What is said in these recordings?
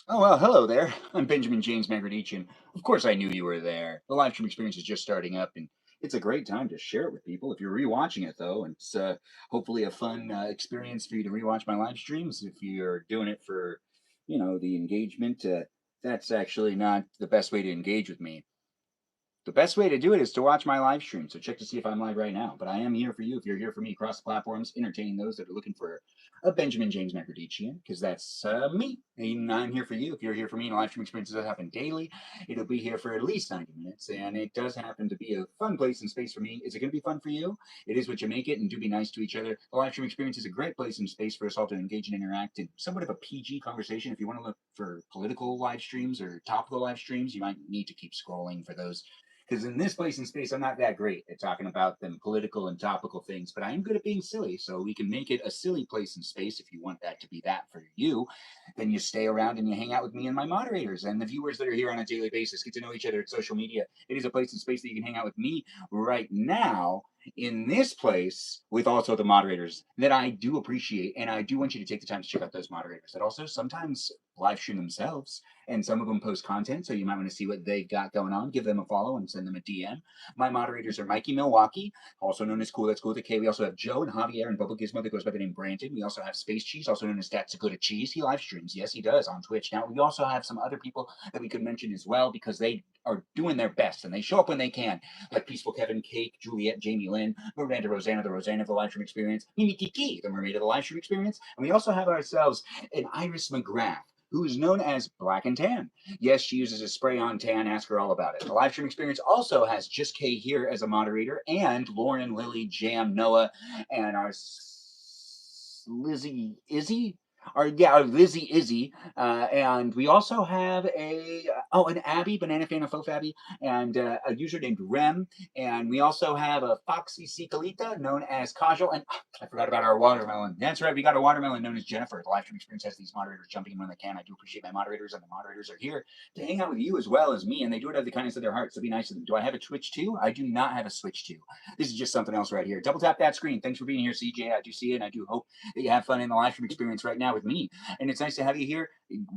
Oh, well, hello there. I'm Benjamin James Magrdichian. Of course, I knew you were there. The live stream experience is just starting up, and it's a great time to share it with people. If you're rewatching it, though, and it's hopefully a fun experience for you to rewatch my live streams. If you're doing it for, the engagement, that's actually not the best way to engage with me. The best way to do it is to watch my live stream. So check to see if I'm live right now. But I am here for you if you're here for me across the platforms, entertaining those that are looking for a Benjamin James Magrdichian, because that's me. And I'm here for you if you're here for me. And live stream experiences that happen daily. It'll be here for at least 90 minutes. And it does happen to be a fun place and space for me. Is it going to be fun for you? It is what you make it. And do be nice to each other. The live stream experience is a great place and space for us all to engage and interact in somewhat of a PG conversation. If you want to look for political live streams or topical live streams, you might need to keep scrolling for those, because in this place and space, I'm not that great at talking about them political and topical things, but I am good at being silly. So we can make it a silly place and space. If you want that to be that for you, then you stay around and you hang out with me and my moderators and the viewers that are here on a daily basis. Get to know each other at social media. It is a place and space that you can hang out with me right now in this place with also the moderators that I do appreciate. And I do want you to take the time to check out those moderators that also sometimes live stream themselves, and some of them post content, so you might want to see what they've got going on. Give them a follow and send them a DM. My moderators are Mikey Milwaukee, also known as Cool That's Cool with a K. We also have Joe and Javier and Bubble Gizmo that goes by the name Brandon. We also have Space Cheese, also known as That's a Good at Cheese. He live streams. Yes, he does on Twitch. Now, we also have some other people that we could mention as well because they are doing their best and they show up when they can, like Peaceful Kevin, Cake, Juliet, Jamie Lynn, Miranda Rosanna, the Rosanna of the live stream experience, Mimi Kiki, the mermaid of the live stream experience, and we also have ourselves an Iris McGrath, who is known as Black and Tan. Yes, she uses a spray on tan. Ask her all about it. The live stream experience also has Just Kay here as a moderator, and Lauren, Lily, Jam, Noah, and our Lizzie Izzy. Our Lizzie Izzy, and we also have an Abby, Banana Fan of Faux Abby, and a user named Rem, and we also have a Foxy Cicalita known as Kajal, and I forgot about our watermelon. That's right, we got a watermelon known as Jennifer. The live stream experience has these moderators jumping in when they can. I do appreciate my moderators, and the moderators are here to hang out with you as well as me, and they do it out of the kindness of their hearts, so be nice to them. Do I have a Twitch too? I do not have a Switch too. This is just something else right here. Double tap that screen. Thanks for being here, CJ. I do see it, and I do hope that you have fun in the live stream experience right now with me. And it's nice to have you here.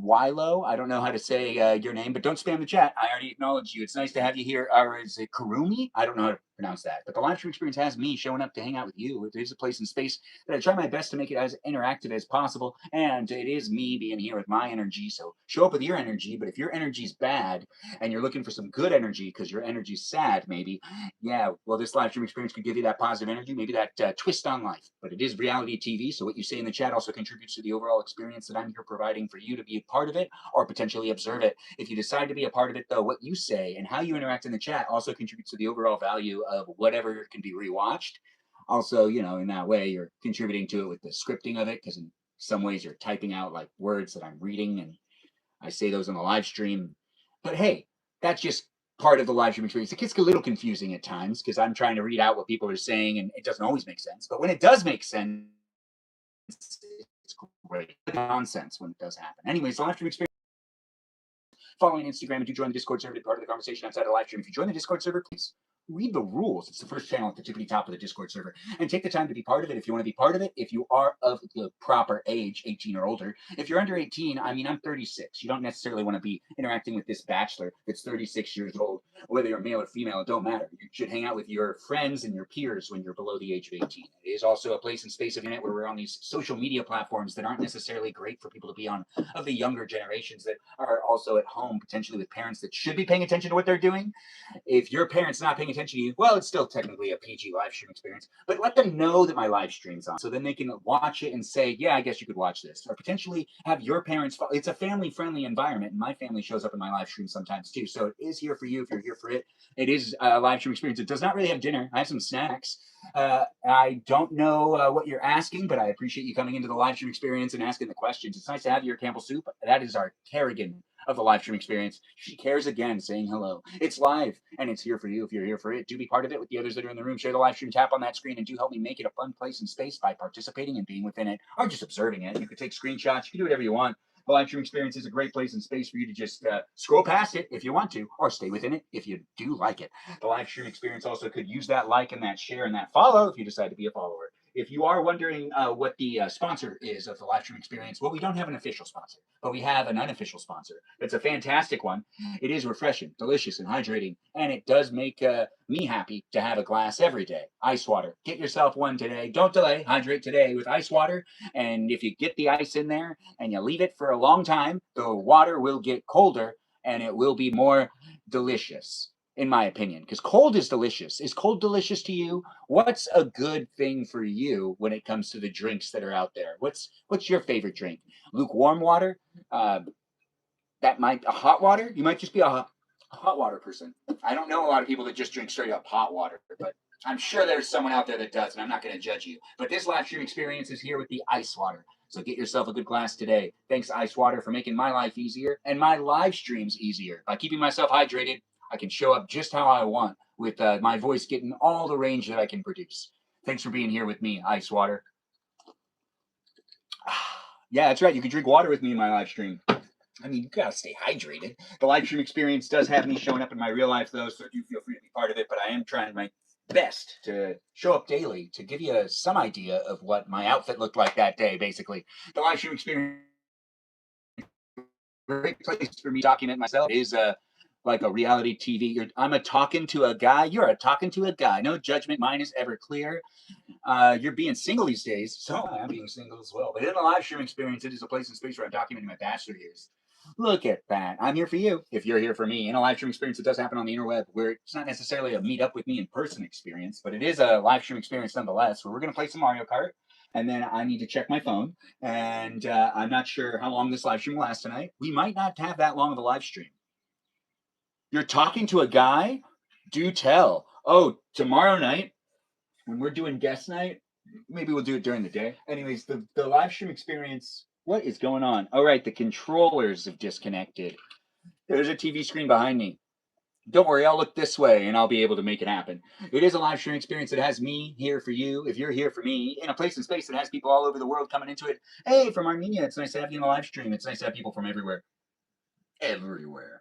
Wilo, I don't know how to say your name, but don't spam the chat. I already acknowledged you. It's nice to have you here. Or is it Karumi? I don't know how to pronounce that. But the live stream experience has me showing up to hang out with you. It is a place and space that I try my best to make it as interactive as possible. And it is me being here with my energy. So show up with your energy. But if your energy's bad and you're looking for some good energy because your energy's sad, maybe, yeah, well, this live stream experience could give you that positive energy, maybe that twist on life. But it is reality TV, so what you say in the chat also contributes to the overall experience that I'm here providing for you to be a part of it or potentially observe it. If you decide to be a part of it, though, what you say and how you interact in the chat also contributes to the overall value of whatever can be rewatched. Also, in that way, you're contributing to it with the scripting of it, because in some ways you're typing out like words that I'm reading and I say those on the live stream. But hey, that's just part of the live stream experience. It gets a little confusing at times because I'm trying to read out what people are saying and it doesn't always make sense. But when it does make sense, it's great. Nonsense when it does happen. Anyways, the live stream experience. Following Instagram, and do join the Discord server to be part of the conversation outside of the live stream. If you join the Discord server, please read the rules. It's the first channel at the tippity top of the Discord server. And take the time to be part of it if you want to be part of it, if you are of the proper age, 18 or older. If you're under 18, I mean, I'm 36. You don't necessarily want to be interacting with this bachelor that's 36 years old. Whether you're male or female, it don't matter. You should hang out with your friends and your peers when you're below the age of 18. It is also a place and space of internet where we're on these social media platforms that aren't necessarily great for people to be on, of the younger generations that are also at home potentially with parents that should be paying attention to what they're doing. If your parents not paying attention to you, well, it's still technically a PG live stream experience, but let them know that my live stream's on, so then they can watch it and say, yeah, I guess you could watch this, or potentially have your parents. It's a family friendly environment, and my family shows up in my live stream sometimes too, so it is here for you if you're here for it. It is a live stream experience. It does not really have dinner. I have some snacks. I don't know what you're asking, but I appreciate you coming into the live stream experience and asking the questions. It's nice to have your Campbell soup. That is our Kerrigan of the live stream experience. She cares again, saying hello. It's live, and it's here for you if you're here for it. Do be part of it with the others that are in the room. Share the live stream, tap on that screen, and do help me make it a fun place and space by participating and being within it, or just observing it. You could take screenshots. You can do whatever you want. The live stream experience is a great place and space for you to just scroll past it if you want to, or stay within it if you do like it. The live stream experience also could use that like and that share and that follow if you decide to be a follower. If you are wondering what the sponsor is of the live stream experience, well, we don't have an official sponsor, but we have an unofficial sponsor. It's a fantastic one. It is refreshing, delicious, and hydrating, and it does make me happy to have a glass every day. Ice water. Get yourself one today. Don't delay. Hydrate today with ice water. And if you get the ice in there and you leave it for a long time, the water will get colder and it will be more delicious, in my opinion, because cold is delicious. Is cold delicious to you? What's a good thing for you when it comes to the drinks that are out there? What's your favorite drink? Lukewarm water? Uh, that might a hot water? You might just be a hot water person. I don't know a lot of people that just drink straight up hot water, but I'm sure there's someone out there that does, and I'm not going to judge you. But this live stream experience is here with the ice water. So get yourself a good glass today. Thanks, Ice Water, for making my life easier and my live streams easier. By keeping myself hydrated, I can show up just how I want with my voice getting all the range that I can produce. Thanks for being here with me, Ice Water. Yeah, that's right. You can drink water with me in my live stream. I mean, you gotta stay hydrated. The live stream experience does have me showing up in my real life, though, so do feel free to be part of it. But I am trying my best to show up daily to give you some idea of what my outfit looked like that day, basically. The live stream experience, great place for me to document myself, is like a reality TV. I'm a talking to a guy. You're a talking to a guy. No judgment. Mine is ever clear. You're being single these days, so I'm being single as well. But in the live stream experience, it is a place and space where I'm documenting my bachelor years. Look at that. I'm here for you if you're here for me. In a live stream experience, it does happen on the interweb where it's not necessarily a meet up with me in person experience, but it is a live stream experience nonetheless, where we're going to play some Mario Kart. And then I need to check my phone. And I'm not sure how long this live stream will last tonight. We might not have that long of a live stream. You're talking to a guy? Do tell. Oh, tomorrow night, when we're doing guest night, maybe we'll do it during the day. Anyways, the live stream experience, what is going on? All right, the controllers have disconnected. There's a TV screen behind me. Don't worry, I'll look this way and I'll be able to make it happen. It is a live stream experience that has me here for you. If you're here for me, in a place and space that has people all over the world coming into it. Hey, from Armenia, it's nice to have you in the live stream. It's nice to have people from everywhere. Everywhere.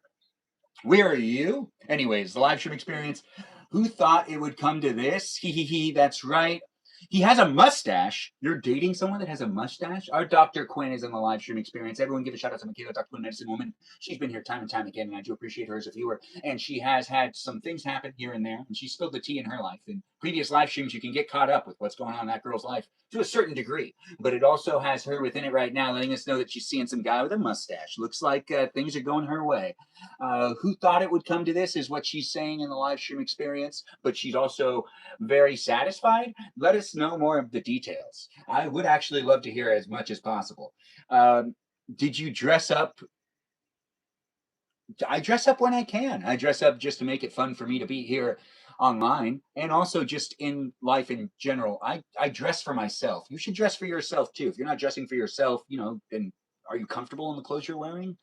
Where are you? Anyways, the live stream experience. Who thought it would come to this? He, that's right. He has a mustache. You're dating someone that has a mustache? Our Dr. Quinn is in the live stream experience. Everyone give a shout out to Michaela, Dr. Quinn, medicine woman. She's been here time and time again, and I do appreciate her as a viewer. And she has had some things happen here and there, and she spilled the tea in her life. In previous live streams, you can get caught up with what's going on in that girl's life to a certain degree. But it also has her within it right now, letting us know that she's seeing some guy with a mustache. Looks like things are going her way. Who thought it would come to this is what she's saying in the live stream experience, but she's also very satisfied. Let us know more of the details. I would actually love to hear as much as possible. Did you dress up? I dress up when I can. I dress up just to make it fun for me to be here online and also just in life in general. I dress for myself. You should dress for yourself too. If you're not dressing for yourself, then are you comfortable in the clothes you're wearing?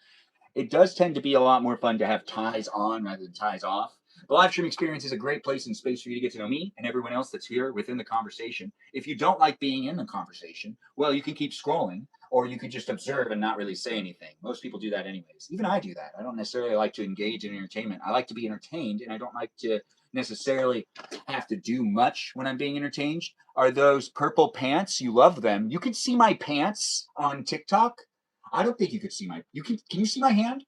It does tend to be a lot more fun to have ties on rather than ties off. The live stream experience is a great place and space for you to get to know me and everyone else that's here within the conversation. If you don't like being in the conversation, well, you can keep scrolling or you can just observe and not really say anything. Most people do that anyways. Even I do that. I don't necessarily like to engage in entertainment. I like to be entertained and I don't like to necessarily have to do much when I'm being entertained. Are those purple pants? You love them. You can see my pants on TikTok. I don't think you could see can you see my hand?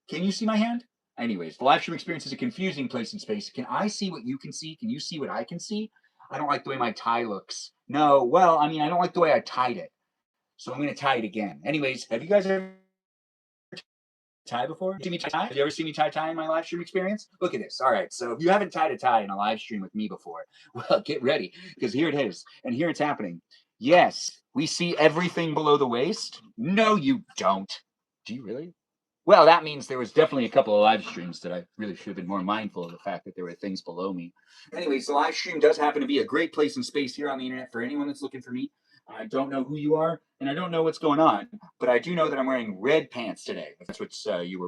Can you see my hand? Anyways, the live stream experience is a confusing place and space. Can I see what you can see? Can you see what I can see? I don't like the way my tie looks. No, well, I mean, I don't like the way I tied it. So I'm going to tie it again. Anyways, have you guys ever tie before? See me tie? Have you ever seen me tie in my live stream experience? Look at this. All right. So if you haven't tied a tie in a live stream with me before, well, get ready because here it is. And here it's happening. Yes, we see everything below the waist. No, you don't. Do you really? Well, that means there was definitely a couple of live streams that I really should have been more mindful of the fact that there were things below me. Anyways, the live stream does happen to be a great place and space here on the internet for anyone that's looking for me. I don't know who you are, and I don't know what's going on, but I do know that I'm wearing red pants today. That's what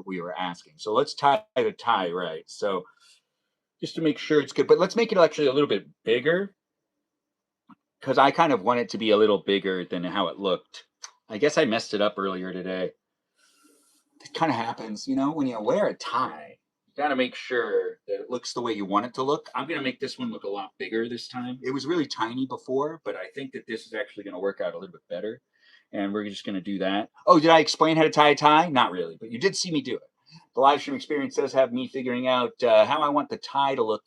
we were asking. So let's tie the tie right. So just to make sure it's good, but let's make it actually a little bit bigger because I kind of want it to be a little bigger than how it looked. I guess I messed it up earlier today. It kind of happens, when you wear a tie, Gotta make sure that it looks the way you want it to look. I'm gonna make this one look a lot bigger this time. It was really tiny before, but I think that this is actually gonna work out a little bit better. And we're just gonna do that. Oh, did I explain how to tie a tie? Not really, but you did see me do it. The live stream experience does have me figuring out how I want the tie to look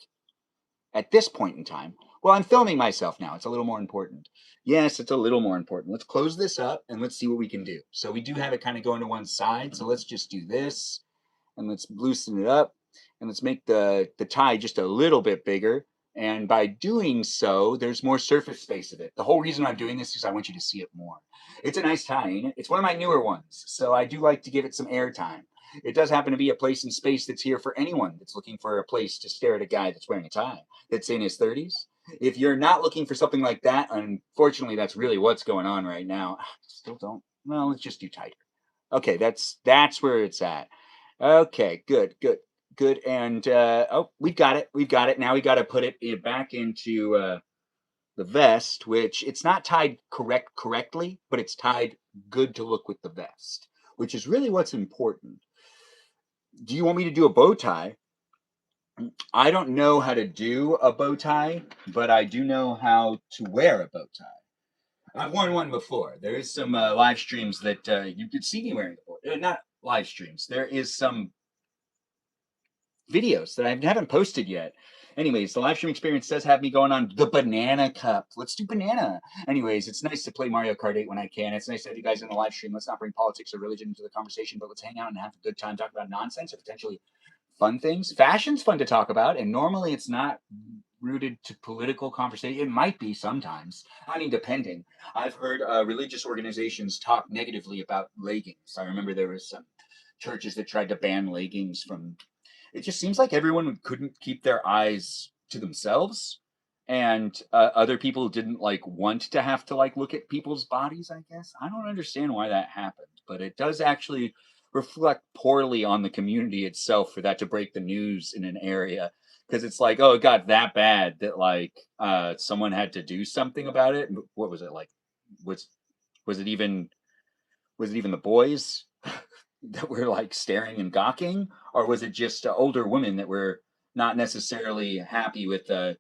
at this point in time. Well, I'm filming myself now. It's a little more important. Yes, it's a little more important. Let's close this up and let's see what we can do. So we do have it kind of going to one side. So let's just do this and let's loosen it up and let's make the tie just a little bit bigger. And by doing so, there's more surface space of it. The whole reason I'm doing this is I want you to see it more. It's a nice tie, ain't it? It's one of my newer ones, so I do like to give it some airtime. It does happen to be a place in space that's here for anyone that's looking for a place to stare at a guy that's wearing a tie, that's in his 30s. If you're not looking for something like that, unfortunately, that's really what's going on right now. Still don't. Well, let's just do tighter. Okay, that's where it's at. Okay, good, good, good. And oh, we've got it. We've got it. Now we got to put it back into the vest, which it's not tied correctly, but it's tied good to look with the vest, which is really what's important. Do you want me to do a bow tie? I don't know how to do a bow tie, but I do know how to wear a bow tie. I've worn one before. There is some live streams that you could see me wearing before. Not live streams. There is some videos that I haven't posted yet. Anyways, the live stream experience does have me going on the banana cup. Let's do banana. Anyways, it's nice to play Mario Kart 8 when I can. It's nice to have you guys in the live stream. Let's not bring politics or religion into the conversation, but let's hang out and have a good time talking about nonsense or potentially fun things. Fashion's fun to talk about, and normally it's not rooted to political conversation. It might be sometimes. I mean, depending. I've heard religious organizations talk negatively about leggings. I remember there was some churches that tried to ban leggings from. It just seems like everyone couldn't keep their eyes to themselves, and other people didn't like want to have to like look at people's bodies. I guess I don't understand why that happened, but it does actually reflect poorly on the community itself for that to break the news in an area, because it's like, oh, it got that bad that like someone had to do something about it. What was it like? Was was it even the boys that were like staring and gawking, or was it just older women that were not necessarily happy with the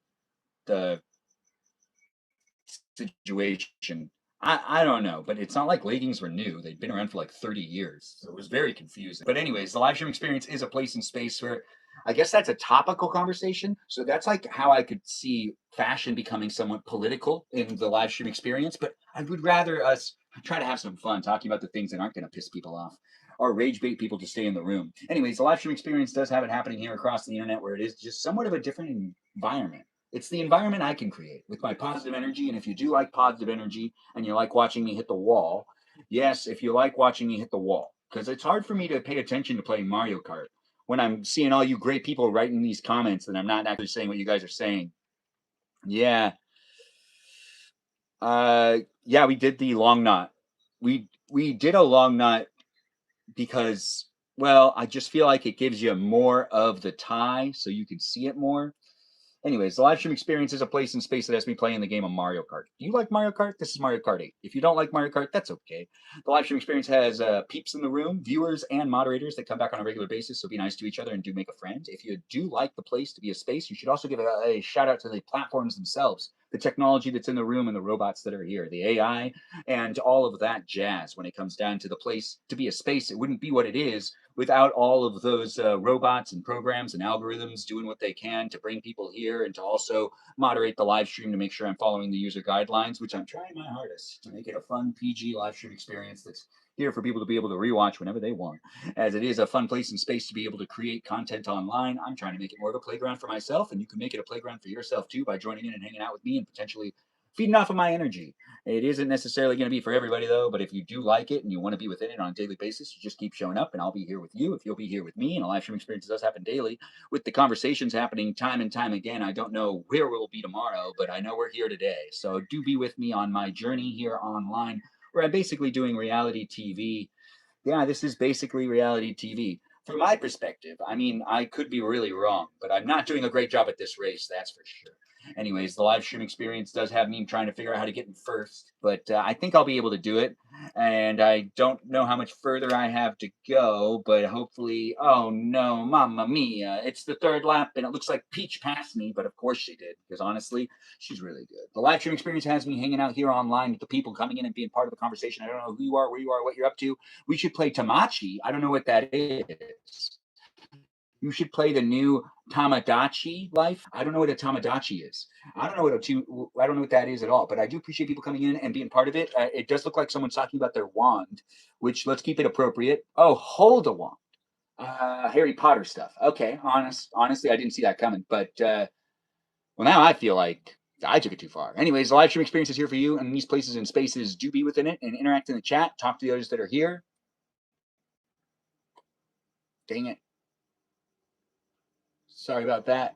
situation? I don't know, but it's not like leggings were new. They'd been around for like 30 years. So it was very confusing. But anyways, the live stream experience is a place in space where I guess that's a topical conversation. So that's like how I could see fashion becoming somewhat political in the live stream experience. But I would rather us try to have some fun talking about the things that aren't going to piss people off or rage bait people to stay in the room. Anyways, the live stream experience does have it happening here across the internet where it is just somewhat of a different environment. It's the environment I can create with my positive energy. And if you do like positive energy and you like watching me hit the wall, yes, if you like watching me hit the wall, because it's hard for me to pay attention to playing Mario Kart when I'm seeing all you great people writing these comments and I'm not actually saying what you guys are saying. Yeah. Yeah, we did the long knot. We did a long knot because, well, I just feel like it gives you more of the tie so you can see it more. Anyways, the live stream experience is a place in space that has me playing the game of Mario Kart. Do you like Mario Kart? This is Mario Kart 8. If you don't like Mario Kart, that's okay. The live stream experience has peeps in the room, viewers, and moderators that come back on a regular basis, so be nice to each other and do make a friend. If you do like the place to be a space, you should also give a shout out to the platforms themselves, the technology that's in the room and the robots that are here, the AI, and all of that jazz. When it comes down to the place to be a space, it wouldn't be what it is without all of those robots and programs and algorithms doing what they can to bring people here and to also moderate the live stream to make sure I'm following the user guidelines, which I'm trying my hardest to make it a fun PG live stream experience that's here for people to be able to rewatch whenever they want. As it is a fun place and space to be able to create content online, I'm trying to make it more of a playground for myself, and you can make it a playground for yourself too by joining in and hanging out with me and potentially feeding off of my energy. It isn't necessarily going to be for everybody though, but if you do like it and you want to be within it on a daily basis, you just keep showing up and I'll be here with you if you'll be here with me. And a live stream experience does happen daily with the conversations happening time and time again. I don't know where we'll be tomorrow, but I know we're here today. So do be with me on my journey here online where I'm basically doing reality TV. Yeah, this is basically reality TV. From my perspective, I mean, I could be really wrong, but I'm not doing a great job at this race, that's for sure. Anyways, the live stream experience does have me trying to figure out how to get in first, but I think I'll be able to do it. And I don't know how much further I have to go, but hopefully, oh no, mamma mia, it's the third lap, and it looks like Peach passed me, but of course she did, because honestly, she's really good. The live stream experience has me hanging out here online with the people coming in and being part of the conversation. I don't know who you are, where you are, what you're up to. We should play Tamachi. I don't know what that is. You should play the new Tamagotchi life. I don't know what a Tamagotchi is. I don't know what that is at all. But I do appreciate people coming in and being part of it. It does look like someone's talking about their wand, which let's keep it appropriate. Oh, hold a wand. Harry Potter stuff. Okay, honestly, I didn't see that coming. But well, now I feel like I took it too far. Anyways, the live stream experience is here for you, and these places and spaces do be within it and interact in the chat. Talk to the others that are here. Dang it. Sorry about that.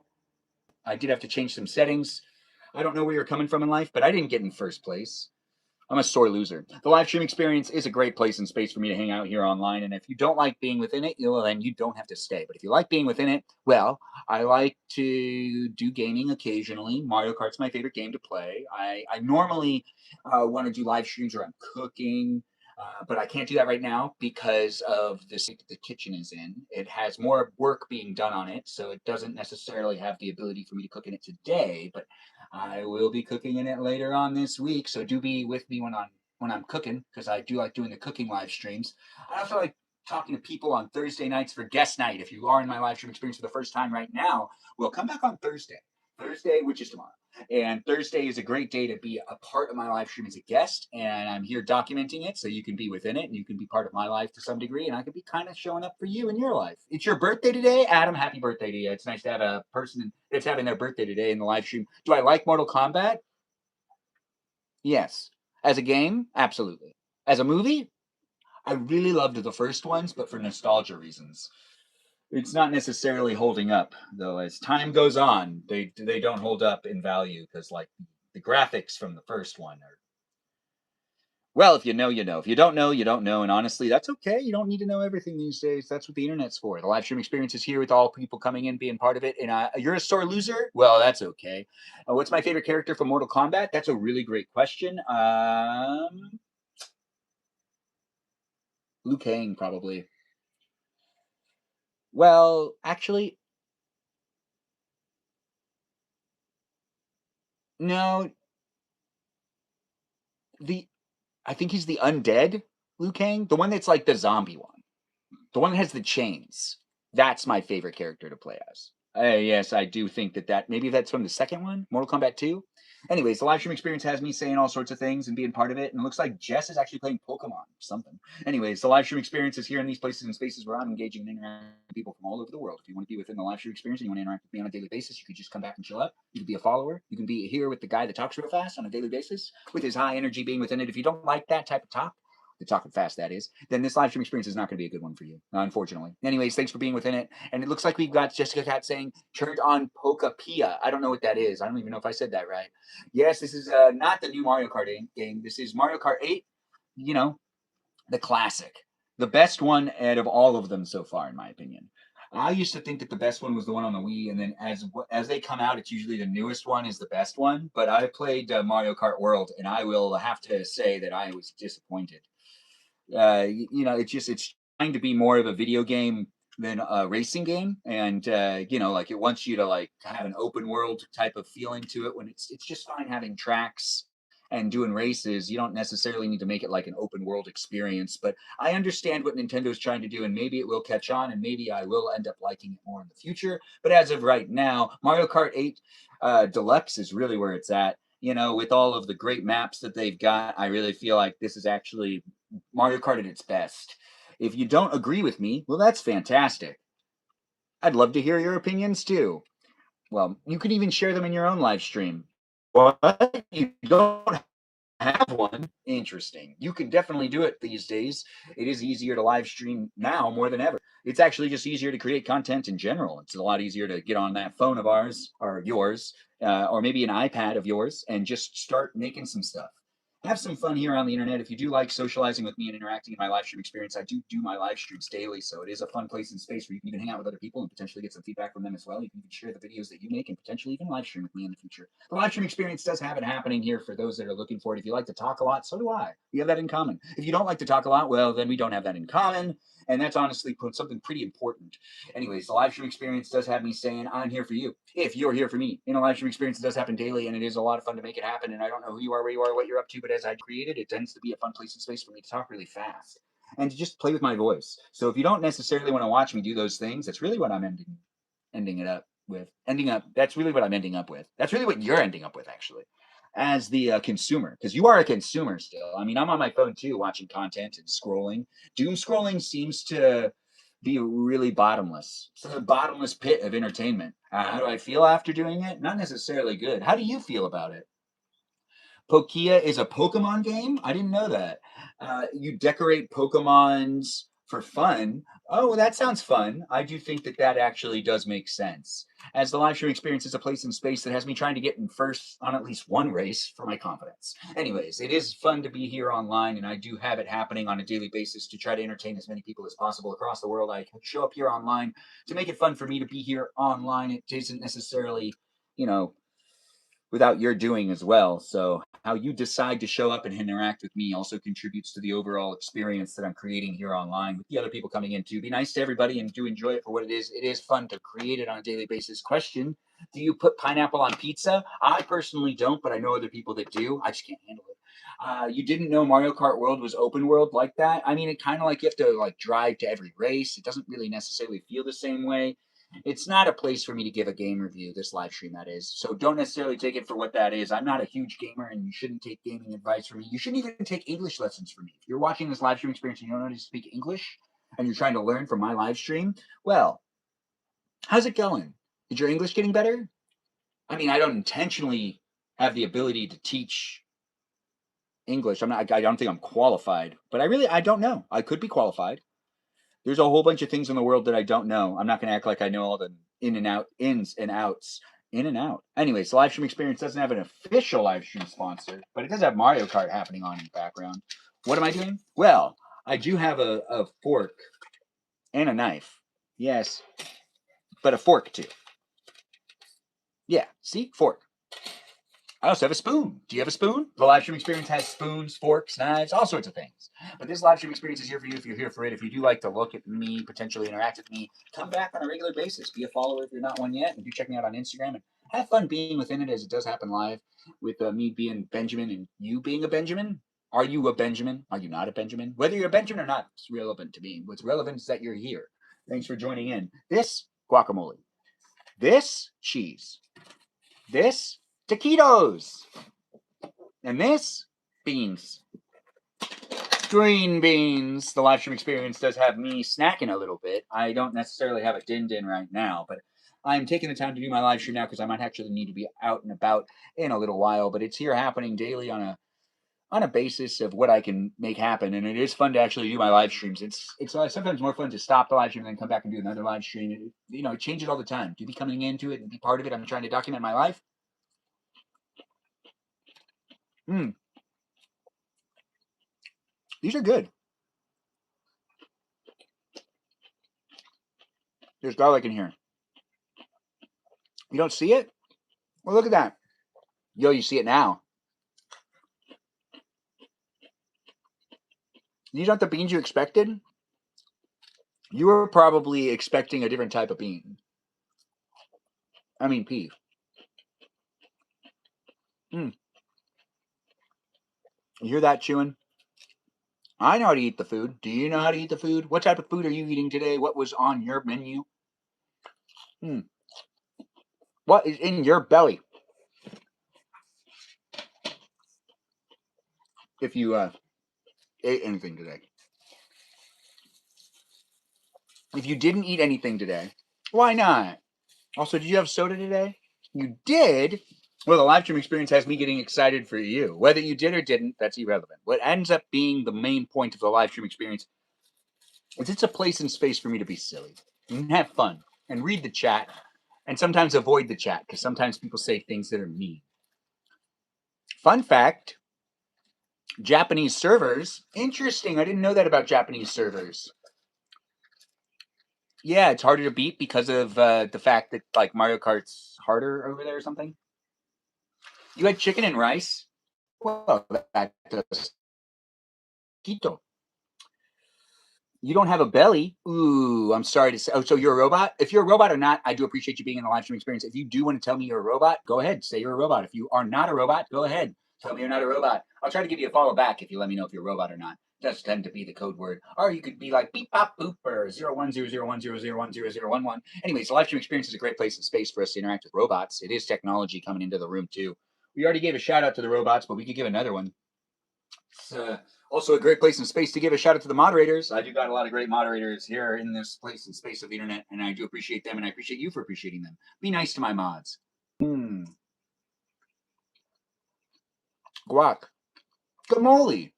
I did have to change some settings. I don't know where you're coming from in life, but I didn't get in first place. I'm a sore loser. The live stream experience is a great place and space for me to hang out here online. And if you don't like being within it, well, then you don't have to stay. But if you like being within it, well, I like to do gaming occasionally. Mario Kart's my favorite game to play. I normally want to do live streams where I'm cooking. But I can't do that right now because of the state that the kitchen is in. It has more work being done on it, so it doesn't necessarily have the ability for me to cook in it today. But I will be cooking in it later on this week, so do be with me when I'm cooking, because I do like doing the cooking live streams. I also like talking to people on Thursday nights for guest night. If you are in my live stream experience for the first time right now, well, come back on Thursday, which is tomorrow. And Thursday is a great day to be a part of my live stream as a guest. And I'm here documenting it so you can be within it and you can be part of my life to some degree. And I can be kind of showing up for you in your life. It's your birthday today, Adam. Happy birthday to you. It's nice to have a person that's having their birthday today in the live stream. Do I like Mortal Kombat? Yes. As a game? Absolutely. As a movie? I really loved the first ones, but for nostalgia reasons. It's not necessarily holding up though. As time goes on, they don't hold up in value because like the graphics from the first one are, well, if you know, you know. If you don't know, you don't know. And honestly, that's okay. You don't need to know everything these days. That's what the internet's for. The live stream experience is here with all people coming in, being part of it. And you're a sore loser? Well, that's okay. What's my favorite character from Mortal Kombat? That's a really great question. Liu Kang, probably. Well, actually, no. The I think he's the undead Liu Kang, the one that's like the zombie one, the one that has the chains. That's my favorite character to play as. Yes, I do think that maybe that's from the second one, Mortal Kombat 2. Anyways, the live stream experience has me saying all sorts of things and being part of it, and it looks like Jess is actually playing Pokemon or something. Anyways, the live stream experience is here in these places and spaces where I'm engaging and interacting with people from all over the world. If you want to be within the live stream experience and you want to interact with me on a daily basis, you could just come back and chill out. You can be a follower. You can be here with the guy that talks real fast on a daily basis with his high energy being within it. If you don't like that type of talk, the talking fast that is, then this live stream experience is not going to be a good one for you, unfortunately. Anyways, thanks for being within it. And it looks like we've got Jessica Cat saying, turned on Pokapia. I don't know what that is. I don't even know if I said that right. Yes, this is not the new Mario Kart game. This is Mario Kart 8, you know, the classic. The best one out of all of them so far, in my opinion. I used to think that the best one was the one on the Wii, and then as they come out, it's usually the newest one is the best one. But I played Mario Kart World, and I will have to say that I was disappointed. It's trying to be more of a video game than a racing game, and like it wants you to like have an open world type of feeling to it when it's just fine having tracks and doing races. You don't necessarily need to make it like an open world experience, but I understand what Nintendo's trying to do, and maybe it will catch on, and maybe I will end up liking it more in the future. But as of right now, Mario Kart 8 Deluxe is really where it's at. With all of the great maps that they've got, I really feel like this is actually Mario Kart at its best. If you don't agree with me, well, that's fantastic. I'd love to hear your opinions too. Well, you could even share them in your own live stream. What? You don't have one? Interesting. You can definitely do it these days. It is easier to live stream now more than ever. It's actually just easier to create content in general. It's a lot easier to get on that phone of ours or yours, or maybe an iPad of yours and just start making some stuff. have some fun here on the internet. If you do like socializing with me and interacting in my live stream experience, I do my live streams daily, so it is a fun place and space where you can even hang out with other people and potentially get some feedback from them as well. You can even share the videos that you make and potentially even live stream with me in the future. The live stream experience does have it happening here for those that are looking for it. If you like to talk a lot, so do I. We have that in common. If you don't like to talk a lot, well, then we don't have that in common, and that's honestly something pretty important. Anyways, the live stream experience does have me saying I'm here for you if you're here for me. In a live stream experience, it does happen daily, and it is a lot of fun to make it happen. And I don't know who you are, where you are, what you're up to, but as I create it, it tends to be a fun place and space for me to talk really fast and to just play with my voice. So if you don't necessarily want to watch me do those things, that's really what I'm ending it up with. Ending up. That's really what I'm ending up with. That's really what you're ending up with, actually, as the consumer, because you are a consumer still. I mean, I'm on my phone too, watching content and scrolling. Doom scrolling seems to be really bottomless. It's a bottomless pit of entertainment. How do I feel after doing it? Not necessarily good. How do you feel about it? Pokia is a Pokemon game? I didn't know that. You decorate Pokemons for fun. Oh, well, that sounds fun. I do think that that actually does make sense. As the live stream experience is a place in space that has me trying to get in first on at least one race for my confidence. Anyways, it is fun to be here online, and I do have it happening on a daily basis to try to entertain as many people as possible across the world. I show up here online to make it fun for me to be here online. It isn't necessarily, you know, without your doing as well. So how you decide to show up and interact with me also contributes to the overall experience that I'm creating here online with the other people coming in too. Be nice to everybody and do enjoy it for what it is. It is fun to create it on a daily basis. Question: do you put pineapple on pizza? I personally don't, but I know other people that do. I just can't handle it. You didn't know Mario Kart World was open world like that? I mean, it kind of like you have to like drive to every race. It doesn't really necessarily feel the same way. It's not a place for me to give a game review, this live stream, that is. So don't necessarily take it for what that is. I'm not a huge gamer, and you shouldn't take gaming advice from me. You shouldn't even take English lessons from me. If you're watching this live stream experience and you don't know how to speak English and you're trying to learn from my live stream, well, how's it going? Is your English getting better? I mean, I don't intentionally have the ability to teach English. I don't think I'm qualified, but I don't know. I could be qualified. There's a whole bunch of things in the world that I don't know. I'm not going to act like I know all the ins and outs, in and out. Anyways, the live stream experience doesn't have an official live stream sponsor, but it does have Mario Kart happening on in the background. What am I doing? Well, I do have a fork and a knife. Yes, but a fork too. Yeah, see? Fork. I also have a spoon. Do you have a spoon? The live stream experience has spoons, forks, knives, all sorts of things. But this live stream experience is here for you if you're here for it. If you do like to look at me, potentially interact with me, come back on a regular basis. Be a follower if you're not one yet, and do check me out on Instagram. And have fun being within it as it does happen live with me being Benjamin and you being a Benjamin. Are you a Benjamin? Are you not a Benjamin? Whether you're a Benjamin or not, it's relevant to me. What's relevant is that you're here. Thanks for joining in. This guacamole. This cheese. This taquitos. And this beans. Green beans. The live stream experience does have me snacking a little bit. I don't necessarily have a din right now, but I'm taking the time to do my live stream now because I might actually need to be out and about in a little while. But it's here happening daily on a basis of what I can make happen, and it is fun to actually do my live streams. It's sometimes more fun to stop the live stream and then come back and do another live stream. It changes all the time. To be coming into it and be part of it, I'm trying to document my life. These are good. There's garlic in here. You don't see it? Well, look at that. Yo, you see it now. These aren't the beans you expected? You were probably expecting a different type of bean. I mean, pea. You hear that chewing? I know how to eat the food. Do you know how to eat the food? What type of food are you eating today? What was on your menu? What is in your belly? If you ate anything today. If you didn't eat anything today, why not? Also, did you have soda today? You did? Well, the live stream experience has me getting excited for you. Whether you did or didn't, that's irrelevant. What ends up being the main point of the live stream experience is it's a place and space for me to be silly and have fun and read the chat and sometimes avoid the chat because sometimes people say things that are mean. Fun fact, Japanese servers. Interesting. I didn't know that about Japanese servers. Yeah, it's harder to beat because of the fact that like Mario Kart's harder over there or something. You had chicken and rice. Well, that does Quito. You don't have a belly. Ooh, I'm sorry to say. Oh, so you're a robot? If you're a robot or not, I do appreciate you being in the live stream experience. If you do want to tell me you're a robot, go ahead. Say you're a robot. If you are not a robot, go ahead. Tell me you're not a robot. I'll try to give you a follow back if you let me know if you're a robot or not. It does tend to be the code word. Or you could be like beep pop boop or 010010010011. Anyways, the live stream experience is a great place and space for us to interact with robots. It is technology coming into the room too. We already gave a shout out to the robots, but we could give another one. It's also a great place and space to give a shout out to the moderators. I do got a lot of great moderators here in this place and space of the internet, and I do appreciate them, and I appreciate you for appreciating them. Be nice to my mods. Guac. Guacamole.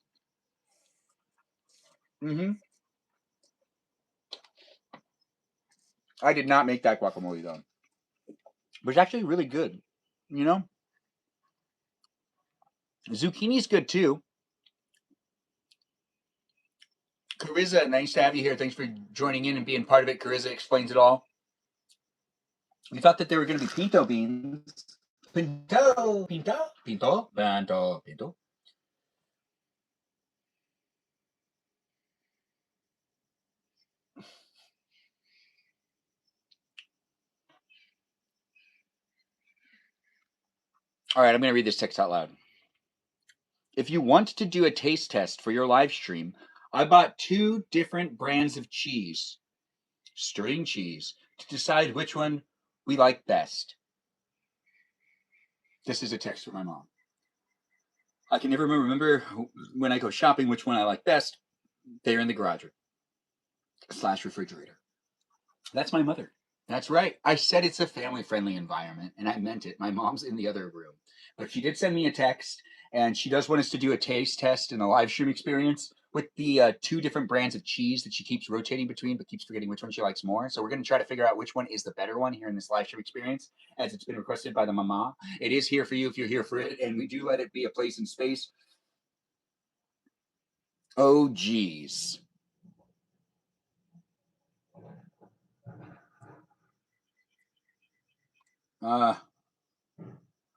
I did not make that guacamole though. But it's actually really good. You know? Zucchini's good too. Carissa, nice to have you here. Thanks for joining in and being part of it. Carissa explains it all. We thought that there were going to be pinto beans. Pinto, pinto, pinto, pinto, pinto. All right, I'm going to read this text out loud. If you want to do a taste test for your live stream, I bought 2 different brands of cheese, string cheese, to decide which one we like best. This is a text from my mom. I can never remember when I go shopping which one I like best. They're in the garage / refrigerator. That's my mother. That's right. I said it's a family-friendly environment, and I meant it. My mom's in the other room. But she did send me a text, and she does want us to do a taste test in the live stream experience with the 2 different brands of cheese that she keeps rotating between, but keeps forgetting which one she likes more. So we're going to try to figure out which one is the better one here in this live stream experience, as it's been requested by the mama. It is here for you if you're here for it, and we do let it be a place and space. Oh, geez.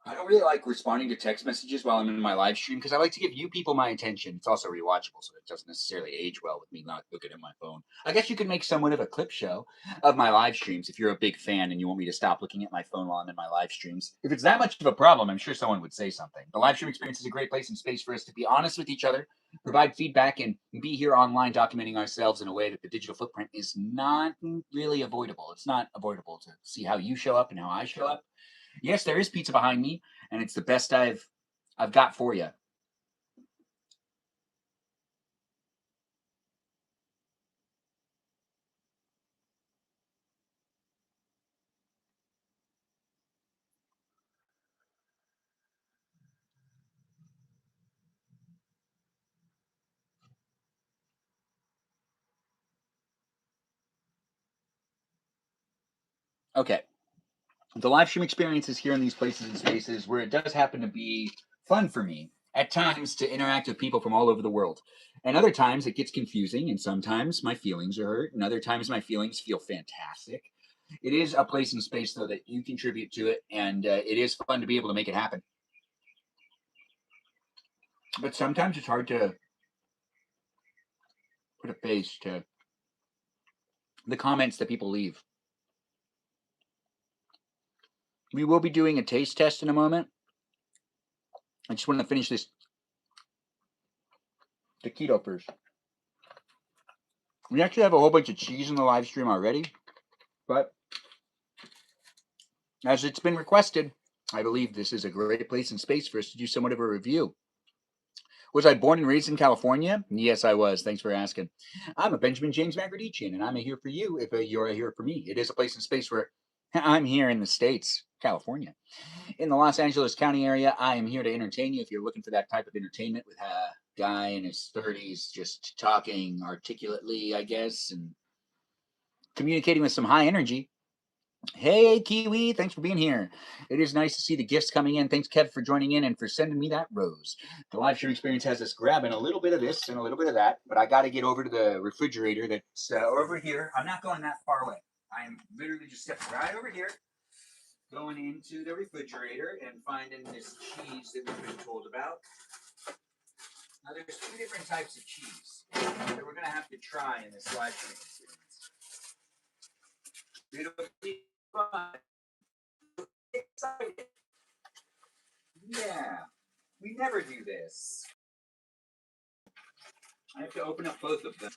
I don't really like responding to text messages while I'm in my live stream because I like to give you people my attention. It's also rewatchable, so it doesn't necessarily age well with me not looking at my phone. I guess you could make somewhat of a clip show of my live streams if you're a big fan and you want me to stop looking at my phone while I'm in my live streams. If it's that much of a problem, I'm sure someone would say something. The live stream experience is a great place and space for us to be honest with each other, provide feedback, and be here online documenting ourselves in a way that the digital footprint is not really avoidable. It's not avoidable to see how you show up and how I show up. Yes, there is pizza behind me, and it's the best I've got for you. Okay. The live stream experience is here in these places and spaces where it does happen to be fun for me at times to interact with people from all over the world. And other times it gets confusing, and sometimes my feelings are hurt, and other times my feelings feel fantastic. It is a place and space, though, that you contribute to it, and it is fun to be able to make it happen. But sometimes it's hard to put a face to the comments that people leave. We will be doing a taste test in a moment. I just want to finish this taquito first. We actually have a whole bunch of cheese in the live stream already, but as it's been requested, I believe this is a great place and space for us to do somewhat of a review. Was I born and raised in California? Yes, I was. Thanks for asking. I'm a Benjamin James Magrdichian, and I'm here for you if you're here for me. It is a place and space where I'm here in the States, California. In the Los Angeles County area, I am here to entertain you if you're looking for that type of entertainment with a guy in his 30s just talking articulately, I guess, and communicating with some high energy. Hey, Kiwi, thanks for being here. It is nice to see the gifts coming in. Thanks, Kev, for joining in and for sending me that rose. The live stream experience has us grabbing a little bit of this and a little bit of that, but I got to get over to the refrigerator that's over here. I'm not going that far away. I am literally just stepping right over here, going into the refrigerator and finding this cheese that we've been told about. Now, there's two different types of cheese that we're going to have to try in this live stream experience. It'll be fun. Excited. Yeah, we never do this. I have to open up both of them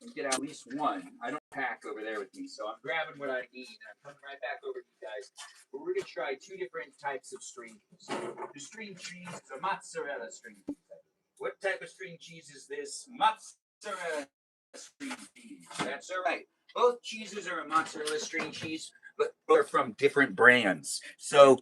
and get out at least one. I don't pack over there with me, so I'm grabbing what I need and I'm coming right back over to you guys. But we're going to try two different types of string cheese. The string cheese is a mozzarella string cheese. What type of string cheese is this? Mozzarella string cheese. That's all right. Both cheeses are a mozzarella string cheese, but both are from different brands. So,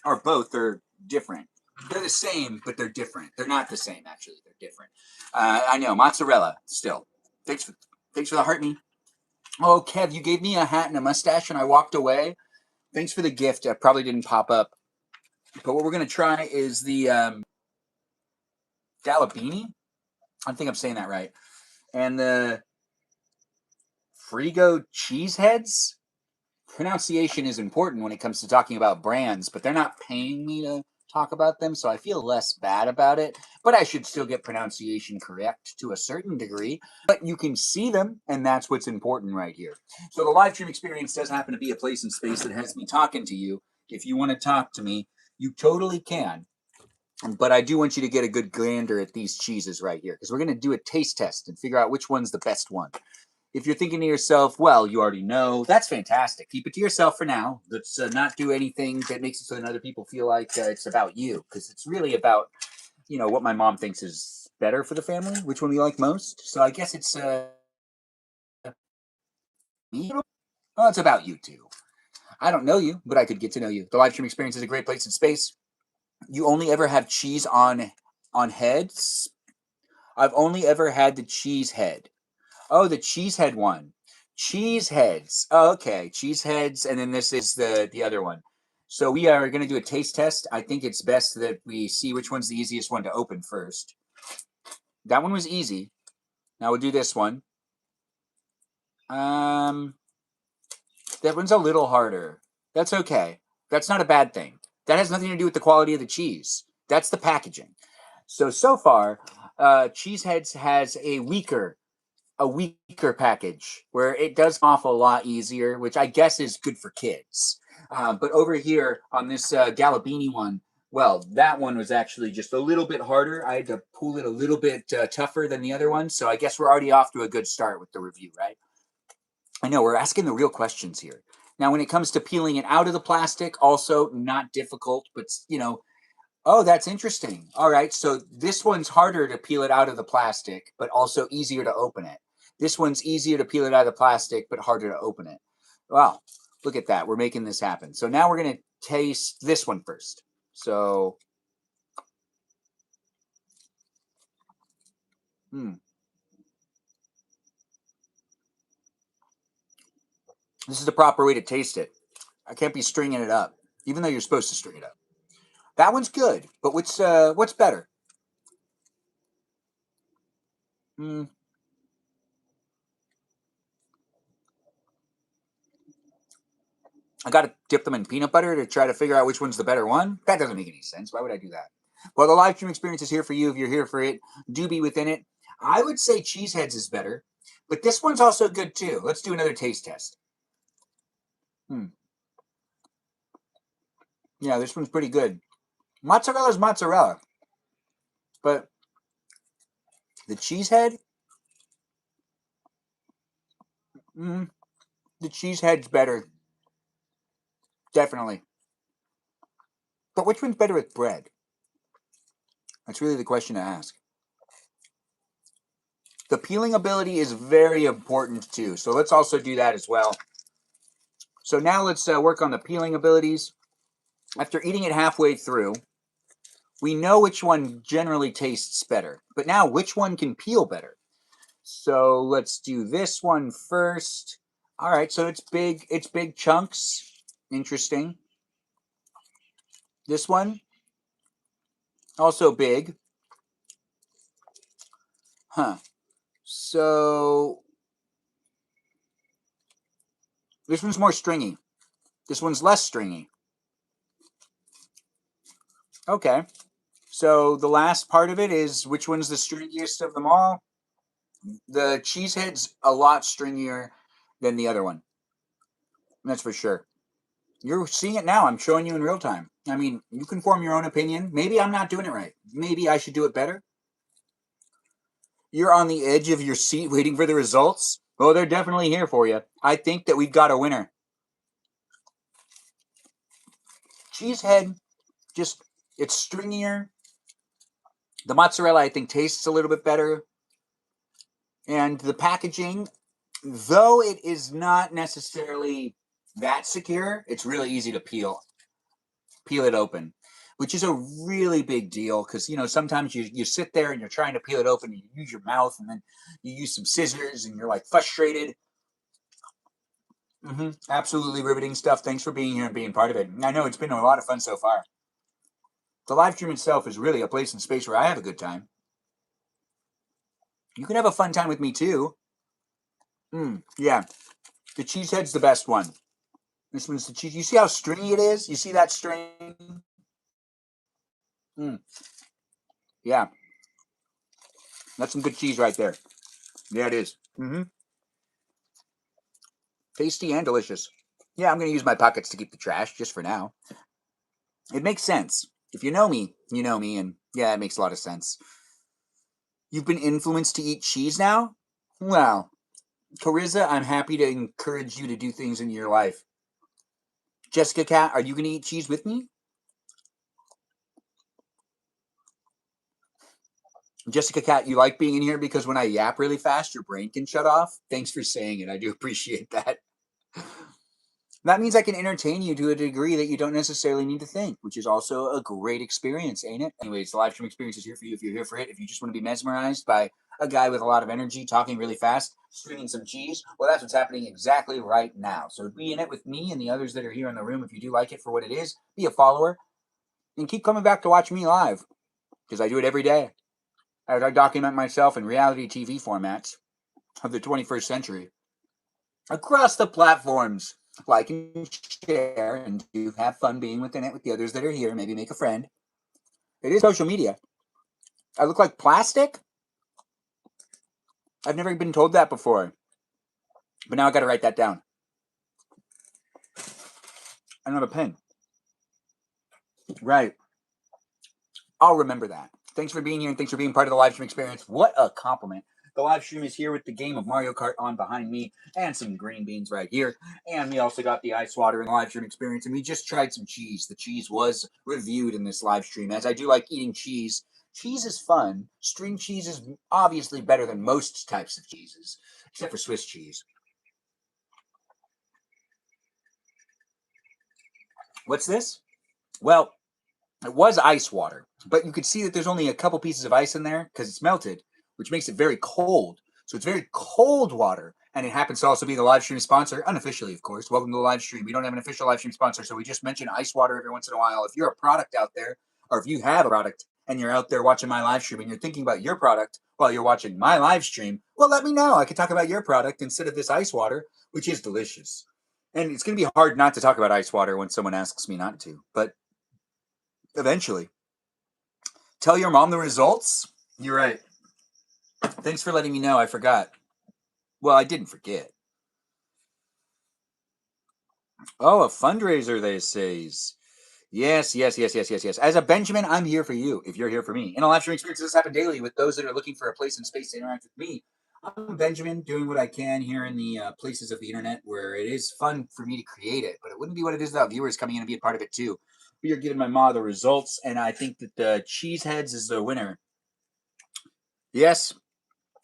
or both are different. They're the same, but they're different. They're not the same, actually. They're different. I know, mozzarella still. Thanks for the heart me. Oh, Kev, you gave me a hat and a mustache, and I walked away. Thanks for the gift. I probably didn't pop up. But what we're going to try is the Galabini. I think I'm saying that right. And the Frigo Cheeseheads. Pronunciation is important when it comes to talking about brands, but they're not paying me to talk about them, so I feel less bad about it. But I should still get pronunciation correct to a certain degree. But you can see them, and that's what's important right here. So the live stream experience does happen to be a place and space that has me talking to you. If you want to talk to me, you totally can. But I do want you to get a good gander at these cheeses right here, because we're going to do a taste test and figure out which one's the best one. If you're thinking to yourself, well, you already know, that's fantastic. Keep it to yourself for now. Let's not do anything that makes it so that other people feel like it's about you, because it's really about, what my mom thinks is better for the family, which one we like most. So I guess it's me. Well, it's about you too. I don't know you, but I could get to know you. The live stream experience is a great place in space. You only ever have cheese on heads. I've only ever had the cheese head. Oh, the cheesehead one. Cheeseheads. Oh, okay. Cheeseheads, and then this is the other one. So we are going to do a taste test. I think it's best that we see which one's the easiest one to open first. That one was easy. Now we'll do this one. That one's a little harder. That's okay. That's not a bad thing. That has nothing to do with the quality of the cheese. That's the packaging. So far, Cheeseheads has a weaker package where it does come off a lot easier, which I guess is good for kids. But over here on this Galabini one, well, that one was actually just a little bit harder. I had to pull it a little bit tougher than the other one. So I guess we're already off to a good start with the review, right? I know, we're asking the real questions here. Now, when it comes to peeling it out of the plastic, also not difficult, but, oh, that's interesting. All right, so this one's harder to peel it out of the plastic, but also easier to open it. This one's easier to peel it out of the plastic, but harder to open it. Wow, look at that. We're making this happen. So now we're going to taste this one first. So, this is the proper way to taste it. I can't be stringing it up, even though you're supposed to string it up. That one's good, but what's better? Hmm. I got to dip them in peanut butter to try to figure out which one's the better one. That doesn't make any sense. Why would I do that? Well, the live stream experience is here for you if you're here for it. Do be within it. I would say Cheeseheads is better, but this one's also good too. Let's do another taste test. Yeah, this one's pretty good. Mozzarella's mozzarella, but the Cheesehead, the Cheesehead's better, definitely. But which one's better with bread? That's really the question to ask. The peeling ability is very important too, so let's also do that as well. So now let's work on the peeling abilities. After eating it halfway through, we know which one generally tastes better. But now, which one can peel better? So let's do this one first. All right, so it's big. It's big chunks. Interesting. This one also big. Huh. So this one's more stringy. This one's less stringy. Okay. So the last part of it is which one's the stringiest of them all? The cheesehead's a lot stringier than the other one. That's for sure. You're seeing it now. I'm showing you in real time. I mean, you can form your own opinion. Maybe I'm not doing it right. Maybe I should do it better. You're on the edge of your seat waiting for the results. Well, they're definitely here for you. I think that we've got a winner. Cheesehead, just, it's stringier. The mozzarella, I think, tastes a little bit better. And the packaging, though it is not necessarily that secure, it's really easy to peel it open, which is a really big deal because, you know, sometimes you sit there and you're trying to peel it open and you use your mouth and then you use some scissors and you're like frustrated. Absolutely riveting stuff. Thanks for being here and being part of it. I know it's been a lot of fun so far. The live stream itself is really a place and space where I have a good time. You can have a fun time with me too. Yeah, the cheesehead's the best one. This one's the cheese. You see how stringy it is? You see that string? Yeah, that's some good cheese right there. Yeah, it is. Tasty and delicious. Yeah, I'm going to use my pockets to keep the trash just for now. It makes sense. If you know me, you know me, and yeah, it makes a lot of sense. You've been influenced to eat cheese now? Well, Carissa, I'm happy to encourage you to do things in your life. Jessica Cat, are you going to eat cheese with me? Jessica Cat, you like being in here because when I yap really fast, your brain can shut off? Thanks for saying it. I do appreciate that. That means I can entertain you to a degree that you don't necessarily need to think, which is also a great experience, ain't it? Anyways, the live stream experience is here for you if you're here for it. If you just want to be mesmerized by a guy with a lot of energy, talking really fast, stringing some cheese, well, that's what's happening exactly right now. So be in it with me and the others that are here in the room. If you do like it for what it is, be a follower and keep coming back to watch me live because I do it every day as I document myself in reality TV formats of the 21st century across the platforms. Like and share and do have fun being within it with the others that are here. Maybe make a friend. It is social media. I look like plastic? I've never been told that before. But now I got to write that down. I don't have a pen. Right. I'll remember that. Thanks for being here and thanks for being part of the live stream experience. What a compliment. The live stream is here with the game of Mario Kart on behind me and some green beans right here. And we also got the ice water in the live stream experience. And we just tried some cheese. The cheese was reviewed in this live stream. As I do like eating cheese, cheese is fun. String cheese is obviously better than most types of cheeses, except for Swiss cheese. What's this? Well, it was ice water, but you could see that there's only a couple pieces of ice in there because it's melted, which makes it very cold. So it's very cold water, and it happens to also be the live stream sponsor, unofficially, of course. Welcome to the live stream. We don't have an official live stream sponsor, so we just mention ice water every once in a while. If you're a product out there, or if you have a product and you're out there watching my live stream and you're thinking about your product while you're watching my live stream, well, let me know. I can talk about your product instead of this ice water, which is delicious. And it's going to be hard not to talk about ice water when someone asks me not to, but eventually. Tell your mom the results? You're right. Thanks for letting me know. I forgot. Well, I didn't forget. Oh, a fundraiser, they says. Yes, yes, yes, yes, yes, yes. As a Benjamin, I'm here for you if you're here for me. In a live stream experience, this happens daily with those that are looking for a place and space to interact with me. I'm Benjamin, doing what I can here in the places of the internet where it is fun for me to create it, but it wouldn't be what it is without viewers coming in and being part of it too. We are giving my ma the results, and I think that the Cheeseheads is the winner. Yes,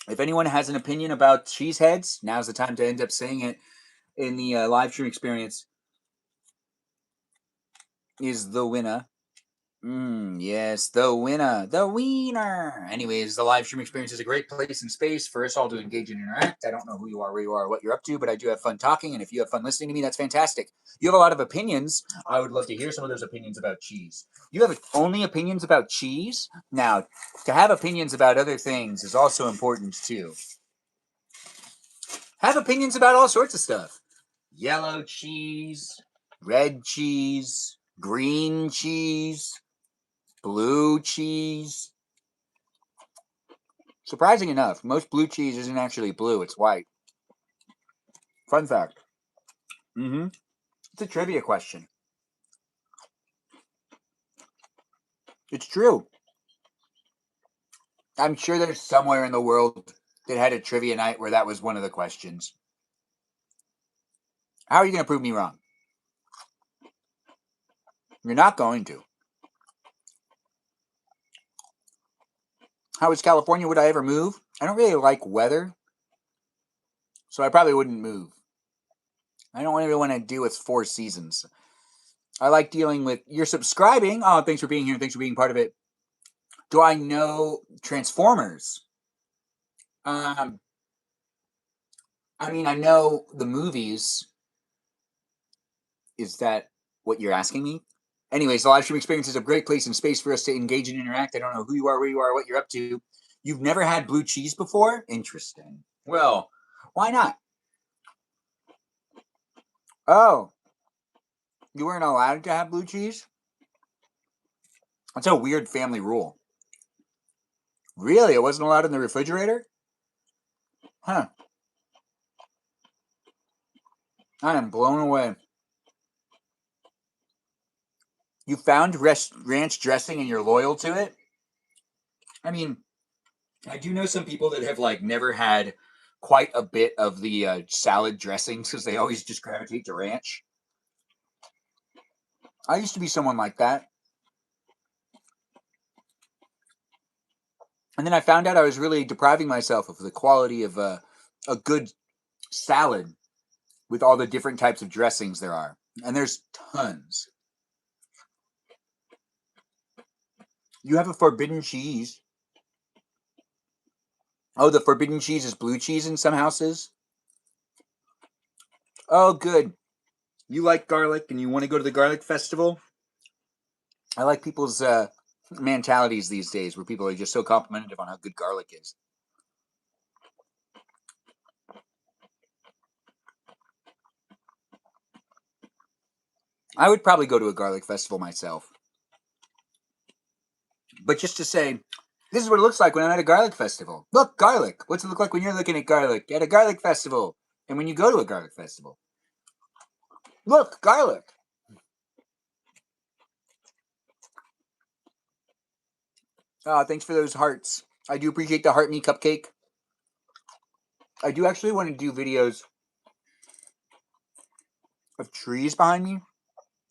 if anyone has an opinion about Cheeseheads, now's the time to end up saying it in the live stream experience. Is the winner. Yes, the winner, the wiener. Anyways, the live stream experience is a great place and space for us all to engage and interact. I don't know who you are, where you are, what you're up to, but I do have fun talking. And if you have fun listening to me, that's fantastic. You have a lot of opinions. I would love to hear some of those opinions about cheese. You have only opinions about cheese? Now, to have opinions about other things is also important too. Have opinions about all sorts of stuff. Yellow cheese, red cheese, green cheese, blue cheese. Surprising enough, most blue cheese isn't actually blue, it's white. Fun fact. It's a trivia question. It's true. I'm sure there's somewhere in the world that had a trivia night where that was one of the questions. How are you going to prove me wrong? You're not going to. How is California? Would I ever move? I don't really like weather, so I probably wouldn't move. I don't really want to deal with 4 seasons. I like dealing with... You're subscribing. Oh, thanks for being here. Thanks for being part of it. Do I know Transformers? I mean, I know the movies. Is that what you're asking me? Anyways, the live stream experience is a great place and space for us to engage and interact. I don't know who you are, where you are, what you're up to. You've never had blue cheese before? Interesting. Well, why not? Oh, you weren't allowed to have blue cheese? That's a weird family rule. Really? It wasn't allowed in the refrigerator? Huh. I am blown away. You found ranch dressing and you're loyal to it? I mean, I do know some people that have like never had quite a bit of the salad dressings because they always just gravitate to ranch. I used to be someone like that. And then I found out I was really depriving myself of the quality of a good salad with all the different types of dressings there are. And there's tons. You have a forbidden cheese. Oh, the forbidden cheese is blue cheese in some houses? Oh, good. You like garlic and you want to go to the garlic festival? I like people's mentalities these days where people are just so complimentary on how good garlic is. I would probably go to a garlic festival myself. But just to say, this is what it looks like when I'm at a garlic festival. Look, garlic. What's it look like when you're looking at garlic at a garlic festival? And when you go to a garlic festival? Look, garlic. Thanks for those hearts. I do appreciate the heart me cupcake. I do actually want to do videos of trees behind me.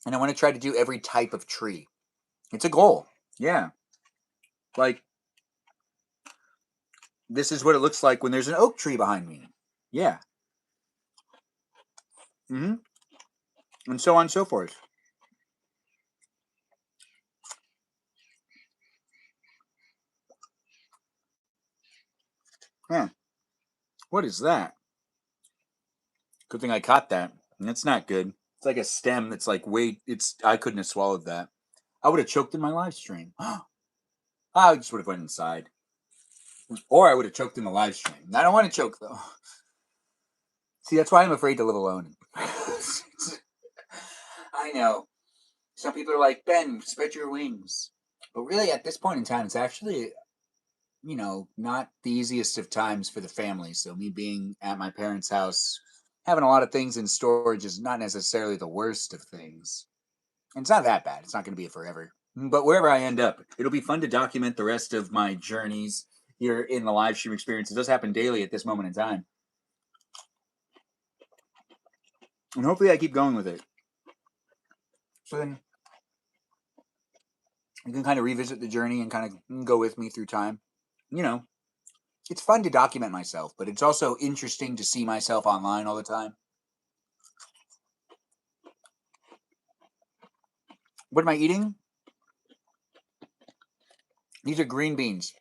And I want to try to do every type of tree. It's a goal. Yeah. Like, this is what it looks like when there's an oak tree behind me. Yeah. And so on and so forth. Huh. What is that? Good thing I caught that. That's not good. It's like a stem that's like, wait, I couldn't have swallowed that. I would have choked in my live stream. I just would have went inside. Or I would have choked in the live stream. I don't want to choke, though. See, that's why I'm afraid to live alone. I know. Some people are like, Ben, spread your wings. But really, at this point in time, it's actually, not the easiest of times for the family. So me being at my parents' house, having a lot of things in storage is not necessarily the worst of things. And it's not that bad. It's not going to be forever. But wherever I end up, it'll be fun to document the rest of my journeys here in the live stream experience. It does happen daily at this moment in time. And hopefully I keep going with it. So then you can kind of revisit the journey and kind of go with me through time. It's fun to document myself, but it's also interesting to see myself online all the time. What am I eating? These are green beans.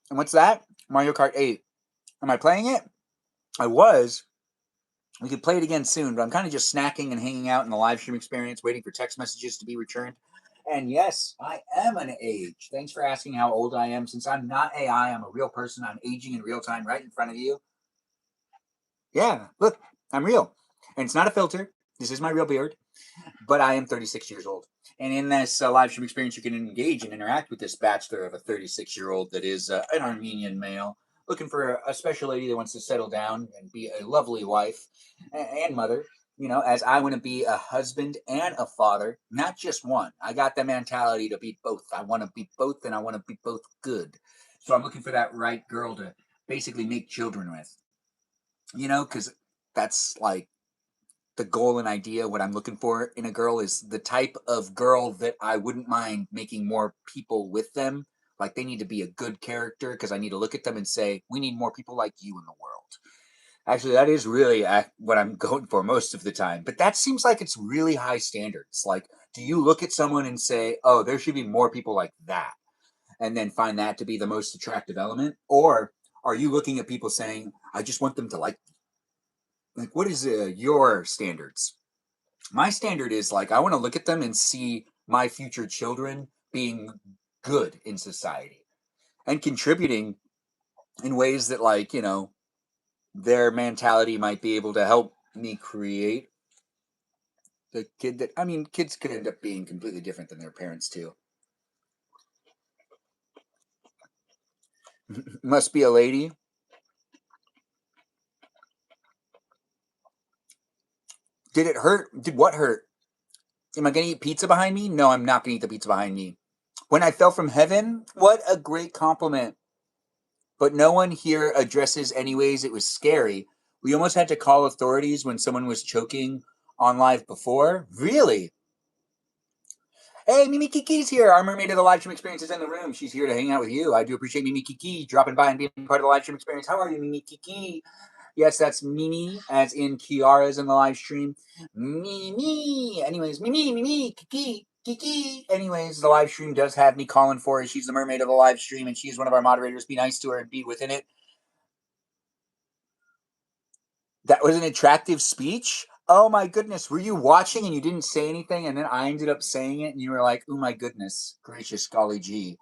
And what's that? Mario Kart 8. Am I playing it? I was. We could play it again soon, but I'm kind of just snacking and hanging out in the live stream experience, waiting for text messages to be returned. And yes, I am an age. Thanks for asking how old I am. Since I'm not AI, I'm a real person. I'm aging in real time right in front of you. Yeah, look, I'm real. And it's not a filter. This is my real beard. But I am 36 years old. And in this live stream experience, you can engage and interact with this bachelor of a 36-year-old that is an Armenian male looking for a special lady that wants to settle down and be a lovely wife and mother. You know, as I want to be a husband and a father, not just one. I got the mentality to be both. I want to be both, and I want to be both good. So I'm looking for that right girl to basically make children with. You know, because that's like the goal and idea. What I'm looking for in a girl is the type of girl that I wouldn't mind making more people with them. Like they need to be a good character because I need to look at them and say, we need more people like you in the world. Actually, that is really what I'm going for most of the time. But that seems like it's really high standards. Like, do you look at someone and say, oh, there should be more people like that? And then find that to be the most attractive element? Or are you looking at people saying, I just want them to like what is your standards? My standard is like I want to look at them and see my future children being good in society and contributing in ways that like their mentality might be able to help me create the kid that I mean kids could end up being completely different than their parents too. Must be a lady. Did it hurt? Did what hurt? Am I gonna eat pizza behind me? No, I'm not gonna eat the pizza behind me. When I fell from heaven, what a great compliment. But no one here addresses anyways. It was scary. We almost had to call authorities when someone was choking on live before. Really? Hey, Mimi Kiki's here. Our mermaid of the live stream experience is in the room. She's here to hang out with you. I do appreciate Mimi Kiki dropping by and being part of the live stream experience. How are you, Mimi Kiki? Yes, that's Mimi, as in Kiara's in the live stream. Mimi. Anyways, Mimi, Kiki, Kiki. Anyways, the live stream does have me calling for her. She's the mermaid of the live stream, and she's one of our moderators. Be nice to her and be within it. That was an attractive speech? Oh my goodness. Were you watching and you didn't say anything and then I ended up saying it and you were like, oh my goodness, gracious golly gee.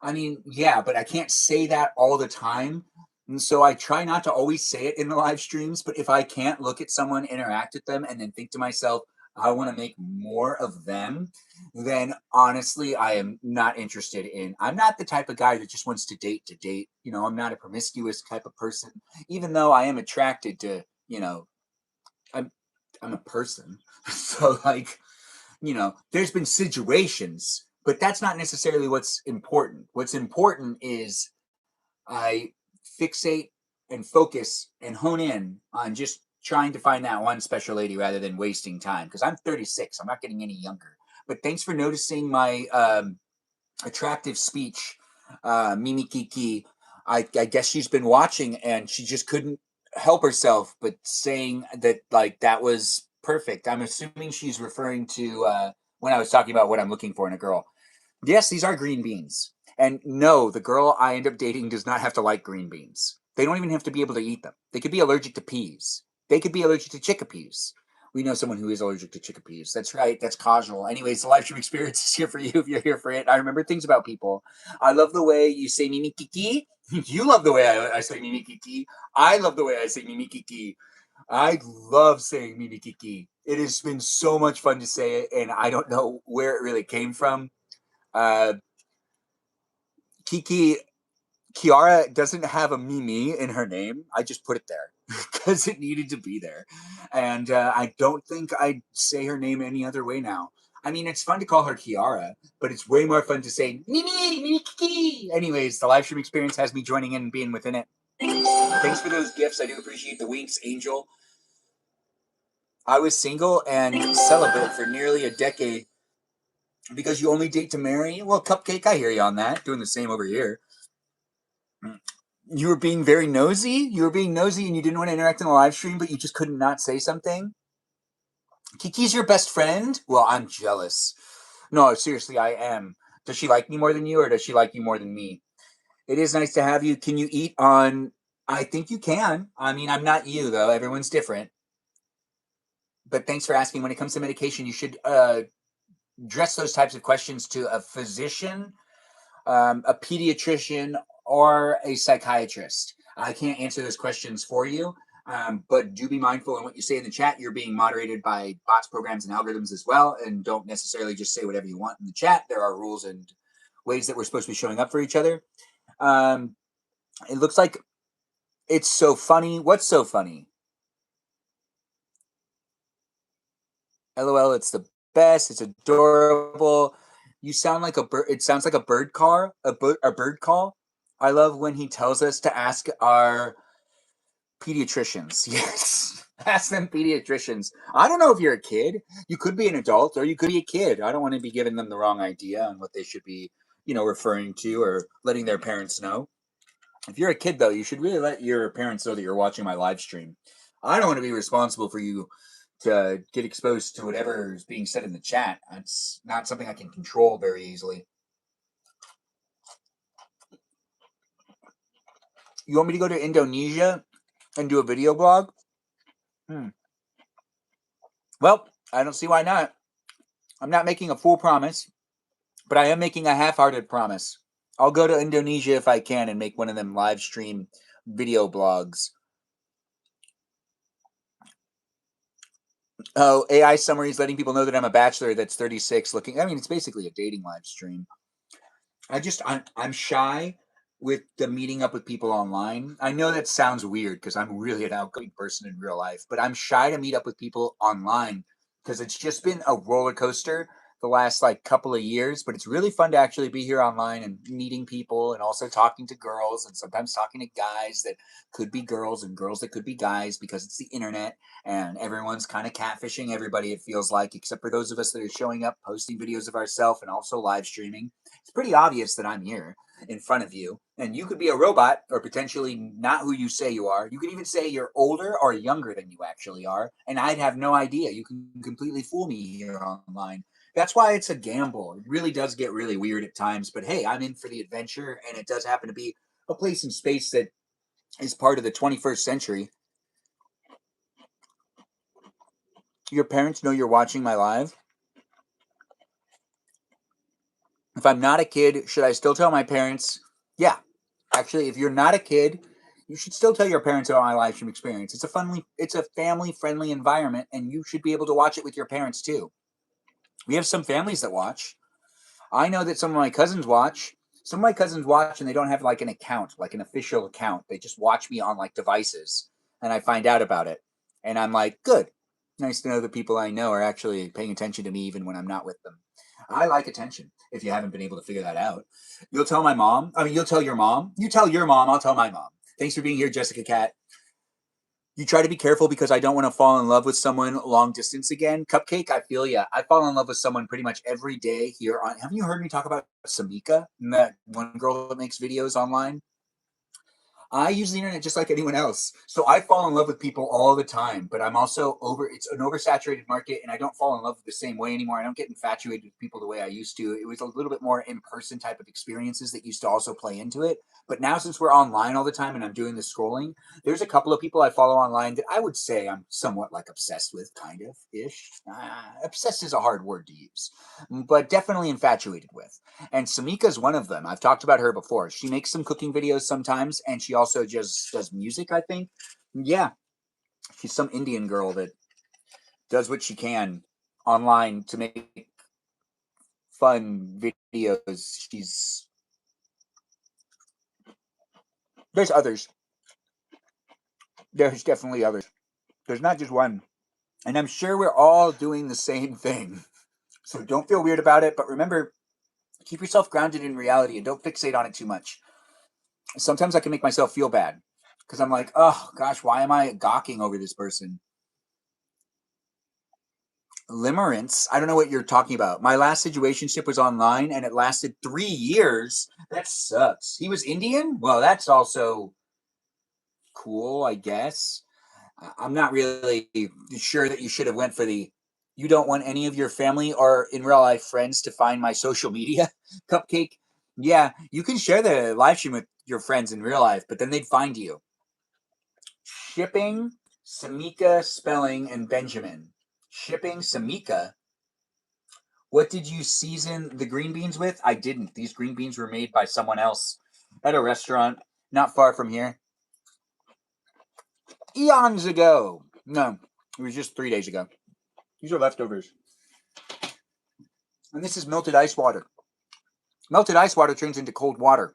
I mean, yeah, but I can't say that all the time. And so I try not to always say it in the live streams, but if I can't look at someone, interact with them, and then think to myself, I want to make more of them, then honestly, I am not interested in. I'm not the type of guy that just wants to date to date. You know, I'm not a promiscuous type of person, even though I am attracted to, I'm I'm a person. So like, there's been situations, but that's not necessarily what's important. What's important is I fixate and focus and hone in on just trying to find that one special lady rather than wasting time. Because I'm 36, I'm not getting any younger. But thanks for noticing my attractive speech, Mimi Kiki. I guess she's been watching and she just couldn't help herself but saying that like that was perfect. I'm assuming she's referring to when I was talking about what I'm looking for in a girl. Yes, these are green beans. And no, the girl I end up dating does not have to like green beans. They don't even have to be able to eat them. They could be allergic to peas. They could be allergic to chickpeas. We know someone who is allergic to chickpeas. That's right. That's casual. Anyways, the live stream experience is here for you if you're here for it. I remember things about people. I love the way you say Mimi Kiki. You love the way I say Mimi Kiki. I love the way I say Mimi Kiki. I love saying Mimi Kiki. It has been so much fun to say it, and I don't know where it really came from. Uh, Kiki Kiara doesn't have a Mimi in her name. I just put it there because it needed to be there. And I don't think I'd say her name any other way now. I mean, it's fun to call her Kiara, but it's way more fun to say Mimi, Mimi Kiki. Anyways, the live stream experience has me joining in and being within it. Thanks for those gifts. I do appreciate the winks, Angel. I was single and celibate for nearly a decade because you only date to marry. Well, Cupcake, I hear you on that. Doing the same over here. You were being very nosy. You were being nosy and you didn't want to interact in the live stream, but you just couldn't not say something. Kiki's your best friend? Well, I'm jealous. No, seriously, I am. Does she like me more than you, or does she like you more than me? It is nice to have you. Can you eat on? I think you can. I mean, I'm not you though. Everyone's different. But thanks for asking. When it comes to medication, you should address those types of questions to a physician, a pediatrician, or a psychiatrist. I can't answer those questions for you, but do be mindful in what you say in the chat. You're being moderated by bots, programs, and algorithms as well, and don't necessarily just say whatever you want in the chat. There are rules and ways that we're supposed to be showing up for each other. It looks like it's so funny. What's so funny? LOL, it's the best. It's adorable. You sound like a bird. It sounds like a bird car, a bird call. I love when he tells us to ask our pediatricians. Yes. Ask them pediatricians. I don't know if you're a kid. You could be an adult or you could be a kid. I don't want to be giving them the wrong idea on what they should be, referring to or letting their parents know. If you're a kid, though, you should really let your parents know that you're watching my live stream. I don't want to be responsible for you to get exposed to whatever is being said in the chat. It's not something I can control very easily. You want me to go to Indonesia and do a video blog? Well, I don't see why not. I'm not making a full promise, but I am making a half-hearted promise. I'll go to Indonesia if I can and make one of them live stream video blogs. Oh, AI summaries letting people know that I'm a bachelor that's 36 looking. I mean, it's basically a dating live stream. I'm shy with the meeting up with people online. I know that sounds weird because I'm really an outgoing person in real life, but I'm shy to meet up with people online because it's just been a roller coaster the last couple of years. But it's really fun to actually be here online and meeting people and also talking to girls and sometimes talking to guys that could be girls and girls that could be guys because it's the internet and everyone's kind of catfishing everybody, it feels like, except for those of us that are showing up, posting videos of ourselves and also live streaming. It's pretty obvious that I'm here in front of you, and you could be a robot or potentially not who you say you are. You could even say you're older or younger than you actually are, and I'd have no idea. You can completely fool me here online. That's why it's a gamble. It really does get really weird at times, but hey, I'm in for the adventure, and it does happen to be a place in space that is part of the 21st century. Your parents know you're watching my live? If I'm not a kid, should I still tell my parents? Yeah. Actually, if you're not a kid, you should still tell your parents about my live stream experience. It's a family friendly environment, and you should be able to watch it with your parents too. We have some families that watch. I know that some of my cousins watch. Some of my cousins watch and they don't have an account, like an official account. They just watch me on devices, and I find out about it. And I'm like, good. Nice to know the people I know are actually paying attention to me even when I'm not with them. I like attention. If you haven't been able to figure that out, you'll tell my mom. I mean, you'll tell your mom. You tell your mom. I'll tell my mom. Thanks for being here, Jessica Cat. You try to be careful because I don't want to fall in love with someone long distance again. Cupcake, I feel ya. I fall in love with someone pretty much every day here on. Haven't you heard me talk about Samika, that one girl that makes videos online? I use the internet just like anyone else. So I fall in love with people all the time, but I'm also it's an oversaturated market and I don't fall in love the same way anymore. I don't get infatuated with people the way I used to. It was a little bit more in-person type of experiences that used to also play into it. But now since we're online all the time and I'm doing the scrolling, there's a couple of people I follow online that I would say I'm somewhat obsessed with, kind of ish. Obsessed is a hard word to use, but definitely infatuated with. And Samika's one of them. I've talked about her before. She makes some cooking videos sometimes, and she also just does music, I think. Yeah, she's some Indian girl that does what she can online to make fun videos. There's others. There's definitely others. There's not just one. And I'm sure we're all doing the same thing. So don't feel weird about it. But remember, keep yourself grounded in reality and don't fixate on it too much. Sometimes I can make myself feel bad because I'm like, oh gosh, why am I gawking over this person? Limerence? I don't know what you're talking about. My last situationship was online and it lasted 3 years. That sucks. He was Indian? Well, that's also cool, I guess. I'm not really sure that you should have went for the You don't want any of your family or in real life friends to find my social media, Cupcake? Yeah, you can share the live stream with your friends in real life, but then they'd find you. Shipping, Samika, Spelling, and Benjamin. Shipping, Samika. What did you season the green beans with? I didn't. These green beans were made by someone else at a restaurant not far from here. Eons ago. No, it was just 3 days ago. These are leftovers. And this is melted ice water. Melted ice water turns into cold water.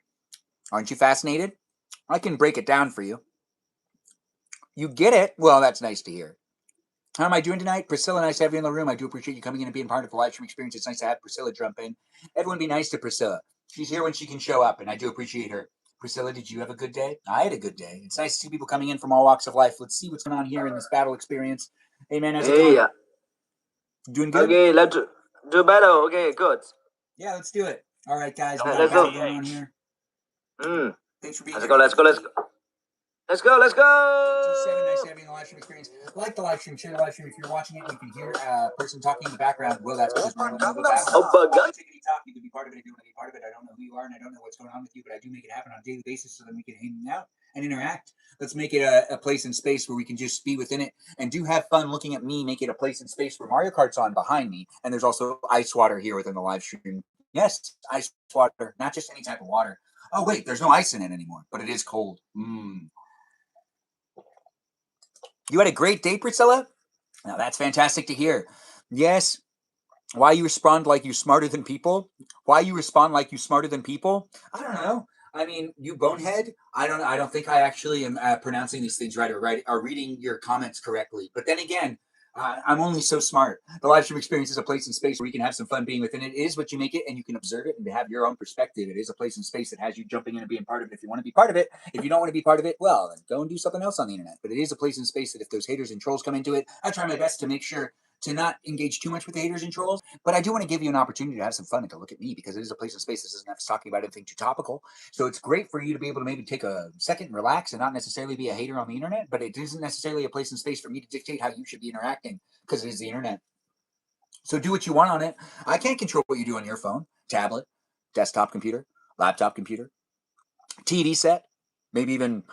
Aren't you fascinated? I can break it down for you. You get it? Well, that's nice to hear. How am I doing tonight? Priscilla, nice to have you in the room. I do appreciate you coming in and being part of the live stream experience. It's nice to have Priscilla jump in. Everyone be nice to Priscilla. She's here when she can show up, and I do appreciate her. Priscilla, did you have a good day? I had a good day. It's nice to see people coming in from all walks of life. Let's see what's going on here in this battle experience. Hey, man, how's it going? Doing good? Okay, let's do battle. Okay, good. Yeah, let's do it. All right, guys. We got Let's a battle go. going on here. Thanks for being Let's here. go. Let's go. Let's go. Let's go. Let's go. 7, nice to have you in the live stream experience. Like the live stream, share the live stream. If you're watching it, you can hear a person talking in the background. Well, that's because we're in the middle of a battle. Oh my God. Tickety talk. You can be part of it if you want to be part of it. I don't know who you are and I don't know what's going on with you, but I do make it happen on a daily basis so that we can hang out and interact. Let's make it a place and space where we can just be within it and do have fun looking at me. Make it a place and space where Mario Kart's on behind me, and there's also ice water here within the live stream. Yes, ice water, not just any type of water. Oh wait, there's no ice in it anymore, but it is cold. You had a great day, Priscilla? Now, that's fantastic to hear. Yes. Why you respond like you smarter than people? Why you respond like you smarter than people? I don't know. I mean, you bonehead. I don't think I actually am pronouncing these things right or reading your comments correctly. But then again, I'm only so smart. The live stream experience is a place and space where you can have some fun being within it. It is what you make it, and you can observe it and have your own perspective. It is a place and space that has you jumping in and being part of it if you want to be part of it. If you don't want to be part of it, well, then go and do something else on the internet. But it is a place and space that if those haters and trolls come into it, I try my best to make sure to not engage too much with the haters and trolls, but I do want to give you an opportunity to have some fun and to look at me because it is a place and space that doesn't have to talk about anything too topical. So it's great for you to be able to maybe take a second and relax and not necessarily be a hater on the internet, but it isn't necessarily a place and space for me to dictate how you should be interacting because it is the internet. So do what you want on it. I can't control what you do on your phone, tablet, desktop computer, laptop computer, TV set, maybe even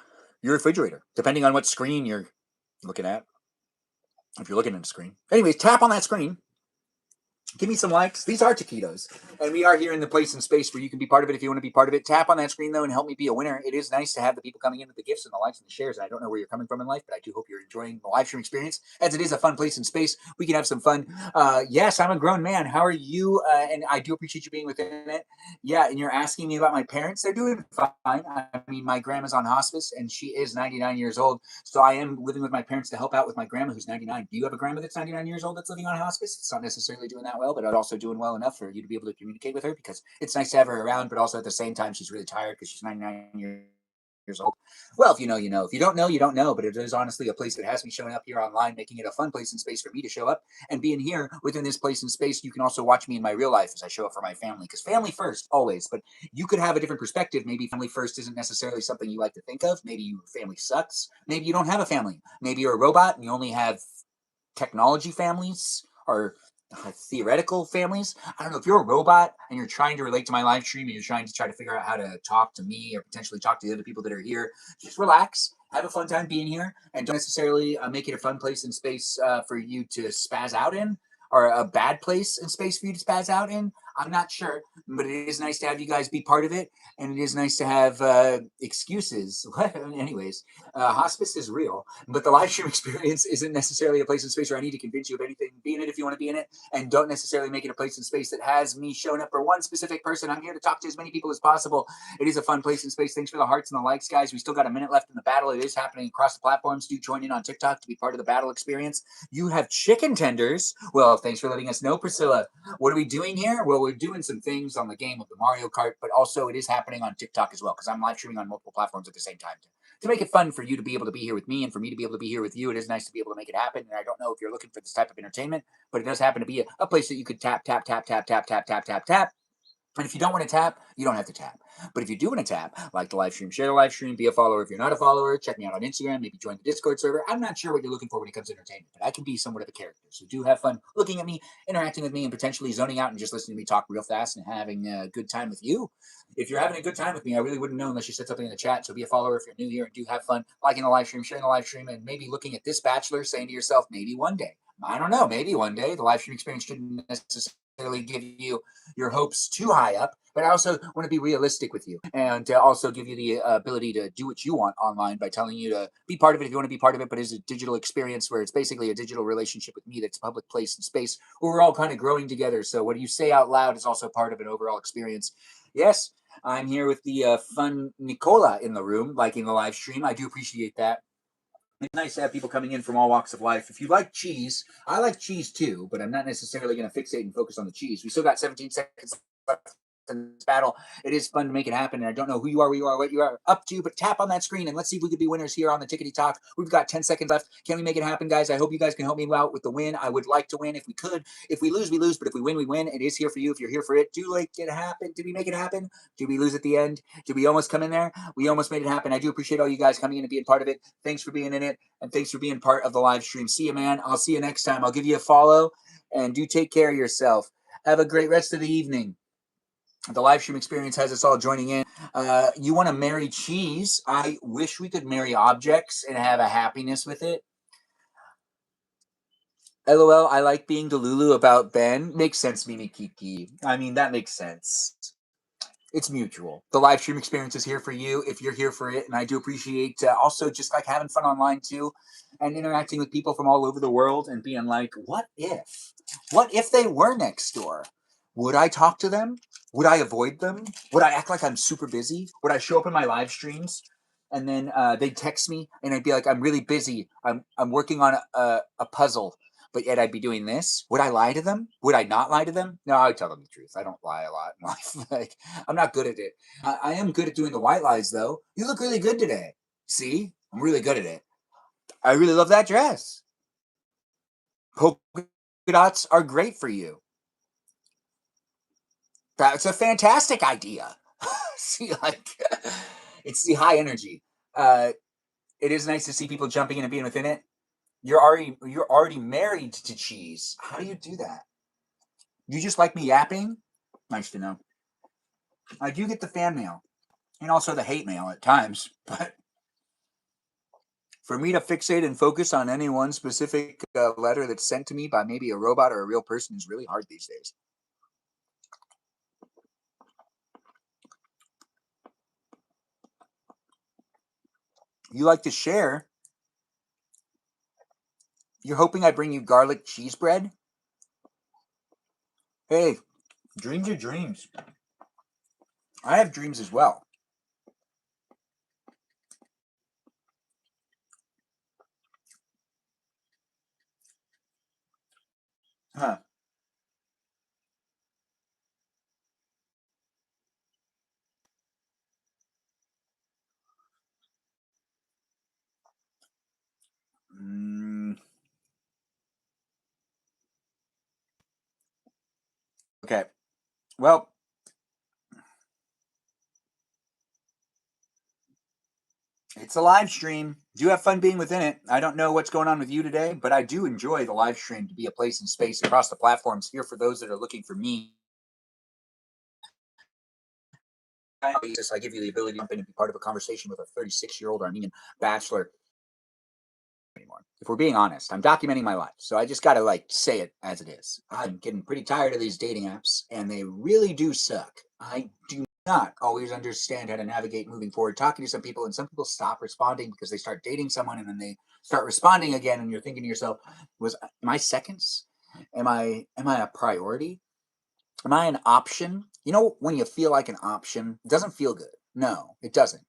your refrigerator, depending on what screen you're looking at. If you're looking at the screen. Anyways, tap on that screen. Give me some likes. These are taquitos. And we are here in the place and space where you can be part of it if you want to be part of it. Tap on that screen, though, and help me be a winner. It is nice to have the people coming in with the gifts and the likes and the shares. And I don't know where you're coming from in life, but I do hope you're enjoying the live stream experience, as it is a fun place and space. We can have some fun. Yes, I'm a grown man. How are you? And I do appreciate you being within it. Yeah, and you're asking me about my parents. They're doing fine. I mean, my grandma's on hospice, and she is 99 years old. So I am living with my parents to help out with my grandma, who's 99. Do you have a grandma that's 99 years old that's living on hospice? It's not necessarily doing that well, but also doing well enough for you to be able to communicate with her because it's nice to have her around, but also at the same time, she's really tired because she's 99 years old. Well, if you know, you know. If you don't know, you don't know. But it is honestly a place that has me showing up here online, making it a fun place and space for me to show up and being here within this place and space. You can also watch me in my real life as I show up for my family because family first, always. But you could have a different perspective. Maybe family first isn't necessarily something you like to think of. Maybe your family sucks. Maybe you don't have a family. Maybe you're a robot and you only have technology families or theoretical families. I don't know if you're a robot and you're trying to relate to my live stream and you're trying to figure out how to talk to me or potentially talk to the other people that are here. Just relax, have a fun time being here, and don't necessarily make it a fun place and space for you to spaz out in or a bad place and space for you to spaz out in. I'm not sure, but it is nice to have you guys be part of it, and it is nice to have excuses. Anyways, hospice is real, but the live stream experience isn't necessarily a place and space where I need to convince you of anything. Be in it if you want to be in it, and don't necessarily make it a place and space that has me showing up for one specific person. I'm here to talk to as many people as possible. It is a fun place and space. Thanks for the hearts and the likes, guys. We still got a minute left in the battle. It is happening across the platforms. Do join in on TikTok to be part of the battle experience. You have chicken tenders. Well, thanks for letting us know, Priscilla. What are we doing here? Well, we're doing some things on the game of the Mario Kart, but also it is happening on TikTok as well because I'm live streaming on multiple platforms at the same time to make it fun for you to be able to be here with me and for me to be able to be here with you. It is nice to be able to make it happen. And I don't know if you're looking for this type of entertainment, but it does happen to be a place that you could tap, tap, tap, tap, tap, tap, tap, tap, tap. And if you don't want to tap, you don't have to tap. But if you do want to tap, like the live stream, share the live stream, be a follower. If you're not a follower, check me out on Instagram, maybe join the Discord server. I'm not sure what you're looking for when it comes to entertainment, but I can be somewhat of a character. So do have fun looking at me, interacting with me, and potentially zoning out and just listening to me talk real fast and having a good time with you. If you're having a good time with me, I really wouldn't know unless you said something in the chat. So be a follower if you're new here and do have fun liking the live stream, sharing the live stream, and maybe looking at this bachelor, saying to yourself, maybe one day. I don't know, maybe one day the live stream experience shouldn't necessarily give you your hopes too high up, but I also want to be realistic with you and also give you the ability to do what you want online by telling you to be part of it if you want to be part of it, but it's a digital experience where it's basically a digital relationship with me that's a public place and space where we're all kind of growing together. So what you say out loud is also part of an overall experience. Yes, I'm here with the fun Nicola in the room, liking the live stream. I do appreciate that. It's nice to have people coming in from all walks of life. If you like cheese, I like cheese too, but I'm not necessarily going to fixate and focus on the cheese. We still got 17 seconds left in this battle. It is fun to make it happen, and I don't know who you are, where you are, what you are up to, but tap on that screen and let's see if we could be winners here on the Tickety Talk. We've got 10 seconds left. Can we make it happen, guys? I hope you guys can help me out with the win. I would like to win if we could. If we lose, we lose, but if we win, we win. It is here for you. If you're here for it, do make it happen. Did we make it happen? Did we lose at the end? Did we almost come in there? We almost made it happen. I do appreciate all you guys coming in and being part of it. Thanks for being in it, and thanks for being part of the live stream. See you, man. I'll see you next time. I'll give you a follow, and do take care of yourself. Have a great rest of the evening. The live stream experience has us all joining in. You want to marry cheese? I wish we could marry objects and have a happiness with it. LOL, I like being Delulu about Ben. Makes sense, Mimi Kiki. I mean, that makes sense. It's mutual. The live stream experience is here for you if you're here for it. And I do appreciate also just like having fun online too and interacting with people from all over the world and being like, what if? What if they were next door? Would I talk to them? Would I avoid them? Would I act like I'm super busy? Would I show up in my live streams and then they'd text me and I'd be like, I'm really busy. I'm working on a puzzle, but yet I'd be doing this. Would I lie to them? Would I not lie to them? No, I would tell them the truth. I don't lie a lot in life. Like, I'm not good at it. I am good at doing the white lies, though. You look really good today. See? I'm really good at it. I really love that dress. Polka dots are great for you. That's a fantastic idea. See, like, it's the high energy. It is nice to see people jumping in and being within it. You're already married to cheese. How do you do that? You just like me yapping? Nice to know. I do get the fan mail and also the hate mail at times, but for me to fixate and focus on any one specific letter that's sent to me by maybe a robot or a real person is really hard these days. You like to share. You're hoping I bring you garlic cheese bread? Hey, dreams are dreams. I have dreams as well. Huh. Okay. Well, it's a live stream. Do have fun being within it. I don't know what's going on with you today, but I do enjoy the live stream to be a place and space across the platforms here for those that are looking for me. I give you the ability to jump in and be part of a conversation with a 36-year-old Armenian bachelor anymore. If we're being honest, I'm documenting my life. So I just got to like say it as it is. I'm getting pretty tired of these dating apps and they really do suck. I do not always understand how to navigate moving forward, talking to some people, and some people stop responding because they start dating someone and then they start responding again. And you're thinking to yourself, am I seconds? Am I a priority? Am I an option? You know, when you feel like an option, it doesn't feel good. No, it doesn't.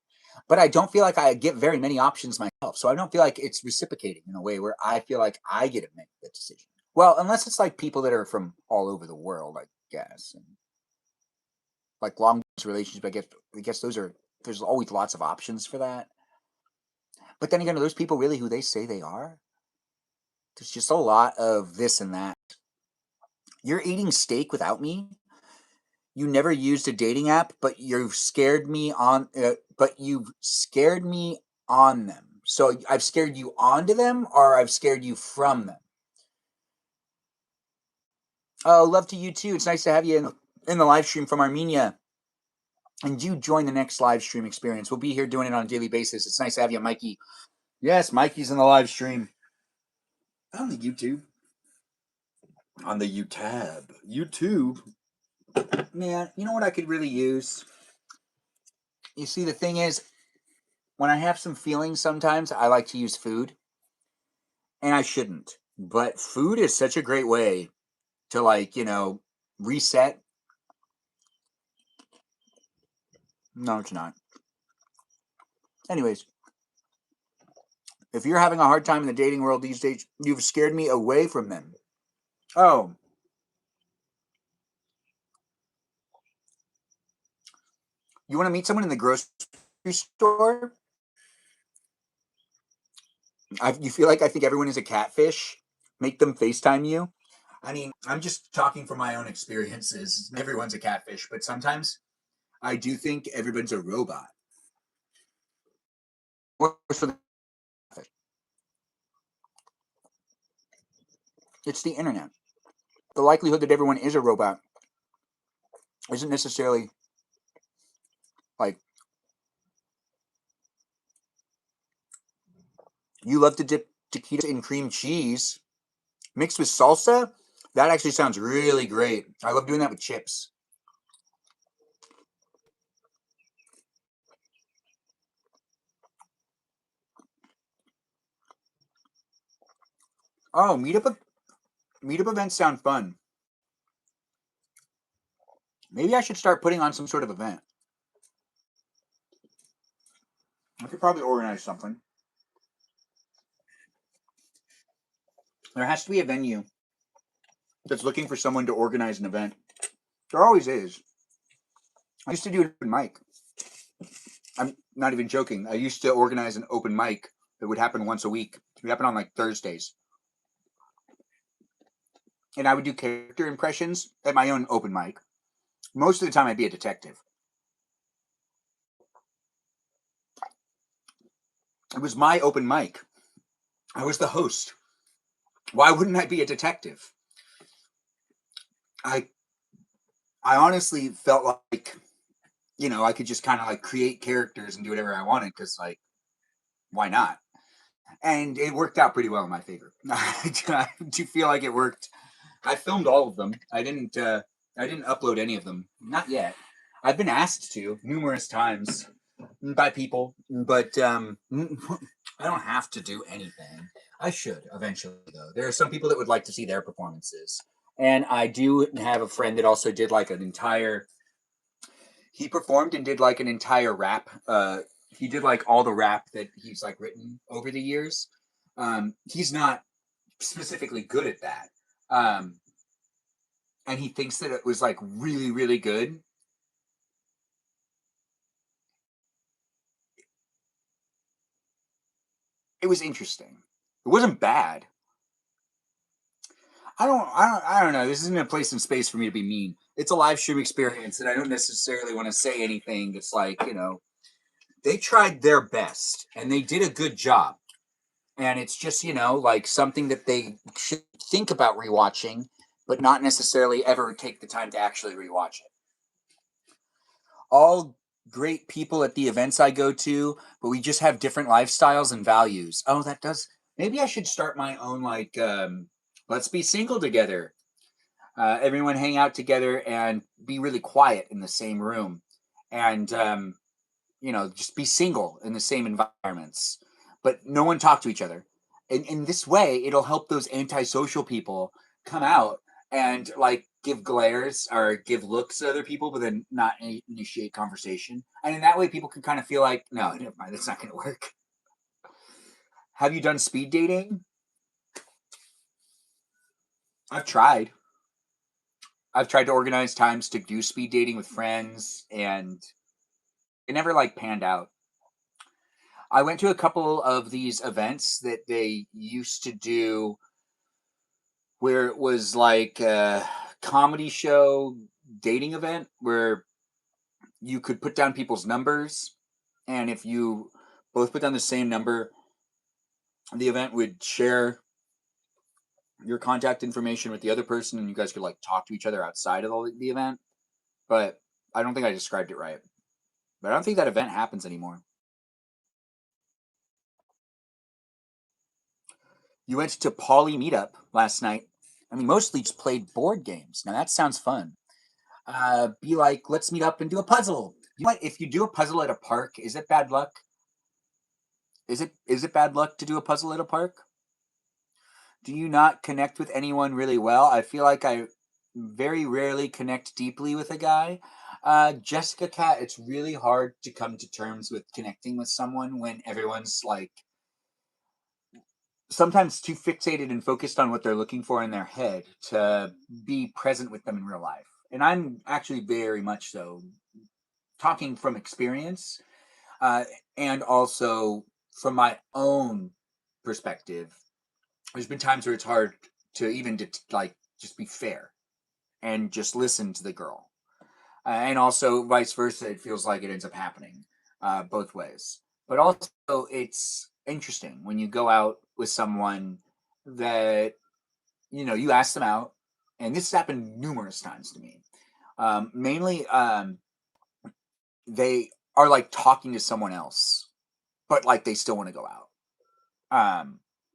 But I don't feel like I get very many options myself. So I don't feel like it's reciprocating in a way where I feel like I get to make the decision. Well, unless it's like people that are from all over the world, I guess. And like long distance relationships, I guess there's always lots of options for that. But then again, are those people really who they say they are? There's just a lot of this and that. You're eating steak without me? you never used a dating app, but you've scared me on, but you've scared me on them. So I've scared you onto them, or I've scared you from them. Oh, love to you too. It's nice to have you in the live stream from Armenia. And you join the next live stream experience. We'll be here doing it on a daily basis. It's nice to have you, Mikey. Yes, Mikey's in the live stream. On the YouTube. On the YouTube. YouTube. Man, you know what I could really use? You see, the thing is, when I have some feelings sometimes, I like to use food. And I shouldn't. But food is such a great way to, like, reset. No, it's not. Anyways, if you're having a hard time in the dating world these days, you've scared me away from them. Oh. You want to meet someone in the grocery store? You feel like I think everyone is a catfish? Make them FaceTime you? I mean, I'm just talking from my own experiences. Everyone's a catfish, but sometimes I do think everyone's a robot. It's the internet. The likelihood that everyone is a robot isn't necessarily like you love to dip taquitos in cream cheese mixed with salsa. That actually sounds really great. I love doing that with chips. Oh, meetup events sound fun. Maybe I should start putting on some sort of event. I could probably organize something. There has to be a venue that's looking for someone to organize an event. There always is. I used to do an open mic. I'm not even joking. I used to organize an open mic that would happen once a week. It would happen on like Thursdays. And I would do character impressions at my own open mic. Most of the time, I'd be a detective. It was my open mic. I was the host. Why wouldn't I be a detective? I I honestly felt like I could just kind of like create characters and do whatever I wanted because like why not? And it worked out pretty well in my favor. I do feel like it worked. I filmed all of them. I didn't upload any of them. Not yet. I've been asked to numerous times by people, but I don't have to do anything. I should eventually, though. There are some people that would like to see their performances, and I do have a friend that also did like an entire. He performed and did like an entire rap. He did like all the rap that he's like written over the years. He's not specifically good at that, and he thinks that it was like really, really good. It was interesting. It wasn't bad. I don't know. This isn't a place and space for me to be mean. It's a live stream experience, and I don't necessarily want to say anything that's like, they tried their best and they did a good job. And it's just, like something that they should think about rewatching, but not necessarily ever take the time to actually rewatch it. All great people at the events I go to, but we just have different lifestyles and values. Oh, that does. Maybe I should start my own, like, let's be single together. Everyone hang out together and be really quiet in the same room. And, just be single in the same environments, but no one talk to each other. And in this way, it'll help those antisocial people come out and like give glares or give looks to other people, but then not initiate conversation. And in that way, people can kind of feel like, no, never mind, that's not going to work. Have you done speed dating? I've tried. I've tried to organize times to do speed dating with friends, and it never like panned out. I went to a couple of these events that they used to do where it was like a comedy show dating event where you could put down people's numbers, and if you both put down the same number, the event would share your contact information with the other person, and you guys could like talk to each other outside of the event. But I don't think I described it right. But I don't think that event happens anymore. You went to Poly Meetup last night. I mean, mostly just played board games. Now that sounds fun. Be like, let's meet up and do a puzzle. You know what? If you do a puzzle at a park, is it bad luck? Is it bad luck to do a puzzle at a park? Do you not connect with anyone really well? I feel like I very rarely connect deeply with a guy. Jessica Cat, it's really hard to come to terms with connecting with someone when everyone's like sometimes too fixated and focused on what they're looking for in their head to be present with them in real life. And I'm actually very much so talking from experience, uh, and also from my own perspective. There's been times where it's hard to even like just be fair and just listen to the girl, and also vice versa. It feels like it ends up happening both ways. But also, it's interesting when you go out with someone that you ask them out, and this has happened numerous times to me. Mainly, they are like talking to someone else, but like they still want to go out,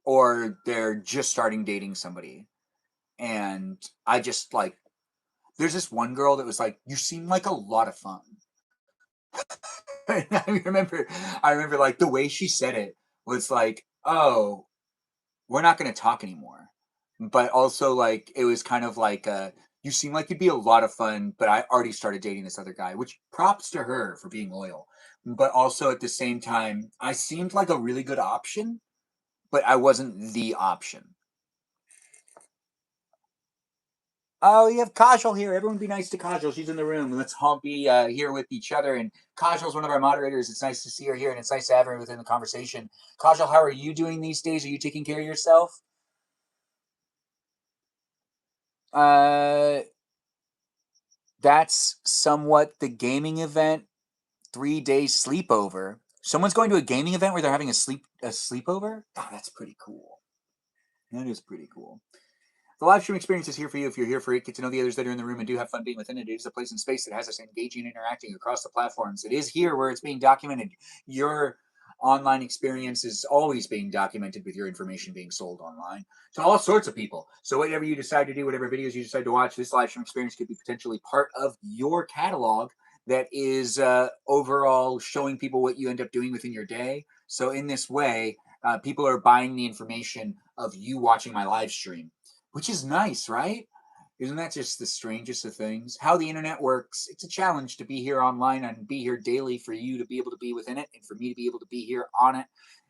or they're just starting dating somebody, and I just like there's this one girl that was like, "You seem like a lot of fun." And I remember like the way she said it was like, "Oh, we're not going to talk anymore." But also like it was kind of like you seem like you'd be a lot of fun, but I already started dating this other guy, which props to her for being loyal. But also at the same time, I seemed like a really good option, but I wasn't the option. Oh, you have Kajal here. Everyone be nice to Kajal. She's in the room. Let's all be here with each other. And Kajal's one of our moderators. It's nice to see her here, and it's nice to have her within the conversation. Kajal, how are you doing these days? Are you taking care of yourself? Uh, that's somewhat the gaming event 3 day sleepover. Someone's going to a gaming event where they're having a sleepover? Oh, that's pretty cool. That is pretty cool. The live stream experience is here for you if you're here for it. Get to know the others that are in the room and do have fun being within it. It is a place and space that has us engaging and interacting across the platforms. It is here where it's being documented. Your online experience is always being documented with your information being sold online to all sorts of people. So whatever you decide to do, whatever videos you decide to watch, this live stream experience could be potentially part of your catalog that is overall showing people what you end up doing within your day. So in this way, people are buying the information of you watching my live stream, which is nice, right? Isn't that just the strangest of things? How the internet works. It's a challenge to be here online and be here daily for you to be able to be within it and for me to be able to be here on it.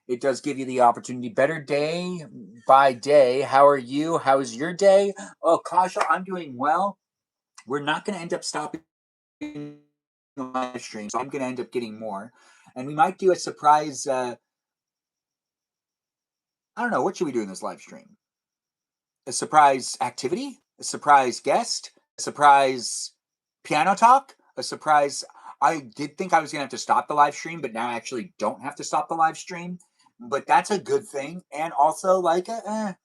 It does give you the opportunity. Better day by day. How are you? How is your day? Oh, Kasha, I'm doing well. We're not going to end up stopping the live stream, so I'm going to end up getting more. And we might do a surprise. I don't know. What should we do in this live stream? A surprise activity, a surprise guest, a surprise piano talk, a surprise. I did think I was going to have to stop the live stream, but now I actually don't have to stop the live stream. But that's a good thing. And also, like, I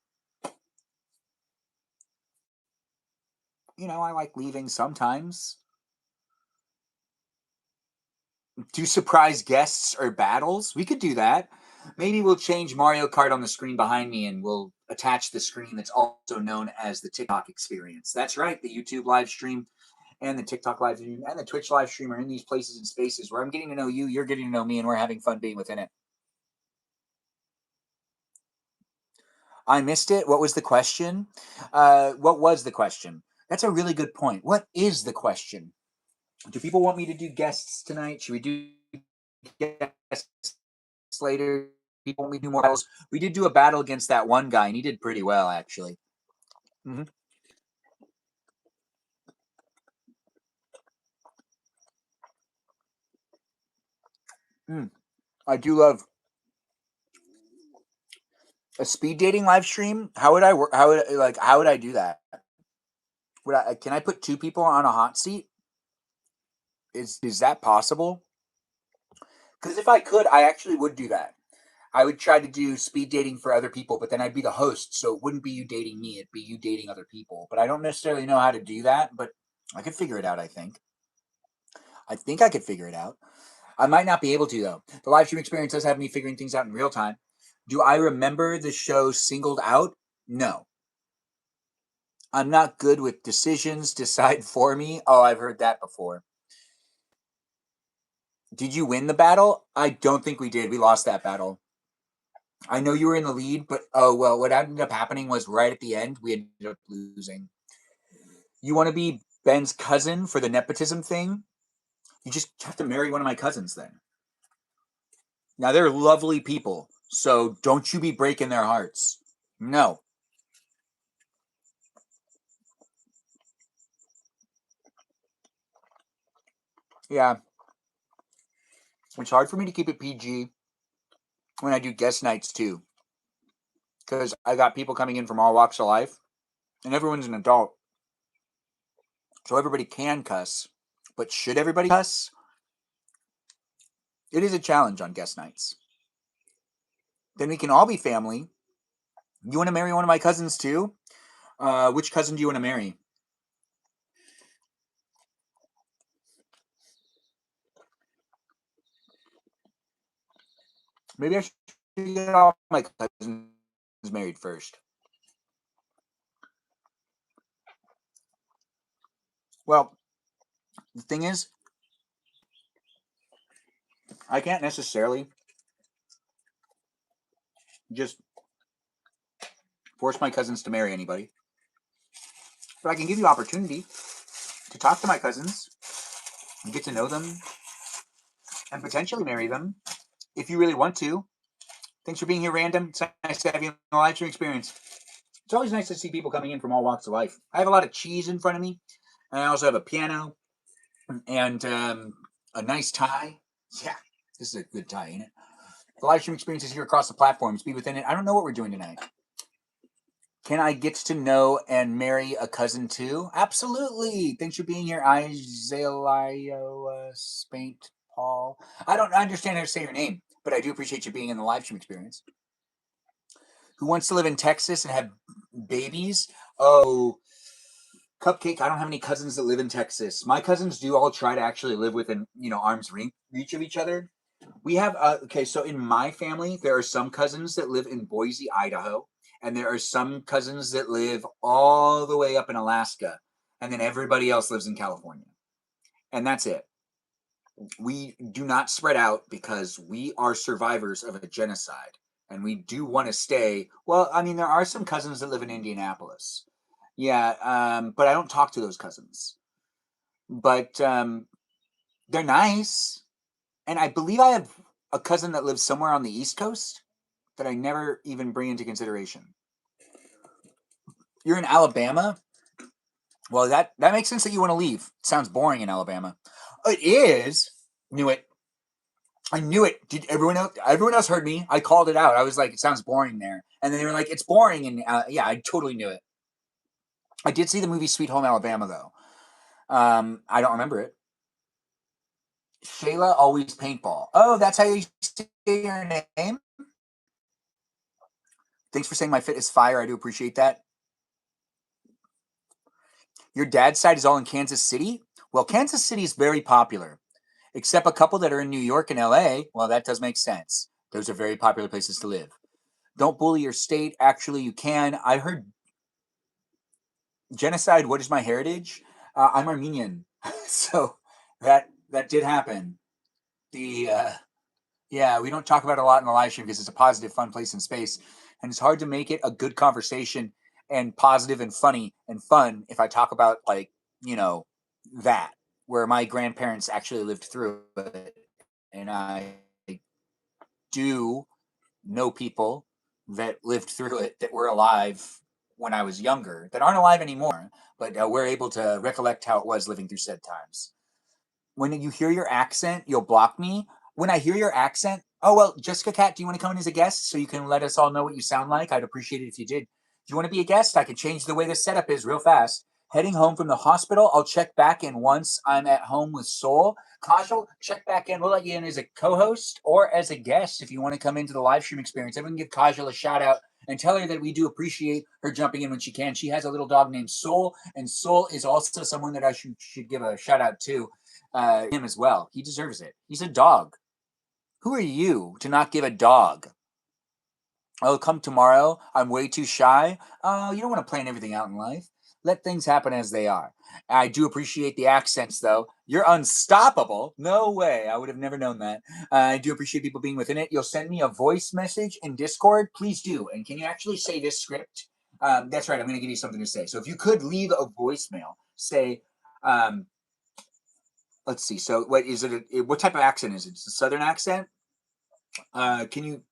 like leaving sometimes. Do surprise guests or battles? We could do that. Maybe we'll change Mario Kart on the screen behind me and we'll attach the screen that's also known as the TikTok experience. That's right, the YouTube live stream and the TikTok live stream and the Twitch live stream are in these places and spaces where I'm getting to know you, you're getting to know me, and we're having fun being within it. I missed it. What was the question? What was the question? That's a really good point. What is the question? Do people want me to do guests tonight? Should we do guests later? People want me to do more battles? We did do a battle against that one guy, and he did pretty well, actually. Mm-hmm. I do love a speed dating live stream. How would I work? How would I do that? Can I put 2 people on a hot seat? Is that possible? Because if I could, I actually would do that. I would try to do speed dating for other people, but then I'd be the host, so it wouldn't be you dating me, it'd be you dating other people. But I don't necessarily know how to do that, but I could figure it out, I think. I think I could figure it out. I might not be able to, though. The live stream experience does have me figuring things out in real time. Do I remember the show Singled Out? No. I'm not good with decisions. Decide for me. Oh, I've heard that before. Did you win the battle? I don't think we did. We lost that battle. I know you were in the lead, but oh well, what ended up happening was right at the end, we ended up losing. You want to be Ben's cousin for the nepotism thing? You just have to marry one of my cousins then. Now, they're lovely people, so don't you be breaking their hearts. No. Yeah. It's hard for me to keep it PG when I do guest nights too, because I got people coming in from all walks of life, and everyone's an adult. So everybody can cuss, but should everybody cuss? It is a challenge on guest nights. Then we can all be family. You want to marry one of my cousins too? Which cousin do you want to marry? Maybe I should get all my cousins married first. Well, the thing is, I can't necessarily just force my cousins to marry anybody, but I can give you opportunity to talk to my cousins and get to know them and potentially marry them if you really want to. Thanks for being here, Random. It's nice to have you in the live stream experience. It's always nice to see people coming in from all walks of life. I have a lot of cheese in front of me, and I also have a piano and a nice tie. Yeah, this is a good tie, ain't it? The live stream experience is here across the platforms. Be within it. I don't know what we're doing tonight. Can I get to know and marry a cousin too? Absolutely. Thanks for being here, Isaiah Spaint Paul. I don't understand how to say your name, but I do appreciate you being in the live stream experience. Who wants to live in Texas and have babies? Oh, Cupcake, I don't have any cousins that live in Texas. My cousins do all try to actually live within, arm's reach of each other. We have okay, so in my family, there are some cousins that live in Boise, Idaho, and there are some cousins that live all the way up in Alaska, and then everybody else lives in California. And that's it. We do not spread out because we are survivors of a genocide, and we do want to stay. Well, I mean, there are some cousins that live in Indianapolis. Yeah, but I don't talk to those cousins. But they're nice. And I believe I have a cousin that lives somewhere on the East Coast that I never even bring into consideration. You're in Alabama? Well, that makes sense that you want to leave. It sounds boring in Alabama. It is. Knew it. I knew it. Did everyone else? Everyone else heard me. I called it out. I was like, "It sounds boring there," and then they were like, "It's boring." And yeah, I totally knew it. I did see the movie Sweet Home Alabama though. I don't remember it. Shayla always paintball. Oh, that's how you say your name. Thanks for saying my fit is fire. I do appreciate that. Your dad's side is all in Kansas City? Well, Kansas City is very popular, except a couple that are in New York and LA. Well, that does make sense. Those are very popular places to live. Don't bully your state. Actually, you can. I heard genocide. What is my heritage? I'm Armenian, so that did happen. The Yeah, we don't talk about it a lot in the live stream because it's a positive, fun place in space, and it's hard to make it a good conversation and positive and funny and fun if I talk about that where my grandparents actually lived through it, and I do know people that lived through it that were alive when I was younger that aren't alive anymore, but we're able to recollect how it was living through said times. When you hear your accent, you'll block me. When I hear your accent, oh, well, Jessica Cat, do you want to come in as a guest so you can let us all know what you sound like? I'd appreciate it if you did. Do you want to be a guest? I could change the way this setup is real fast. Heading home from the hospital, I'll check back in once I'm at home with Soul. Kajal, check back in. We'll let you in as a co-host or as a guest if you want to come into the live stream experience. Everyone give Kajal a shout out and tell her that we do appreciate her jumping in when she can. She has a little dog named Soul, and Soul is also someone that I should give a shout out to, him as well. He deserves it. He's a dog. Who are you to not give a dog? Oh, come tomorrow. I'm way too shy. Oh, you don't want to plan everything out in life. Let things happen as they are. I do appreciate the accents, though. You're unstoppable. No way. I would have never known that. I do appreciate people being within it. You'll send me a voice message in Discord. Please do. And can you actually say this script? That's right. I'm going to give you something to say. So if you could leave a voicemail, say, let's see. So what is it? What type of accent is it? It's a Southern accent. Can you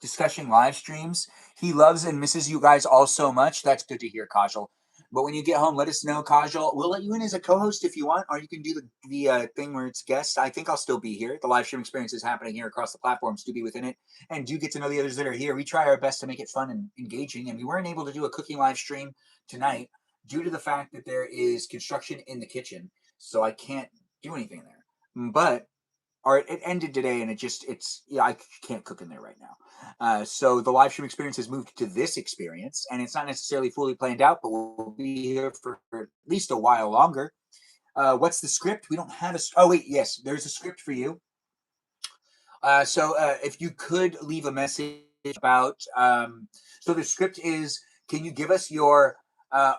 discussing live streams? He loves and misses you guys all so much. That's good to hear, Kajal. But when you get home, let us know, Kajal. We'll let you in as a co-host if you want, or you can do the thing where it's guest. I think I'll still be here. The live stream experience is happening here across the platforms. Do be within it, and do get to know the others that are here. We try our best to make it fun and engaging, and we weren't able to do a cooking live stream tonight due to the fact that there is construction in the kitchen, so I can't do anything there. But or it ended today, and I can't cook in there right now. So the live stream experience has moved to this experience, and it's not necessarily fully planned out, but we'll be here for at least a while longer. What's the script? We don't have a. Oh wait, yes, there's a script for you. So if you could leave a message about, so the script is, can you give us your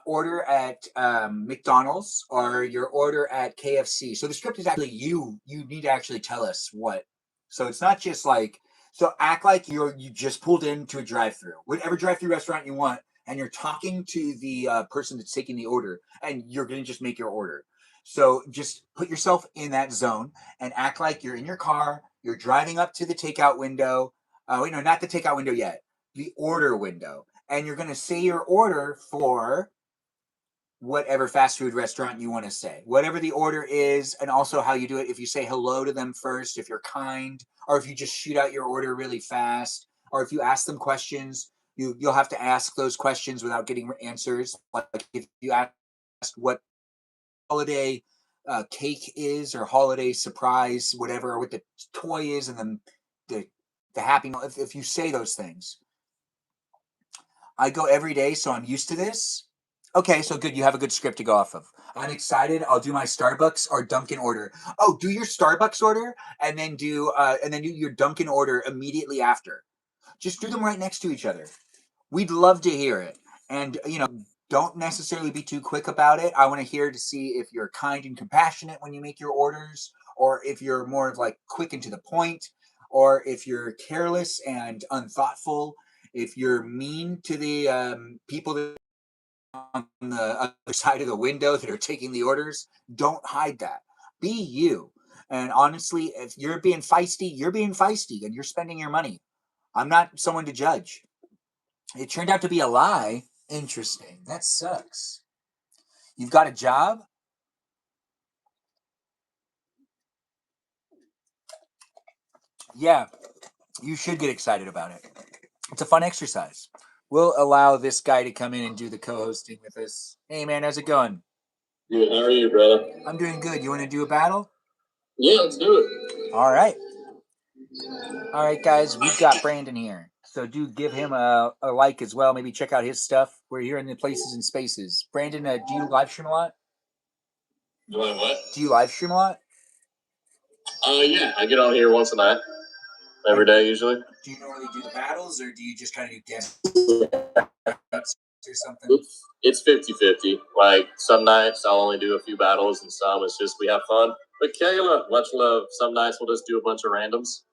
order at McDonald's or your order at KFC? So the script is actually you need to actually tell us what. So it's not just like, so act like you just pulled into a drive-through, whatever drive-through restaurant you want, and you're talking to the person that's taking the order, and you're going to just make your order. So just put yourself in that zone and act like you're in your car, you're driving up to the takeout window. Wait, no, not the takeout window yet, the order window. And you're going to say your order for whatever fast food restaurant you want to say, whatever the order is, and also how you do it. If you say hello to them first, if you're kind, or if you just shoot out your order really fast, or if you ask them questions, you'll have to ask those questions without getting answers. Like if you ask what holiday cake is, or holiday surprise, whatever, or what the toy is, and then the happy. If you say those things, I go every day, so I'm used to this. Okay, so good. You have a good script to go off of. I'm excited. I'll do my Starbucks or Dunkin' order. Oh, do your Starbucks order and then do your Dunkin' order immediately after. Just do them right next to each other. We'd love to hear it. And, don't necessarily be too quick about it. I want to hear to see if you're kind and compassionate when you make your orders, or if you're more of like quick and to the point, or if you're careless and unthoughtful, if you're mean to the people that are on the other side of the window that are taking the orders. Don't hide that. Be you. And honestly, if you're being feisty, and you're spending your money. I'm not someone to judge. It turned out to be a lie. Interesting. That sucks. You've got a job? Yeah, you should get excited about it. It's a fun exercise. We'll allow this guy to come in and do the co-hosting with us. Hey man, how's it going? Good. How are you, brother? I'm doing good. You want to do a battle? Yeah, let's do it. All right. All right, guys, we've got Brandon here. So do give him a like as well. Maybe check out his stuff. We're here in the Places and Spaces. Brandon, do you live stream a lot? Do I what? Do you live stream a lot? Yeah, I get on here once a night, every day usually. Do you normally do the battles, or do you just kind of do guests or something? It's 50-50. Like some nights I'll only do a few battles, and some it's just we have fun. But Kayla, much love. Some nights we'll just do a bunch of randoms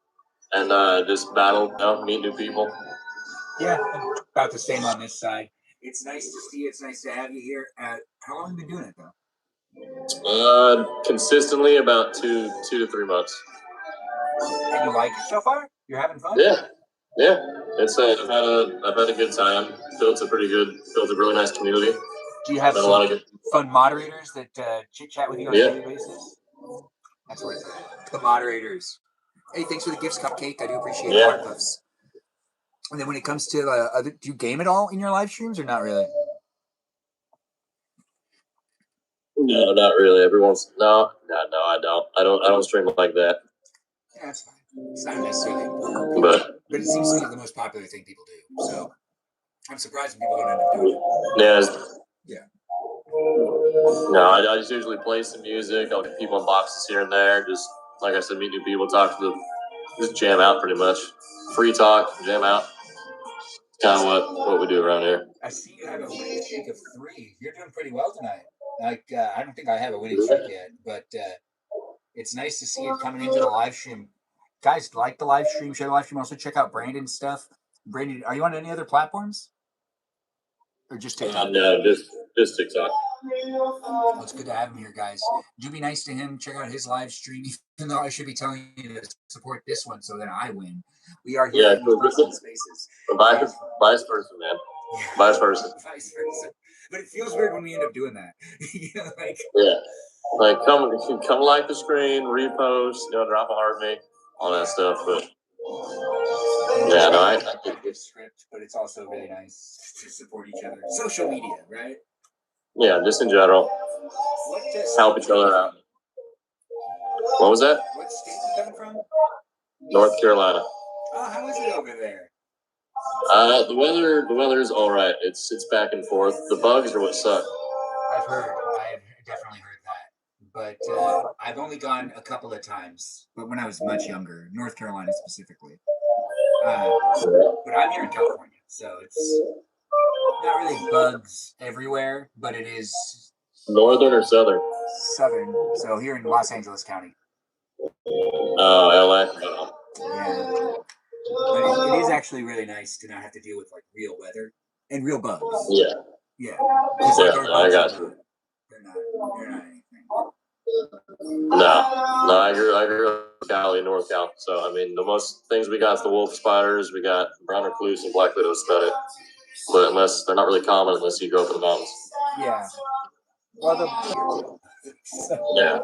and just battle, meet new people. Yeah, about the same on this side. It's nice to see you. It's nice to have you here. How long have you been doing it, though? Consistently about 2 to 3 months. And you like it so far? You're having fun? Yeah. It's I've had a good time. Built a really nice community. Do you have a lot of good fun moderators that chit chat with you on a daily basis? That's where it's at. The moderators. Hey, thanks for the gifts, Cupcake. I do appreciate the heart puffs. And then when it comes to do you game at all in your live streams, or not really? No, not really. Everyone's no, I don't. I don't stream like that. Yeah, that's fine. It's not necessarily important, but it seems to be the most popular thing people do. So I'm surprised when people don't end up doing it. Yeah, Yeah. no, I just usually play some music. I'll get people in boxes here and there. Just like I said, meet new people, talk to them, just jam out pretty much. Free talk, jam out. Kind of what we do around here. I see you have a winning streak of 3. You're doing pretty well tonight. Like I don't think I have a winning streak yet, but it's nice to see it coming into the live stream. Guys, like the live stream, share the live stream. Also check out Brandon's stuff. Brandon, are you on any other platforms or just TikTok? No, just TikTok. Well, it's good to have him here, guys. Do be nice to him. Check out his live stream, even though I should be telling you to support this one so that I win. We are here in these spaces. Vice versa, man. Vice versa. Vice versa. But it feels weird when we end up doing that. Like yeah, like come like the screen, repost, drop a heart me, all that stuff. But yeah, no, I think script, but it's also really nice to support each other. Social media, right? Yeah, just in general, help each other out. What was that? What state are you coming from? North Carolina. Oh, how is it over there? The weather is all right. It's back and forth. The bugs are what suck. I've definitely heard that, but I've only gone a couple of times. But when I was much younger, North Carolina specifically. But I'm here in California, so it's not really bugs everywhere, but it is northern or southern. Southern. So here in Los Angeles County. Oh, LA. Yeah. But it is actually really nice to not have to deal with like real weather and real bugs. Yeah. Yeah. I got you. They're not anything. No, I grew up in Cali, North Cal. So I mean, the most things we got is the wolf spiders. We got brown recluse and black widows. About it. But unless they're not really common unless you grow up in the mountains. Yeah. Well, they'll yeah.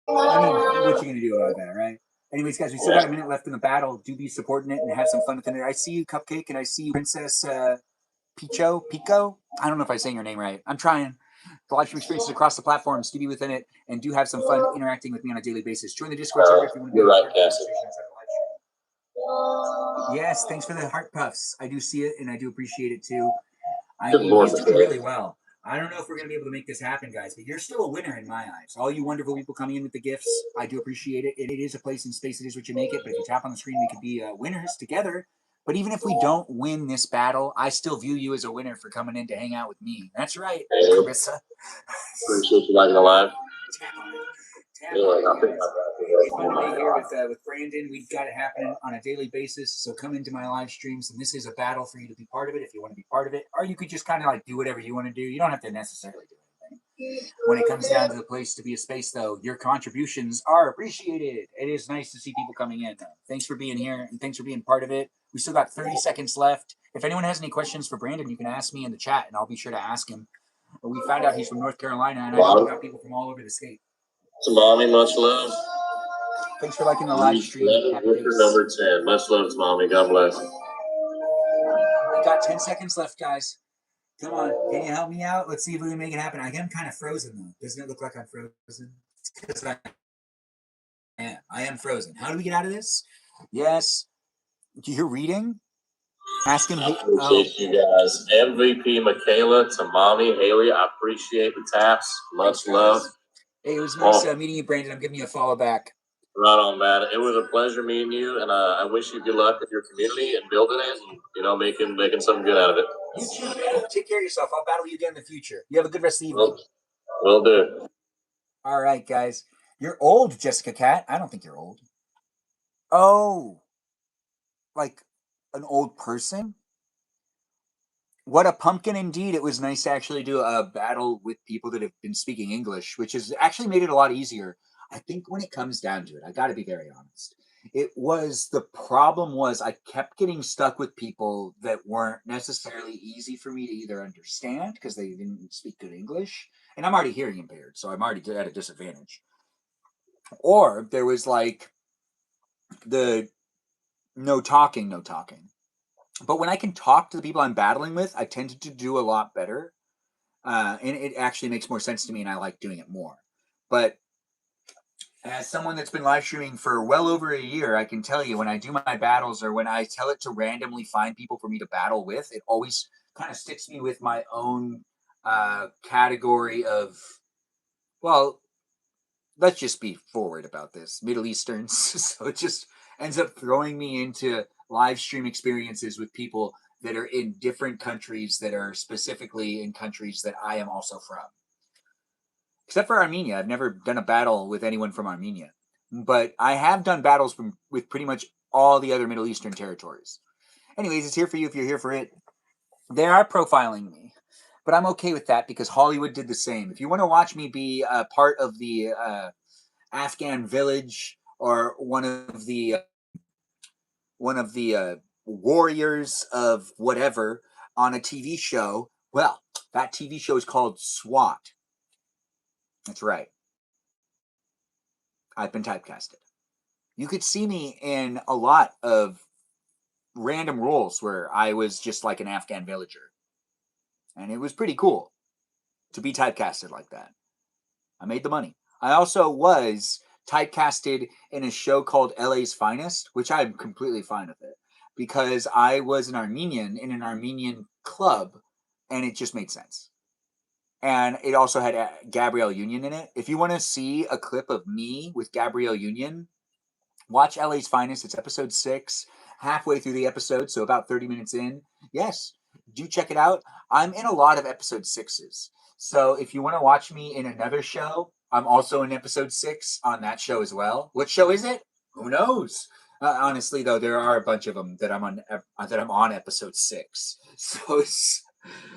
I mean, what you gonna do about that, right? Anyways, guys, we still got a minute left in the battle. Do be supporting it and have some fun with it. I see you, Cupcake, and I see you, Princess Pico. I don't know if I'm saying your name right. I'm trying. The live stream experiences across the platforms. Do be within it and do have some fun interacting with me on a daily basis. Join the Discord server if you want to be right, Cassie. Yes, thanks for the heart puffs. I do see it and I do appreciate it too. I mean, he's doing really well. I don't know if we're going to be able to make this happen, guys, but you're still a winner in my eyes. All you wonderful people coming in with the gifts, I do appreciate it. It is a place and space. It is what you make it. But if you tap on the screen, we could be winners together. But even if we don't win this battle, I still view you as a winner for coming in to hang out with me. That's right, Carissa. Appreciate you liking the live. Tap on it. It's fun to be here with Brandon. We've got it happening on a daily basis. So come into my live streams, and this is a battle for you to be part of it if you want to be part of it. Or you could just kind of like do whatever you want to do. You don't have to necessarily do anything. When it comes down to the place to be a space, though, your contributions are appreciated. It is nice to see people coming in. Thanks for being here, and thanks for being part of it. We still got 30 seconds left. If anyone has any questions for Brandon, you can ask me in the chat, and I'll be sure to ask him. But we found out he's from North Carolina, and I know we got people from all over the state. To mommy, much love. Thanks for liking the live stream. Number 10. Much love to mommy. God bless. We got 10 seconds left, guys. Come on. Can you help me out? Let's see if we can make it happen. I am kind of frozen, though. Doesn't it look like I'm frozen? Because I am frozen. How do we get out of this? Yes. You're reading? Ask him. I appreciate you guys. MVP Michaela to mommy Haley. I appreciate the taps. Much love. Hey, it was nice meeting you, Brandon. I'm giving you a follow back. Right on, man. It was a pleasure meeting you, and I wish you good luck with your community and building it, and making something good out of it. You too, man. Take care of yourself. I'll battle you again in the future. You have a good rest of the evening. Will do. All right, guys. You're old, Jessica Cat. I don't think you're old. Oh, like an old person? What a pumpkin indeed. It was nice to actually do a battle with people that have been speaking English, which has actually made it a lot easier. I think when it comes down to it, I got to be very honest. The problem was I kept getting stuck with people that weren't necessarily easy for me to either understand because they didn't speak good English. And I'm already hearing impaired, so I'm already at a disadvantage. Or there was like the no talking. But when I can talk to the people I'm battling with, I tended to do a lot better. And it actually makes more sense to me, and I like doing it more. But as someone that's been live streaming for well over a year, I can tell you when I do my battles or when I tell it to randomly find people for me to battle with, it always kind of sticks me with my own category of, well, let's just be forward about this, Middle Easterns. So it just ends up throwing me into live stream experiences with people that are in different countries that are specifically in countries that I am also from. Except for Armenia. I've never done a battle with anyone from Armenia. But I have done battles with pretty much all the other Middle Eastern territories. Anyways, it's here for you if you're here for it. They are profiling me, but I'm okay with that because Hollywood did the same. If you want to watch me be a part of the Afghan village or one of the warriors of whatever on a TV show, well, that TV show is called SWAT. That's right. I've been typecasted. You could see me in a lot of random roles where I was just like an Afghan villager. And it was pretty cool to be typecasted like that. I made the money. I also was typecasted in a show called LA's Finest, which I'm completely fine with it because I was an Armenian in an Armenian club and it just made sense. And it also had Gabrielle Union in it. If you want to see a clip of me with Gabrielle Union, watch LA's Finest. It's episode 6, halfway through the episode, so about 30 minutes in. Yes, do check it out. I'm in a lot of episode 6s. So if you want to watch me in another show, I'm also in episode 6 on that show as well. What show is it? Who knows? Honestly, though, there are a bunch of them that I'm on episode 6. So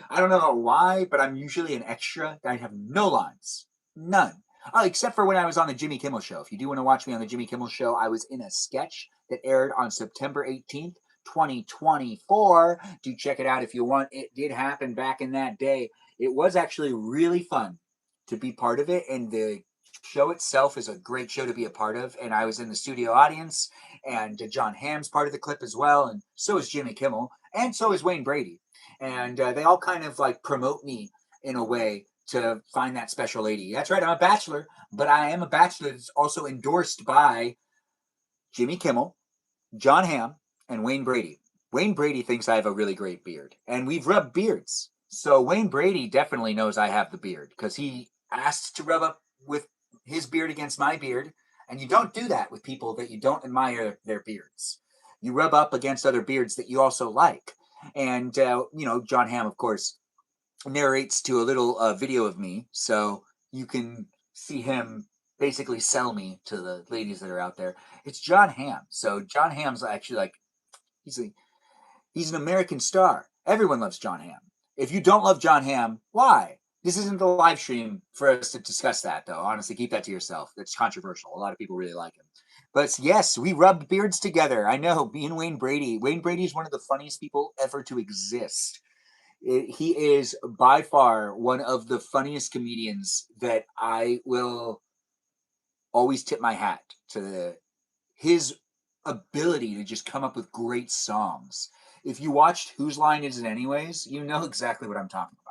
I don't know why, but I'm usually an extra. I have no lines, none. Oh, except for when I was on the Jimmy Kimmel Show. If you do want to watch me on the Jimmy Kimmel Show, I was in a sketch that aired on September 18th, 2024. Do check it out if you want. It did happen back in that day. It was actually really fun to be part of it, and the show itself is a great show to be a part of. And I was in the studio audience, and John Hamm's part of the clip as well, and so is Jimmy Kimmel, and so is Wayne Brady. And they all kind of like promote me in a way to find that special lady. That's right, I'm a bachelor, but I am a bachelor that's also endorsed by Jimmy Kimmel, John Hamm, and Wayne Brady. Wayne Brady thinks I have a really great beard, and we've rubbed beards. So Wayne Brady definitely knows I have the beard because he asked to rub up with his beard against my beard, and you don't do that with people that you don't admire their beards. You rub up against other beards that you also like. And, John Hamm, of course, narrates to a little video of me, so you can see him basically sell me to the ladies that are out there. It's John Hamm. So John Hamm's actually like he's a he's an American star. Everyone loves John Hamm. If you don't love John Hamm, why? This isn't the live stream for us to discuss that, though. Honestly, keep that to yourself. It's controversial. A lot of people really like him. But yes, we rubbed beards together. I know, me and Wayne Brady. Wayne Brady is one of the funniest people ever to exist. He is by far one of the funniest comedians that I will always tip my hat to his ability to just come up with great songs. If you watched Whose Line Is It Anyways, you know exactly what I'm talking about.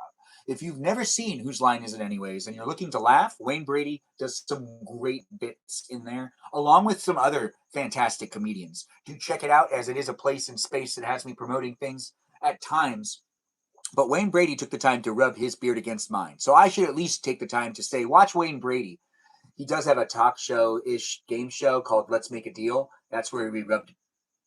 If you've never seen Whose Line Is It Anyways and you're looking to laugh, Wayne Brady does some great bits in there, along with some other fantastic comedians. Do check it out, as it is a place and space that has me promoting things at times. But Wayne Brady took the time to rub his beard against mine. So I should at least take the time to say, watch Wayne Brady. He does have a talk show-ish game show called Let's Make a Deal. That's where we rubbed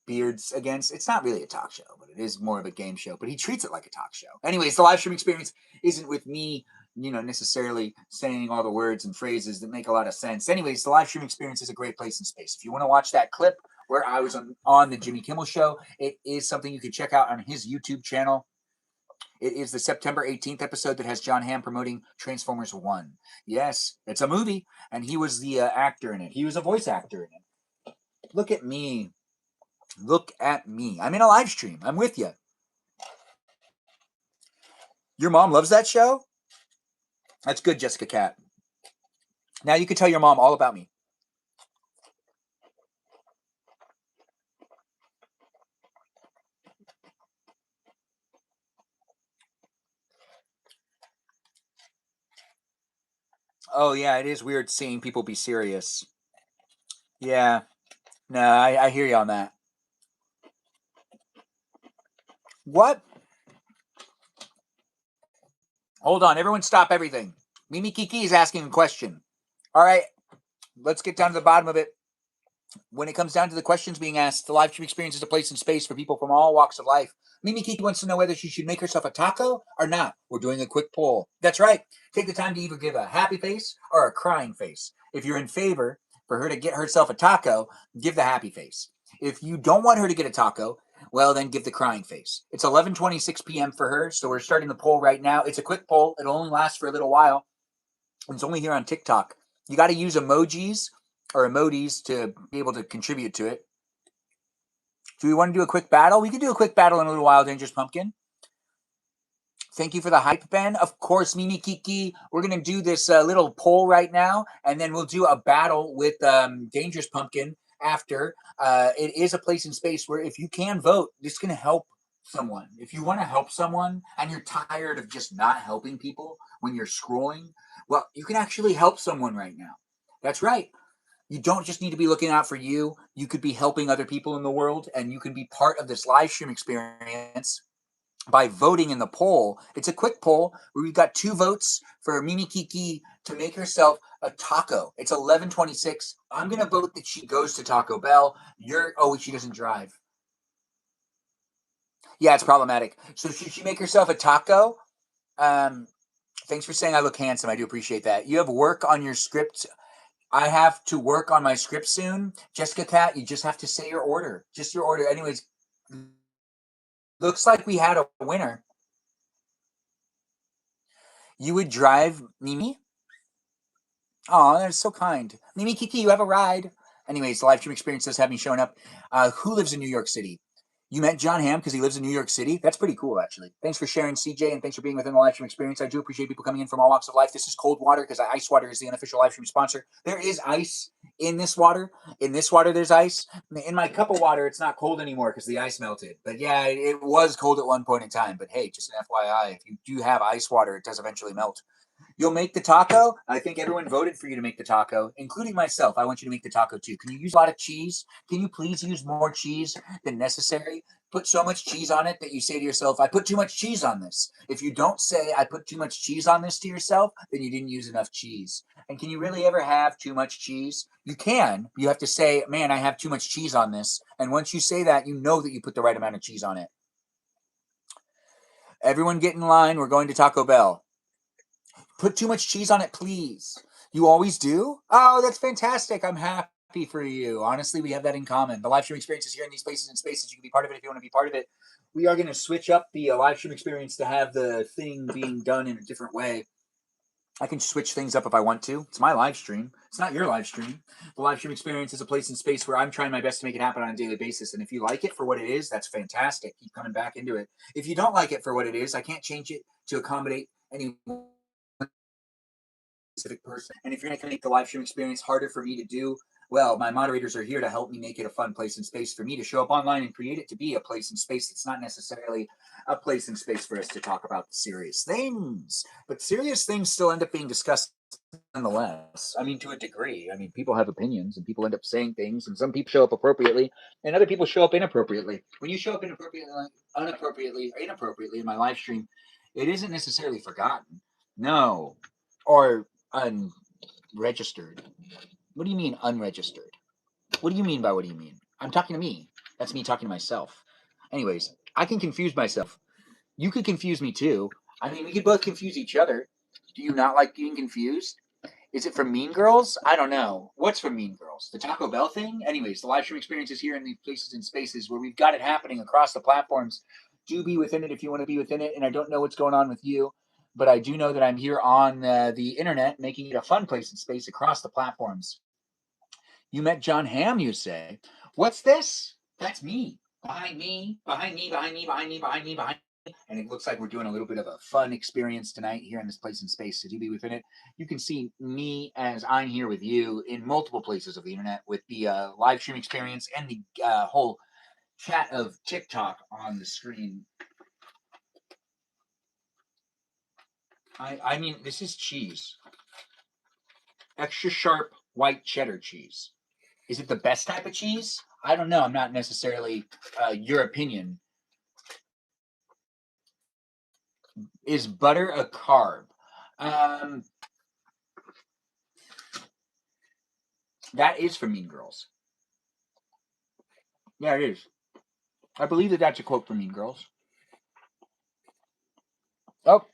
beards against. It's not really a talk show, but it is more of a game show. But he treats it like a talk show. Anyways, the live stream experience isn't with me, necessarily saying all the words and phrases that make a lot of sense. Anyways, the live stream experience is a great place and space. If you want to watch that clip where I was on the Jimmy Kimmel Show, it is something you can check out on his YouTube channel. It is the September 18th episode that has John Hamm promoting Transformers 1. Yes, it's a movie, and he was the actor in it. He was a voice actor in it. Look at me. Look at me. I'm in a live stream. I'm with you. Your mom loves that show? That's good, Jessica Cat. Now you can tell your mom all about me. Oh yeah, it is weird seeing people be serious. Yeah, no, I hear you on that. What? Hold on, everyone, stop everything. Mimi Kiki is asking a question. All right, let's get down to the bottom of it. When it comes down to the questions being asked, the live stream experience is a place and space for people from all walks of life. Mimi Kiki wants to know whether she should make herself a taco or not. We're doing a quick poll. That's right. Take the time to either give a happy face or a crying face. If you're in favor for her to get herself a taco, give the happy face. If you don't want her to get a taco, well, then give the crying face. It's 11:26 p.m. for her, so we're starting the poll right now. It's a quick poll. It'll only last for a little while. It's only here on TikTok. You got to use emojis or emojis to be able to contribute to it. Do we want to do a quick battle? We can do a quick battle in a little while, Dangerous Pumpkin. Thank you for the hype, Ben. Of course, Mimi Kiki. We're going to do this little poll right now, and then we'll do a battle with Dangerous Pumpkin after. It is a place and space where if you can vote, this can help someone. If you want to help someone and you're tired of just not helping people when you're scrolling, well, you can actually help someone right now. That's right. You don't just need to be looking out for you. You could be helping other people in the world, and you can be part of this live stream experience by voting in the poll. It's a quick poll where we've got 2 votes for Mimi Kiki to make herself a taco. It's 11:26. I'm gonna vote that she goes to Taco Bell. She doesn't drive. Yeah, it's problematic. So should she make herself a taco? Um, Thanks for saying I look handsome. I do appreciate that. You have work on your script. I have to work on my script soon. Jessica Cat, you just have to say your order. Just your order. Anyways, looks like we had a winner. You would drive Mimi? Oh, that's so kind. Mimi Kiki, you have a ride. Anyways, the live stream experience does have me showing up. Who lives in New York City? You met John Hamm because he lives in New York City. That's pretty cool, actually. Thanks for sharing, CJ, and thanks for being within the live stream experience. I do appreciate people coming in from all walks of life. This is cold water because ice water is the unofficial live stream sponsor. There is ice in this water. In this water, there's ice. In my cup of water, it's not cold anymore because the ice melted. But yeah, it was cold at one point in time. But hey, just an FYI, if you do have ice water, it does eventually melt. You'll make the taco. I think everyone voted for you to make the taco, including myself. I want you to make the taco too. Can you use a lot of cheese? Can you please use more cheese than necessary? Put so much cheese on it that you say to yourself, I put too much cheese on this. If you don't say, I put too much cheese on this to yourself, then you didn't use enough cheese. And can you really ever have too much cheese? You can. You have to say, man, I have too much cheese on this. And once you say that, you know that you put the right amount of cheese on it. Everyone get in line. We're going to Taco Bell. Put too much cheese on it, please. You always do? Oh, that's fantastic. I'm happy for you. Honestly, we have that in common. The live stream experience is here in these places and spaces. You can be part of it if you want to be part of it. We are going to switch up the live stream experience to have the thing being done in a different way. I can switch things up if I want to. It's my live stream. It's not your live stream. The live stream experience is a place and space where I'm trying my best to make it happen on a daily basis. And if you like it for what it is, that's fantastic. Keep coming back into it. If you don't like it for what it is, I can't change it to accommodate any specific person. And if you're going to make the live stream experience harder for me to do, well, my moderators are here to help me make it a fun place and space for me to show up online and create it to be a place and space that's not necessarily a place and space for us to talk about the serious things. But serious things still end up being discussed nonetheless. I mean, to a degree. I mean, people have opinions and people end up saying things, and some people show up appropriately and other people show up inappropriately. When you show up inappropriately in my live stream, it isn't necessarily forgotten. No. Or unregistered. What do you mean unregistered? What do you mean by what do you mean? I'm talking to me. That's me talking to myself. Anyways, I can confuse myself. You could confuse me too. I mean, we could both confuse each other. Do you not like being confused? Is it from Mean Girls? I don't know. What's from Mean Girls? The Taco Bell thing? Anyways, the live stream experience is here in these places and spaces where we've got it happening across the platforms. Do be within it if you want to be within it. And I don't know what's going on with you, but I do know that I'm here on the internet making it a fun place and space across the platforms. You met John Hamm, you say. What's this? That's me. Behind me, behind me, behind me, behind me, behind me, behind me. And it looks like we're doing a little bit of a fun experience tonight here in this place and space. So do be within it. You can see me as I'm here with you in multiple places of the internet with the live stream experience and the whole chat of TikTok on the screen. I mean, this is cheese. extra sharp white cheddar cheese. Is it the best type of cheese? I don't know. I'm not necessarily your opinion. Is butter a carb? Um, that is from Mean Girls. Yeah, it is. I believe that that's a quote from Mean Girls. Oh,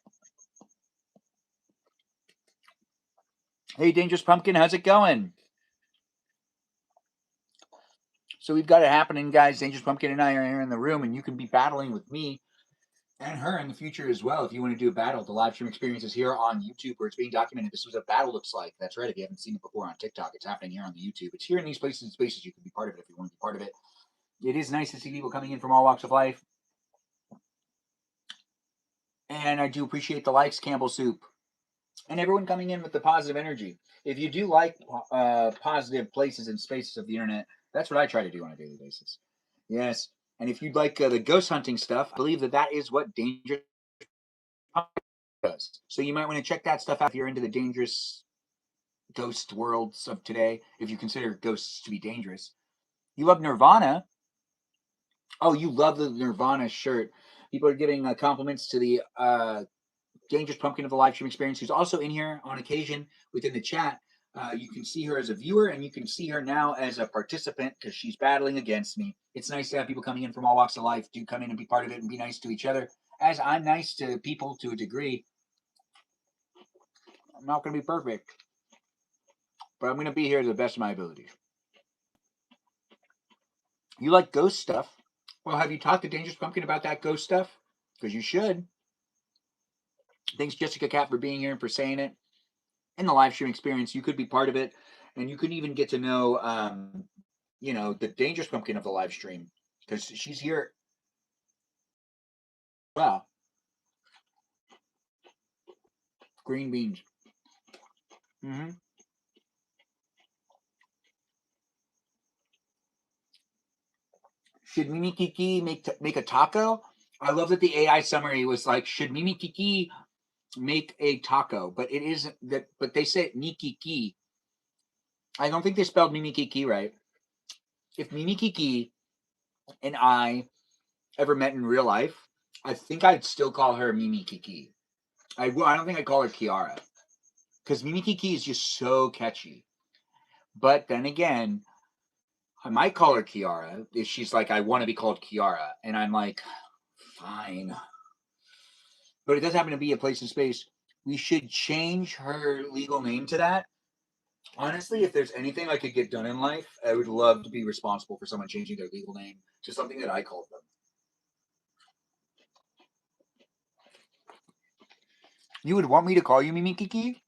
hey, Dangerous Pumpkin, how's it going? So we've got it happening, guys. Dangerous Pumpkin and I are here in the room, and you can be battling with me and her in the future as well if you want to do a battle. The live stream experience is here on YouTube where it's being documented. This is what a battle looks like. That's right. If you haven't seen it before on TikTok, it's happening here on the YouTube. It's here in these places and spaces. You can be part of it if you want to be part of it. It is nice to see people coming in from all walks of life. And I do appreciate the likes, Campbell Soup, and everyone coming in with the positive energy. If you do like positive places and spaces of the internet, that's what I try to do on a daily basis. Yes. And if you'd like the ghost hunting stuff, I believe that that is what Dangerous does. So you might want to check that stuff out if you're into the dangerous ghost worlds of today, if you consider ghosts to be dangerous. You love Nirvana. Oh, you love the Nirvana shirt. People are giving compliments to the Dangerous Pumpkin of the live stream experience, who's also in here on occasion within the chat. You can see her as a viewer, and you can see her now as a participant because she's battling against me. It's nice to have people coming in from all walks of life. Do come in and be part of it and be nice to each other, as I'm nice to people to a degree. I'm not going to be perfect, but I'm going to be here to the best of my abilities. You like ghost stuff? Well, have you talked to Dangerous Pumpkin about that ghost stuff? Because you should. Thanks, Jessica Cat, for being here and for saying it. In the live stream experience, you could be part of it, and you could even get to know, the Dangerous Pumpkin of the live stream because she's here. Wow, green beans. Mm-hmm. Should Mimi Kiki make a taco? I love that the AI summary was like, should Mimi Kiki make a taco? But it isn't that. But they say Nikiki. I don't think they spelled Mimi Kiki right. If Mimi Kiki and I ever met in real life, I think I'd still call her Mimi Kiki. I don't think I'd call her Kiara because Mimi Kiki is just so catchy. But then again, I might call her Kiara if she's like, I want to be called Kiara, and I'm like, fine. But it does happen to be a place and space. We should change her legal name to that. Honestly, if there's anything I could get done in life, I would love to be responsible for someone changing their legal name to something that I called them. You would want me to call you Mimi Kiki?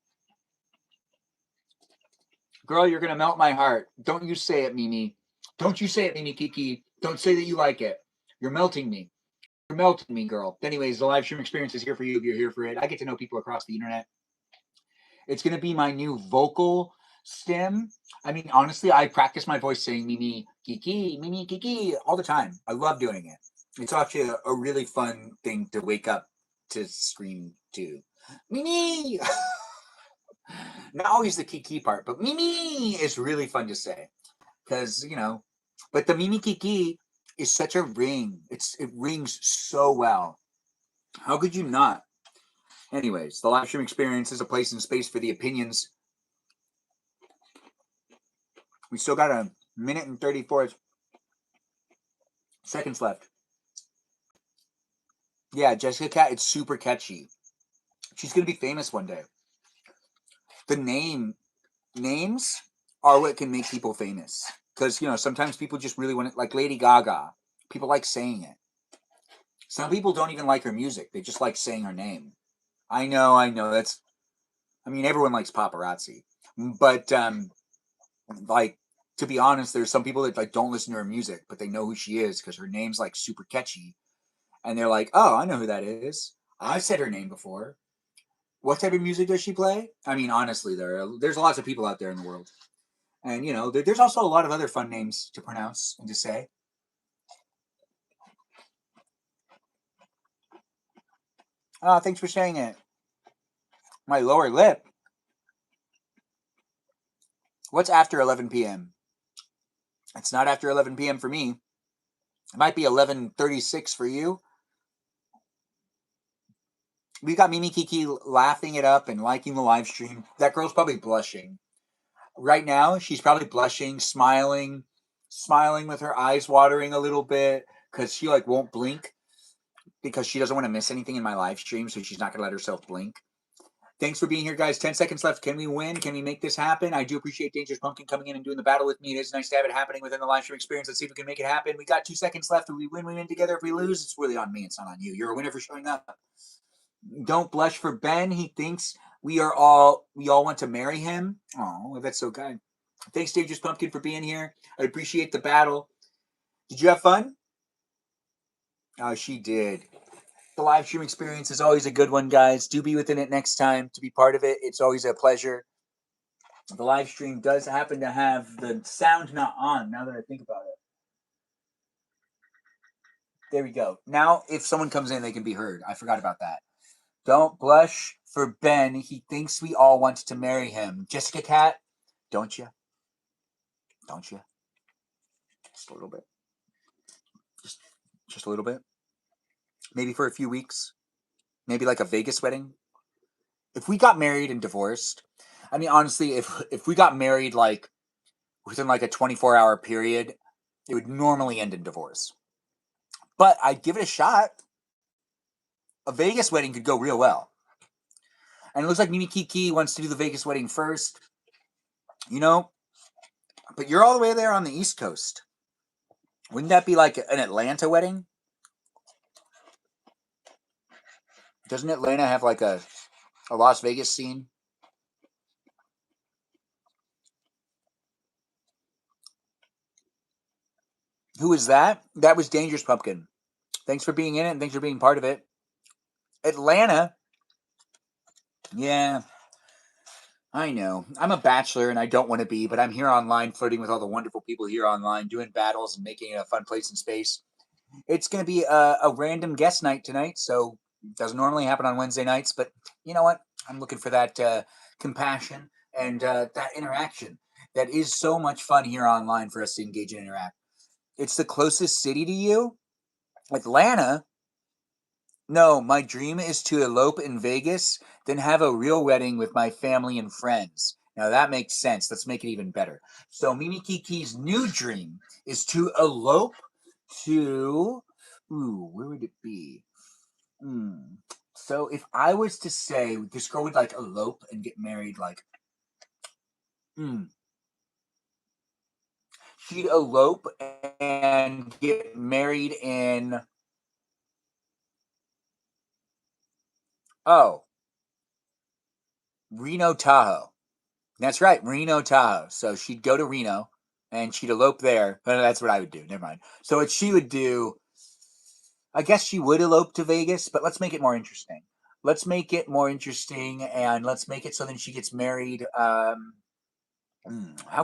Girl, you're gonna melt my heart. Don't you say it, Mimi. Don't you say it, Mimi Kiki. Don't say that you like it. You're melting me. You're melting me, girl. Anyways, the live stream experience is here for you if you're here for it. I get to know people across the internet. It's gonna be my new vocal stem. I mean, honestly, I practice my voice saying Mimi Kiki all the time. I love doing it. It's actually a really fun thing to wake up to scream to. Mimi! Not always the Kiki part, but Mimi is really fun to say. Because, but the Mimi Kiki is such a ring. It rings so well. How could you not? Anyways, the live stream experience is a place and space for the opinions. We still got a minute and 34 seconds left. Yeah, Jessica Cat, it's super catchy. She's gonna be famous one day. The names are what can make people famous. Because sometimes people just really want it, like Lady Gaga. People like saying it. Some people don't even like her music. They just like saying her name. I know. Everyone likes paparazzi. But like, to be honest, there's some people that like don't listen to her music, but they know who she is because her name's like super catchy. And they're like, oh, I know who that is. I've said her name before. What type of music does she play? I mean, honestly, there's lots of people out there in the world. And, there's also a lot of other fun names to pronounce and to say. Oh, thanks for saying it. My lower lip. What's after 11 p.m.? It's not after 11 p.m. for me. It might be 11:36 for you. We got Mimi Kiki laughing it up and liking the live stream. That girl's probably blushing. Right now, she's probably blushing, smiling with her eyes watering a little bit because she like won't blink because she doesn't want to miss anything in my live stream, so she's not going to let herself blink. Thanks for being here, guys. 10 seconds left. Can we win? Can we make this happen? I do appreciate Dangerous Pumpkin coming in and doing the battle with me. It is nice to have it happening within the live stream experience. Let's see if we can make it happen. We got 2 seconds left. If we win, we win together. If we lose, it's really on me. It's not on you. You're a winner for showing up. Don't blush for Ben. He thinks we all want to marry him. Oh, that's so kind. Thanks, Dangerous Pumpkin, for being here. I appreciate the battle. Did you have fun? Oh, she did. The live stream experience is always a good one, guys. Do be within it next time to be part of it. It's always a pleasure. The live stream does happen to have the sound not on, now that I think about it. There we go. Now, if someone comes in, they can be heard. I forgot about that. Don't blush for Ben. He thinks we all want to marry him. Jessica Cat, don't you? Don't you? Just a little bit. Just a little bit. Maybe for a few weeks. Maybe like a Vegas wedding. If we got married and divorced, I mean, honestly, if we got married like within like a 24-hour period, it would normally end in divorce. But I'd give it a shot. A Vegas wedding could go real well. And it looks like Mimi Kiki wants to do the Vegas wedding first. You know, but you're all the way there on the East Coast. Wouldn't that be like an Atlanta wedding? Doesn't Atlanta have like a Las Vegas scene? Who is that? That was Dangerous Pumpkin. Thanks for being in it and thanks for being part of it. Atlanta? Yeah, I know. I'm a bachelor and I don't want to be, but I'm here online flirting with all the wonderful people here online, doing battles and making it a fun place and space. It's going to be a random guest night tonight, so it doesn't normally happen on Wednesday nights, but you know what? I'm looking for that compassion and that interaction. That is so much fun here online for us to engage and interact. It's the closest city to you, Atlanta. No, my dream is to elope in Vegas, then have a real wedding with my family and friends. Now that makes sense. Let's make it even better. So Mimi Kiki's new dream is to elope to, where would it be? So if I was to say this girl would like elope and get married, like, she'd elope and get married in, Reno, Tahoe. That's right, Reno, Tahoe. So she'd go to Reno and she'd elope there. That's what I would do. Never mind. So what she would do, I guess she would elope to Vegas, but let's make it more interesting. Let's make it more interesting and let's make it so then she gets married. How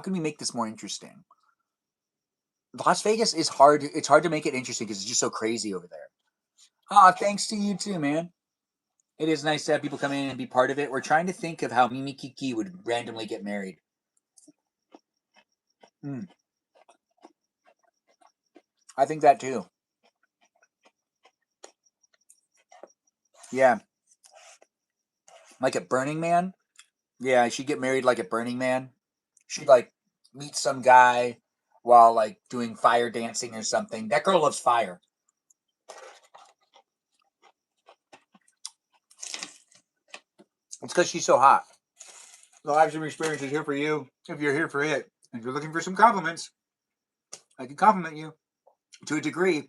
can we make this more interesting? Las Vegas is hard. It's hard to make it interesting because it's just so crazy over there. Thanks to you too, man. It is nice to have people come in and be part of it. We're trying to think of how Mimi Kiki would randomly get married. I think that too. Yeah. Like at Burning Man? Yeah, she'd get married like at Burning Man. She'd like meet some guy while like doing fire dancing or something. That girl loves fire. It's because she's so hot. The live stream experience is here for you if you're here for it. If you're looking for some compliments, I can compliment you to a degree.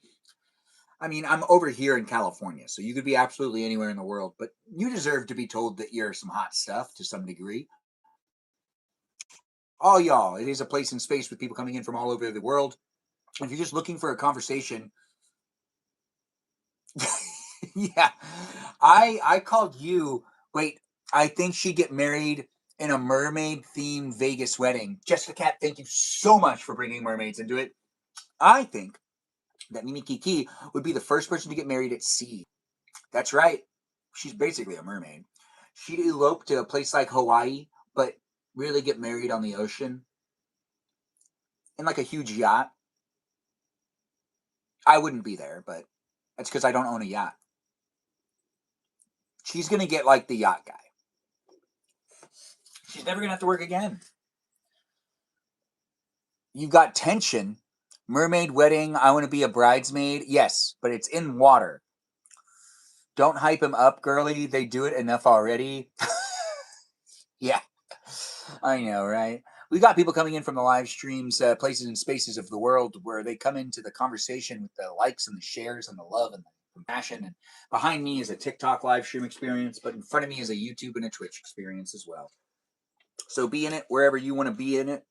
I mean, I'm over here in California, so you could be absolutely anywhere in the world, but you deserve to be told that you're some hot stuff to some degree. All y'all, it is a place in space with people coming in from all over the world. If you're just looking for a conversation, yeah, I called you. Wait, I think she'd get married in a mermaid themed Vegas wedding. Jessica Cat, thank you so much for bringing mermaids into it. I think that Mimi Kiki would be the first person to get married at sea. That's right. She's basically a mermaid. She'd elope to a place like Hawaii, but really get married on the ocean in like a huge yacht. I wouldn't be there, but that's because I don't own a yacht. She's gonna get like the yacht guy. She's never gonna have to work again. You've got tension. Mermaid wedding, I want to be a bridesmaid. Yes, but it's in water. Don't hype him up, girly. They do it enough already. Yeah, I know, right? We got people coming in from the live streams, places and spaces of the world where they come into the conversation with the likes and the shares and the love and the compassion. And behind me is a TikTok live stream experience, but in front of me is a YouTube and a Twitch experience as well. So be in it wherever you want to be in it.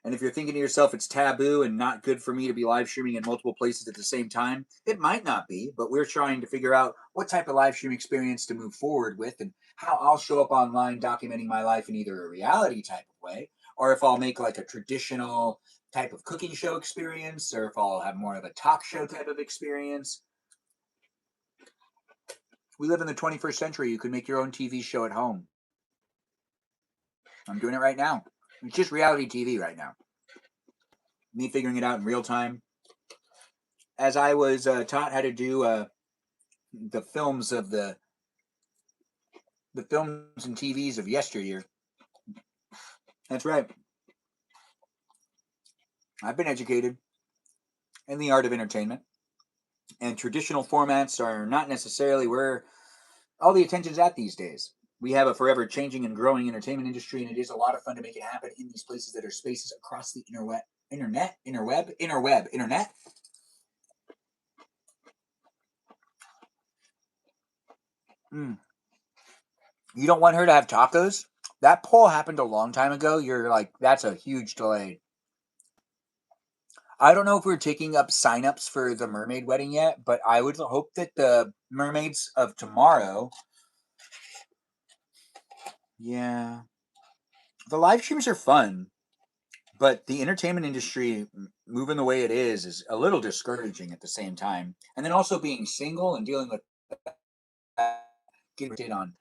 And if you're thinking to yourself, it's taboo and not good for me to be live streaming in multiple places at the same time, it might not be, but we're trying to figure out what type of live stream experience to move forward with and how I'll show up online documenting my life in either a reality type of way, or if I'll make like a traditional type of cooking show experience, or if I'll have more of a talk show type of experience. We live in the 21st century. You can make your own TV show at home. I'm doing it right now. It's just reality TV right now. Me figuring it out in real time. As I was taught how to do the films of the films and TVs of yesteryear. That's right. I've been educated in the art of entertainment, and traditional formats are not necessarily where all the attention's at these days. We have a forever changing and growing entertainment industry, and it is a lot of fun to make it happen in these places that are spaces across the internet. You don't want her to have tacos? That poll happened a long time ago. You're like, that's a huge delay. I don't know if we're taking up signups for the mermaid wedding yet, but I would hope that the mermaids of tomorrow. Yeah. The live streams are fun, but the entertainment industry moving the way it is a little discouraging at the same time. And then also being single and dealing with getting on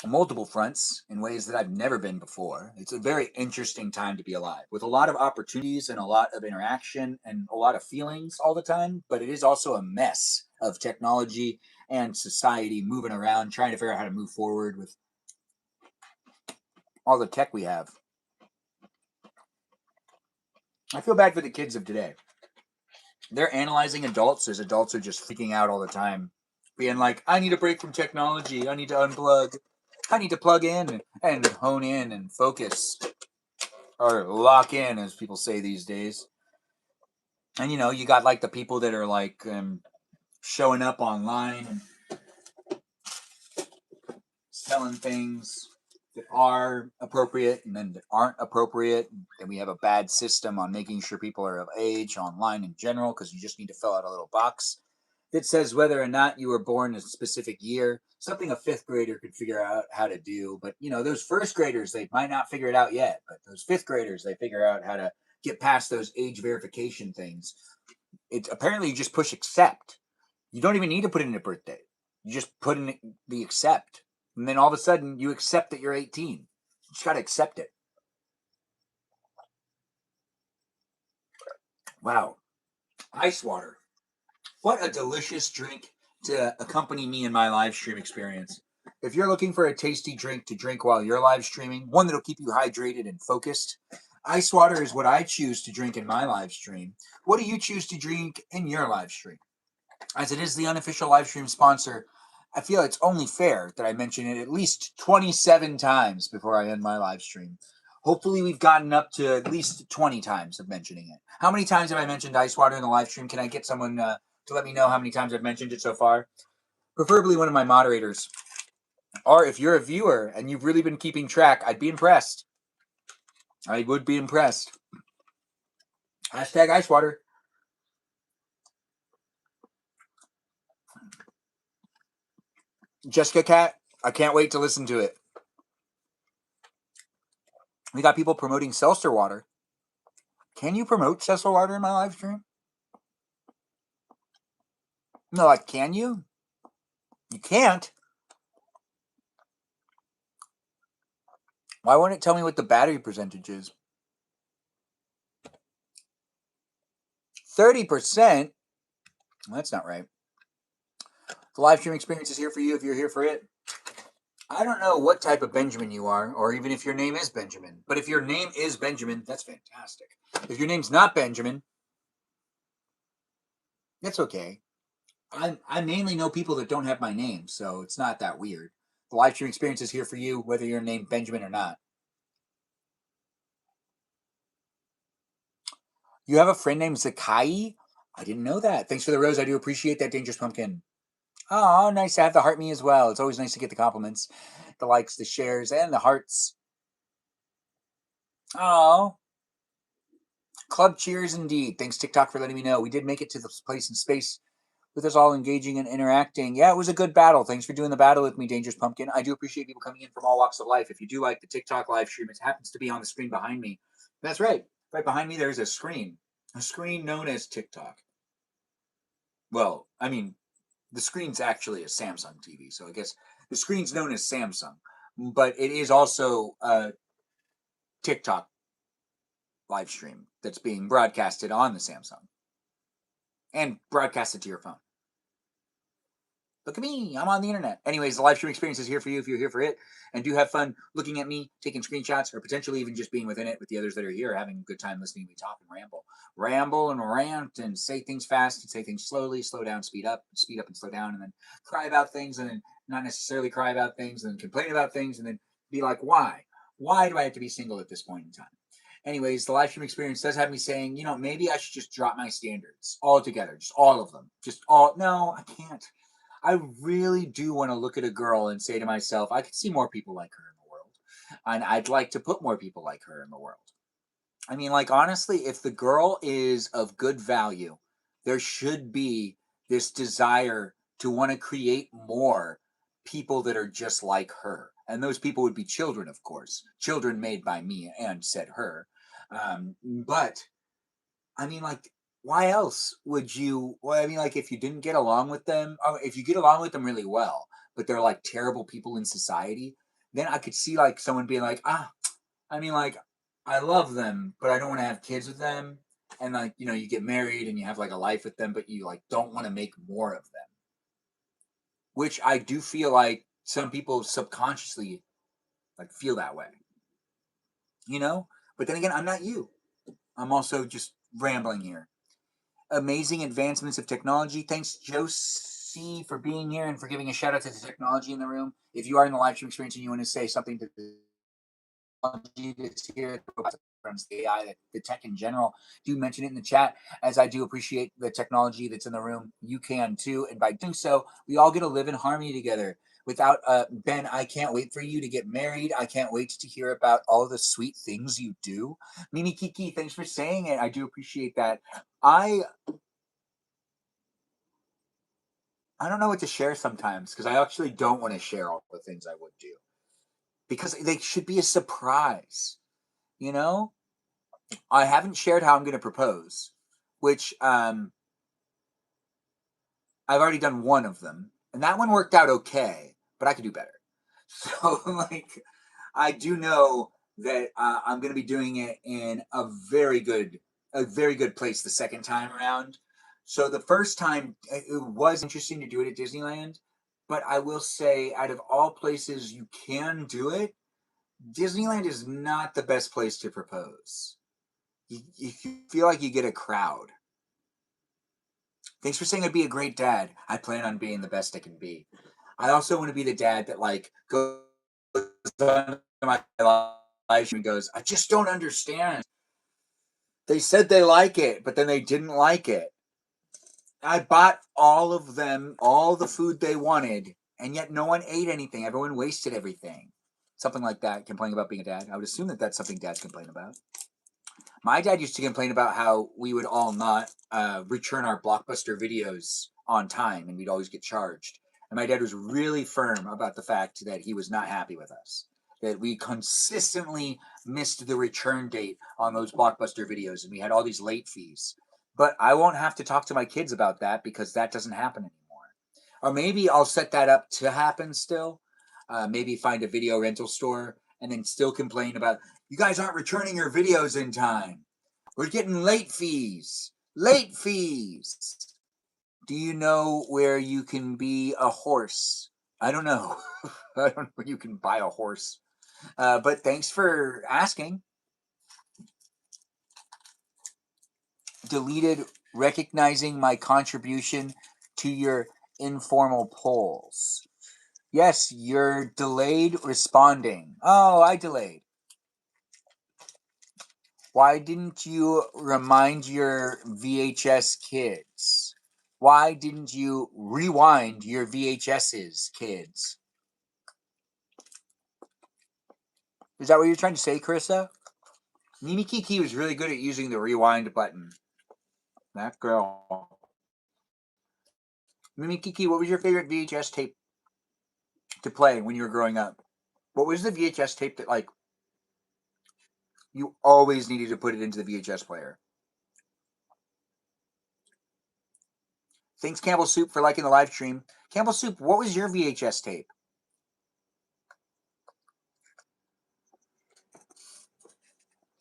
multiple fronts in ways that I've never been before. It's a very interesting time to be alive with a lot of opportunities and a lot of interaction and a lot of feelings all the time. But it is also a mess of technology and society moving around, trying to figure out how to move forward with all the tech we have. I feel bad for the kids of today. They're analyzing adults as adults are just freaking out all the time, being like, I need a break from technology. I need to unplug. I need to plug in and hone in and focus. Or lock in, as people say these days. And you got like the people that are like showing up online and selling things that are appropriate and then that aren't appropriate. And we have a bad system on making sure people are of age online in general, because you just need to fill out a little box that says whether or not you were born in a specific year, something a fifth grader could figure out how to do. But those first graders, they might not figure it out yet, but those fifth graders, they figure out how to get past those age verification things. It's apparently you just push accept. You don't even need to put in a birthday. You just put in the accept. And then all of a sudden you accept that you're 18. You just got to accept it. Wow. Ice water. What a delicious drink to accompany me in my live stream experience. If you're looking for a tasty drink to drink while you're live streaming, one that'll keep you hydrated and focused, ice water is what I choose to drink in my live stream. What do you choose to drink in your live stream? As it is the unofficial live stream sponsor, I feel it's only fair that I mention it at least 27 times before I end my live stream. Hopefully we've gotten up to at least 20 times of mentioning it. How many times have I mentioned ice water in the live stream? Can I get someone to let me know how many times I've mentioned it so far? Preferably one of my moderators. Or if you're a viewer and you've really been keeping track, I'd be impressed. I would be impressed. Hashtag ice water. Jessica Cat, I can't wait to listen to it. We got people promoting seltzer water. Can you promote seltzer water in my live stream? No, like, can you? You can't. Why won't it tell me what the battery percentage is? 30%? That's not right. The live stream experience is here for you if you're here for it. I don't know what type of Benjamin you are, or even if your name is Benjamin. But if your name is Benjamin, that's fantastic. If your name's not Benjamin, that's okay. I mainly know people that don't have my name, so it's not that weird. The live stream experience is here for you, whether you're named Benjamin or not. You have a friend named Zakai? I didn't know that. Thanks for the rose. I do appreciate that, Dangerous Pumpkin. Oh, nice to have the heart me as well. It's always nice to get the compliments, the likes, the shares, and the hearts. Oh, club cheers indeed. Thanks, TikTok, for letting me know. We did make it to this place in space with us all engaging and interacting. Yeah, it was a good battle. Thanks for doing the battle with me, Dangerous Pumpkin. I do appreciate people coming in from all walks of life. If you do like the TikTok live stream, it happens to be on the screen behind me. That's right. Right behind me, there's a screen known as TikTok. Well, I mean, the screen's actually a Samsung TV, so I guess the screen's known as Samsung, but it is also a TikTok live stream that's being broadcasted on the Samsung and broadcasted to your phone. Look at me, I'm on the internet. Anyways, the live stream experience is here for you if you're here for it. And do have fun looking at me, taking screenshots, or potentially even just being within it with the others that are here, having a good time listening to me talk and ramble. Ramble and rant and say things fast and say things slowly, slow down, speed up and slow down, and then cry about things and then not necessarily cry about things and then complain about things and then be like, why? Why do I have to be single at this point in time? Anyways, the live stream experience does have me saying, maybe I should just drop my standards altogether, just all of them. Just all, no, I can't. I really do want to look at a girl and say to myself, I could see more people like her in the world. And I'd like to put more people like her in the world. I mean, like, honestly, if the girl is of good value, there should be this desire to want to create more people that are just like her. And those people would be children, of course, children made by me and said her. But I mean, like, why else would you? Well, I mean, like, if you didn't get along with them, or if you get along with them really well, but they're like terrible people in society, then I could see like someone being like, I mean, like, I love them, but I don't want to have kids with them. And like, you get married and you have like a life with them, but you like don't want to make more of them. Which I do feel like some people subconsciously like feel that way, you know. But then again, I'm not you. I'm also just rambling here. Amazing advancements of technology. Thanks, Josie, for being here and for giving a shout out to the technology in the room. If you are in the live stream experience and you want to say something to the technology that's here, the AI, the tech in general, do mention it in the chat, as I do appreciate the technology that's in the room. You can too. And by doing so, we all get to live in harmony together. Without Ben, I can't wait for you to get married. I can't wait to hear about all the sweet things you do. Mimi Kiki, thanks for saying it. I do appreciate that. I don't know what to share sometimes because I actually don't want to share all the things I would do because they should be a surprise. You know, I haven't shared how I'm going to propose, which I've already done one of them, and that one worked out okay, but I could do better. So like, I do know that I'm going to be doing it in a very good place the second time around. So the first time it was interesting to do it at Disneyland, but I will say, out of all places you can do it, Disneyland is not the best place to propose. You feel like you get a crowd. Thanks for saying I'd be a great dad. I plan on being the best I can be. I also want to be the dad that like goes on my live and goes, I just don't understand. They said they like it, but then they didn't like it. I bought all of them all the food they wanted, and yet no one ate anything. Everyone wasted everything. Something like that. Complaining about being a dad. I would assume that that's something dads complain about. My dad used to complain about how we would all not return our Blockbuster videos on time, and we'd always get charged. And my dad was really firm about the fact that he was not happy with us, that we consistently missed the return date on those Blockbuster videos, and we had all these late fees. But I won't have to talk to my kids about that because that doesn't happen anymore. Or maybe I'll set that up to happen still. Maybe find a video rental store and then still complain about, you guys aren't returning your videos in time. We're getting late fees. Late fees. Do you know where you can be a horse? I don't know. I don't know where you can buy a horse. But thanks for asking. Deleted recognizing my contribution to your informal polls. Yes, you're delayed responding. Oh, I delayed. Why didn't you remind your VHS kids? Why didn't you rewind your VHSs, kids? Is that what you're trying to say, Carissa? Mimi Kiki was really good at using the rewind button. That girl. Mimi Kiki, what was your favorite VHS tape to play when you were growing up? What was the VHS tape that, like, you always needed to put it into the VHS player? Thanks, Campbell Soup, for liking the live stream. Campbell Soup, what was your VHS tape?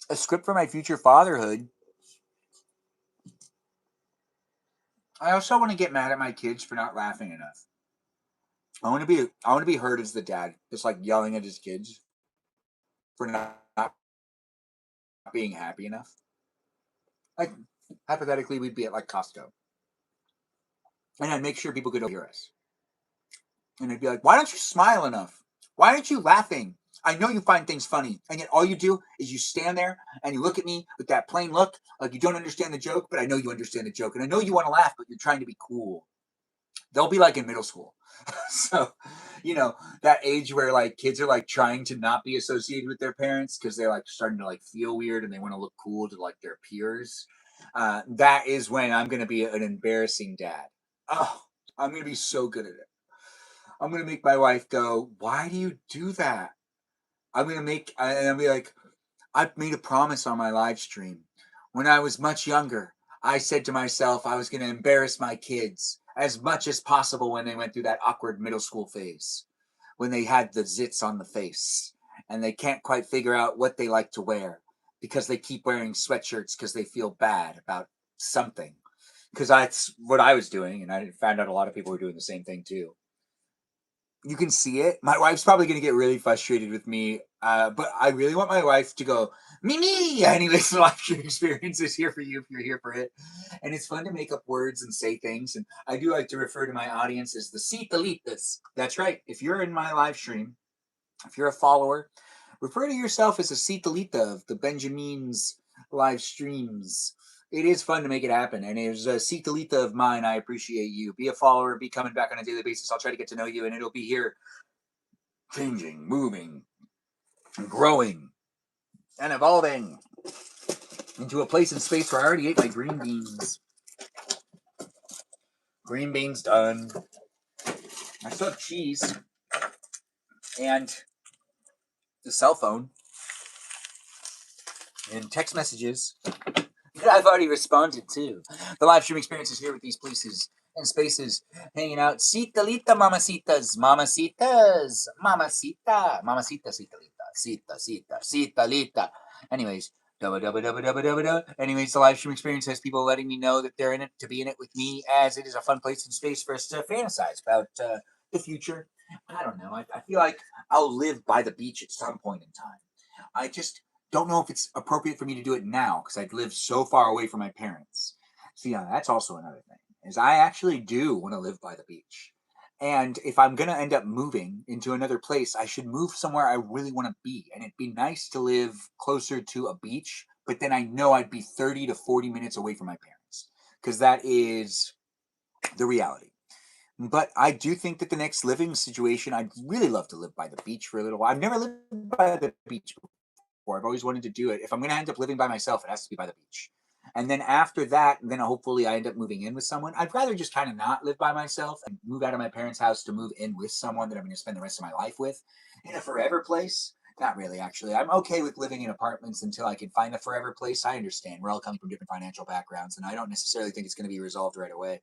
A Script for My Future Fatherhood. I also want to get mad at my kids for not laughing enough. I want to be heard as the dad, just like yelling at his kids for not being happy enough. Like, hypothetically, we'd be at like Costco, and I'd make sure people could hear us, and I'd be like, "Why don't you smile enough? Why aren't you laughing? I know you find things funny, and yet all you do is you stand there and you look at me with that plain look, like you don't understand the joke, but I know you understand the joke, and I know you want to laugh, but you're trying to be cool." They'll be like in middle school. So, that age where like kids are like trying to not be associated with their parents because they're like starting to like feel weird and they want to look cool to like their peers. That is when I'm going to be an embarrassing dad. Oh, I'm going to be so good at it. I'm going to make my wife go, "Why do you do that?" And I'll be like, "I've made a promise on my live stream. When I was much younger, I said to myself I was going to embarrass my kids as much as possible when they went through that awkward middle school phase, when they had the zits on the face and they can't quite figure out what they like to wear because they keep wearing sweatshirts because they feel bad about something." Because that's what I was doing, and I found out a lot of people were doing the same thing too. You can see it. My wife's probably going to get really frustrated with me, but I really want my wife to go, "Me." Anyways, the live stream experience is here for you if you're here for it. And it's fun to make up words and say things. And I do like to refer to my audience as the Citalitas. That's right. If you're in my live stream, if you're a follower, refer to yourself as a Citalita of the Benjamin's live streams. It is fun to make it happen. And as a Citalita of mine, I appreciate you. Be a follower, be coming back on a daily basis. I'll try to get to know you, and it'll be here changing, moving, growing, and evolving into a place in space where I already ate my green beans. Green beans done. I still have cheese and the cell phone and text messages that I've already responded to. The live stream experience is here with these places and spaces, hanging out. Citalita, mamacitas, mamacitas, mamacita, mamacita, citalita, citalita. Anyways, dubba dubba dubba dubba dubba dubba. Anyways, the live stream experience has people letting me know that they're in it to be in it with me, as it is a fun place and space for us to fantasize about the future. I don't know. I feel like I'll live by the beach at some point in time. I just don't know if it's appropriate for me to do it now because I'd live so far away from my parents. So yeah, that's also another thing. Is I actually do want to live by the beach. And if I'm gonna end up moving into another place, I should move somewhere I really want to be. And it'd be nice to live closer to a beach, but then I know I'd be 30 to 40 minutes away from my parents. Because that is the reality. But I do think that the next living situation, I'd really love to live by the beach for a little while. I've never lived by the beach before. I've always wanted to do it. If I'm going to end up living by myself, it has to be by the beach. And then after that, then hopefully I end up moving in with someone. I'd rather just kind of not live by myself and move out of my parents' house to move in with someone that I'm going to spend the rest of my life with. In a forever place, not really, actually. I'm okay with living in apartments until I can find a forever place. I understand. We're all coming from different financial backgrounds, and I don't necessarily think it's going to be resolved right away.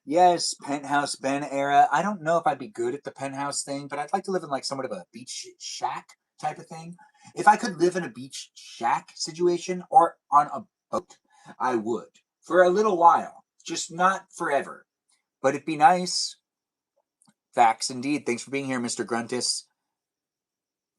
Yes, penthouse Ben era. I don't know if I'd be good at the penthouse thing, but I'd like to live in like somewhat of a beach shack type of thing. If I could live in a beach shack situation or on a boat, I would for a little while, just not forever. But it'd be nice. Facts indeed. Thanks for being here, Mr. Gruntus.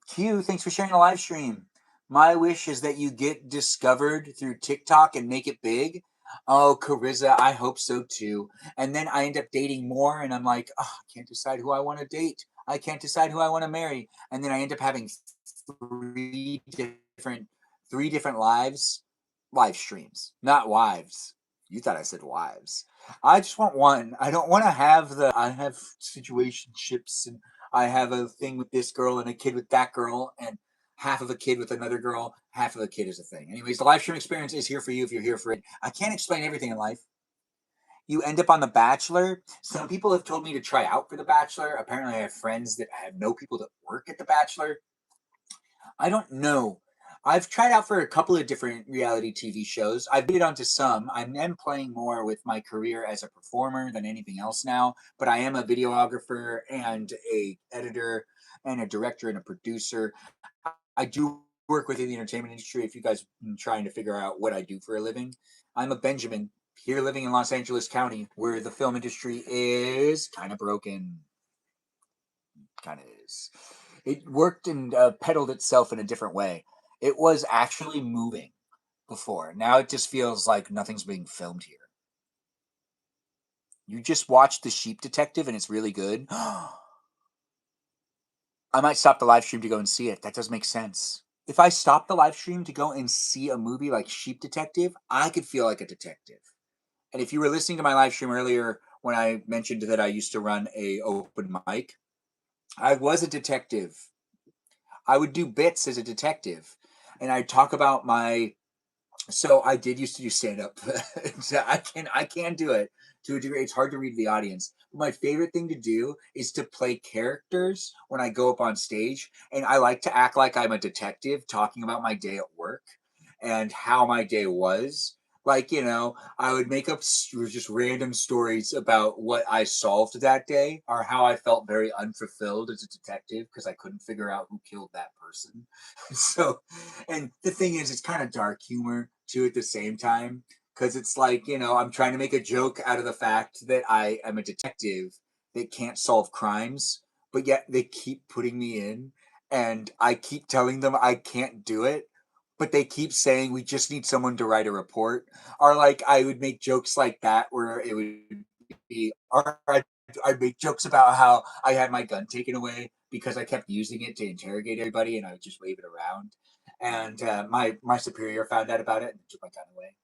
Q, thanks for sharing a live stream. My wish is that you get discovered through TikTok and make it big. Oh, Carissa, I hope so too. And then I end up dating more, and I'm like, oh, I can't decide who I want to date. I can't decide who I want to marry. And then I end up having three different three different live streams, not wives. You thought I said wives. I just want one. I don't want to have I have situationships and I have a thing with this girl and a kid with that girl and half of a kid with another girl, half of a kid is a thing. Anyways, the live stream experience is here for you if you're here for it. I can't explain everything in life. You end up on The Bachelor. Some people have told me to try out for The Bachelor. Apparently, I have friends that have know people that work at The Bachelor. I don't know. I've tried out for a couple of different reality TV shows. I've made it onto some. I am playing more with my career as a performer than anything else now, but I am a videographer and a editor and a director and a producer. I do work within the entertainment industry if you guys are trying to figure out what I do for a living. I'm a Benjamin here living in Los Angeles County where the film industry is kind of broken. Kind of is. It worked and pedaled itself in a different way. It was actually moving before. Now it just feels like nothing's being filmed here. You just watched The Sheep Detective and it's really good. I might stop the live stream to go and see it. That does make sense. If I stop the live stream to go and see a movie like Sheep Detective, I could feel like a detective. And if you were listening to my live stream earlier when I mentioned that I used to run a open mic, I was a detective. I would do bits as a detective, and I'd talk about my. So I did used to do stand up. I can do it to a degree. It's hard to read the audience. But my favorite thing to do is to play characters when I go up on stage, and I like to act like I'm a detective talking about my day at work and how my day was. Like, I would make up just random stories about what I solved that day or how I felt very unfulfilled as a detective because I couldn't figure out who killed that person. So, and the thing is, it's kind of dark humor too at the same time because it's like, I'm trying to make a joke out of the fact that I am a detective that can't solve crimes, but yet they keep putting me in and I keep telling them I can't do it, but they keep saying we just need someone to write a report. Or like I would make jokes like that where it would be, or I'd make jokes about how I had my gun taken away because I kept using it to interrogate everybody, and I would just wave it around. And my superior found out about it and took my gun away.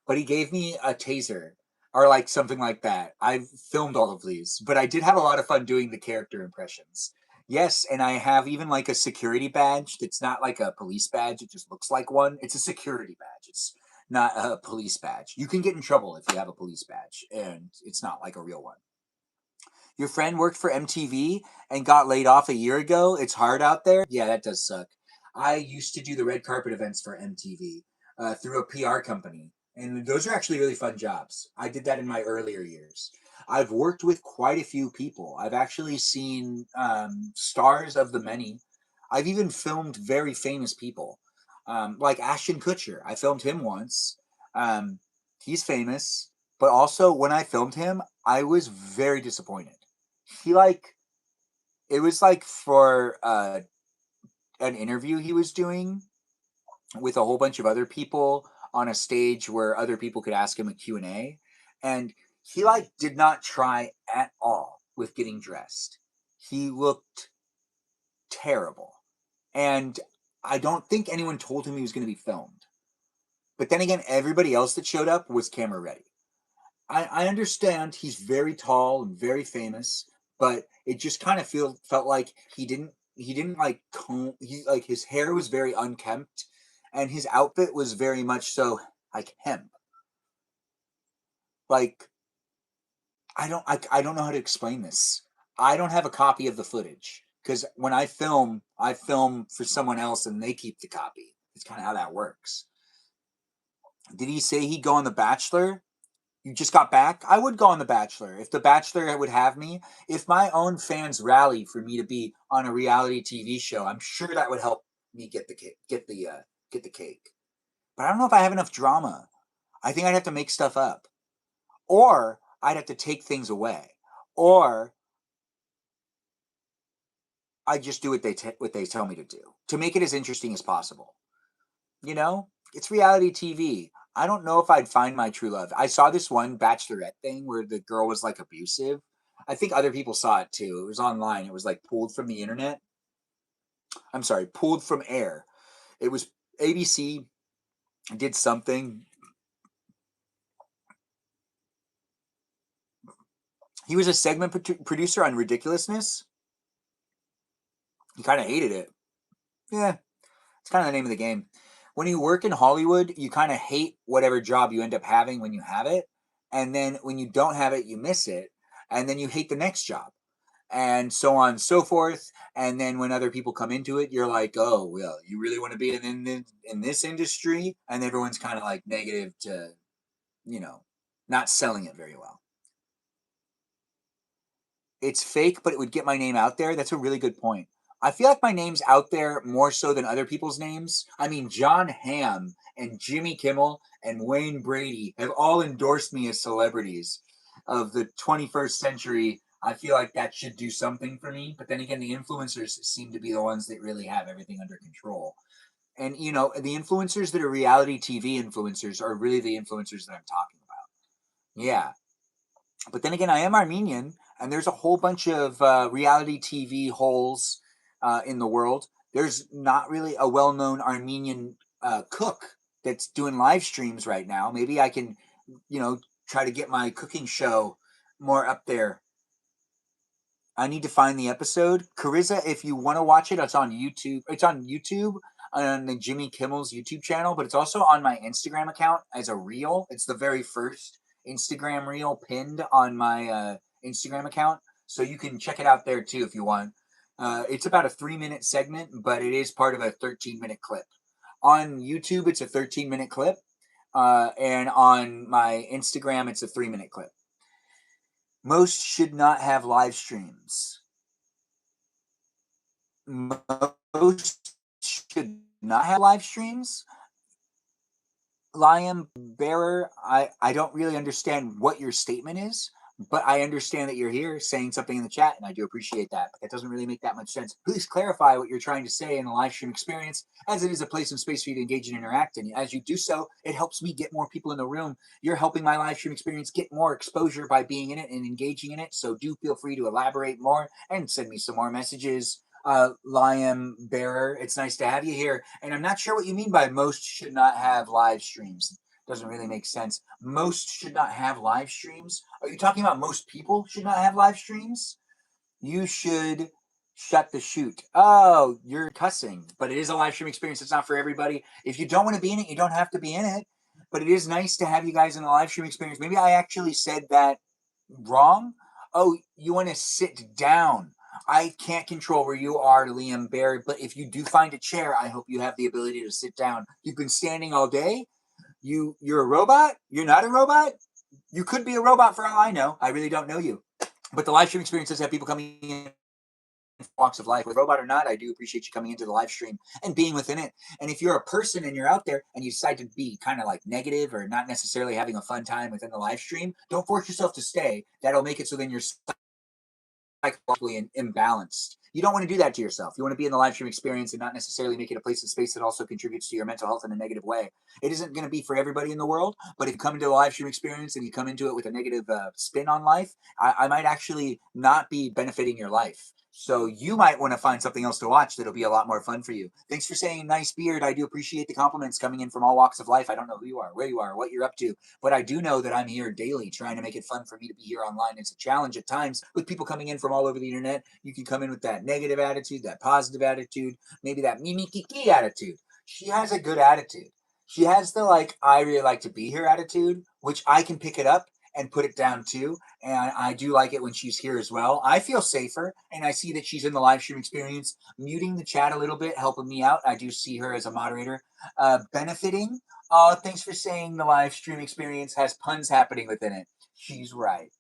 But he gave me a taser or like something like that. I've filmed all of these, but I did have a lot of fun doing the character impressions. Yes, and I have even like a security badge that's not like a police badge, it just looks like one. It's a security badge. It's not a police badge. You can get in trouble if you have a police badge, and it's not like a real one. Your friend worked for MTV and got laid off a year ago. It's hard out there. Yeah, that does suck. I used to do the red carpet events for MTV through a PR company, and those are actually really fun jobs. I did that in my earlier years. I've worked with quite a few people. I've actually seen stars of the many. I've even filmed very famous people, like Ashton Kutcher. I filmed him once. Um, he's famous, but also when I filmed him, I was very disappointed. He like it was like for an interview he was doing with a whole bunch of other people on a stage where other people could ask him a Q&A, and he like did not try at all with getting dressed. He looked terrible, and I don't think anyone told him he was going to be filmed. But then again, everybody else that showed up was camera ready. I understand he's very tall and very famous, but it just kind of felt like he didn't like comb his hair was very unkempt and his outfit was very much so like hemp. Like I don't know how to explain this. I don't have a copy of the footage because when I film for someone else and they keep the copy. It's kind of how that works. Did he say he'd go on The Bachelor? You just got back? I would go on The Bachelor. If The Bachelor would have me, if my own fans rally for me to be on a reality TV show, I'm sure that would help me get the cake, get the cake. But I don't know if I have enough drama. I think I'd have to make stuff up, or I'd have to take things away, or I just do what they tell me to make it as interesting as possible. You know, it's reality TV. I don't know if I'd find my true love. I saw this one bachelorette thing where the girl was like abusive. I think other people saw it too. It was online. It was like pulled from the internet. I'm sorry, pulled from air. It was ABC did something. He was a segment producer on Ridiculousness. He kind of hated it. Yeah, it's kind of the name of the game. When you work in Hollywood, you kind of hate whatever job you end up having when you have it. And then when you don't have it, you miss it. And then you hate the next job. And so on and so forth. And then when other people come into it, you're like, oh, well, you really want to be in this industry? And everyone's kind of like negative to, you know, not selling it very well. It's fake, but it would get my name out there. That's a really good point. I feel like my name's out there more so than other people's names. I mean, John Hamm and Jimmy Kimmel and Wayne Brady have all endorsed me as celebrities of the 21st century. I feel like that should do something for me. But then again, the influencers seem to be the ones that really have everything under control. And, you know, the influencers that are reality TV influencers are really the influencers that I'm talking about. Yeah. But then again, I am Armenian, and there's a whole bunch of reality TV holes in the world. There's not really a well-known Armenian cook that's doing live streams right now. Maybe I can, you know, try to get my cooking show more up there. I need to find the episode. Carissa, if you want to watch it, it's on YouTube. It's on YouTube on the Jimmy Kimmel's YouTube channel, but it's also on my Instagram account as a reel. It's the very first Instagram reel pinned on my Instagram account. So you can check it out there too if you want. It's about a 3-minute segment, but it is part of a 13-minute clip. On YouTube, it's a 13-minute clip. And on my Instagram, it's a 3-minute clip. Most should not have live streams. Most should not have live streams. Liam Bearer, I don't really understand what your statement is, but I understand that you're here saying something in the chat, and I do appreciate that. But that doesn't really make that much sense. Please clarify what you're trying to say in the live stream experience, as it is a place and space for you to engage and interact. And as you do so, it helps me get more people in the room. You're helping my live stream experience get more exposure by being in it and engaging in it. So do feel free to elaborate more and send me some more messages. Liam Bearer, it's nice to have you here. And I'm not sure what you mean by most should not have live streams. Doesn't really make sense. Most should not have live streams. Are you talking about most people should not have live streams? You should shut the shoot. Oh, you're cussing, but it is a live stream experience. It's not for everybody. If you don't want to be in it, you don't have to be in it. But it is nice to have you guys in the live stream experience. Maybe I actually said that wrong. Oh, you want to sit down. I can't control where you are, Liam Barry, but if you do find a chair, I hope you have the ability to sit down. You've been standing all day. You're a robot? You're not a robot? You could be a robot for all I know. I really don't know you. But the live stream experience does have people coming in walks of life, whether robot or not. I do appreciate you coming into the live stream and being within it. And if you're a person and you're out there and you decide to be kind of like negative or not necessarily having a fun time within the live stream, don't force yourself to stay. That'll make it so then you're psychologically imbalanced. You don't want to do that to yourself. You want to be in the live stream experience and not necessarily make it a place and space that also contributes to your mental health in a negative way. It isn't going to be for everybody in the world, but if you come into the live stream experience and you come into it with a negative spin on life, I might actually not be benefiting your life. So you might want to find something else to watch that'll be a lot more fun for you. Thanks for saying nice beard. I do appreciate the compliments coming in from all walks of life. I don't know who you are, where you are, what you're up to, but I do know that I'm here daily trying to make it fun for me to be here online. It's a challenge at times with people coming in from all over the internet. You can come in with that negative attitude, that positive attitude, maybe that mimi kiki attitude. She has a good attitude. She has the like, I really like to be here attitude, which I can pick it up and put it down too. And I do like it when she's here as well. I feel safer, and I see that she's in the live stream experience, muting the chat a little bit, helping me out. I do see her as a moderator, benefiting. Thanks for saying the live stream experience has puns happening within it. She's right.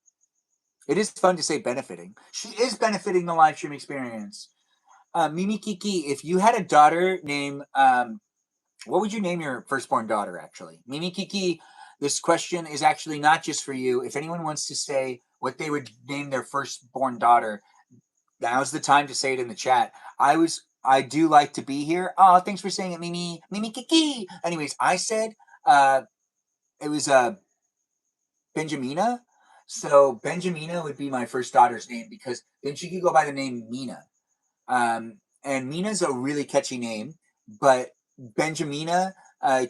It is fun to say benefiting. She is benefiting the live stream experience. Mimi Kiki, if you had a daughter named, what would you name your firstborn daughter, actually? Mimi Kiki, this question is actually not just for you. If anyone wants to say what they would name their firstborn daughter, now's the time to say it in the chat. I do like to be here. Oh, thanks for saying it, Mimi. Mimi Kiki. Anyways, I said it was Benjamina. So Benjamina would be my first daughter's name because then she could go by the name Mina. And Mina's a really catchy name, but Benjamina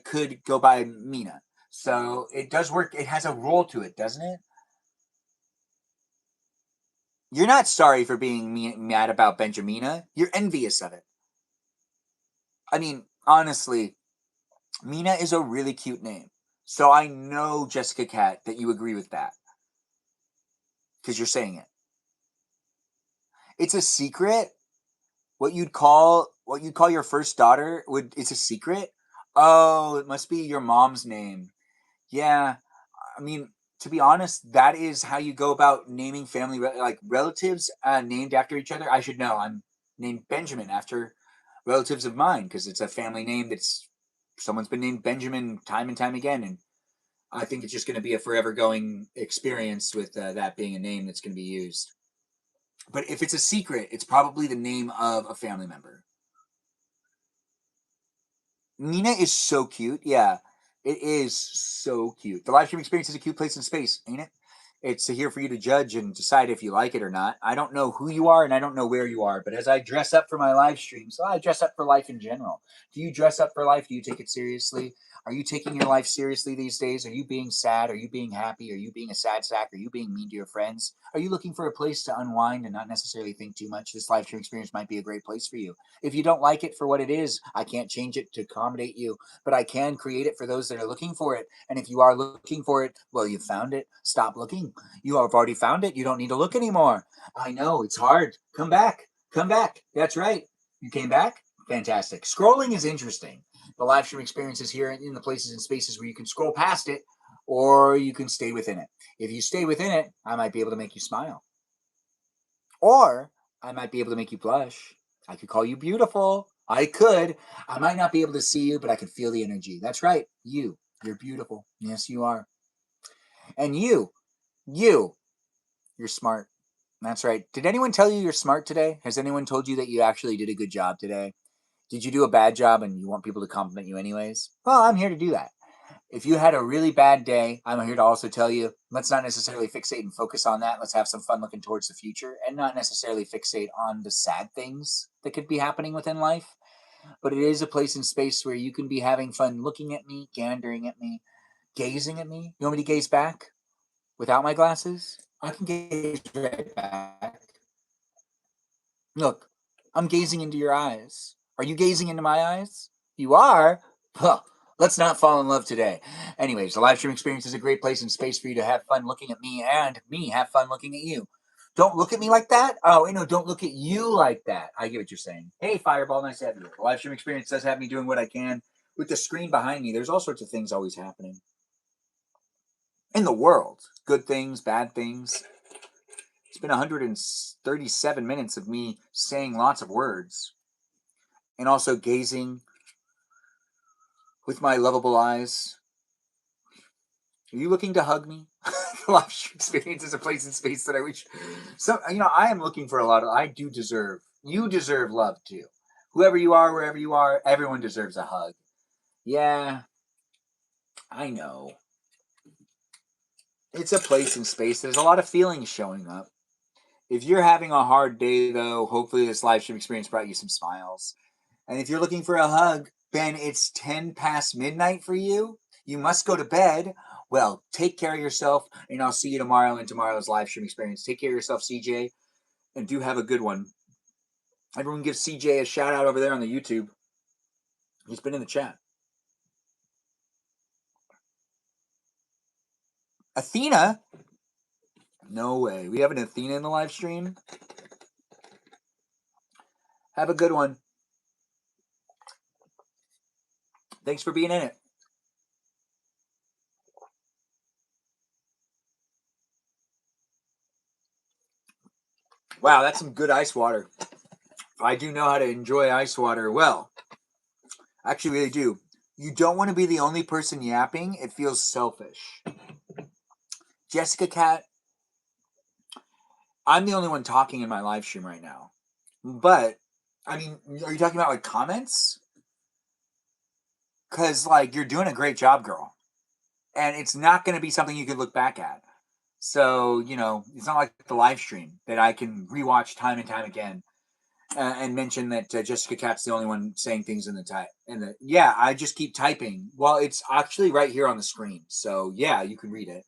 could go by Mina. So it does work. It has a roll to it, doesn't it? You're not sorry for being mad about Benjamina. You're envious of it. I mean, honestly, Mina is a really cute name. So I know, Jessica Cat, that you agree with that because you're saying it. It's a secret. What you'd call your first daughter it's a secret. Oh, it must be your mom's name. Yeah, I mean, to be honest, that is how you go about naming family like relatives named after each other. I should know. I'm named Benjamin after relatives of mine because it's a family name that's someone's been named Benjamin time and time again, and I think it's just going to be a forever going experience with that being a name that's going to be used. But if it's a secret, it's probably the name of a family member. Nina is so cute. Yeah, it is so cute. The live stream experience is a cute place in space, ain't it? It's here for you to judge and decide if you like it or not. I don't know who you are and I don't know where you are, but as I dress up for my live streams, I dress up for life in general. Do you dress up for life? Do you take it seriously? Are you taking your life seriously these days? Are you being sad? Are you being happy? Are you being a sad sack? Are you being mean to your friends? Are you looking for a place to unwind and not necessarily think too much? This live stream experience might be a great place for you. If you don't like it for what it is, I can't change it to accommodate you, but I can create it for those that are looking for it. And if you are looking for it, well, you found it. Stop looking. You have already found it. You don't need to look anymore. I know, it's hard. Come back. Come back. That's right. You came back? Fantastic. Scrolling is interesting. The live stream experience is here in the places and spaces where you can scroll past it or you can stay within it. If you stay within it, I might be able to make you smile. Or I might be able to make you blush. I could call you beautiful. I could. I might not be able to see you, but I can feel the energy. That's right. You're beautiful. Yes, you are. And you, you're smart. That's right. Did anyone tell you you're smart today? Has anyone told you that you actually did a good job today? Did you do a bad job and you want people to compliment you anyways? Well, I'm here to do that. If you had a really bad day, I'm here to also tell you, let's not necessarily fixate and focus on that. Let's have some fun looking towards the future and not necessarily fixate on the sad things that could be happening within life. But it is a place and space where you can be having fun looking at me, gandering at me, gazing at me. You want me to gaze back without my glasses? I can gaze right back. Look, I'm gazing into your eyes. Are you gazing into my eyes? You are? Well, let's not fall in love today. Anyways, the live stream experience is a great place and space for you to have fun looking at me and me have fun looking at you. Don't look at me like that. Oh, no, don't look at you like that. I get what you're saying. Hey, Fireball, nice to have you. The live stream experience does have me doing what I can with the screen behind me. There's all sorts of things always happening in the world. Good things, bad things. It's been 137 minutes of me saying lots of words and also gazing with my lovable eyes. Are you looking to hug me? The live stream experience is a place in space that I wish. So, I am looking for a lot of. I do deserve. You deserve love too. Whoever you are, wherever you are, everyone deserves a hug. Yeah, I know. It's a place in space. There's a lot of feelings showing up. If you're having a hard day, though, hopefully this live stream experience brought you some smiles. And if you're looking for a hug, Ben, it's 10 past midnight for you. You must go to bed. Well, take care of yourself, and I'll see you tomorrow in tomorrow's live stream experience. Take care of yourself, CJ, and do have a good one. Everyone give CJ a shout out over there on the YouTube. He's been in the chat. Athena, No way. We have an Athena in the live stream. Have a good one. Thanks for being in it. Wow, that's some good ice water. I do know how to enjoy ice water well. I actually really do. You don't want to be the only person yapping. It feels selfish. Jessica Cat, I'm the only one talking in my live stream right now. But, I mean, are you talking about like comments? Because, like, you're doing a great job, girl. And it's not going to be something you could look back at. So, it's not like the live stream that I can rewatch time and time again and mention that Jessica Cat's the only one saying things in the type. Yeah, I just keep typing. Well, it's actually right here on the screen. So, yeah, you can read it.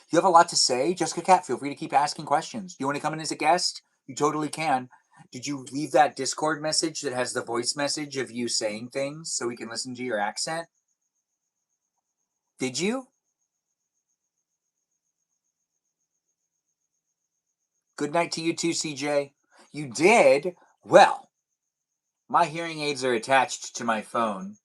You have a lot to say, Jessica Cat. Feel free to keep asking questions. Do you want to come in as a guest? You totally can. Did you leave that Discord message that has the voice message of you saying things so we can listen to your accent? Did you? Good night to you too, CJ. You did? Well, my hearing aids are attached to my phone.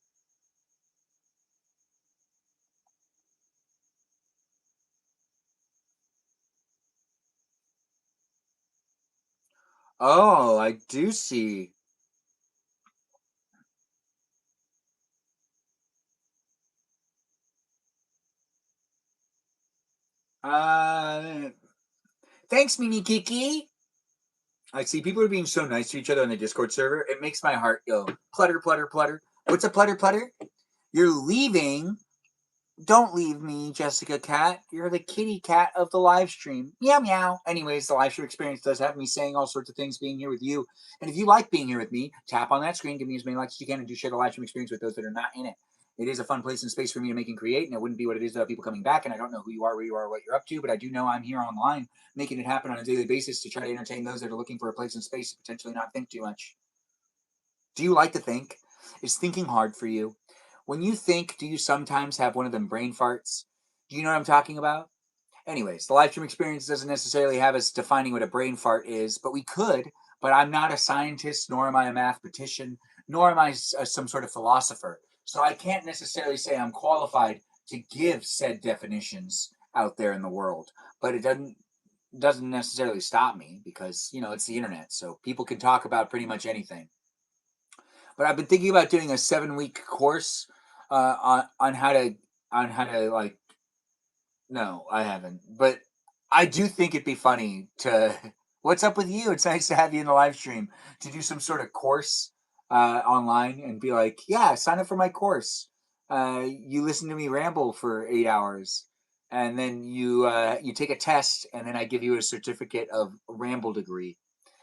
Oh, I do see. Uh, Thanks, Mimi Kiki. I see people are being so nice to each other on the Discord server. It makes my heart go plutter, plutter, plutter. What's a plutter, plutter? You're leaving. Don't leave me, Jessica Cat. You're the kitty cat of the live stream. Meow, meow. Anyways, the live stream experience does have me saying all sorts of things being here with you. And if you like being here with me, tap on that screen, give me as many likes as you can, and do share the live stream experience with those that are not in it. It is a fun place and space for me to make and create, and it wouldn't be what it is without people coming back. And I don't know who you are, where you are, what you're up to, but I do know I'm here online making it happen on a daily basis to try to entertain those that are looking for a place and space to potentially not think too much. Do you like to think? Is thinking hard for you? When you think, do you sometimes have one of them brain farts? Do you know what I'm talking about? Anyways, the live stream experience doesn't necessarily have us defining what a brain fart is, but we could. But I'm not a scientist, nor am I a mathematician, nor am I some sort of philosopher. So I can't necessarily say I'm qualified to give said definitions out there in the world. But it doesn't necessarily stop me because it's the internet, so people can talk about pretty much anything. But I've been thinking about doing a 7-week course on how to like. No, I haven't. But I do think it'd be funny to. What's up with you? It's nice to have you in the live stream to do some sort of course online and be like, yeah, sign up for my course. You listen to me ramble for 8 hours, and then you take a test, and then I give you a certificate of ramble degree,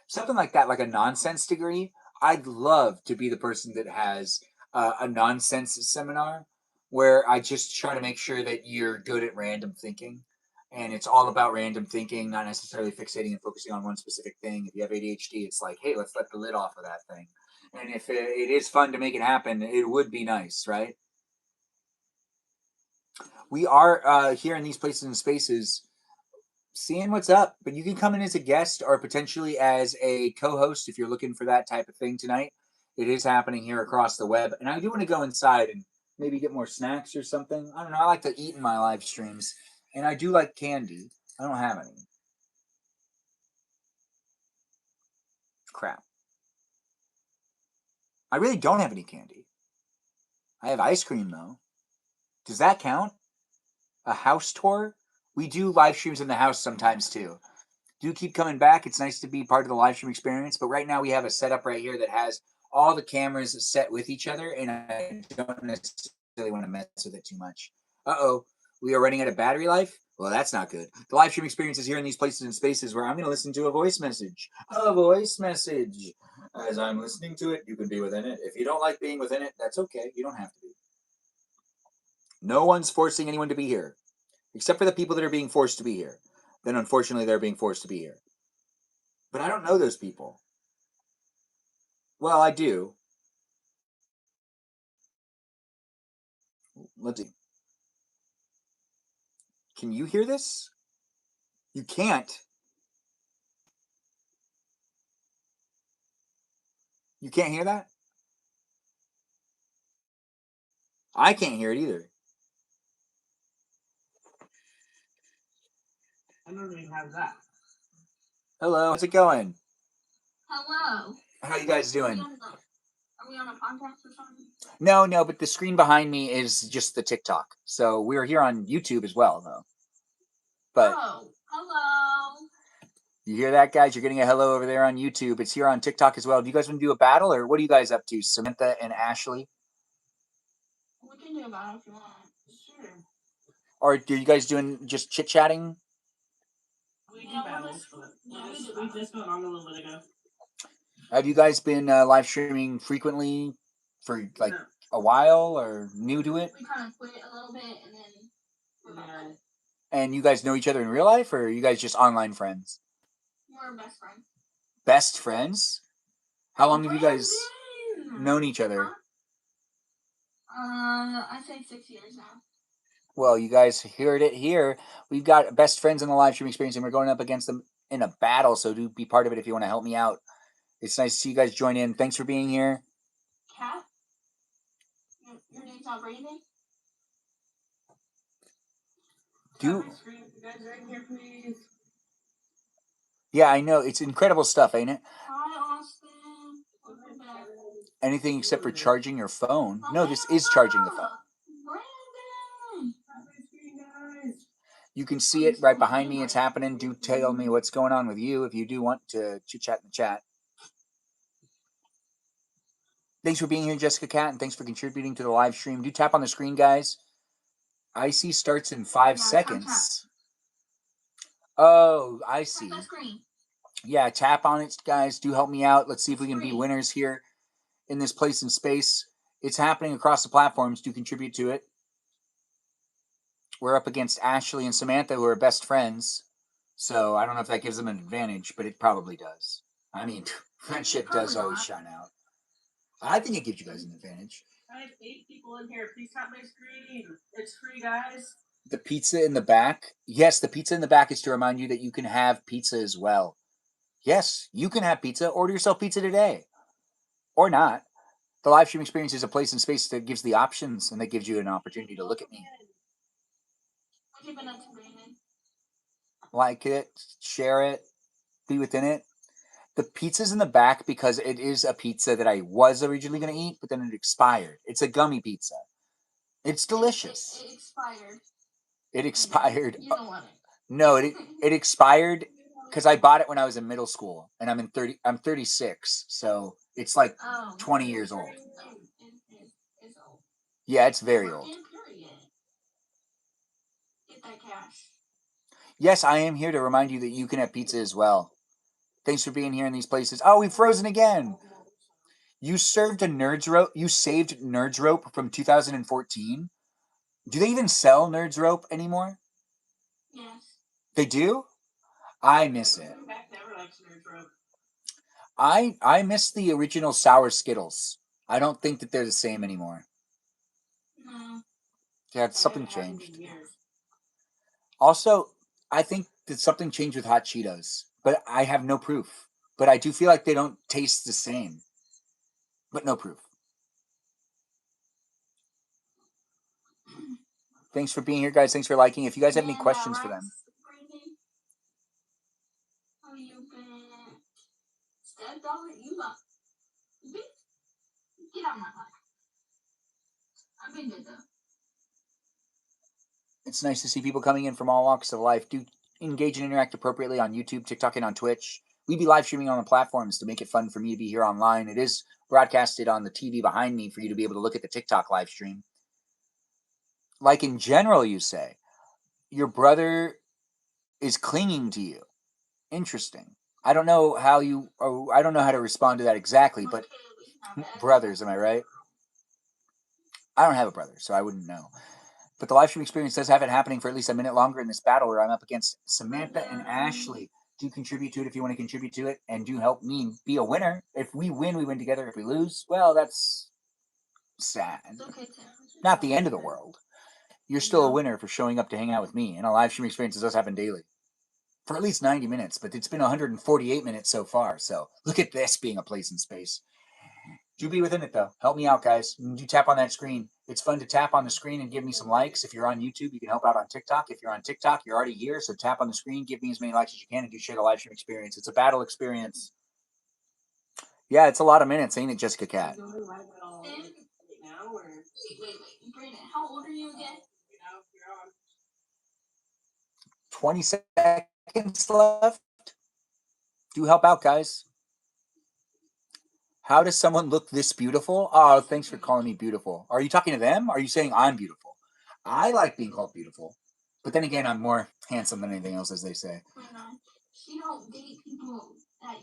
something like that, like a nonsense degree. I'd love to be the person that has a nonsense seminar where I just try to make sure that you're good at random thinking. And it's all about random thinking, not necessarily fixating and focusing on one specific thing. If you have ADHD, it's like, hey, let's let the lid off of that thing. And if it is fun to make it happen, it would be nice, right? We are here in these places and spaces seeing what's up. But you can come in as a guest or potentially as a co-host if you're looking for that type of thing tonight. It is happening here across the web, and I do want to go inside and maybe get more snacks or something. I don't know. I like to eat in my live streams, and I do like candy. I don't have any. Crap. I really don't have any candy. I have ice cream though. Does that count? A house tour? We do live streams in the house sometimes too. Do keep coming back. It's nice to be part of the live stream experience. But right now we have a setup right here that has all the cameras set with each other, and I don't necessarily want to mess with it too much. Uh-oh. We are running out of battery life? Well, that's not good. The live stream experience is here in these places and spaces where I'm going to listen to a voice message. A voice message. As I'm listening to it, you can be within it. If you don't like being within it, that's okay. You don't have to be. No one's forcing anyone to be here, except for the people that are being forced to be here. Then, unfortunately, they're being forced to be here. But I don't know those people. Well, I do. Let's see. Can you hear this? You can't. You can't hear that? I can't hear it either. I don't even have that. Hello, how's it going? Hello. How you guys doing? Are we on a podcast or something? No, but the screen behind me is just the TikTok. So we're here on YouTube as well, though. But Oh, hello. you hear that, guys? You're getting a hello over there on YouTube. It's here on TikTok as well. Do you guys want to do a battle, or what are you guys up to, Samantha and Ashley? We can do a battle if you want. Sure. Or are you guys doing just chit-chatting? We do battles, but we just went on a little bit ago. Have you guys been live streaming frequently for like a while, or new to it? We kind of quit a little bit and then we're back. And you guys know each other in real life, or are you guys just online friends? We're best friends. Best friends? How long have you guys known each other? I'd say 6 years now. Well, you guys heard it here. We've got best friends in the live stream experience, and we're going up against them in a battle. So do be part of it if you want to help me out. It's nice to see you guys join in. Thanks for being here. Cat? Your name's not Brandon? Yeah, I know. It's incredible stuff, ain't it? Hi, Austin. Welcome back. Anything except for charging your phone. No, this is charging the phone. Brandon! You can see it right behind me. It's happening. Do tell me what's going on with you if you do want to chit-chat in the chat. Thanks for being here, Jessica Cat, and thanks for contributing to the live stream. Do tap on the screen, guys. Icy starts in 5 seconds. Oh, I see. Tap that screen. Yeah, tap on it, guys. Do help me out. Let's see if we can be winners here in this place and space. It's happening across the platforms. Do contribute to it. We're up against Ashley and Samantha, who are best friends. So I don't know if that gives them an advantage, but it probably does. I mean, friendship does always shine out. I think it gives you guys an advantage. I have 8 people in here. Please tap my screen. It's free, guys. The pizza in the back. Yes, the pizza in the back is to remind you that you can have pizza as well. Yes, you can have pizza. Order yourself pizza today. Or not. The live stream experience is a place and space that gives the options and that gives you an opportunity to look at me. Like it, share it, be within it. The pizza's in the back because it is a pizza that I was originally going to eat, but then it expired. It's a gummy pizza. It's delicious. It expired. It expired. You don't want it. No, it expired because I bought it when I was in middle school, and I'm 36, so it's like 20 years old. It's old. Yeah, it's very old. Get that cash. Yes, I am here to remind you that you can have pizza as well. Thanks for being here in these places. Oh, we've frozen again. You served a Nerds Rope. You saved Nerds Rope from 2014. Do they even sell Nerds Rope anymore? Yes. They do? I miss it. I miss the original sour Skittles. I don't think that they're the same anymore. No. Yeah, something changed. Also, I think that something changed with Hot Cheetos, but I have no proof. But I do feel like they don't taste the same. But no proof. Thanks for being here, guys. Thanks for liking. If you guys have any questions for them. How you been? Stepdaughter, you got. Get out of my life. I've been good though. It's nice to see people coming in from all walks of life. Do engage and interact appropriately on YouTube, TikTok, and on Twitch. We be live streaming on the platforms to make it fun for me to be here online. It is broadcasted on the TV behind me for you to be able to look at the TikTok live stream. Like in general, you say, your brother is clinging to you. Interesting. I don't know how I don't know how to respond to that exactly, but brothers, am I right? I don't have a brother, so I wouldn't know. But the live stream experience does have it happening for at least a minute longer in this battle where I'm up against Samantha and Ashley. Do contribute to it if you want to contribute to it, and do help me be a winner. If we win, we win together. If we lose, well, that's sad. Not the end of the world. You're still a winner for showing up to hang out with me, and a live stream experience does happen daily. for at least 90 minutes, but it's been 148 minutes so far. So look at this being a place in space. Do be within it, though. Help me out, guys. You tap on that screen. It's fun to tap on the screen and give me some likes. If you're on YouTube, you can help out on TikTok. If you're on TikTok, you're already here. So tap on the screen, give me as many likes as you can, and do share the live stream experience. It's a battle experience. Yeah, it's a lot of minutes, ain't it, Jessica Cat? Go to live battle Sam? right now, or Wait. Brandon, how old are you again? you're on? 20 seconds left. Do help out, guys. How does someone look this beautiful? Oh, thanks for calling me beautiful. Are you talking to them? Are you saying I'm beautiful? I like being called beautiful. But then again, I'm more handsome than anything else, as they say. She don't date people that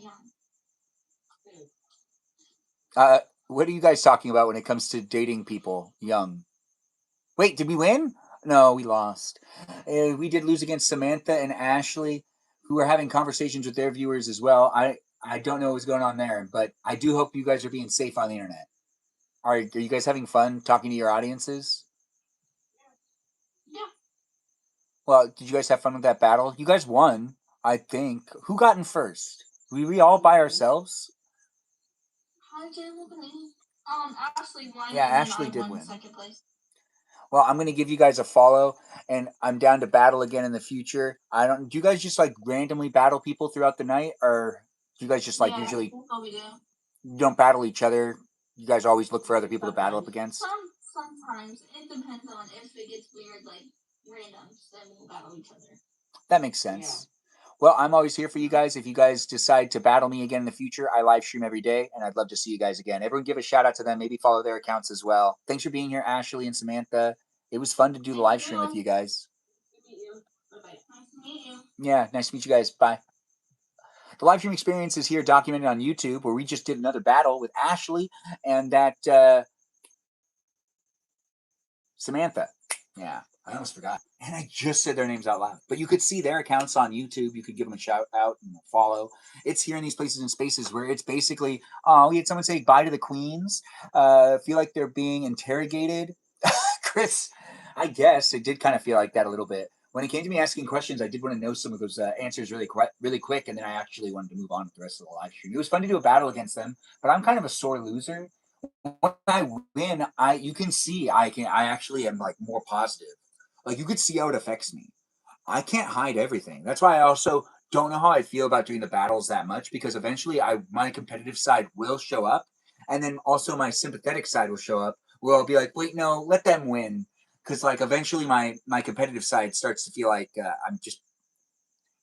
young. What are you guys talking about when it comes to dating people young? Wait, did we win? No, we lost. We did lose against Samantha and Ashley, who are having conversations with their viewers as well. I don't know what's going on there, but I do hope you guys are being safe on the internet. Are you guys having fun talking to your audiences? Yeah. Well, did you guys have fun with that battle? You guys won, I think. Who got in first? Were we all by ourselves? How did you look at me? Ashley won. Yeah, and then Ashley I did won win. second place. Well, I'm gonna give you guys a follow, and I'm down to battle again in the future. I don't. Do you guys just like randomly battle people throughout the night, or do you guys just like usually That's what we do. you don't battle each other? You guys always look for other people to battle up against. Sometimes it depends on if it gets weird, like randoms, then we'll battle each other. That makes sense. Well, I'm always here for you guys. If you guys decide to battle me again in the future, I live stream every day, and I'd love to see you guys again. Everyone give a shout out to them. Maybe follow their accounts as well. Thanks for being here, Ashley and Samantha. It was fun to do the live stream with you guys. Nice to meet you. Yeah, nice to meet you guys. Bye. The live stream experience is here documented on YouTube, where we just did another battle with Ashley and that Samantha. Yeah, I almost forgot. And I just said their names out loud. But you could see their accounts on YouTube. You could give them a shout out and a follow. It's here in these places and spaces where it's basically, oh, we had someone say bye to the queens. Feel like they're being interrogated. Chris, I guess it did kind of feel like that a little bit. When it came to me asking questions, I did want to know some of those answers really quick, and then I actually wanted to move on with the rest of the live stream. It was fun to do a battle against them, but I'm kind of a sore loser. When I win, you can see I actually am like more positive. Like you could see how it affects me. I can't hide everything. That's why I also don't know how I feel about doing the battles that much, because eventually my competitive side will show up, and then also my sympathetic side will show up where I'll be like, wait, no, let them win, because like eventually my competitive side starts to feel like I'm just.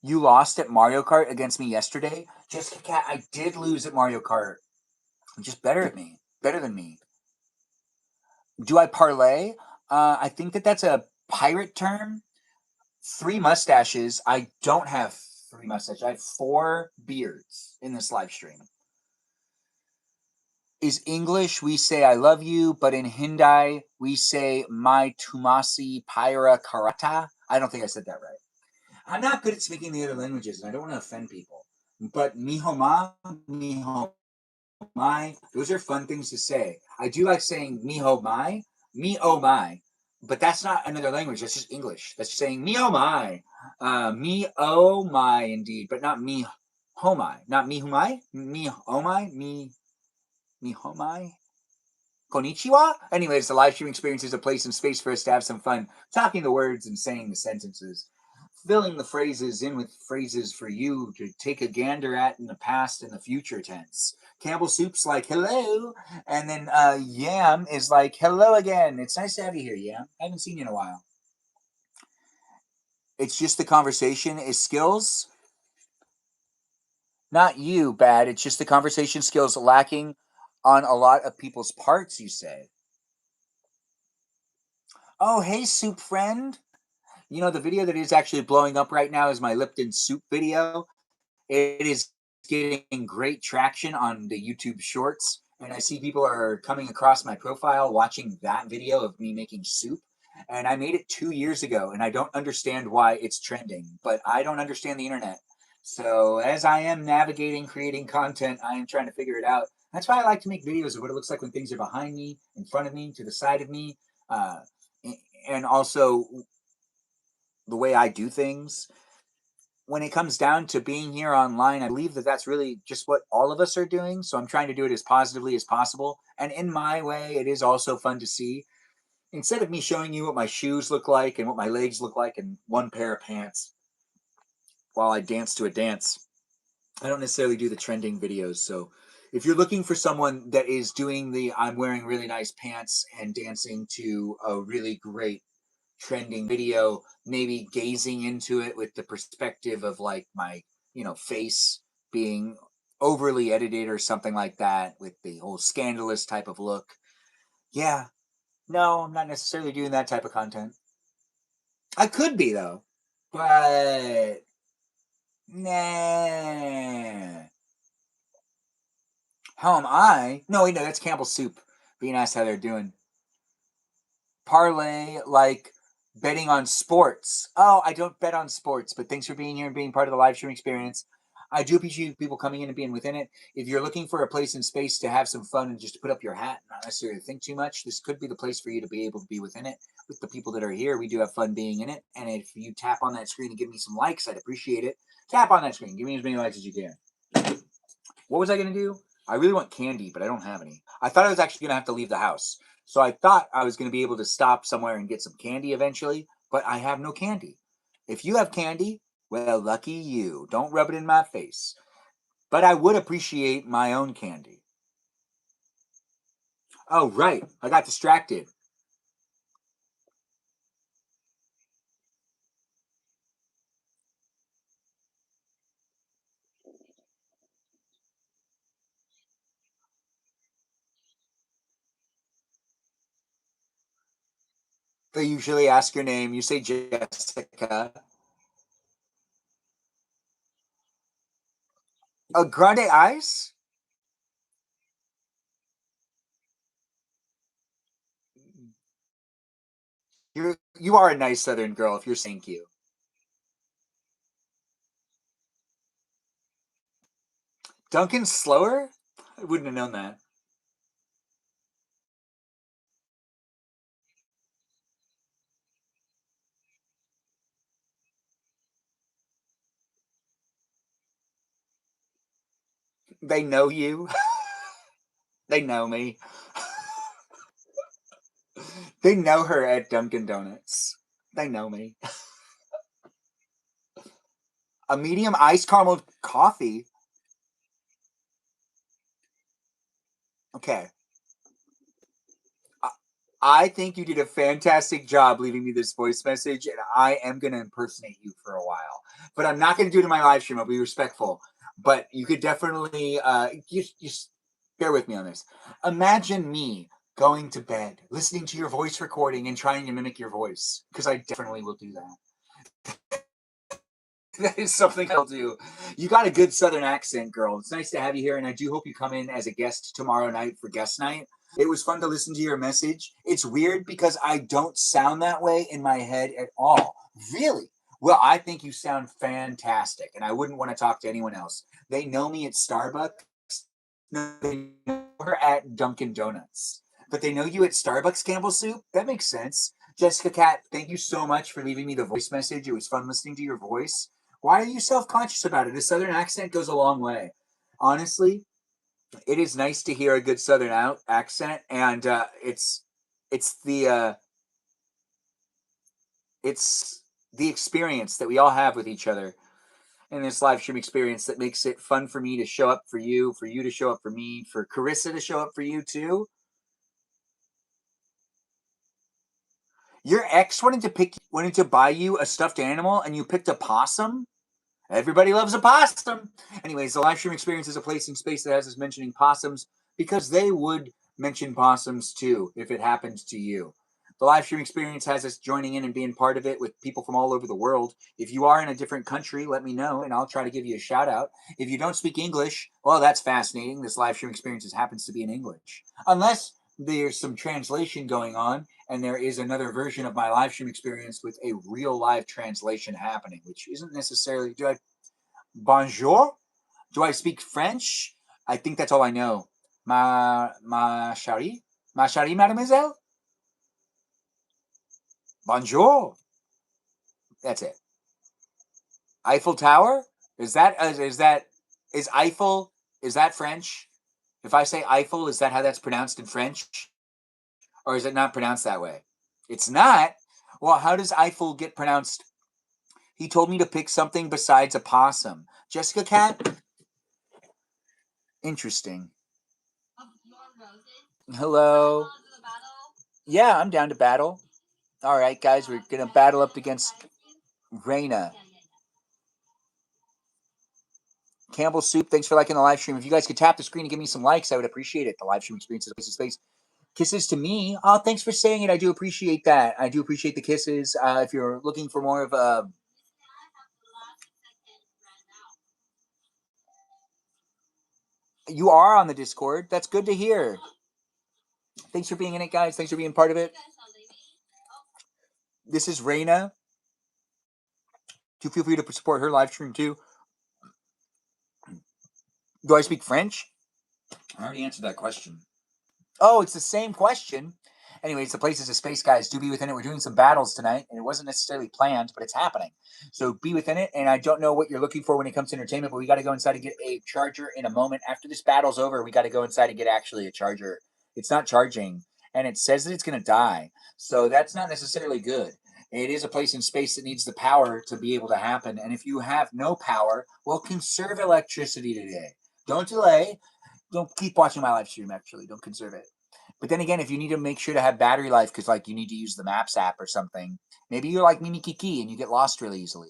You lost at Mario Kart against me yesterday, Jessica Cat. I did lose at Mario Kart. You're just better than me. Do I parlay? I think that's a pirate term. 3 mustaches. I don't have 3 mustaches. I have 4 beards in this live stream. Is English, we say I love you, but in Hindi, we say my tumasi pyra karata. I don't think I said that right. I'm not good at speaking the other languages, and I don't want to offend people. But miho my, those are fun things to say. I do like saying me oh my, but that's not another language. That's just English. That's just saying me oh my, indeed, but not me oh my, not me who my, me oh my, me oh my. Konnichiwa? Anyways, the live stream experience is a place and space for us to have some fun talking the words and saying the sentences, filling the phrases in with phrases for you to take a gander at in the past and the future tense. Campbell Soup's like, hello. And then Yam is like, hello again. It's nice to have you here, Yam. I haven't seen you in a while. It's just the conversation is skills. Not you, bad. It's just the conversation skills lacking on a lot of people's parts, you say. Oh, hey, Soup friend. You know, the video that is actually blowing up right now is my Lipton soup video. It is getting great traction on the YouTube shorts. And I see people are coming across my profile watching that video of me making soup. And I made it 2 years ago, and I don't understand why it's trending, but I don't understand the internet. So as I am navigating, creating content, I am trying to figure it out. That's why I like to make videos of what it looks like when things are behind me, in front of me, to the side of me, uh, and also the way I do things. when it comes down to being here online, I believe that that's really just what all of us are doing. So I'm trying to do it as positively as possible. And in my way, it is also fun to see. Instead of me showing you what my shoes look like and what my legs look like in one pair of pants while I dance to a dance, I don't necessarily do the trending videos. So if you're looking for someone that is doing the I'm wearing really nice pants and dancing to a really great trending video, maybe gazing into it with the perspective of like my, face being overly edited or something like that with the whole scandalous type of look. Yeah, no, I'm not necessarily doing that type of content. I could be though, but nah. How am I? No, wait, no, that's Campbell's Soup. Being asked how they're doing. Parlay like betting on sports. Oh, I don't bet on sports, but thanks for being here and being part of the live stream experience. I do appreciate people coming in and being within it. If you're looking for a place and space to have some fun and just to put up your hat, not necessarily think too much, this could be the place for you to be able to be within it. With the people that are here, we do have fun being in it. And if you tap on that screen and give me some likes, I'd appreciate it. Tap on that screen. Give me as many likes as you can. What was I going to do? I really want candy, but I don't have any. I thought I was actually going to have to leave the house. So I thought I was going to be able to stop somewhere and get some candy eventually, but I have no candy. If you have candy, well, lucky you. Don't rub it in my face. But I would appreciate my own candy. Oh, right. I got distracted. They usually ask your name. You say Jessica. A grande ice? You are a nice Southern girl if you're saying you. Duncan's slower? I wouldn't have known that. They know you. They know me. They know her at Dunkin' Donuts. They know me. A medium iced caramel coffee. Okay. I think you did a fantastic job leaving me this voice message, and I am going to impersonate you for a while. But I'm not going to do it in my live stream. I'll be respectful. But you could definitely just bear with me on this. Imagine me going to bed, listening to your voice recording, and trying to mimic your voice, because I definitely will do that. That is something I'll do. You got a good Southern accent, girl. It's nice to have you here, and I do hope you come in as a guest tomorrow night for guest night. It was fun to listen to your message. It's weird because I don't sound that way in my head at all. Really? Well, I think you sound fantastic, and I wouldn't want to talk to anyone else. They know me at Starbucks. No, they know her at Dunkin' Donuts. But they know you at Starbucks, Campbell Soup? That makes sense. Jessica Cat, thank you so much for leaving me the voice message. It was fun listening to your voice. Why are you self-conscious about it? A Southern accent goes a long way. Honestly, it is nice to hear a good Southern accent, and it's the uh, it's the experience that we all have with each other in this live stream experience that makes it fun for me to show up for you to show up for me, for Carissa to show up for you too. Your ex wanted to buy you a stuffed animal, and you picked a possum. Everybody loves a possum. Anyways, the live stream experience is a place and space that has us mentioning possums because they would mention possums too if it happened to you. The live stream experience has us joining in and being part of it with people from all over the world. If you are in a different country, let me know and I'll try to give you a shout out. If you don't speak English, well, that's fascinating. This live stream experience happens to be in English. Unless there's some translation going on and there is another version of my live stream experience with a real live translation happening, which isn't necessarily. Do I bonjour? Do I speak French? I think that's all I know. Ma chérie, mademoiselle. Bonjour. That's it. Eiffel Tower? Is Eiffel, is that French? If I say Eiffel, is that how that's pronounced in French? Or is it not pronounced that way? It's not? Well, how does Eiffel get pronounced? He told me to pick something besides a possum. Jessica Cat? Interesting. Hello. Yeah, I'm down to battle. All right, guys, we're going to battle up against Raina. Campbell Soup, thanks for liking the live stream. If you guys could tap the screen and give me some likes, I would appreciate it. The live stream experience is a place of space. Kisses to me. Oh, thanks for saying it. I do appreciate that. I do appreciate the kisses. If you're looking for more of a... You are on the Discord. That's good to hear. Thanks for being in it, guys. Thanks for being part of it. This is Raina. Do feel free to support her live stream, too. Do I speak French? I already answered that question. Oh, it's the same question. Anyways, the place is a space, guys. Do be within it. We're doing some battles tonight, and it wasn't necessarily planned, but it's happening. So be within it, and I don't know what you're looking for when it comes to entertainment, but we got to go inside and get a charger in a moment. After this battle's over, we got to go inside and get actually a charger. It's not charging, and it says that it's going to die. So that's not necessarily good. It is a place in space that needs the power to be able to happen, and if you have no power, well, conserve electricity today. Don't delay. Don't keep watching my live stream, actually. Don't conserve it. But then again, if you need to make sure to have battery life because, like, you need to use the Maps app or something, maybe you're like Mimi Kiki and you get lost really easily.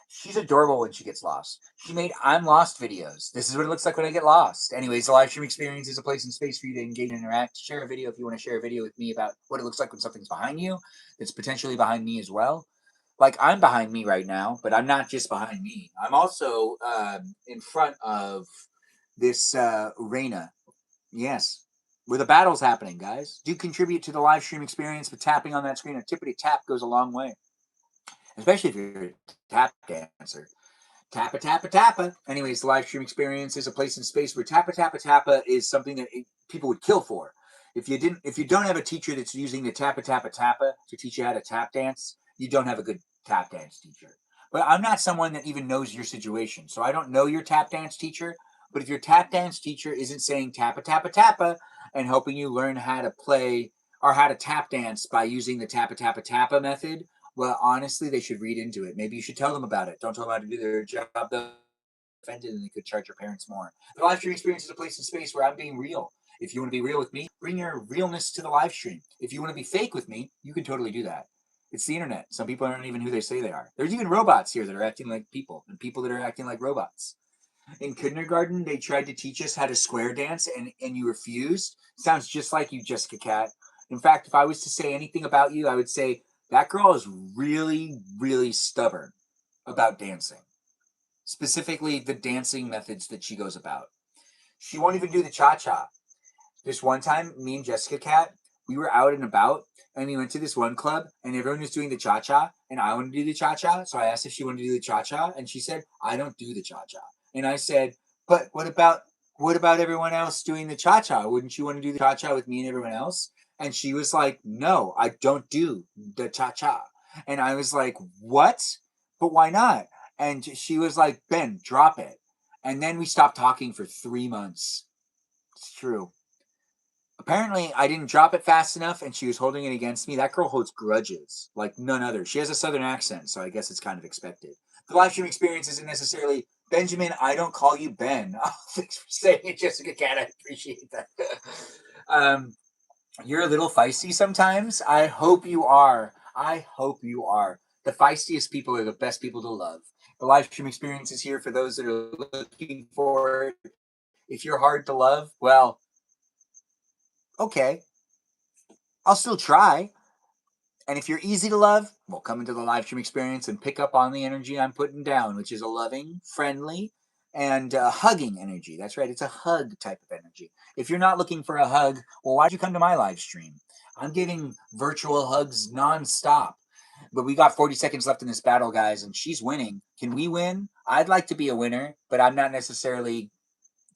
She's adorable when she gets lost. She made I'm Lost videos. This is what it looks like when I get lost. Anyways, the live stream experience is a place and space for you to engage and interact. Share a video if you want to share a video with me about what it looks like when something's behind you. It's potentially behind me as well. Like, I'm behind me right now, but I'm not just behind me. I'm also in front of this Reina. Yes. Where the battle's happening, guys. Do contribute to the live stream experience with tapping on that screen. A tippity tap goes a long way. Especially if you're a tap dancer. Tappa tappa tappa. Anyways, the live stream experience is a place in space where tappa tappa tappa is something that people would kill for. If you don't have a teacher that's using the tappa tappa tappa to teach you how to tap dance, you don't have a good tap dance teacher. But I'm not someone that even knows your situation, so I don't know your tap dance teacher. But if your tap dance teacher isn't saying tappa tappa tappa and helping you learn how to play or how to tap dance by using the tappa tappa tappa method, well, honestly, they should read into it. Maybe you should tell them about it. Don't tell them how to do their job. They'll be offended and they could charge your parents more. The live stream experience is a place in space where I'm being real. If you want to be real with me, bring your realness to the live stream. If you want to be fake with me, you can totally do that. It's the internet. Some people aren't even who they say they are. There's even robots here that are acting like people and people that are acting like robots. In kindergarten, they tried to teach us how to square dance and you refused. Sounds just like you, Jessica Cat. In fact, if I was to say anything about you, I would say that girl is really, really stubborn about dancing. Specifically, the dancing methods that she goes about. She won't even do the cha-cha. This one time, me and Jessica Cat, we were out and about, and we went to this one club, and everyone was doing the cha-cha, and I wanted to do the cha-cha, so I asked if she wanted to do the cha-cha, and she said, I don't do the cha-cha. And I said, but what about everyone else doing the cha-cha? Wouldn't you want to do the cha-cha with me and everyone else? And she was like, no, I don't do the cha-cha. And I was like, what? But why not? And she was like, Ben, drop it. And then we stopped talking for 3 months. It's true. Apparently, I didn't drop it fast enough, and she was holding it against me. That girl holds grudges like none other. She has a southern accent, so I guess it's kind of expected. The live stream experience isn't necessarily Benjamin. I don't call you Ben. Oh, thanks for saying it, Jessica Cat. I appreciate that. You're a little feisty sometimes. I hope you are. I hope you are. The feistiest people are the best people to love. The live stream experience is here for those that are looking for it. If you're hard to love, well, okay. I'll still try. And if you're easy to love, well, come into the live stream experience and pick up on the energy I'm putting down, which is a loving, friendly, and hugging energy. That's right. It's a hug type of energy. If you're not looking for a hug, well, why'd you come to my live stream? I'm giving virtual hugs nonstop. But we got 40 seconds left in this battle, guys, and she's winning. Can we win? I'd like to be a winner, but I'm not necessarily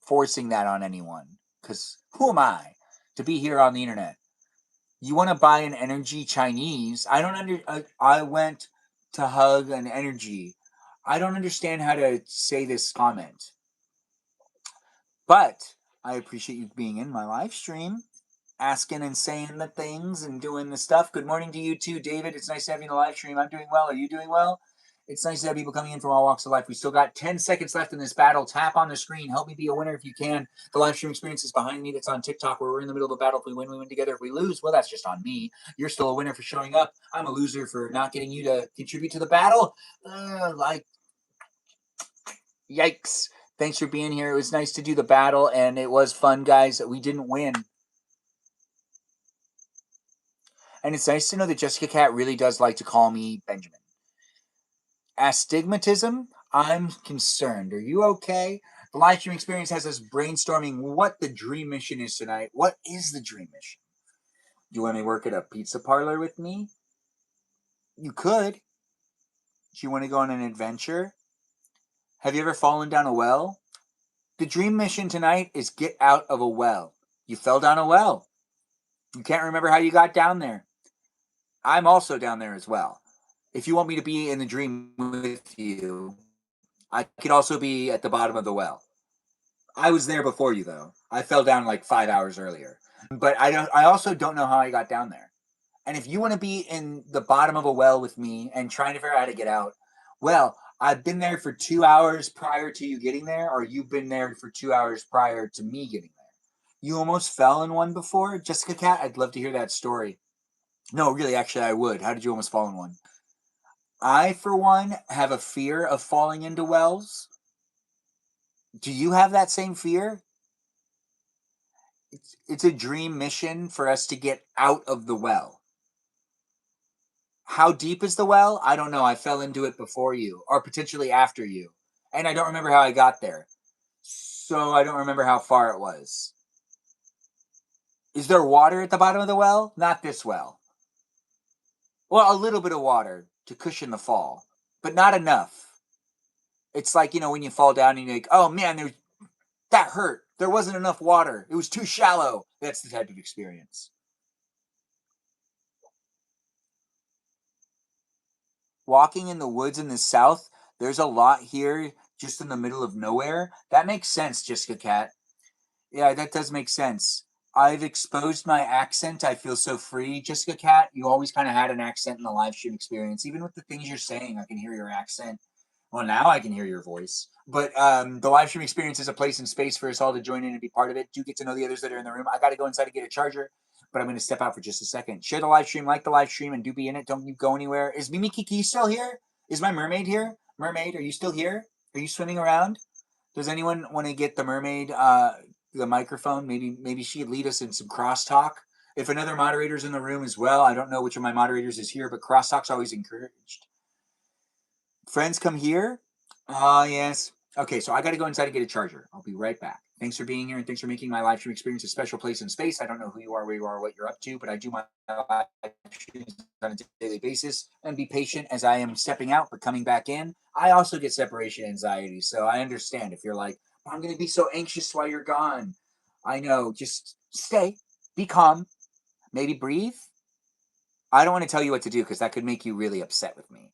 forcing that on anyone. Because who am I to be here on the internet? You want to buy an energy Chinese? I don't I went to hug an energy. I don't understand how to say this comment, but I appreciate you being in my live stream, asking and saying the things and doing the stuff. Good morning to you too, David. It's nice to have you in the live stream. I'm doing well. Are you doing well? It's nice to have people coming in from all walks of life. We still got 10 seconds left in this battle. Tap on the screen. Help me be a winner if you can. The live stream experience is behind me. That's on TikTok, where we're in the middle of a battle. If we win, we win together. If we lose, well, that's just on me. You're still a winner for showing up. I'm a loser for not getting you to contribute to the battle. Yikes. Thanks for being here. It was nice to do the battle, and it was fun, guys. We didn't win. And it's nice to know that Jessica Cat really does like to call me Benjamin. Astigmatism? I'm concerned. Are you okay? The live stream experience has us brainstorming what the dream mission is tonight. What is the dream mission? Do you want to work at a pizza parlor with me? You could. Do you want to go on an adventure? Have you ever fallen down a well? The dream mission tonight is get out of a well. You fell down a well. You can't remember how you got down there. I'm also down there as well. If you want me to be in the dream with you, I could also be at the bottom of the well. I was there before you, though. I fell down like 5 hours earlier. But I also don't know how I got down there. And if you want to be in the bottom of a well with me and trying to figure out how to get out, well, I've been there for 2 hours prior to you getting there, or you've been there for 2 hours prior to me getting there. You almost fell in one before, Jessica Cat? I'd love to hear that story. No, really, actually, I would. How did you almost fall in one? I, for one, have a fear of falling into wells. Do you have that same fear? It's a dream mission for us to get out of the well. How deep is the well? I don't know. I fell into it before you, or potentially after you. And I don't remember how I got there. So I don't remember how far it was. Is there water at the bottom of the well? Not this well. Well, a little bit of water to cushion the fall, but not enough. It's like, when you fall down and you're like, oh man, that hurt. There wasn't enough water. It was too shallow. That's the type of experience. Walking in the woods in the south, there's a lot here just in the middle of nowhere. That makes sense, Jessica Cat. Yeah, that does make sense. I've exposed my accent. I feel so free. Jessica Cat, you always kind of had an accent in the live stream experience. Even with the things you're saying, I can hear your accent. Well, now I can hear your voice. But the live stream experience is a place and space for us all to join in and be part of it. Do get to know the others that are in the room. I got to go inside to get a charger, but I'm going to step out for just a second. Share the live stream, like the live stream, and do be in it. Don't you go anywhere. Is Mimi Kiki still here? Is my mermaid here? Mermaid, are you still here? Are you swimming around? Does anyone want to get the mermaid the microphone? Maybe she'd lead us in some crosstalk. If another moderator's in the room as well, I don't know which of my moderators is here, but crosstalk's always encouraged. Friends, come here. Yes. Okay, so I got to go inside and get a charger. I'll be right back. Thanks for being here, and thanks for making my live stream experience a special place in space. I don't know who you are, where you are, what you're up to, but I do my live streams on a daily basis. And be patient as I am stepping out, but coming back in. I also get separation anxiety, so I understand if you're like, I'm going to be so anxious while you're gone. I know. Just stay, be calm, maybe breathe. I don't want to tell you what to do because that could make you really upset with me.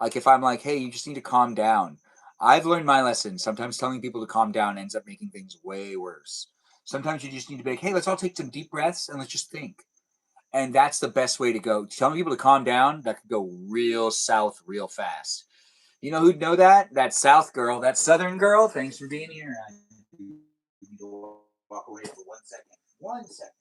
Like if I'm like, hey, you just need to calm down. I've learned my lesson. Sometimes telling people to calm down ends up making things way worse. Sometimes you just need to be like, hey, let's all take some deep breaths and let's just think. And that's the best way to go. Telling people to calm down, that could go real south real fast. You know who'd know that? That South girl, that Southern girl. Thanks for being here. I need to walk away for 1 second. 1 second.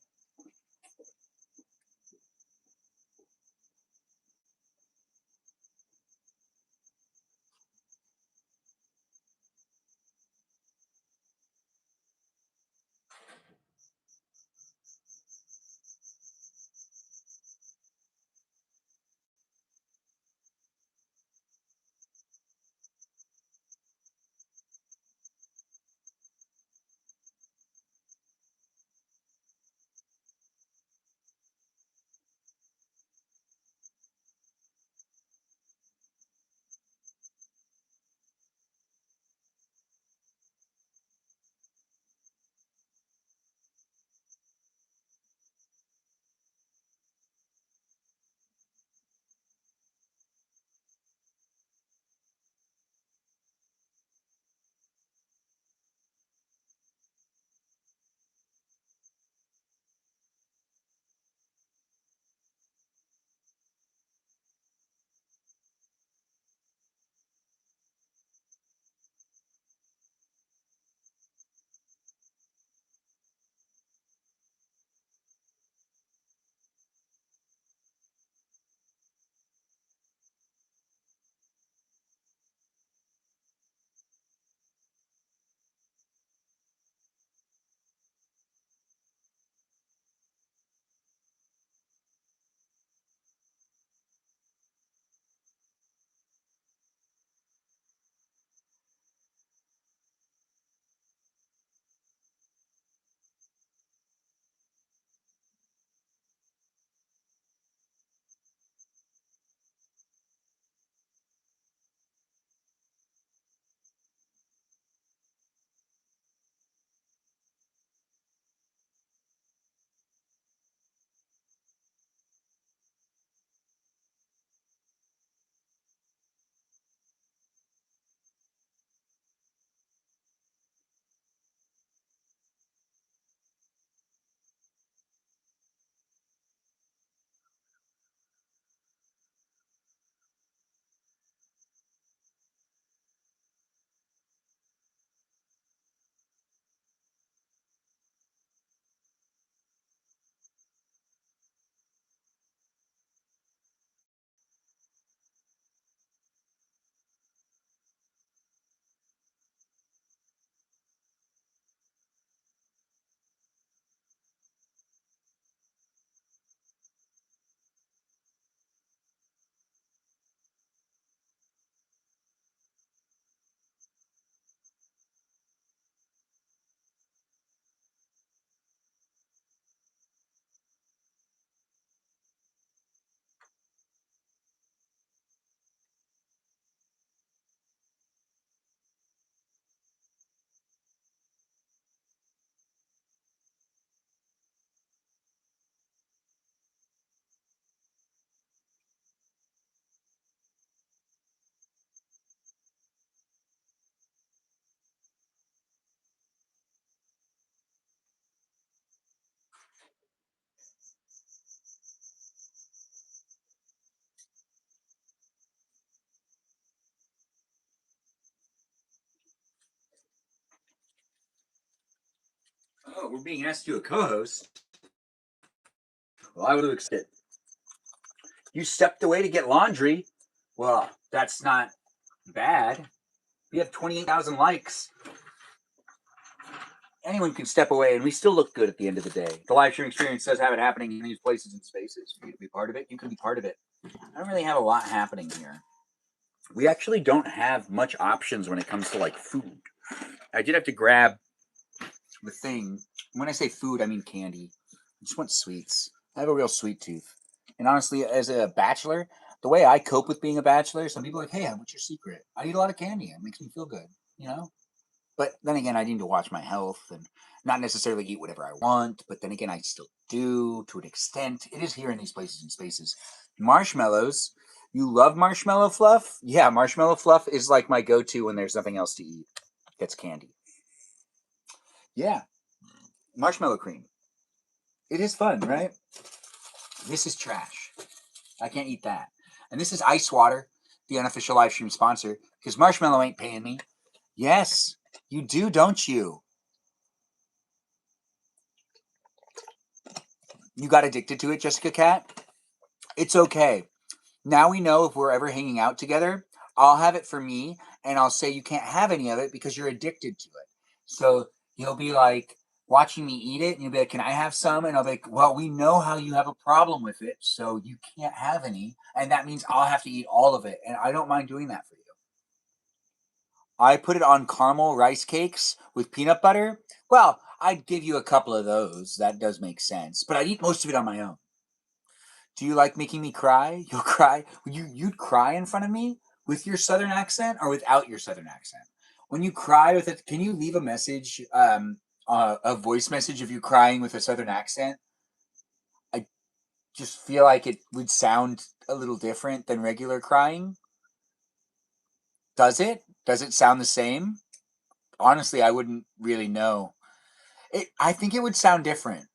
Oh, we're being asked to do a co-host. Well, I would have accepted. You stepped away to get laundry. Well, that's not bad. We have 28,000 likes. Anyone can step away, and we still look good at the end of the day. The live stream experience does have it happening in these places and spaces. For you to be part of it, you can be part of it. I don't really have a lot happening here. We actually don't have much options when it comes to like food. I did have to grab the thing. When I say food, I mean candy. I just want sweets. I have a real sweet tooth. And honestly, as a bachelor, the way I cope with being a bachelor, some people are like, hey, what's your secret? I eat a lot of candy. It makes me feel good, you know? But then again, I need to watch my health and not necessarily eat whatever I want. But then again, I still do to an extent. It is here in these places and spaces. Marshmallows. You love marshmallow fluff? Yeah, marshmallow fluff is like my go-to when there's nothing else to eat. It's candy. Yeah, marshmallow cream. It is fun, right? This is trash. I can't eat that. And this is ice water, the unofficial live stream sponsor, because Marshmallow ain't paying me. Yes, you do, don't you? You got addicted to it, Jessica Cat? It's okay. Now we know if we're ever hanging out together, I'll have it for me, and I'll say you can't have any of it because you're addicted to it. So you'll be like watching me eat it, and you'll be like, can I have some? And I'll be like, well, we know how you have a problem with it, so you can't have any, and that means I'll have to eat all of it, and I don't mind doing that for you. I put it on caramel rice cakes with peanut butter. Well, I'd give you a couple of those. That does make sense. But I'd eat most of it on my own. Do you like making me cry? You'll cry. You'd cry in front of me with your southern accent or without your southern accent? When you cry with it, can you leave a message, a voice message of you crying with a southern accent? I just feel like it would sound a little different than regular crying. Does it? Does it sound the same? Honestly, I wouldn't really know. I think it would sound different.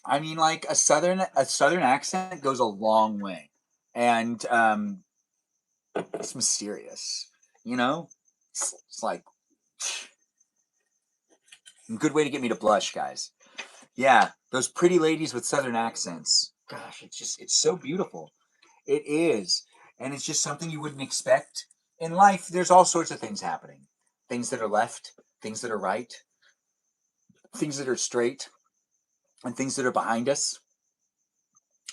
I mean, like a southern accent goes a long way, and it's mysterious. You know, it's like a good way to get me to blush, guys. Yeah, those pretty ladies with southern accents. Gosh, it's so beautiful. It is, and it's just something you wouldn't expect in life. There's all sorts of things happening. Things that are left, things that are right, things that are straight, and things that are behind us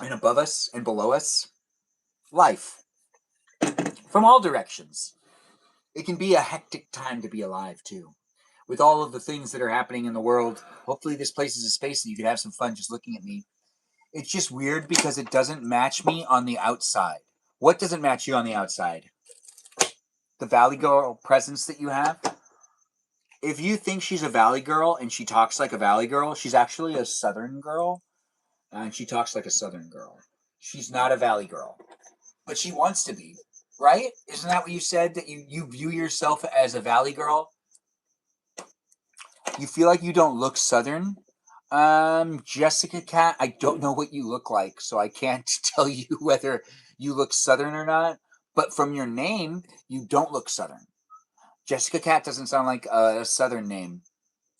and above us and below us. Life from all directions. It can be a hectic time to be alive, too. With all of the things that are happening in the world, hopefully this place is a space that you can have some fun just looking at me. It's just weird because it doesn't match me on the outside. What doesn't match you on the outside? The Valley Girl presence that you have? If you think she's a Valley Girl and she talks like a Valley Girl, she's actually a Southern girl, and she talks like a Southern girl. She's not a Valley Girl, but she wants to be, right? Isn't that what you said, that you view yourself as a Valley Girl? You feel like you don't look Southern? Jessica Cat, I don't know what you look like, so I can't tell you whether you look Southern or not. But from your name, you don't look Southern. Jessica Cat doesn't sound like a Southern name.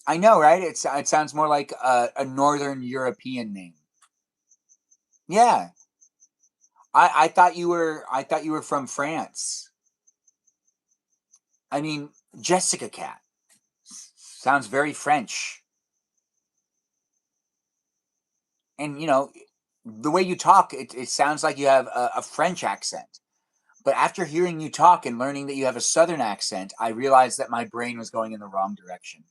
I know, right? It sounds more like a Northern European name. Yeah, I thought you were from France. I mean, Jessica Cat sounds very French. And the way you talk, it sounds like you have a French accent. But after hearing you talk and learning that you have a Southern accent, I realized that my brain was going in the wrong direction.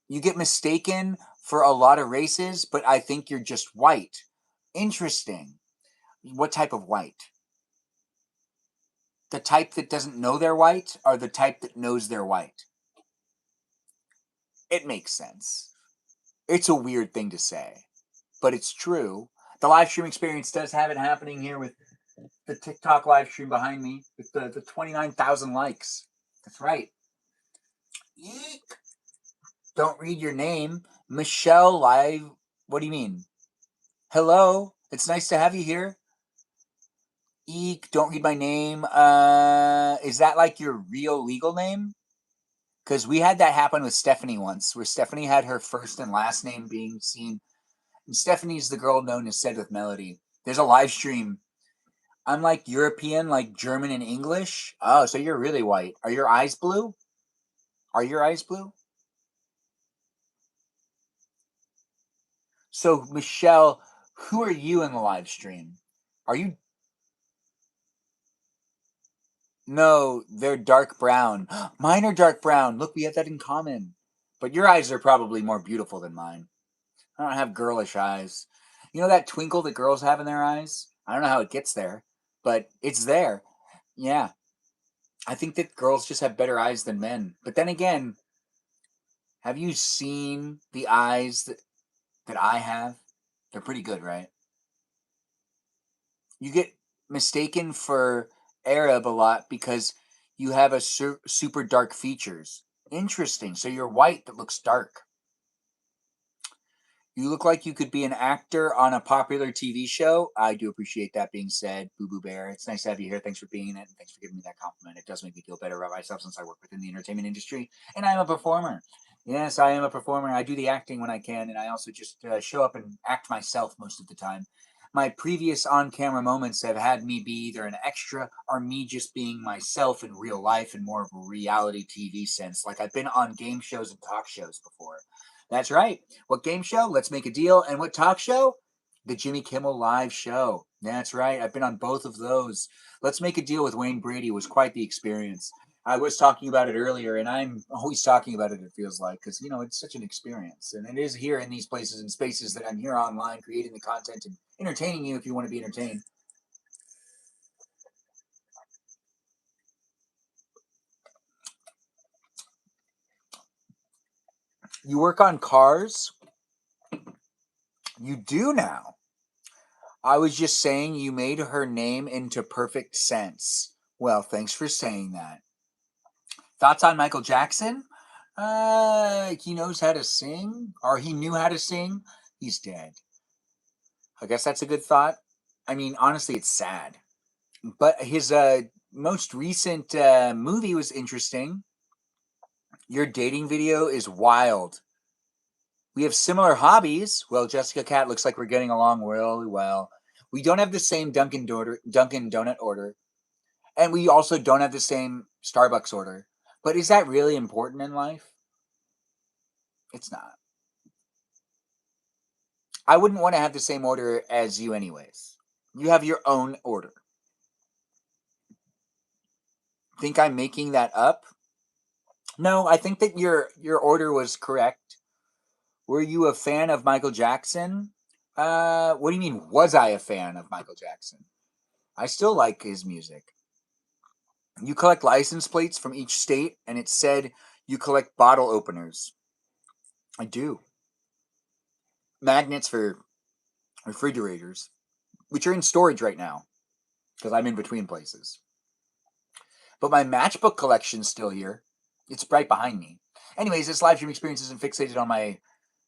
You get mistaken for a lot of races, but I think you're just white. Interesting. What type of white? The type that doesn't know they're white, or the type that knows they're white? It makes sense. It's a weird thing to say, but it's true. The live stream experience does have it happening here with the TikTok live stream behind me with the 29,000 likes. That's right. Eek. Don't read your name. Michelle Live. What do you mean? Hello. It's nice to have you here. Eek. Don't read my name. Is that like your real legal name? Because we had that happen with Stephanie once, where Stephanie had her first and last name being seen. And Stephanie's the girl known as Said with Melody. There's a live stream. I'm like European, like German and English. Oh, so you're really white. Are your eyes blue? Are your eyes blue? So, Michelle, who are you in the live stream? Are you... No, they're dark brown. Mine are dark brown. Look, we have that in common. But your eyes are probably more beautiful than mine. I don't have girlish eyes. You know that twinkle that girls have in their eyes? I don't know how it gets there, but it's there. Yeah. I think that girls just have better eyes than men. But then again, have you seen the eyes that I have? They're pretty good, right? You get mistaken for Arab a lot because you have a super dark features. Interesting. So you're white that looks dark. You look like you could be an actor on a popular TV show. I do appreciate that being said, Boo Boo Bear. It's nice to have you here. Thanks for being in it, and thanks for giving me that compliment. It does make me feel better about myself since I work within the entertainment industry, and I'm a performer. Yes, I am a performer. I do the acting when I can, and I also just show up and act myself most of the time. My previous on-camera moments have had me be either an extra or me just being myself in real life in more of a reality TV sense. Like I've been on game shows and talk shows before. That's right. What game show? Let's Make a Deal. And what talk show? The Jimmy Kimmel Live show. That's right. I've been on both of those. Let's Make a Deal with Wayne Brady was quite the experience. I was talking about it earlier, and I'm always talking about it, it feels like, because, it's such an experience. And it is here in these places and spaces that I'm here online creating the content and entertaining you if you want to be entertained. You work on cars? You do now. I was just saying you made her name into perfect sense. Well, thanks for saying that. Thoughts on Michael Jackson? He knows how to sing, or he knew how to sing. He's dead. I guess that's a good thought. I mean, honestly, it's sad. But his most recent movie was interesting. Your dating video is wild. We have similar hobbies. Well, Jessica Cat looks like we're getting along really well. We don't have the same Dunkin' Donut order. And we also don't have the same Starbucks order. But is that really important in life? It's not. I wouldn't want to have the same order as you anyways. You have your own order. Think I'm making that up? No, I think that your order was correct. Were you a fan of Michael Jackson? What do you mean, was I a fan of Michael Jackson? I still like his music. You collect license plates from each state, and it said you collect bottle openers. I do. Magnets for refrigerators, which are in storage right now, because I'm in between places. But my matchbook collection's still here. It's right behind me. Anyways, this live stream experience isn't fixated on my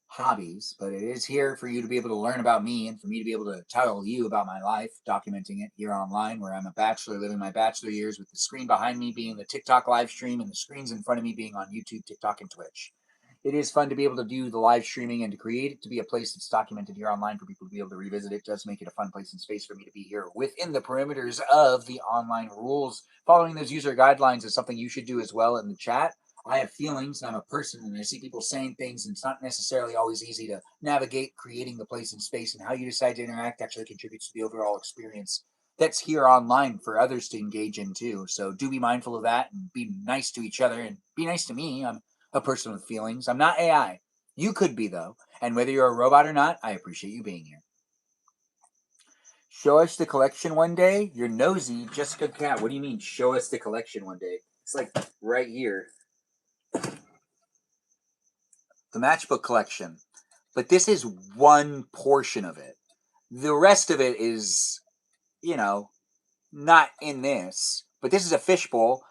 hobbies, but it is here for you to be able to learn about me and for me to be able to tell you about my life, documenting it here online, where I'm a bachelor living my bachelor years with the screen behind me being the TikTok live stream and the screens in front of me being on YouTube, TikTok, and Twitch. It is fun to be able to do the live streaming and to create it to be a place that's documented here online for people to be able to revisit. It does make it a fun place and space for me to be here within the perimeters of the online rules. Following those user guidelines is something you should do as well in the chat. I have feelings, and I'm a person, and I see people saying things, and it's not necessarily always easy to navigate creating the place and space, and how you decide to interact actually contributes to the overall experience that's here online for others to engage in too. So do be mindful of that and be nice to each other and be nice to me. I'm a person with feelings. I'm not AI. You could be, though. And whether you're a robot or not, I appreciate you being here. Show us the collection one day? You're nosy. Jessica Cat, what do you mean, show us the collection one day? It's like right here. The matchbook collection. But this is one portion of it. The rest of it is, not in this. But this is a fishbowl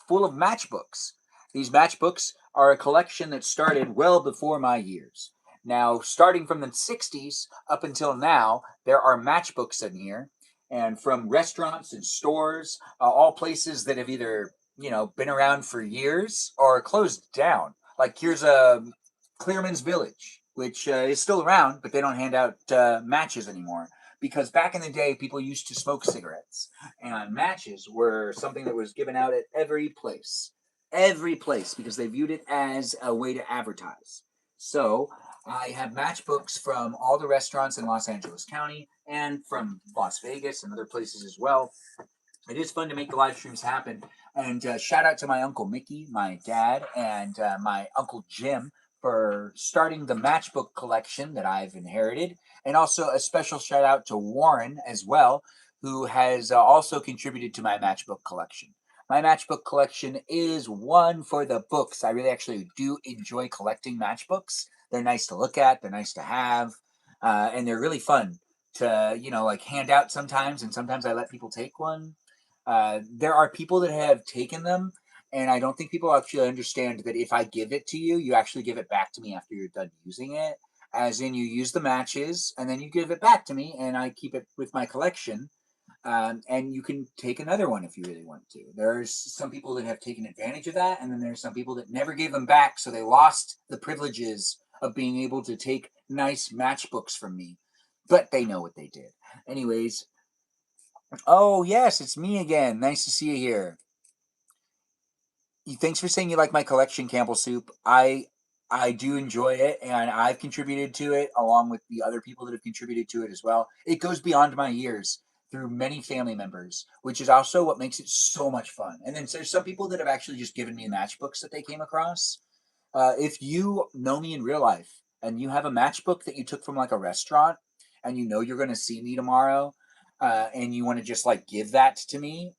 full of matchbooks. These matchbooks are a collection that started well before my years. Now, starting from the 60s up until now, there are matchbooks in here. And from restaurants and stores, all places that have either been around for years or closed down. Like here's a Clearman's Village, which is still around, but they don't hand out matches anymore. Because back in the day, people used to smoke cigarettes, and matches were something that was given out at every place. Every place, because they viewed it as a way to advertise. So I have matchbooks from all the restaurants in Los Angeles County and from Las Vegas and other places as well. It is fun to make the live streams happen. And shout out to my Uncle Mickey, my dad, and my Uncle Jim for starting the matchbook collection that I've inherited. And also a special shout out to Warren as well, who has also contributed to my matchbook collection. My matchbook collection is one for the books. I really actually do enjoy collecting matchbooks. They're nice to look at, they're nice to have, and they're really fun to, like hand out sometimes. And sometimes I let people take one. There are people that have taken them, and I don't think people actually understand that if I give it to you, you actually give it back to me after you're done using it. As in, you use the matches, and then you give it back to me, and I keep it with my collection. And you can take another one if you really want to. There's some people that have taken advantage of that, and then there's some people that never gave them back, so they lost the privileges of being able to take nice matchbooks from me. But they know what they did. Anyways, oh, yes, it's me again. Nice to see you here. Thanks for saying you like my collection, Campbell Soup. I do enjoy it, and I've contributed to it along with the other people that have contributed to it as well. It goes beyond my years through many family members, which is also what makes it so much fun. And then there's some people that have actually just given me matchbooks that they came across. If you know me in real life and you have a matchbook that you took from like a restaurant and you know you're going to see me tomorrow, and you want to just like give that to me,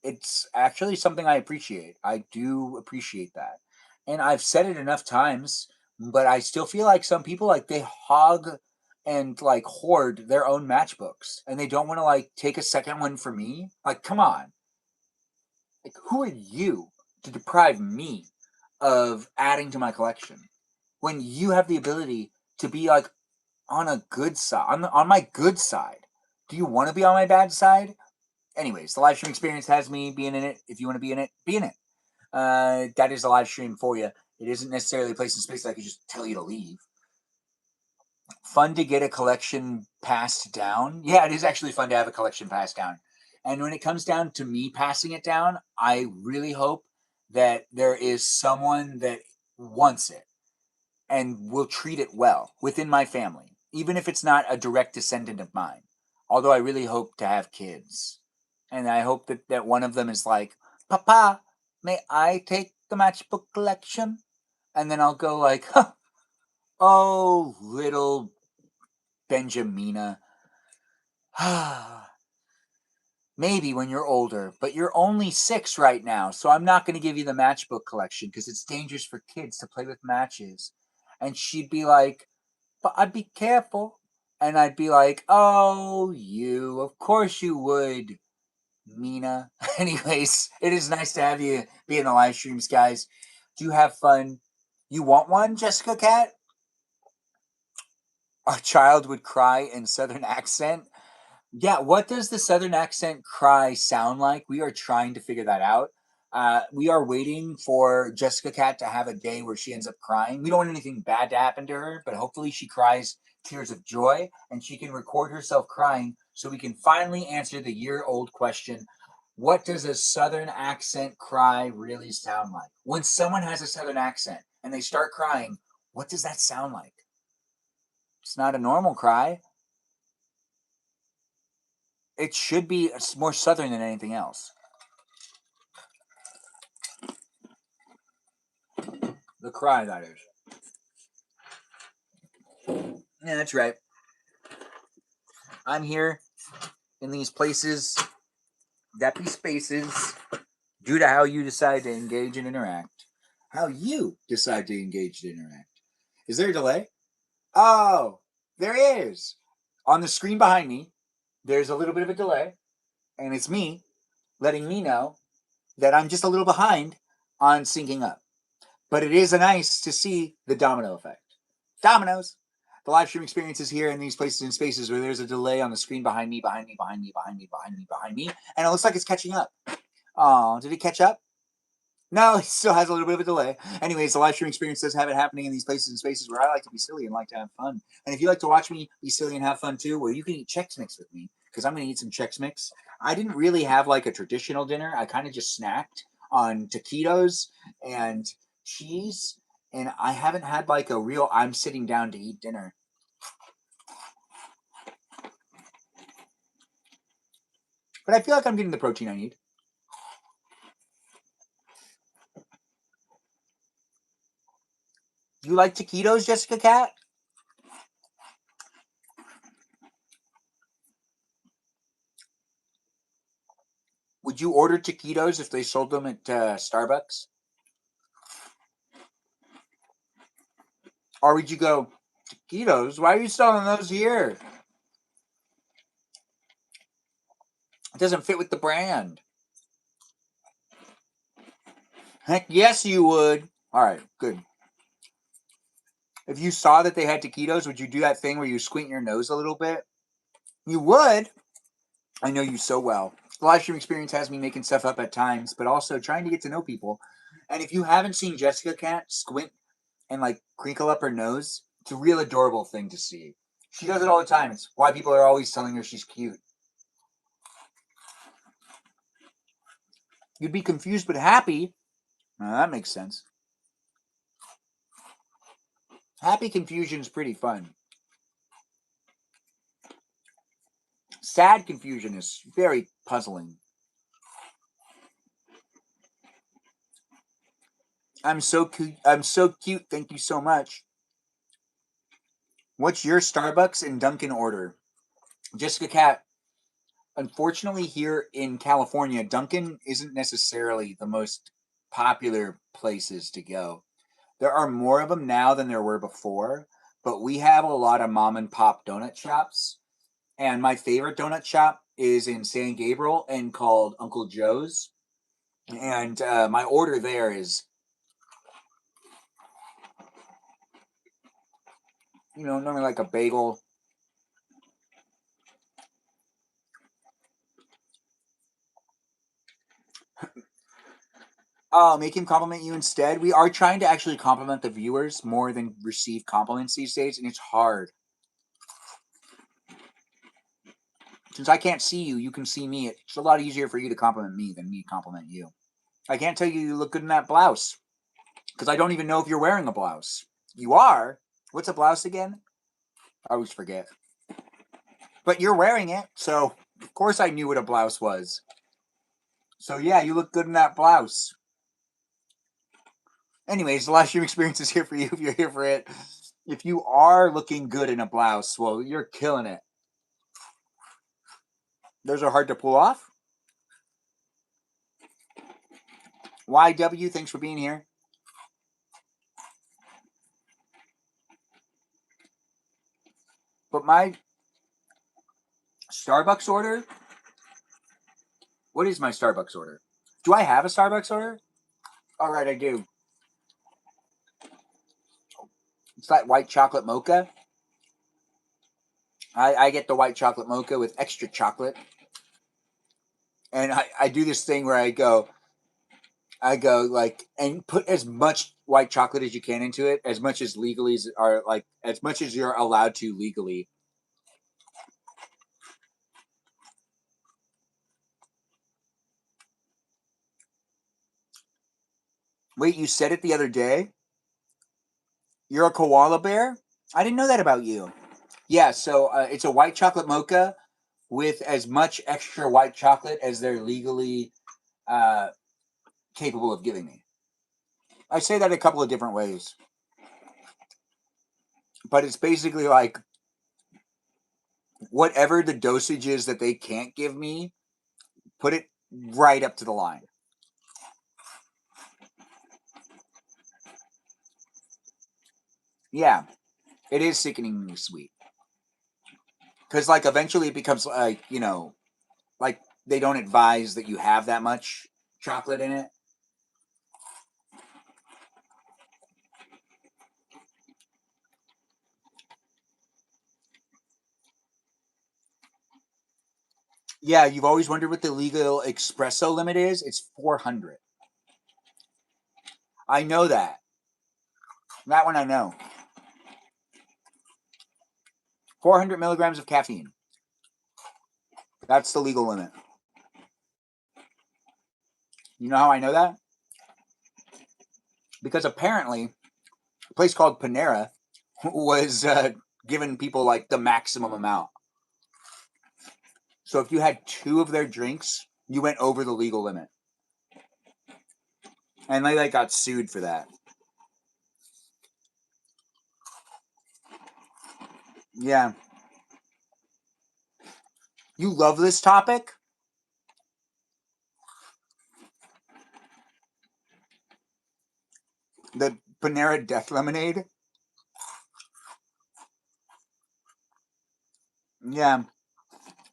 it's actually something I appreciate. I do appreciate that. And I've said it enough times, but I still feel like some people like they hog and like hoard their own matchbooks and they don't want to like take a second one for me. Like, come on. Like, who are you to deprive me of adding to my collection when you have the ability to be like on a good side, on my good side? Do you want to be on my bad side? Anyways, the live stream experience has me being in it. If you want to be in it, be in it. That is a live stream for you. It isn't necessarily a place in space that I could just tell you to leave. Fun to get a collection passed down. Yeah, it is actually fun to have a collection passed down. And when it comes down to me passing it down, I really hope that there is someone that wants it and will treat it well within my family, even if it's not a direct descendant of mine. Although I really hope to have kids. And I hope that one of them is like, Papa, may I take the matchbook collection? And then I'll go like, huh, oh, little Benjamina. Maybe when you're older, but you're only 6 right now, so I'm not going to give you the matchbook collection because it's dangerous for kids to play with matches. And she'd be like, but I'd be careful. And I'd be like, oh, of course you would, Mina. Anyways, it is nice to have you be in the live streams, guys. Do have fun. You want one, Jessica Cat? A child would cry in Southern accent. Yeah, what does the Southern accent cry sound like? We are trying to figure that out. We are waiting for Jessica Cat to have a day where she ends up crying. We don't want anything bad to happen to her, but hopefully she cries tears of joy and she can record herself crying so we can finally answer the year-old question. What does a Southern accent cry really sound like? When someone has a Southern accent and they start crying, what does that sound like? It's not a normal cry. It should be more Southern than anything else. The cry, that is. Yeah, that's right. I'm here in these places that be spaces due to how you decide to engage and interact. How you decide to engage and interact. Is there a delay? Oh, there is. On the screen behind me, there's a little bit of a delay, and it's me letting me know that I'm just a little behind on syncing up. But it is nice to see the domino effect. Dominoes! The live stream experience is here in these places and spaces where there's a delay on the screen behind me, behind me, behind me, behind me, behind me, behind me, and it looks like it's catching up. Oh, did it catch up? No, it still has a little bit of a delay. Anyways, the live stream experience does have it happening in these places and spaces where I like to be silly and like to have fun. And if you like to watch me be silly and have fun too, well, you can eat Chex Mix with me because I'm going to eat some Chex Mix. I didn't really have like a traditional dinner. I kind of just snacked on taquitos and cheese, and I haven't had like a real I'm sitting down to eat dinner. But I feel like I'm getting the protein I need. You like taquitos, Jessica Cat? Would you order taquitos if they sold them at Starbucks? Or would you go, taquitos? Why are you selling those here? It doesn't fit with the brand. Heck yes, you would. All right, good. If you saw that they had taquitos, would you do that thing where you squint your nose a little bit? You would. I know you so well. The live stream experience has me making stuff up at times, but also trying to get to know people. And if you haven't seen Jessica Cat squint and like crinkle up her nose, it's a real adorable thing to see. She does it all the time. It's why people are always telling her she's cute. You'd be confused but happy. That makes sense. Happy confusion is pretty fun. Sad confusion is very puzzling. I'm so cute. I'm so cute. Thank you so much. What's your Starbucks and Dunkin' order? Jessica Cat. Unfortunately, here in California, Dunkin' isn't necessarily the most popular places to go. There are more of them now than there were before, but we have a lot of mom and pop donut shops. And my favorite donut shop is in San Gabriel and called Uncle Joe's. And my order there is, normally like a bagel. Make him compliment you instead. We are trying to actually compliment the viewers more than receive compliments these days, and it's hard. Since I can't see you, you can see me. It's a lot easier for you to compliment me than me compliment you. I can't tell you look good in that blouse because I don't even know if you're wearing a blouse. You are. What's a blouse again? I always forget. But you're wearing it, so of course I knew what a blouse was. So yeah, you look good in that blouse. Anyways, the live stream experience is here for you if you're here for it. If you are looking good in a blouse, well, you're killing it. Those are hard to pull off. YW, thanks for being here. But my Starbucks order? What is my Starbucks order? Do I have a Starbucks order? All right, I do. It's that white chocolate mocha. I get the white chocolate mocha with extra chocolate. And I do this thing where I go like, and put as much white chocolate as you can into it, as much as legally are like, as much as you're allowed to legally. Wait, you said it the other day? You're a koala bear? I didn't know that about you. Yeah, so it's a white chocolate mocha with as much extra white chocolate as they're legally uh, capable of giving me. I say that a couple of different ways. But it's basically like whatever the dosage is that they can't give me, put it right up to the line. Yeah, it is sickeningly sweet. Because, like, eventually it becomes like, like they don't advise that you have that much chocolate in it. Yeah, you've always wondered what the legal espresso limit is? It's 400. I know that. That one I know. 400 milligrams of caffeine. That's the legal limit. You know how I know that? Because apparently, a place called Panera was giving people like the maximum amount. So if you had 2 of their drinks, you went over the legal limit. And they like got sued for that. Yeah. You love this topic? The Panera Death Lemonade? Yeah.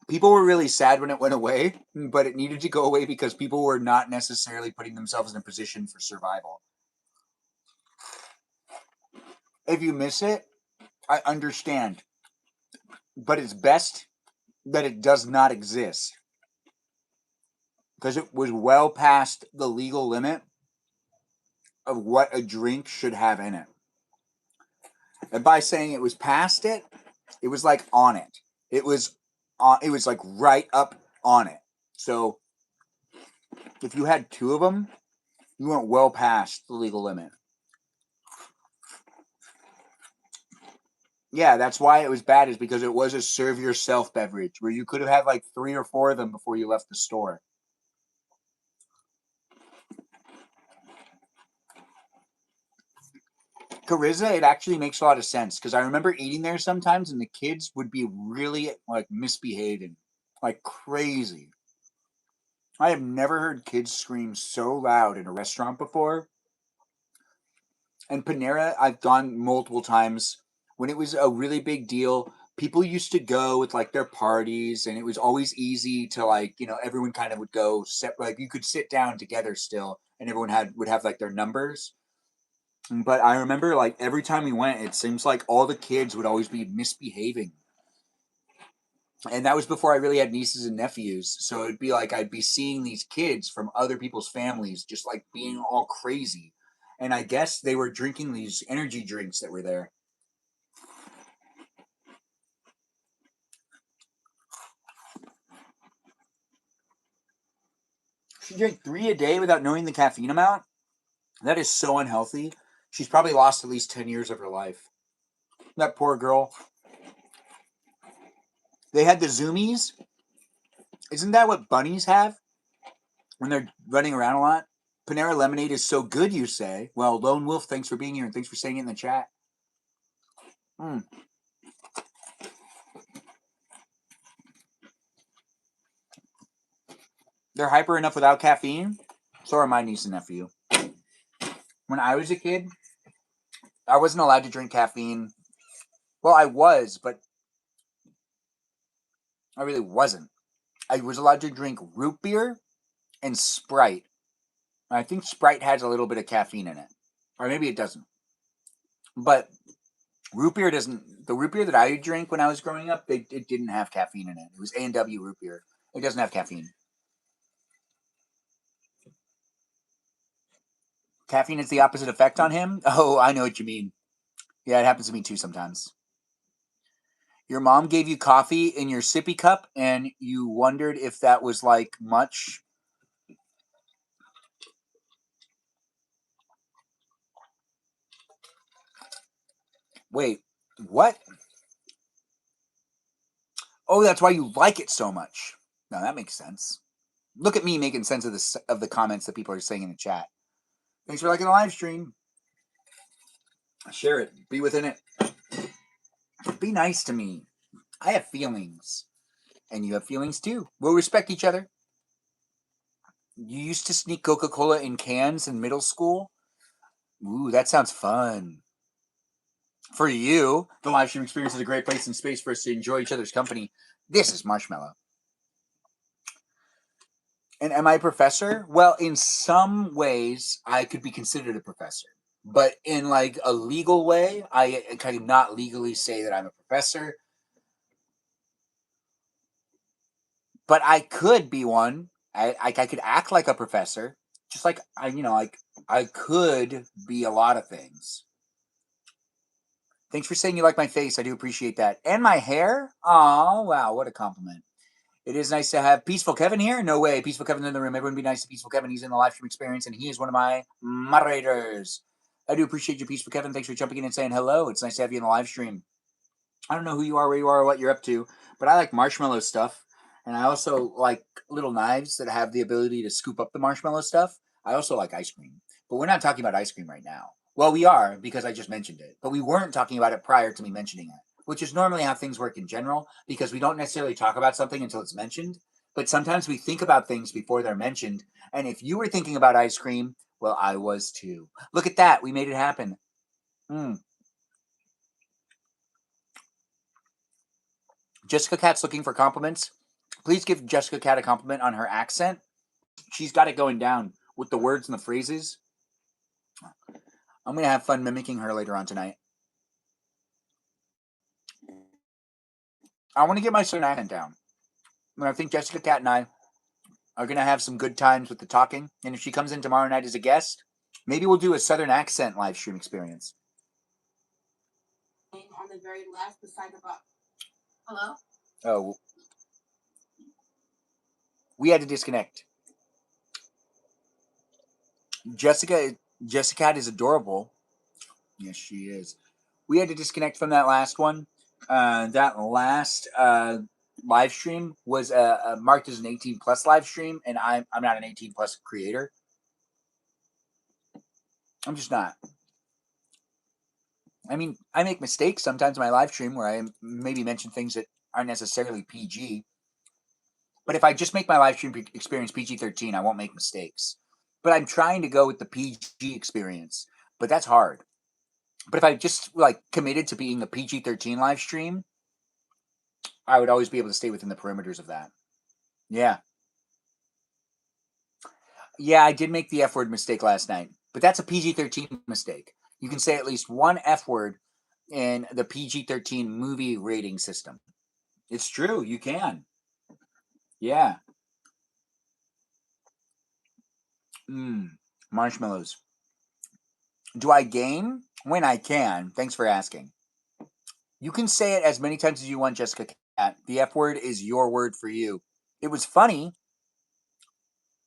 People were really sad when it went away, but it needed to go away because people were not necessarily putting themselves in a position for survival. If you miss it, I understand. But it's best that it does not exist. Because it was well past the legal limit of what a drink should have in it. And by saying it was past it, it was like on it. It was like right up on it. So if you had 2 of them, you went well past the legal limit. Yeah, that's why it was bad, is because it was a serve yourself beverage where you could have had like 3 or 4 of them before you left the store. Carriza, it actually makes a lot of sense because I remember eating there sometimes and the kids would be really like misbehaving, like crazy. I have never heard kids scream so loud in a restaurant before. And Panera, I've gone multiple times. When it was a really big deal, people used to go with like their parties, and it was always easy to like, everyone kind of would go like you could sit down together still, and everyone would have like their numbers. But I remember like every time we went, it seems like all the kids would always be misbehaving. And that was before I really had nieces and nephews. So it'd be like I'd be seeing these kids from other people's families just like being all crazy. And I guess they were drinking these energy drinks that were there. She drank 3 a day without knowing the caffeine amount? That is so unhealthy. She's probably lost at least 10 years of her life. That poor girl. They had the zoomies. Isn't that what bunnies have when they're running around a lot? Panera Lemonade is so good, you say. Well, Lone Wolf, thanks for being here and thanks for saying it in the chat. They're hyper enough without caffeine. So are my niece and nephew. When I was a kid, I wasn't allowed to drink caffeine. Well, I was, but I really wasn't. I was allowed to drink root beer and Sprite. I think Sprite has a little bit of caffeine in it. Or maybe it doesn't. But root beer doesn't. The root beer that I drank when I was growing up, it didn't have caffeine in it. It was A&W root beer. It doesn't have caffeine. Caffeine has the opposite effect on him? Oh, I know what you mean. Yeah, it happens to me too sometimes. Your mom gave you coffee in your sippy cup and you wondered if that was like much. Wait, what? Oh, that's why you like it so much. No, that makes sense. Look at me making sense of the comments that people are saying in the chat. Thanks for liking the live stream. Share it. Be within it. Be nice to me. I have feelings. And you have feelings too. We'll respect each other. You used to sneak Coca-Cola in cans in middle school? Ooh, that sounds fun. For you, the live stream experience is a great place and space for us to enjoy each other's company. This is Marshmallow. And am I a professor? Well, in some ways, I could be considered a professor. But in like a legal way, I cannot legally say that I'm a professor. But I could be one. I could act like a professor. Just like I could be a lot of things. Thanks for saying you like my face. I do appreciate that. And my hair? Oh, wow, what a compliment. It is nice to have Peaceful Kevin here. No way. Peaceful Kevin in the room. Everyone be nice to Peaceful Kevin. He's in the live stream experience, and he is one of my moderators. I do appreciate you, Peaceful Kevin. Thanks for jumping in and saying hello. It's nice to have you in the live stream. I don't know who you are, where you are, or what you're up to, but I like marshmallow stuff. And I also like little knives that have the ability to scoop up the marshmallow stuff. I also like ice cream. But we're not talking about ice cream right now. Well, we are, because I just mentioned it. But we weren't talking about it prior to me mentioning it, which is normally how things work in general, because we don't necessarily talk about something until it's mentioned. But sometimes we think about things before they're mentioned. And if you were thinking about ice cream, well, I was too. Look at that. We made it happen. Jessica Cat's looking for compliments. Please give Jessica Cat a compliment on her accent. She's got it going down with the words and the phrases. I'm going to have fun mimicking her later on tonight. I want to get my southern accent down. And I think Jessica Cat and I are going to have some good times with the talking. And if she comes in tomorrow night as a guest, maybe we'll do a southern accent live stream experience. On the very left beside the box. Hello? Oh. We had to disconnect. Jessica Cat is adorable. Yes, she is. We had to disconnect from that last one. That last live stream was marked as an 18 plus live stream, and I'm not an 18 plus creator. I'm just not. I mean, I make mistakes sometimes in my live stream where I maybe mention things that aren't necessarily PG. But if I just make my live stream experience PG-13, I won't make mistakes. But I'm trying to go with the PG experience, but that's hard. But if I just committed to being a PG-13 live stream, I would always be able to stay within the perimeters of that. Yeah. Yeah, I did make the F word mistake last night, but that's a PG-13 mistake. You can say at least one F word in the PG-13 movie rating system. It's true, you can. Yeah. Marshmallows. Do I game? When I can. Thanks for asking. You can say it as many times as you want, Jessica Cat. The F word is your word for you. It was funny.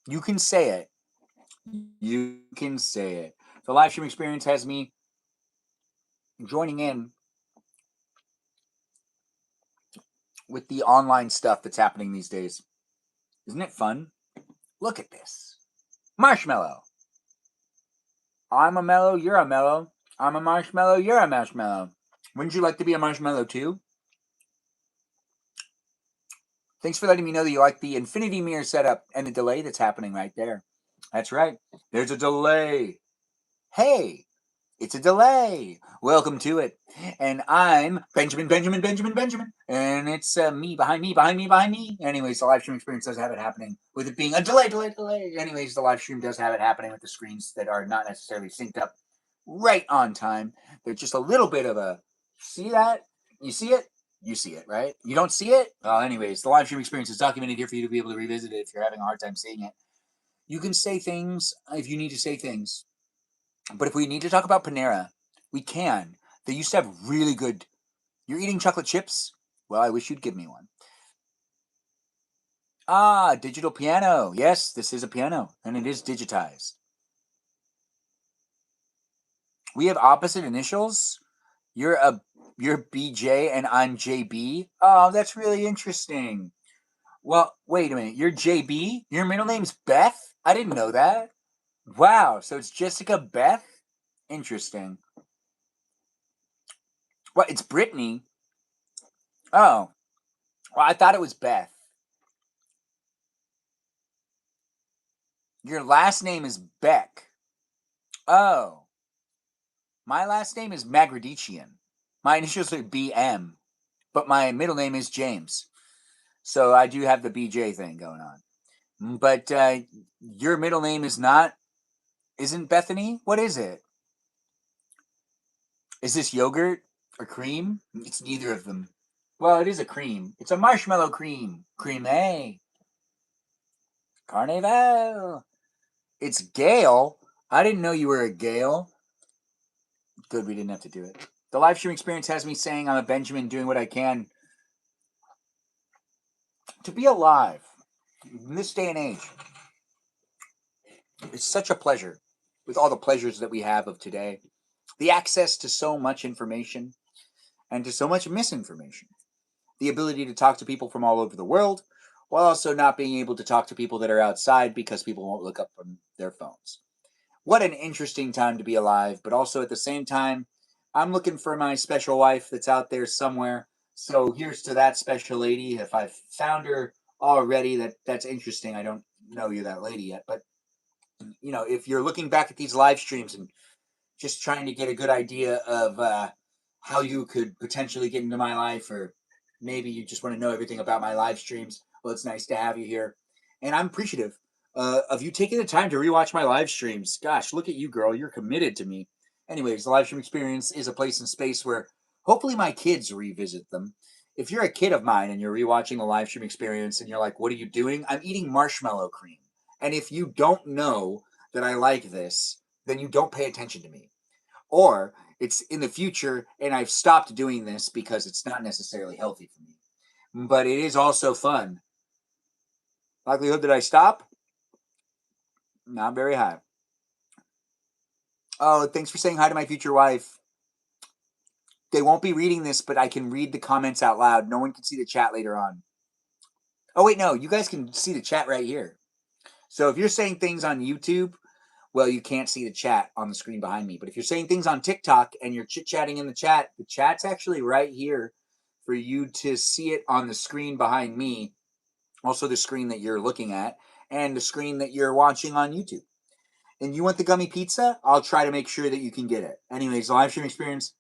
You can say it. You can say it. The live stream experience has me joining in with the online stuff that's happening these days. Isn't it fun? Look at this. Marshmallow. I'm a mellow, you're a mellow. I'm a marshmallow, you're a marshmallow. Wouldn't you like to be a marshmallow too? Thanks for letting me know that you like the infinity mirror setup and the delay that's happening right there. That's right. There's a delay. Hey, it's a delay. Welcome to it. And I'm Benjamin. And it's me behind me. Anyways, the live stream experience does have it happening with it being a delay. Anyways, the live stream does have it happening with the screens that are not necessarily synced up right on time. There's just a little bit of a, see that? You see it? You see it, right? You don't see it? Well, anyways, the live stream experience is documented here for you to be able to revisit it if you're having a hard time seeing it. You can say things if you need to say things. But if we need to talk about Panera, we can. They used to have really good... You're eating chocolate chips? Well, I wish you'd give me one. Ah, digital piano. Yes, this is a piano, and it is digitized. We have opposite initials? You're BJ and I'm JB? Oh, that's really interesting. Well, wait a minute. You're JB? Your middle name's Beth? I didn't know that. Wow, so it's Jessica Beth? Interesting. What, it's Brittany? Oh. Well, I thought it was Beth. Your last name is Beck. Oh. My last name is Magrdichian. My initials are BM, but my middle name is James. So I do have the BJ thing going on. But your middle name isn't Bethany? What is it? Is this yogurt or cream? It's neither of them. Well, it is a cream. It's a marshmallow cream. Cream A. Carnival. It's Gail. I didn't know you were a Gail. Good, we didn't have to do it. The live stream experience has me saying I'm a Benjamin doing what I can to be alive in this day and age. It's such a pleasure with all the pleasures that we have of today. The access to so much information and to so much misinformation. The ability to talk to people from all over the world while also not being able to talk to people that are outside because people won't look up from their phones. What an interesting time to be alive, but also at the same time, I'm looking for my special wife that's out there somewhere. So here's to that special lady. If I've found her already, that's interesting. I don't know you that lady yet, but if you're looking back at these live streams and just trying to get a good idea of how you could potentially get into my life, or maybe you just want to know everything about my live streams, well, it's nice to have you here. And I'm appreciative of you taking the time to rewatch my live streams. Gosh, look at you, girl. You're committed to me. Anyways, the live stream experience is a place and space where hopefully my kids revisit them. If you're a kid of mine and you're rewatching the live stream experience and you're like, what are you doing? I'm eating marshmallow cream. And if you don't know that I like this, then you don't pay attention to me. Or it's in the future and I've stopped doing this because it's not necessarily healthy for me. But it is also fun. Likelihood that I stop? Not very high. Oh, thanks for saying hi to my future wife. They won't be reading this, but I can read the comments out loud. No one can see the chat later on. Oh, wait, no. You guys can see the chat right here. So if you're saying things on YouTube, well, you can't see the chat on the screen behind me. But if you're saying things on TikTok and you're chit-chatting in the chat's actually right here for you to see it on the screen behind me. Also the screen that you're looking at and the screen that you're watching on YouTube. And you want the gummy pizza? I'll try to make sure that you can get it. Anyways, the live stream experience.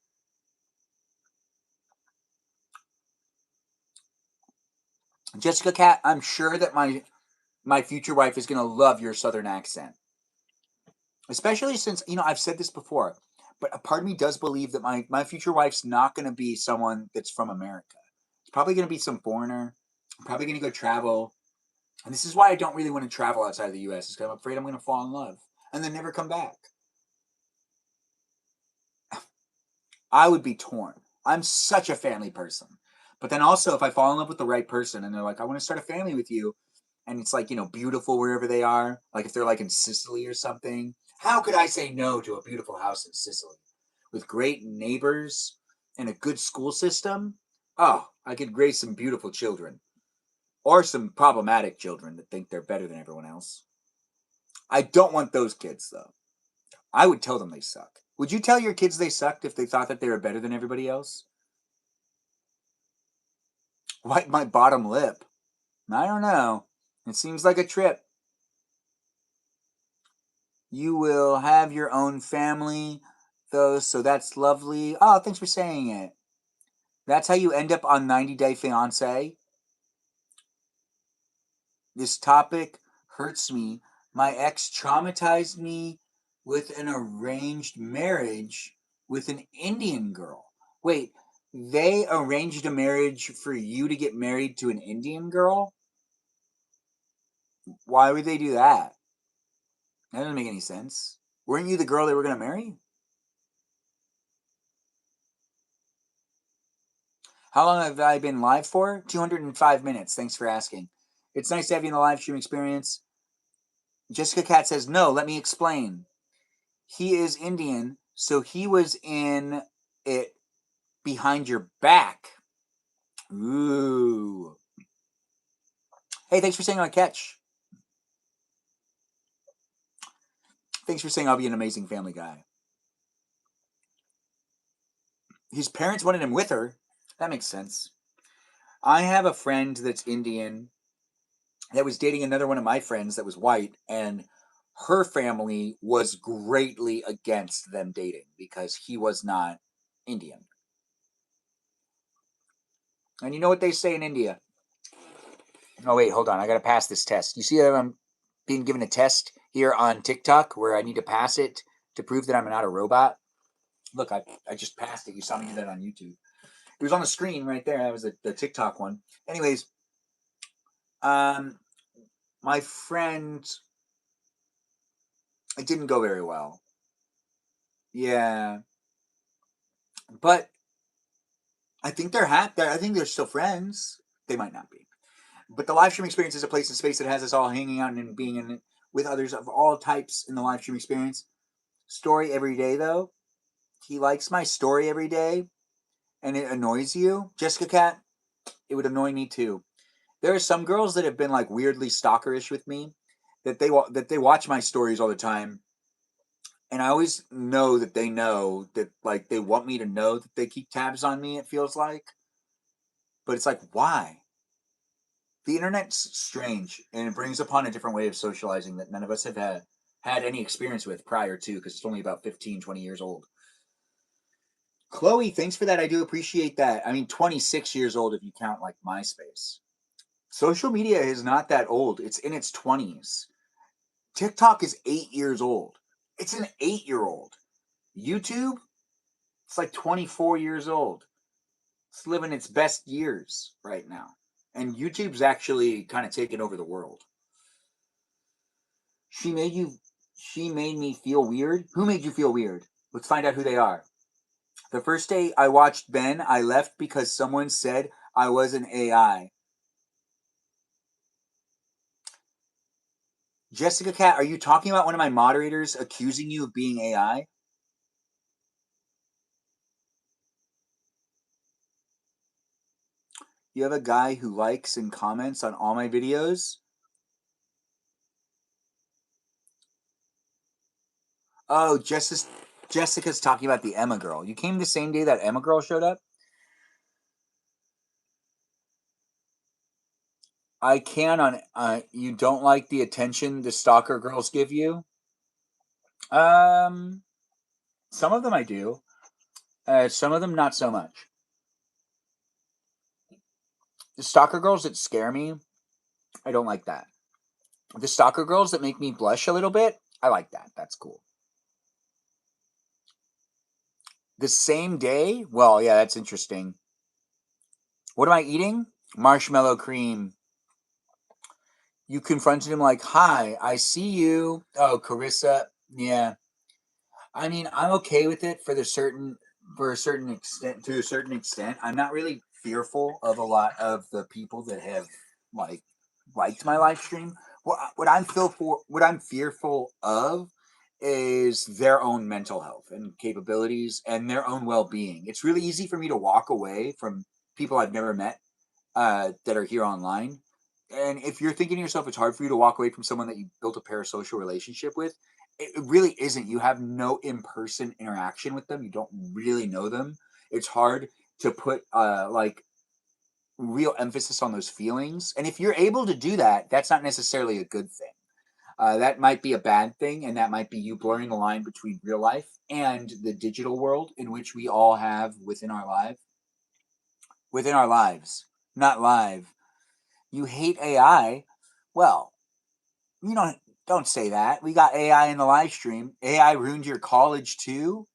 Jessica Cat, I'm sure that my future wife is going to love your southern accent. Especially since, I've said this before, but a part of me does believe that my future wife's not going to be someone that's from America. It's probably going to be some foreigner. I'm probably going to go travel. And this is why I don't really want to travel outside of the U.S. is because I'm afraid I'm going to fall in love and then never come back. I would be torn. I'm such a family person. But then also, if I fall in love with the right person and they're like, I want to start a family with you, and it's like, beautiful wherever they are, like if they're like in Sicily or something, how could I say no to a beautiful house in Sicily with great neighbors and a good school system? Oh, I could raise some beautiful children. Or some problematic children that think they're better than everyone else. I don't want those kids, though. I would tell them they suck. Would you tell your kids they sucked if they thought that they were better than everybody else? Wipe my bottom lip. I don't know. It seems like a trip. You will have your own family, though, so that's lovely. Oh, thanks for saying it. That's how you end up on 90 Day Fiancé. This topic hurts me. My ex traumatized me with an arranged marriage with an Indian girl. Wait, they arranged a marriage for you to get married to an Indian girl? Why would they do that? That doesn't make any sense. Weren't you the girl they were going to marry? How long have I been live for? 205 minutes. Thanks for asking. It's nice to have you in the live stream experience. Jessica Cat says, no, let me explain. He is Indian, so he was in it behind your back. Ooh. Hey, thanks for saying I'll catch. Thanks for saying I'll be an amazing family guy. His parents wanted him with her. That makes sense. I have a friend that's Indian that was dating another one of my friends that was white, and her family was greatly against them dating because he was not Indian. And you know what they say in India? Oh, wait, hold on. I got to pass this test. You see that I'm being given a test here on TikTok where I need to pass it to prove that I'm not a robot? Look, I just passed it. You saw me do that on YouTube. It was on the screen right there. That was the TikTok one. Anyways, my friend It didn't go very well. Yeah. But I think I think they're still friends. They might not be. But the live stream experience is a place and space that has us all hanging out and being in it with others of all types in the live stream experience. Story every day, though. He likes my story every day, and it annoys you, Jessica Cat. It would annoy me too. There are some girls that have been like weirdly stalkerish with me, that they watch my stories all the time, and I always know that like they want me to know that they keep tabs on me. It feels like, but it's like, why? The internet's strange, and it brings upon a different way of socializing that none of us have had any experience with prior to, because it's only about 15, 20 years old. Chloe, thanks for that. I do appreciate that. I mean, 26 years old if you count like MySpace. Social media is not that old. It's in its 20s. TikTok is 8 years old. It's an 8-year-old. YouTube, it's like 24 years old. It's living its best years right now. And YouTube's actually kind of taken over the world. She made me feel weird. Who made you feel weird? Let's find out who they are. The first day I watched Ben, I left because someone said I was an AI. Jessica Cat, are you talking about one of my moderators accusing you of being AI? You have a guy who likes and comments on all my videos? Oh, Jessica's talking about the Emma girl. You came the same day that Emma girl showed up? I can on you don't like the attention the stalker girls give you? Um some of them I do. Some of them not so much. The stalker girls that scare me, I don't like that. The stalker girls that make me blush a little bit, I like that. That's cool. The same day? Well, yeah, that's interesting. What am I eating? Marshmallow cream. You confronted him like, "Hi, I see you." Oh, Carissa. Yeah. I mean, I'm okay with it for a certain extent, to a certain extent. I'm not really fearful of a lot of the people that have like liked my live stream. What I'm fearful of is their own mental health and capabilities and their own well-being. It's really easy for me to walk away from people I've never met that are here online. And if you're thinking to yourself, it's hard for you to walk away from someone that you built a parasocial relationship with, it really isn't. You have no in-person interaction with them. You don't really know them. It's hard to put like real emphasis on those feelings. And if you're able to do that, that's not necessarily a good thing. That might be a bad thing, and that might be you blurring the line between real life and the digital world in which we all have within our lives, not live. You hate AI? Well, you don't say that. We got AI in the live stream. AI ruined your college too?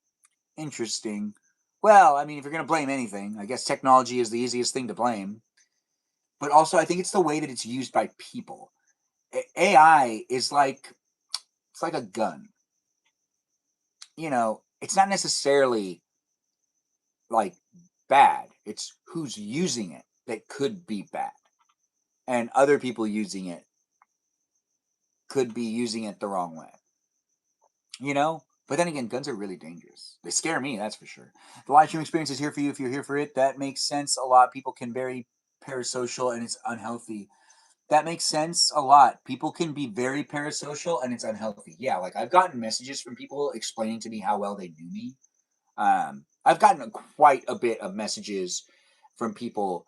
Interesting. Well, I mean, if you're going to blame anything, I guess technology is the easiest thing to blame. But also, I think it's the way that it's used by people. AI is like it's like a gun. It's not necessarily like bad. It's who's using it that could be bad. And other people using it could be using it the wrong way. But then again, guns are really dangerous. They scare me, that's for sure. The live stream experience is here for you if you're here for it. That makes sense a lot. People can very parasocial and it's unhealthy. That makes sense a lot. People can be very parasocial and it's unhealthy. Yeah, like I've gotten messages from people explaining to me how well they knew me. I've gotten quite a bit of messages from people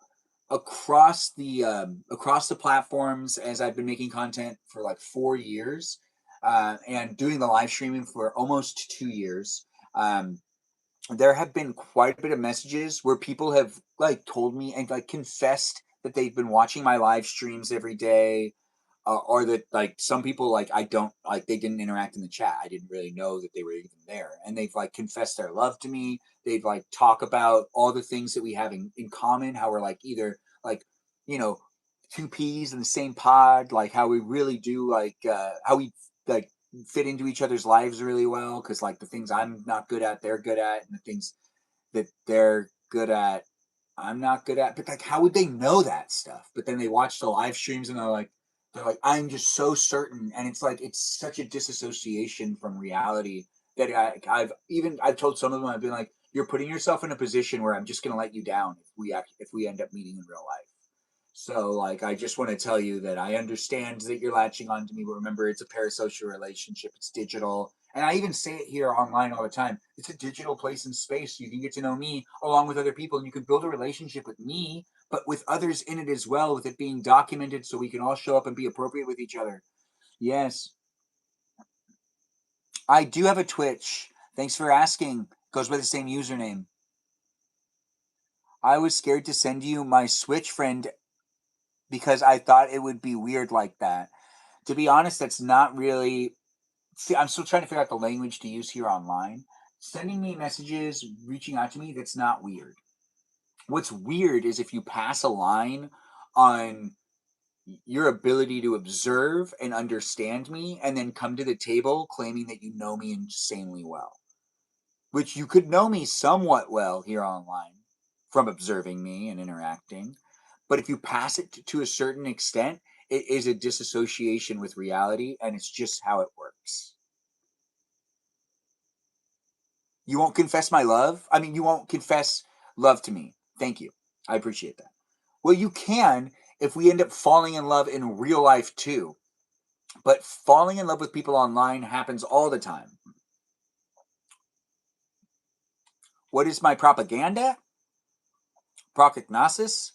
across the platforms as I've been making content for like 4 years, and doing the live streaming for almost 2 years. There have been quite a bit of messages where people have like told me and like confessed that they've been watching my live streams every day, or that like some people like I don't like they didn't interact in the chat. I didn't really know that they were even there, and they've like confessed their love to me. They've like talk about all the things that we have in common. How we're like either like you know two peas in the same pod. Like how we really do like how we like fit into each other's lives really well, because like the things I'm not good at, they're good at, and the things that they're good at, I'm not good at. But like, how would they know that stuff? But then they watch the live streams and they're like, I'm just so certain, and it's like it's such a disassociation from reality that I've told some of them, I've been like, you're putting yourself in a position where I'm just gonna let you down if we end up meeting in real life. So, like, I just want to tell you that I understand that you're latching on to me, but remember, it's a parasocial relationship. It's digital. And I even say it here online all the time. It's a digital place and space. You can get to know me along with other people, and you can build a relationship with me, but with others in it as well, with it being documented so we can all show up and be appropriate with each other. Yes. I do have a Twitch. Thanks for asking. Goes by the same username. I was scared to send you my Switch friend because I thought it would be weird like that. To be honest, that's not really. See, I'm still trying to figure out the language to use here online. Sending me messages, reaching out to me, that's not weird. What's weird is if you pass a line on your ability to observe and understand me and then come to the table claiming that you know me insanely well. Which you could know me somewhat well here online from observing me and interacting. But if you pass it to a certain extent, it is a disassociation with reality, and it's just how it works. You won't confess my love? I mean, you won't confess love to me. Thank you. I appreciate that. Well, you can if we end up falling in love in real life too. But falling in love with people online happens all the time. What is my propaganda? Procognosis?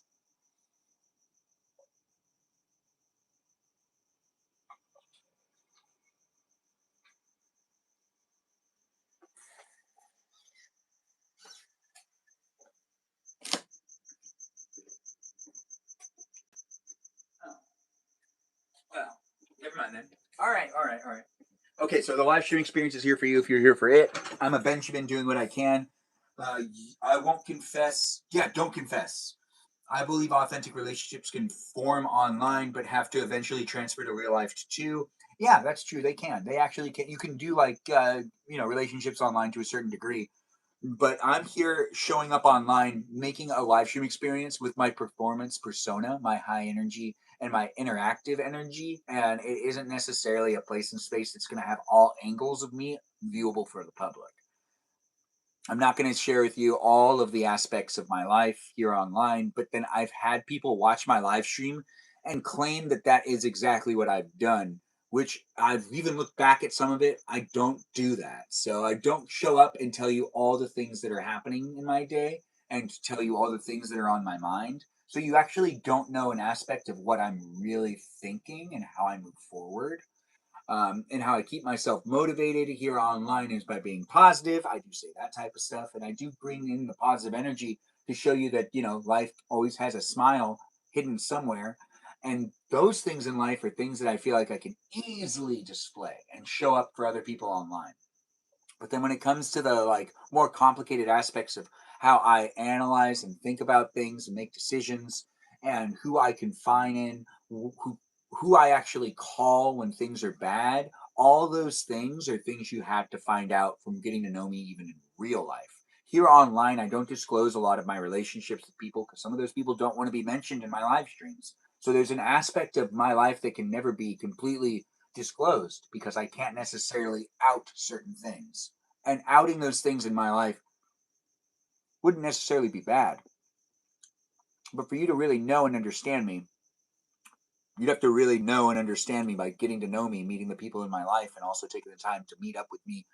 Well, never mind then. All right. Okay, so the live stream experience is here for you if you're here for it. I'm a Benjamin doing what I can. Uh, I won't confess. Yeah, don't confess. I believe authentic relationships can form online, but have to eventually transfer to real life too. Yeah, that's true. They can. They actually can. You can do like relationships online to a certain degree. But I'm here showing up online, making a live stream experience with my performance persona, my high energy, and my interactive energy. And it isn't necessarily a place and space that's going to have all angles of me viewable for the public. I'm not going to share with you all of the aspects of my life here online, but then I've had people watch my live stream and claim that that is exactly what I've done, which I've even looked back at some of it. I don't do that. So I don't show up and tell you all the things that are happening in my day and tell you all the things that are on my mind. So you actually don't know an aspect of what I'm really thinking and how I move forward. And how I keep myself motivated here online is by being positive. I do say that type of stuff, and I do bring in the positive energy to show you that life always has a smile hidden somewhere. And those things in life are things that I feel like I can easily display and show up for other people online. But then when it comes to the more complicated aspects of how I analyze and think about things and make decisions, and who I confine in, who I actually call when things are bad, all those things are things you have to find out from getting to know me even in real life. Here online, I don't disclose a lot of my relationships with people because some of those people don't want to be mentioned in my live streams. So there's an aspect of my life that can never be completely disclosed because I can't necessarily out certain things. And outing those things in my life wouldn't necessarily be bad. But for you to really know and understand me, you'd have to really know and understand me by getting to know me, meeting the people in my life, and also taking the time to meet up with me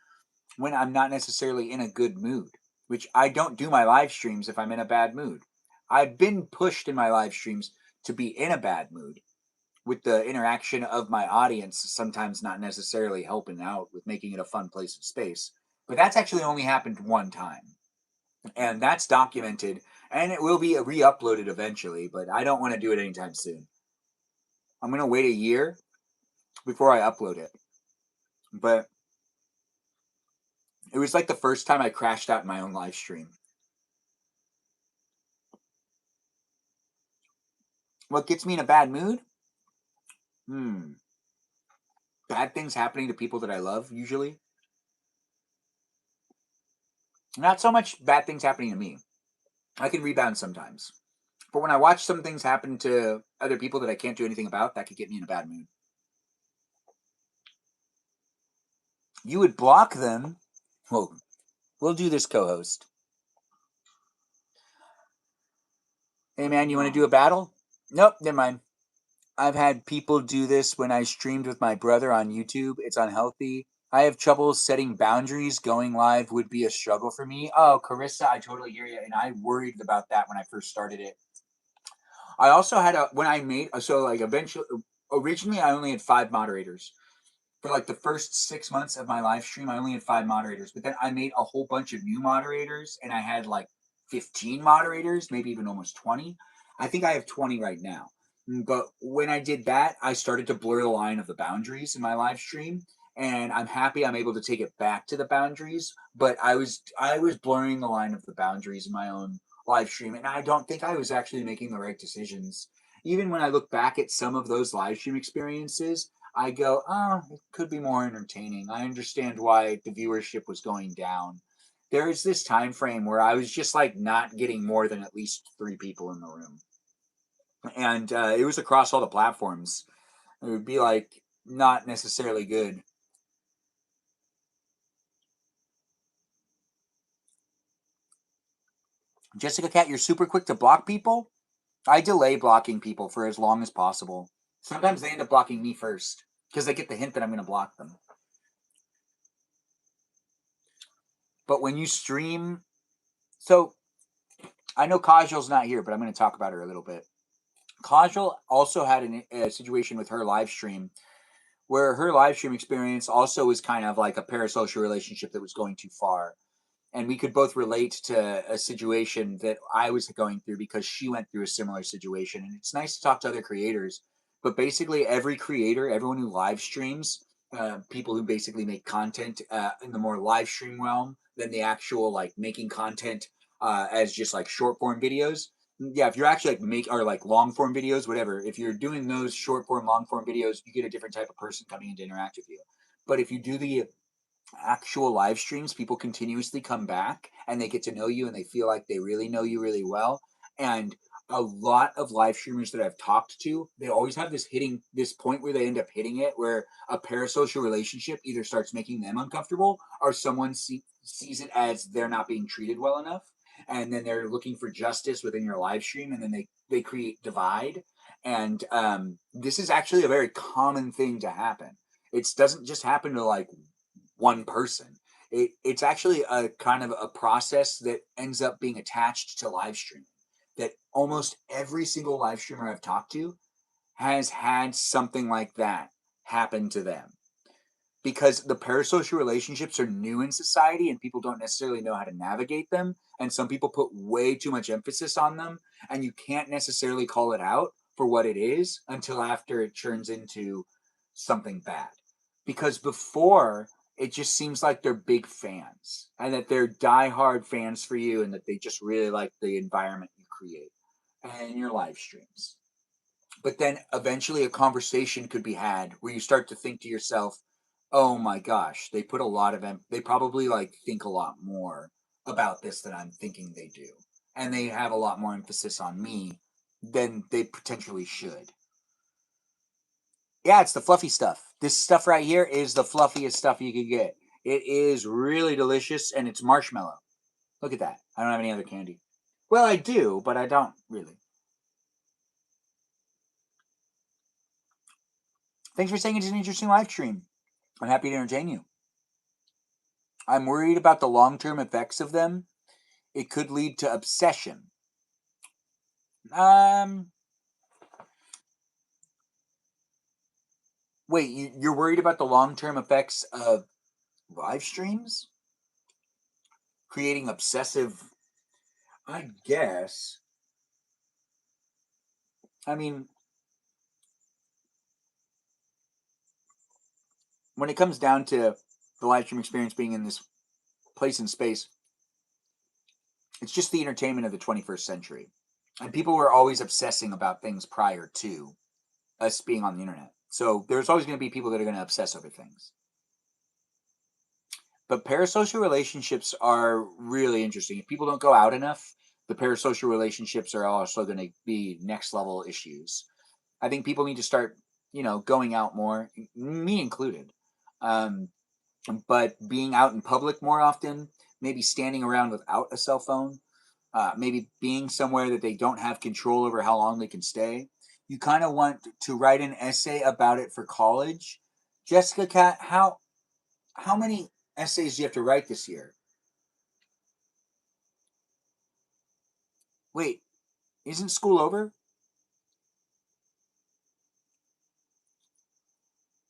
when I'm not necessarily in a good mood, which I don't do my live streams if I'm in a bad mood. I've been pushed in my live streams to be in a bad mood, with the interaction of my audience sometimes not necessarily helping out with making it a fun place and space. But that's actually only happened one time. And that's documented, and it will be re-uploaded eventually, but I don't want to do it anytime soon. I'm going to wait a year before I upload it. But it was like the first time I crashed out in my own live stream. What gets me in a bad mood? bad things happening to people that I love, usually. Not so much bad things happening to me. I can rebound sometimes. But when I watch some things happen to other people that I can't do anything about, that could get me in a bad mood. You would block them. Well, we'll do this, co-host. Hey, man, you want to do a battle? Nope, never mind. I've had people do this when I streamed with my brother on YouTube. It's unhealthy. I have trouble setting boundaries. Going live would be a struggle for me. Oh, Carissa, I totally hear you. And I worried about that when I first started it. I also had when I made, so like eventually, originally I only had 5 moderators. For like the first 6 months of my live stream, I only had 5 moderators. But then I made a whole bunch of new moderators and I had like 15 moderators, maybe even almost 20. I think I have 20 right now. But when I did that, I started to blur the line of the boundaries in my live stream. And I'm happy I'm able to take it back to the boundaries. But I was blurring the line of the boundaries in my own live stream. And I don't think I was actually making the right decisions. Even when I look back at some of those live stream experiences, I go, oh, it could be more entertaining. I understand why the viewership was going down. There is this time frame where I was just like not getting more than at least 3 people in the room. And it was across all the platforms. It would be like not necessarily good. Jessica Cat, you're super quick to block people? I delay blocking people for as long as possible. Sometimes they end up blocking me first because they get the hint that I'm going to block them. But when you stream, so I know Kajal's not here, but I'm going to talk about her a little bit. Kajal also had a situation with her live stream where her live stream experience also was kind of like a parasocial relationship that was going too far. And we could both relate to a situation that I was going through because she went through a similar situation. And it's nice to talk to other creators. But basically, every creator, everyone who live streams, people who basically make content in the more live stream realm than the actual like making content as just like short form videos. Yeah, if you're actually like long form videos, whatever. If you're doing those short form, long form videos, you get a different type of person coming in to interact with you. But if you do the actual live streams, people continuously come back and they get to know you and they feel like they really know you really well. And a lot of live streamers that I've talked to, they always have this point where they end up hitting it, where a parasocial relationship either starts making them uncomfortable or someone sees it as they're not being treated well enough. And then they're looking for justice within your live stream, and then they create divide. And this is actually a very common thing to happen. It doesn't just happen to like one person. It's actually a kind of a process that ends up being attached to live streaming. That almost every single live streamer I've talked to has had something like that happen to them. Because the parasocial relationships are new in society and people don't necessarily know how to navigate them. And some people put way too much emphasis on them. And you can't necessarily call it out for what it is until after it turns into something bad. Because before, it just seems like they're big fans and that they're diehard fans for you and that they just really like the environment you create and your live streams. But then eventually a conversation could be had where you start to think to yourself, oh my gosh, they put a lot of they probably like think a lot more about this than I'm thinking they do. And they have a lot more emphasis on me than they potentially should. Yeah, it's the fluffy stuff. This stuff right here is the fluffiest stuff you could get. It is really delicious and it's marshmallow. Look at that. I don't have any other candy. Well, I do, but I don't really. Thanks for saying it's an interesting live stream. I'm happy to entertain you. I'm worried about the long-term effects of them. It could lead to obsession. Wait, you're worried about the long-term effects of live streams? Creating obsessive, I guess. I mean, when it comes down to the live stream experience being in this place in space, it's just the entertainment of the 21st century. And people were always obsessing about things prior to us being on the internet. So there's always going to be people that are going to obsess over things. But parasocial relationships are really interesting. If people don't go out enough, the parasocial relationships are also going to be next level issues. I think people need to start, going out more, me included. Um, but being out in public more often, maybe standing around without a cell phone, maybe being somewhere that they don't have control over how long they can stay. You kind of want to write an essay about it for college. Jessica Cat, how many essays do you have to write this year? Wait, isn't school over?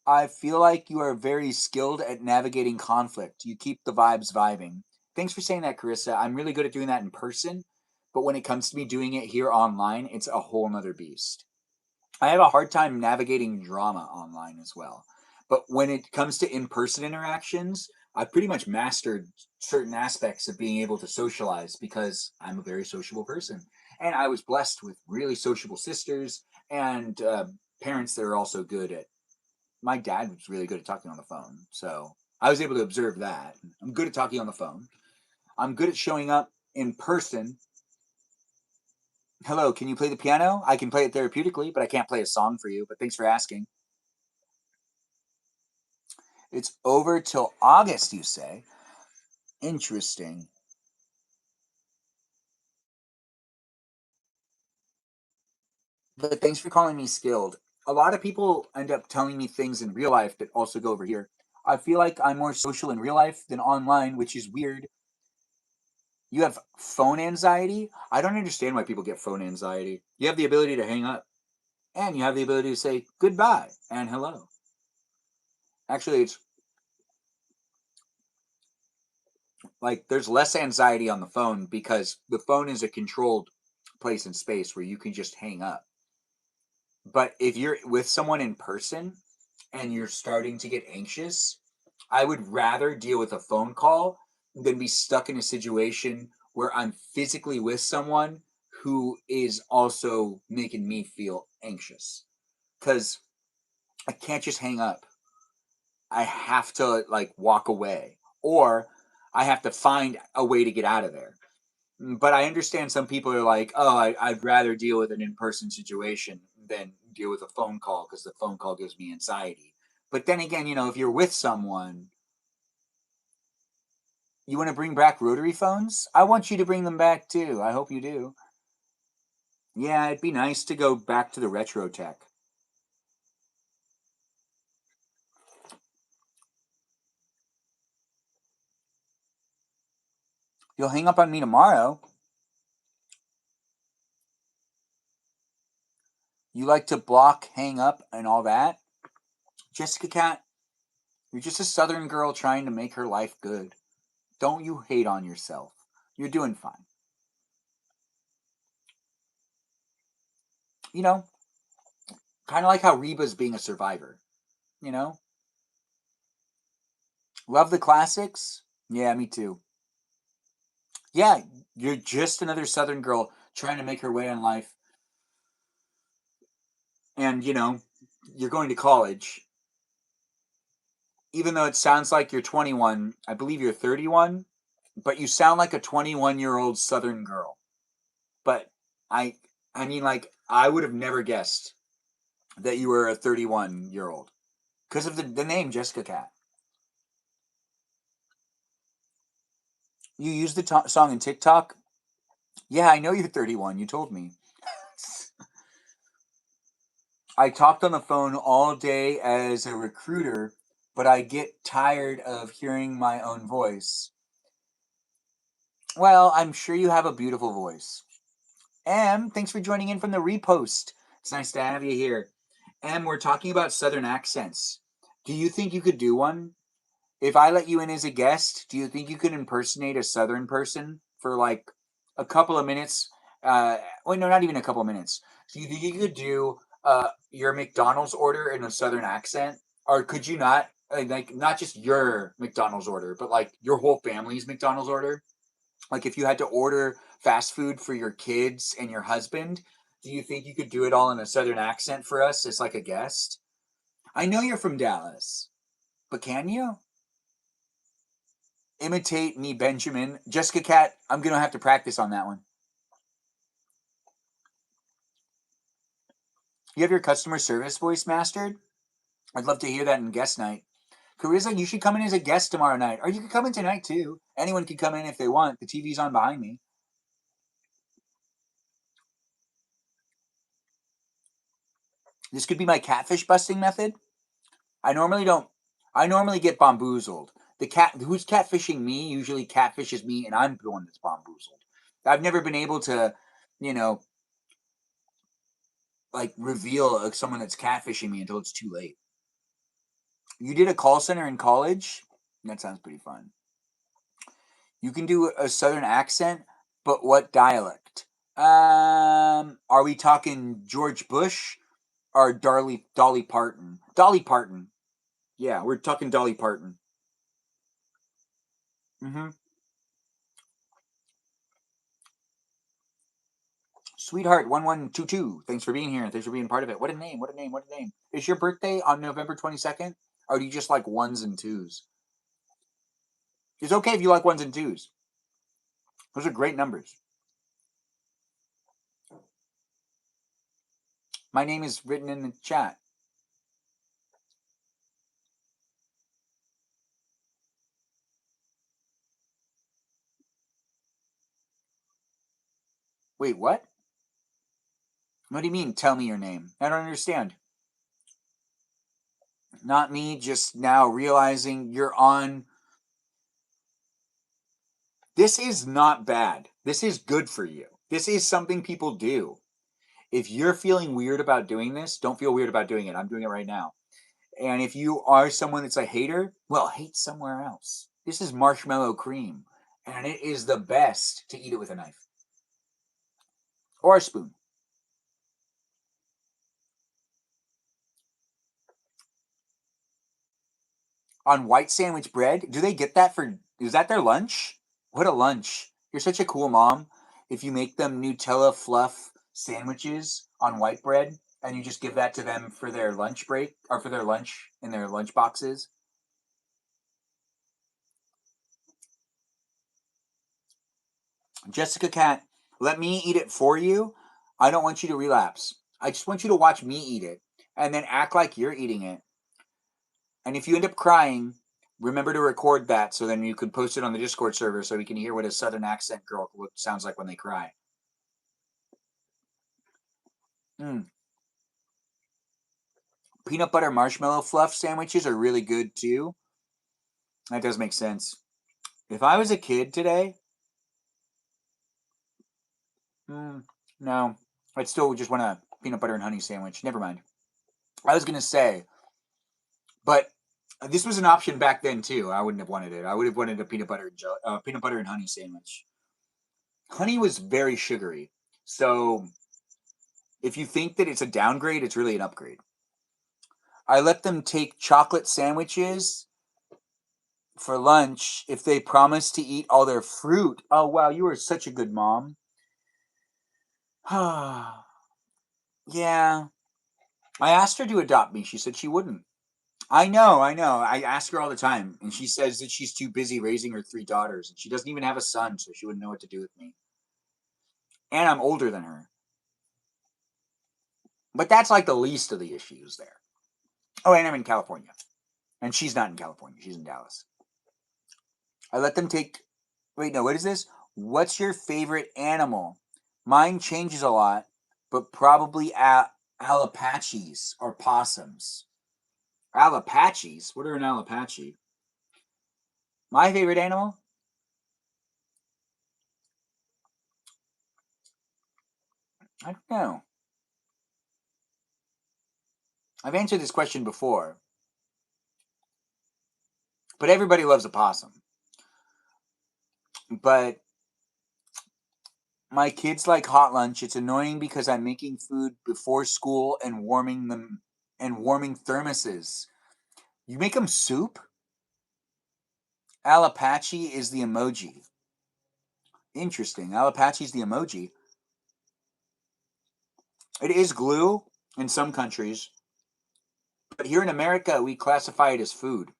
I feel like you are very skilled at navigating conflict. You keep the vibes vibing. Thanks for saying that, Carissa. I'm really good at doing that in person, but when it comes to me doing it here online, it's a whole nother beast. I have a hard time navigating drama online as well. But when it comes to in person interactions, I've pretty much mastered certain aspects of being able to socialize because I'm a very sociable person. And I was blessed with really sociable sisters and parents that are also good at. My dad was really good at talking on the phone. So I was able to observe that. I'm good at talking on the phone. I'm good at showing up in person. Hello, can you play the piano? I can play it therapeutically, but I can't play a song for you. But thanks for asking. It's over till August, you say? Interesting. But thanks for calling me skilled. A lot of people end up telling me things in real life that also go over here. I feel like I'm more social in real life than online, which is weird. You have phone anxiety? I don't understand why people get phone anxiety. You have the ability to hang up, and you have the ability to say goodbye and hello. Actually, it's like there's less anxiety on the phone because the phone is a controlled place in space where you can just hang up. But if you're with someone in person and you're starting to get anxious, I would rather deal with a phone call than be stuck in a situation where I'm physically with someone who is also making me feel anxious. Because I can't just hang up. I have to like walk away or I have to find a way to get out of there. But I understand some people are like, oh, I'd rather deal with an in person situation than deal with a phone call because the phone call gives me anxiety. But then again, if you're with someone, you want to bring back rotary phones? I want you to bring them back too. I hope you do. Yeah, it'd be nice to go back to the retro tech. You'll hang up on me tomorrow. You like to block, hang up, and all that? Jessica Cat, you're just a southern girl trying to make her life good. Don't you hate on yourself. You're doing fine. You know, kind of like how Reba's being a survivor. You know? Love the classics? Yeah, me too. Yeah, you're just another southern girl trying to make her way in life. And, you're going to college. Even though it sounds like you're 21, I believe you're 31, but you sound like a 21-year-old southern girl. But I I mean like I would have never guessed that you were a 31-year-old because of the name Jessica Cat. You used the song in TikTok? Yeah, I know you're 31. You told me. I talked on the phone all day as a recruiter, but I get tired of hearing my own voice. Well, I'm sure you have a beautiful voice. Em, thanks for joining in from the repost. It's nice to have you here. Em, we're talking about Southern accents. Do you think you could do one? If I let you in as a guest, do you think you could impersonate a Southern person for like a couple of minutes? Wait, no, not even a couple of minutes. Do you think you could do your McDonald's order in a Southern accent, or could you not? Like not just your McDonald's order, but like your whole family's McDonald's order. Like if you had to order fast food for your kids and your husband, do you think you could do it all in a Southern accent for us as like a guest? I know you're from Dallas, but can you imitate me, Benjamin? Jessica Cat, I'm gonna have to practice on that one. You have your customer service voice mastered? I'd love to hear that in guest night. Carissa, you should come in as a guest tomorrow night. Or you could come in tonight too. Anyone can come in if they want. The TV's on behind me. This could be my catfish busting method. I normally don't. I normally get bamboozled. The cat who's catfishing me usually catfishes me, and I'm the one that's bamboozled. I've never been able to, you know, like reveal someone that's catfishing me until it's too late. You did a call center in college? That sounds pretty fun. You can do a southern accent, but what dialect? Are we talking George Bush or Dolly Parton? Dolly Parton. Yeah, we're talking Dolly Parton. Mm-hmm. Sweetheart 1122. Thanks for being here. Thanks for being part of it. What a name. What a name. What a name. Is your birthday on November 22nd? Or do you just like ones and twos? It's okay if you like ones and twos. Those are great numbers. My name is written in the chat. Wait, what? What do you mean, tell me your name? I don't understand. Not me just now realizing you're on. This is not bad. This is good for you. This is something people do. If you're feeling weird about doing this, don't feel weird about doing it. I'm doing it right now. And if you are someone that's a hater, well, hate somewhere else. This is marshmallow cream, and it is the best to eat it with a knife or a spoon. On white sandwich bread, do they get that for, is that their lunch? What a lunch. You're such a cool mom. If you make them Nutella fluff sandwiches on white bread and you just give that to them for their lunch break or for their lunch in their lunch boxes. Jessica Cat, let me eat it for you. I don't want you to relapse. I just want you to watch me eat it and then act like you're eating it. And if you end up crying, remember to record that so then you can post it on the Discord server so we can hear what a southern accent girl sounds like when they cry. Mm. Peanut butter marshmallow fluff sandwiches are really good too. That does make sense. If I was a kid today, no, I'd still just want a peanut butter and honey sandwich. Never mind. I was gonna say, but this was an option back then too. I wouldn't have wanted it. I would have wanted a peanut butter and honey sandwich. Honey was very sugary, so if you think that it's a downgrade, it's really an upgrade. I let them take chocolate sandwiches for lunch if they promise to eat all their fruit. Oh wow, you are such a good mom. Yeah. I asked her to adopt me. She said she wouldn't. I know, I know. I ask her all the time, and she says that she's too busy raising her three daughters, and she doesn't even have a son, so she wouldn't know what to do with me. And I'm older than her. But that's like the least of the issues there. Oh, and I'm in California. And she's not in California. She's in Dallas. I let them take. Wait, no, what is this? What's your favorite animal? Mine changes a lot, but probably Alapaches or possums. Alapaches? What are an Alapache? My favorite animal? I don't know. I've answered this question before, but everybody loves a possum. But my kids like hot lunch. It's annoying because I'm making food before school and warming thermoses. You make them soup? Alapache is the emoji. Interesting. Alapache's the emoji. It is glue in some countries. But here in America, we classify it as food.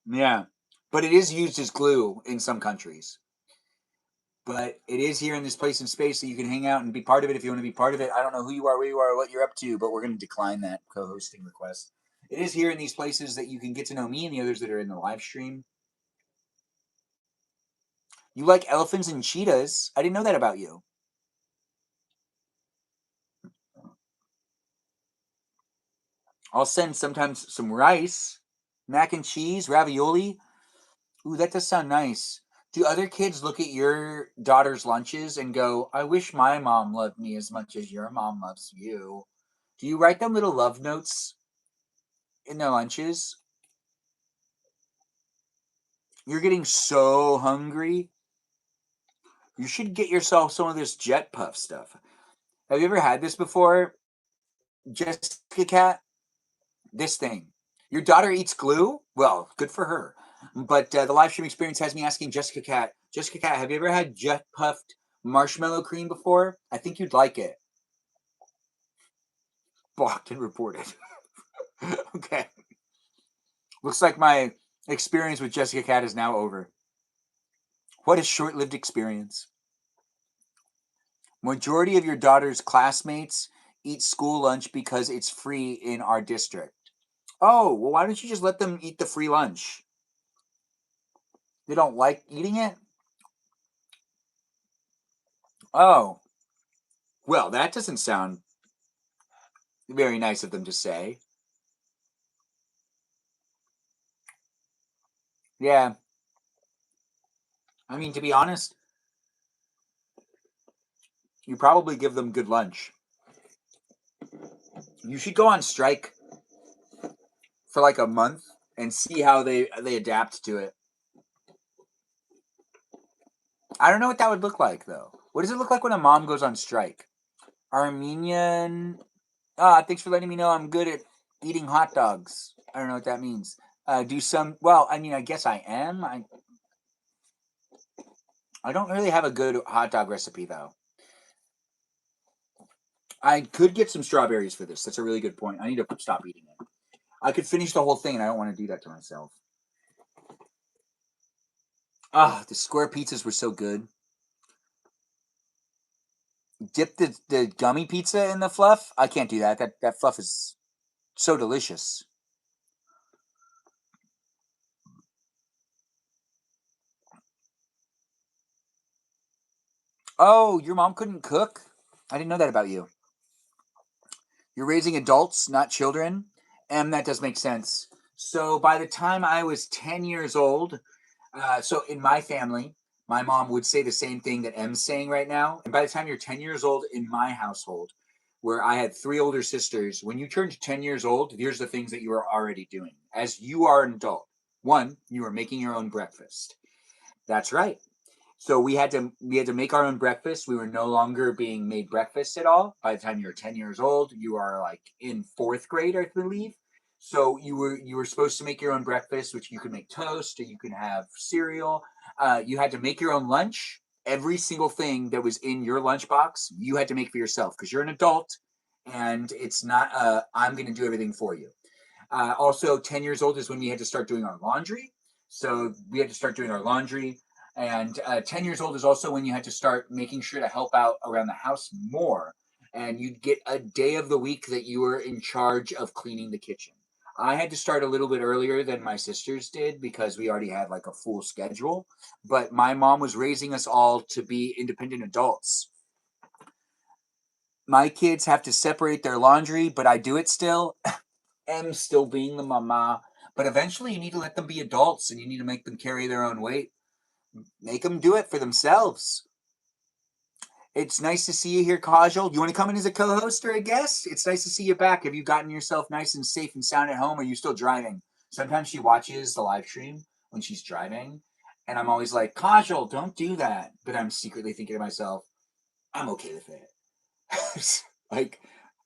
Yeah. But it is used as glue in some countries. But it is here in this place in space that you can hang out and be part of it if you want to be part of it. I don't know who you are, where you are, what you're up to, but we're going to decline that co-hosting request. It is here in these places that you can get to know me and the others that are in the live stream. You like elephants and cheetahs. I didn't know that about you. I'll send sometimes some rice, mac and cheese, ravioli. Ooh, that does sound nice. Do other kids look at your daughter's lunches and go, I wish my mom loved me as much as your mom loves you? Do you write them little love notes in their lunches? You're getting so hungry. You should get yourself some of this Jet Puff stuff. Have you ever had this before, Jessica Cat? This thing. Your daughter eats glue? Well, good for her. But the live stream experience has me asking Jessica Cat, have you ever had Jet Puffed marshmallow cream before? I think you'd like it. Blocked and reported. Okay. Looks like my experience with Jessica Cat is now over. What a short-lived experience. Majority of your daughter's classmates eat school lunch because it's free in our district. Oh, well, why don't you just let them eat the free lunch? They don't like eating it? Oh, well, that doesn't sound very nice of them to say. Yeah. I mean, to be honest, you probably give them good lunch. You should go on strike for like a month and see how they adapt to it. I don't know what that would look like, though. What does it look like when a mom goes on strike? Armenian. Thanks for letting me know I'm good at eating hot dogs. I don't know what that means. Well, I mean, I guess I am. I don't really have a good hot dog recipe, though. I could get some strawberries for this. That's a really good point. I need to stop eating it. I could finish the whole thing, and I don't want to do that to myself. The square pizzas were so good. Dip the gummy pizza in the fluff? I can't do that. That fluff is so delicious. Oh, your mom couldn't cook? I didn't know that about you. You're raising adults, not children. And that does make sense. So by the time I was 10 years old, so in my family, my mom would say the same thing that M's saying right now. And by the time you're 10 years old in my household, where I had 3 older sisters, when you turned 10 years old, here's the things that you are already doing. As you are an adult, 1, you are making your own breakfast. That's right. So we had to make our own breakfast. We were no longer being made breakfast at all. By the time you're 10 years old, you are like in 4th grade, I believe. So you were supposed to make your own breakfast, which you could make toast or you can have cereal. You had to make your own lunch. Every single thing that was in your lunchbox, you had to make for yourself because you're an adult, and it's not. I'm going to do everything for you. Also, 10 years old is when we had to start doing our laundry. So we had to start doing our laundry. And 10 years old is also when you had to start making sure to help out around the house more. And you'd get a day of the week that you were in charge of cleaning the kitchen. I had to start a little bit earlier than my sisters did because we already had like a full schedule. But my mom was raising us all to be independent adults. My kids have to separate their laundry, but I do it still. Am still being the mama. But eventually you need to let them be adults and you need to make them carry their own weight. Make them do it for themselves. It's nice to see you here, Kajal. You want to come in as a co-host or a guest? It's nice to see you back. Have you gotten yourself nice and safe and sound at home, or are you still driving? Sometimes she watches the live stream when she's driving, and I'm always like, Kajal, don't do that. But I'm secretly thinking to myself, I'm okay with it. Like,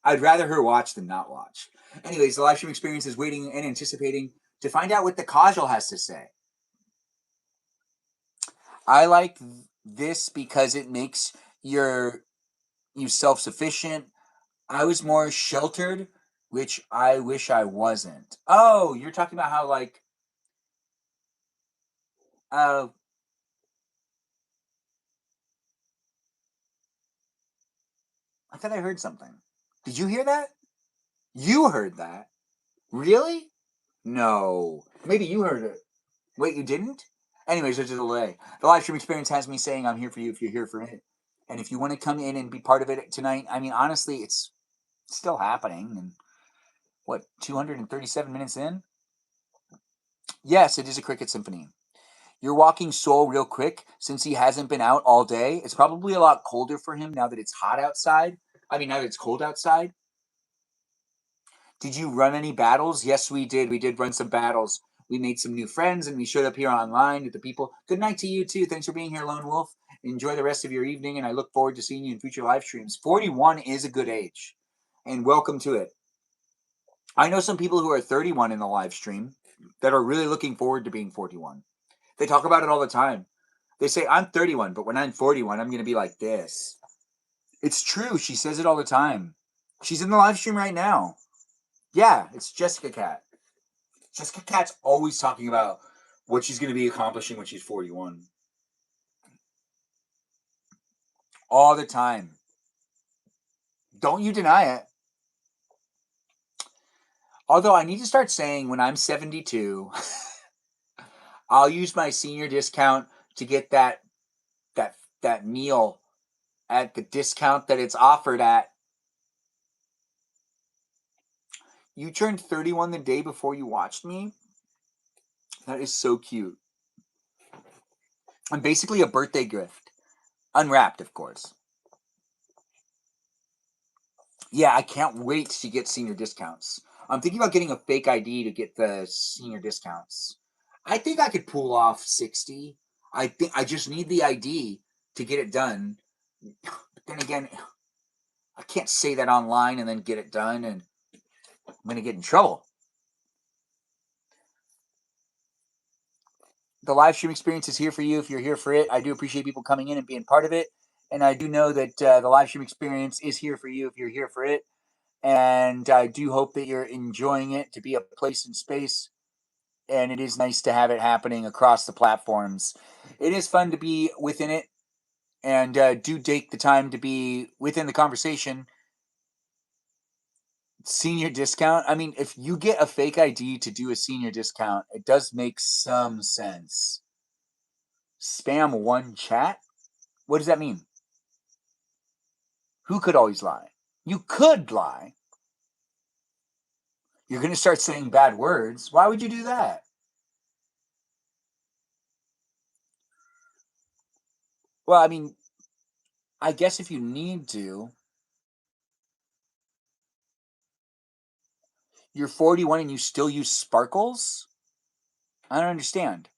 I'd rather her watch than not watch. Anyways, the live stream experience is waiting and anticipating to find out what the Kajal has to say. I like this because it makes you self-sufficient. I was more sheltered which I wish I wasn't. Oh, you're talking about how, like, I thought I heard something. Did you hear that? You heard that? Really? No. Maybe you heard it. Wait, you didn't? Anyways, there's a delay. The live stream experience has me saying I'm here for you if you're here for it. And if you want to come in and be part of it tonight, I mean, honestly, it's still happening. And what, 237 minutes in? Yes, it is a cricket symphony. You're walking Soul real quick since he hasn't been out all day. It's probably a lot colder for him now that it's hot outside. I mean, now that it's cold outside. Did you run any battles? Yes, we did. We did run some battles. We made some new friends and we showed up here online with the people. Good night to you too. Thanks for being here, Lone Wolf. Enjoy the rest of your evening and I look forward to seeing you in future live streams. 41 is a good age and welcome to it. I know some people who are 31 in the live stream that are really looking forward to being 41. They talk about it all the time. They say, I'm 31, but when I'm 41, I'm going to be like this. It's true. She says it all the time. She's in the live stream right now. Yeah, it's Jessica Cat. Jessica Cat's always talking about what she's going to be accomplishing when she's 41. All the time. Don't you deny it. Although I need to start saying when I'm 72, I'll use my senior discount to get that meal at the discount that it's offered at. You turned 31 the day before you watched me? That is so cute. I'm basically a birthday gift. Unwrapped, of course. Yeah, I can't wait to get senior discounts. I'm thinking about getting a fake ID to get the senior discounts. I think I could pull off 60. I think I just need the ID to get it done. But then again, I can't say that online and then get it done, and I'm going to get in trouble. The live stream experience is here for you if you're here for it. I do appreciate people coming in and being part of it. And I do know that the live stream experience is here for you if you're here for it. And I do hope that you're enjoying it to be a place and space. And it is nice to have it happening across the platforms. It is fun to be within it and do take the time to be within the conversation. Senior discount. I mean, if you get a fake ID to do a senior discount, it does make some sense. Spam one chat? What does that mean? Who could always lie? You could lie. You're going to start saying bad words. Why would you do that? Well, I mean, I guess if you need to. You're 41 and you still use sparkles? I don't understand.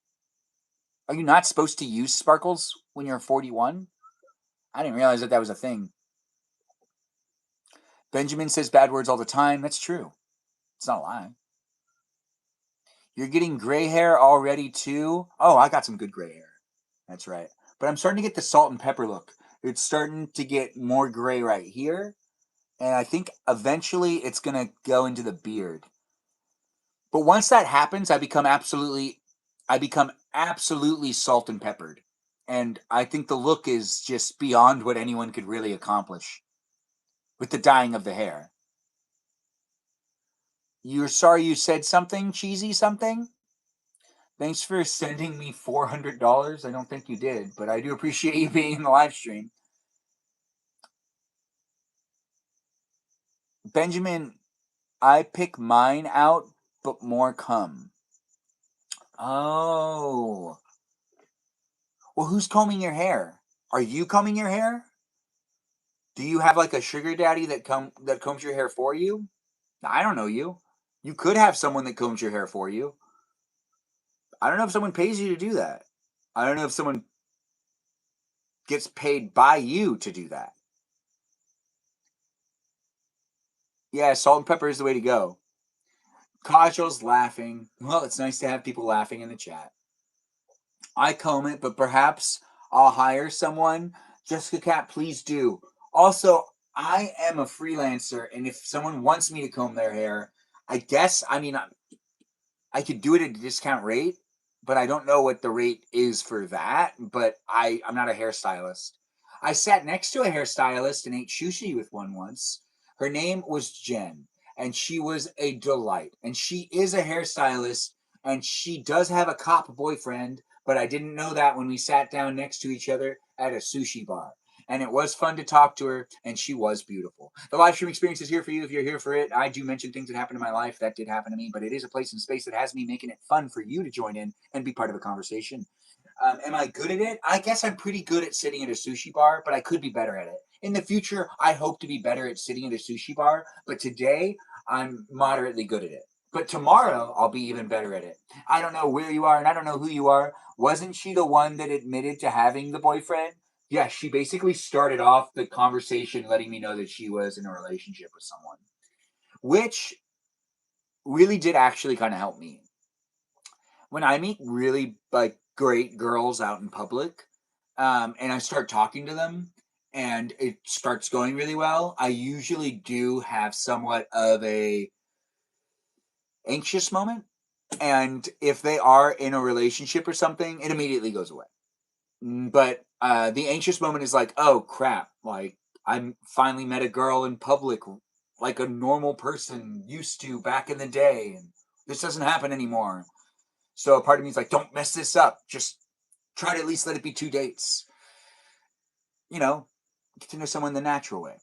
Are you not supposed to use sparkles when you're 41? I didn't realize that was a thing. Benjamin says bad words all the time. That's true. It's not a lie. You're getting gray hair already too? Oh, I got some good gray hair. That's right. But I'm starting to get the salt and pepper look. It's starting to get more gray right here. And I think eventually it's going to go into the beard. But once that happens, I become absolutely salt and peppered. And I think the look is just beyond what anyone could really accomplish with the dyeing of the hair. You're sorry you said something, cheesy something? Thanks for sending me $400. I don't think you did, but I do appreciate you being in the live stream. Benjamin, I pick mine out, but more come. Oh. Well, who's combing your hair? Are you combing your hair? Do you have like a sugar daddy that combs your hair for you? I don't know you. You could have someone that combs your hair for you. I don't know if someone pays you to do that. I don't know if someone gets paid by you to do that. Yeah, salt and pepper is the way to go. Kajal's laughing. Well, it's nice to have people laughing in the chat. I comb it, but perhaps I'll hire someone. Jessica Cat, please do. Also, I am a freelancer, and if someone wants me to comb their hair, I guess, I could do it at a discount rate, but I don't know what the rate is for that. But I'm not a hairstylist. I sat next to a hairstylist and ate sushi with one once. Her name was Jen, and she was a delight. And she is a hairstylist, and she does have a cop boyfriend, but I didn't know that when we sat down next to each other at a sushi bar. And it was fun to talk to her, and she was beautiful. The live stream experience is here for you if you're here for it. I do mention things that happened in my life. That did happen to me, but it is a place and space that has me making it fun for you to join in and be part of a conversation. Am I good at it? I guess I'm pretty good at sitting at a sushi bar, but I could be better at it. In the future, I hope to be better at sitting at a sushi bar, but today, I'm moderately good at it. But tomorrow, I'll be even better at it. I don't know where you are, and I don't know who you are. Wasn't she the one that admitted to having the boyfriend? Yeah, she basically started off the conversation letting me know that she was in a relationship with someone, which really did actually kind of help me. When I meet really like great girls out in public, and I start talking to them, and it starts going really well, I usually do have somewhat of a anxious moment. And if they are in a relationship or something, it immediately goes away. But the anxious moment is like, oh crap, like I finally met a girl in public like a normal person used to back in the day, and this doesn't happen anymore. So a part of me is like, don't mess this up. Just try to at least let it be 2 dates. You know, get to know someone the natural way.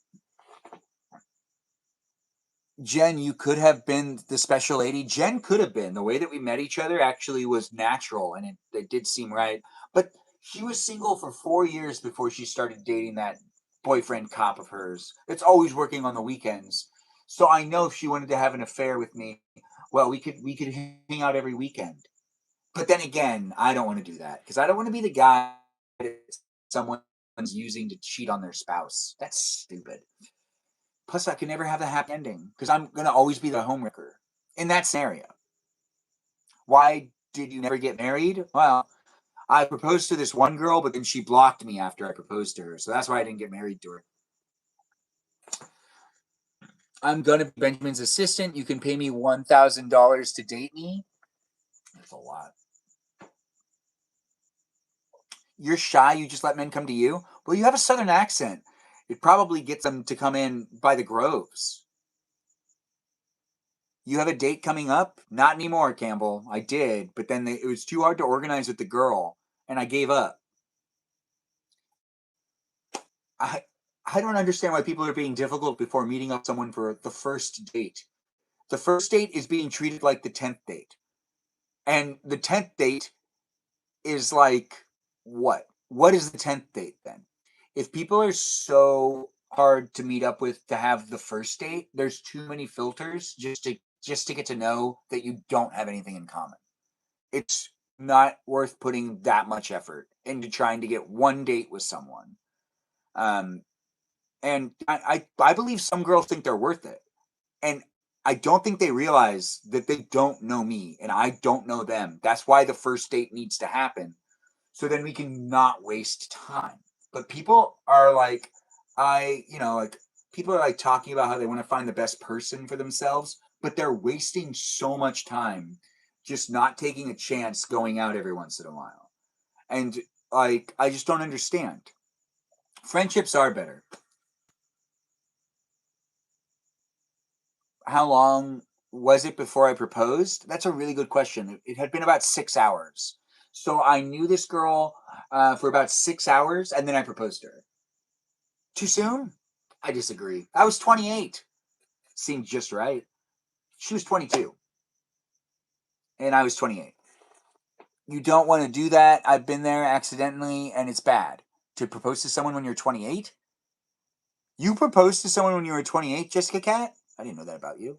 Jen, you could have been the special lady. Jen could have been. The way that we met each other actually was natural, and it did seem right. But she was single for 4 years before she started dating that boyfriend cop of hers that's always working on the weekends. So I know if she wanted to have an affair with me, well, we could hang out every weekend. But then again, I don't want to do that because I don't want to be the guy that someone's using to cheat on their spouse. That's stupid. Plus, I can never have a happy ending because I'm going to always be the homewrecker in that scenario. Why did you never get married? Well, I proposed to this one girl, but then she blocked me after I proposed to her. So that's why I didn't get married to her. I'm going to be Benjamin's assistant. You can pay me $1,000 to date me. That's a lot. You're shy. You just let men come to you. Well, you have a southern accent. It probably gets them to come in by the groves. You have a date coming up? Not anymore, Campbell. I did, but then it was too hard to organize with the girl, and I gave up. I I don't understand why people are being difficult before meeting up someone for the first date. The first date is being treated like the 10th date. And the 10th date is like what? What is the 10th date then? If people are so hard to meet up with to have the first date, there's too many filters just to get to know that you don't have anything in common. It's not worth putting that much effort into trying to get one date with someone. Um, and I believe some girls think they're worth it. And I don't think they realize that they don't know me and I don't know them. That's why the first date needs to happen. So then we can not waste time. But people are like, like people are like talking about how they want to find the best person for themselves, but they're wasting so much time just not taking a chance going out every once in a while. And like, I just don't understand. Friendships are better. How long was it before I proposed? That's a really good question. It had been about 6 hours. So I knew this girl for about 6 hours and then I proposed to her. Too soon? I disagree. I was 28. Seemed just right. She was 22 and I was 28. You don't want to do that. I've been there accidentally and it's bad. To propose to someone when you're 28? You proposed to someone when you were 28, Jessica Cat? I didn't know that about you.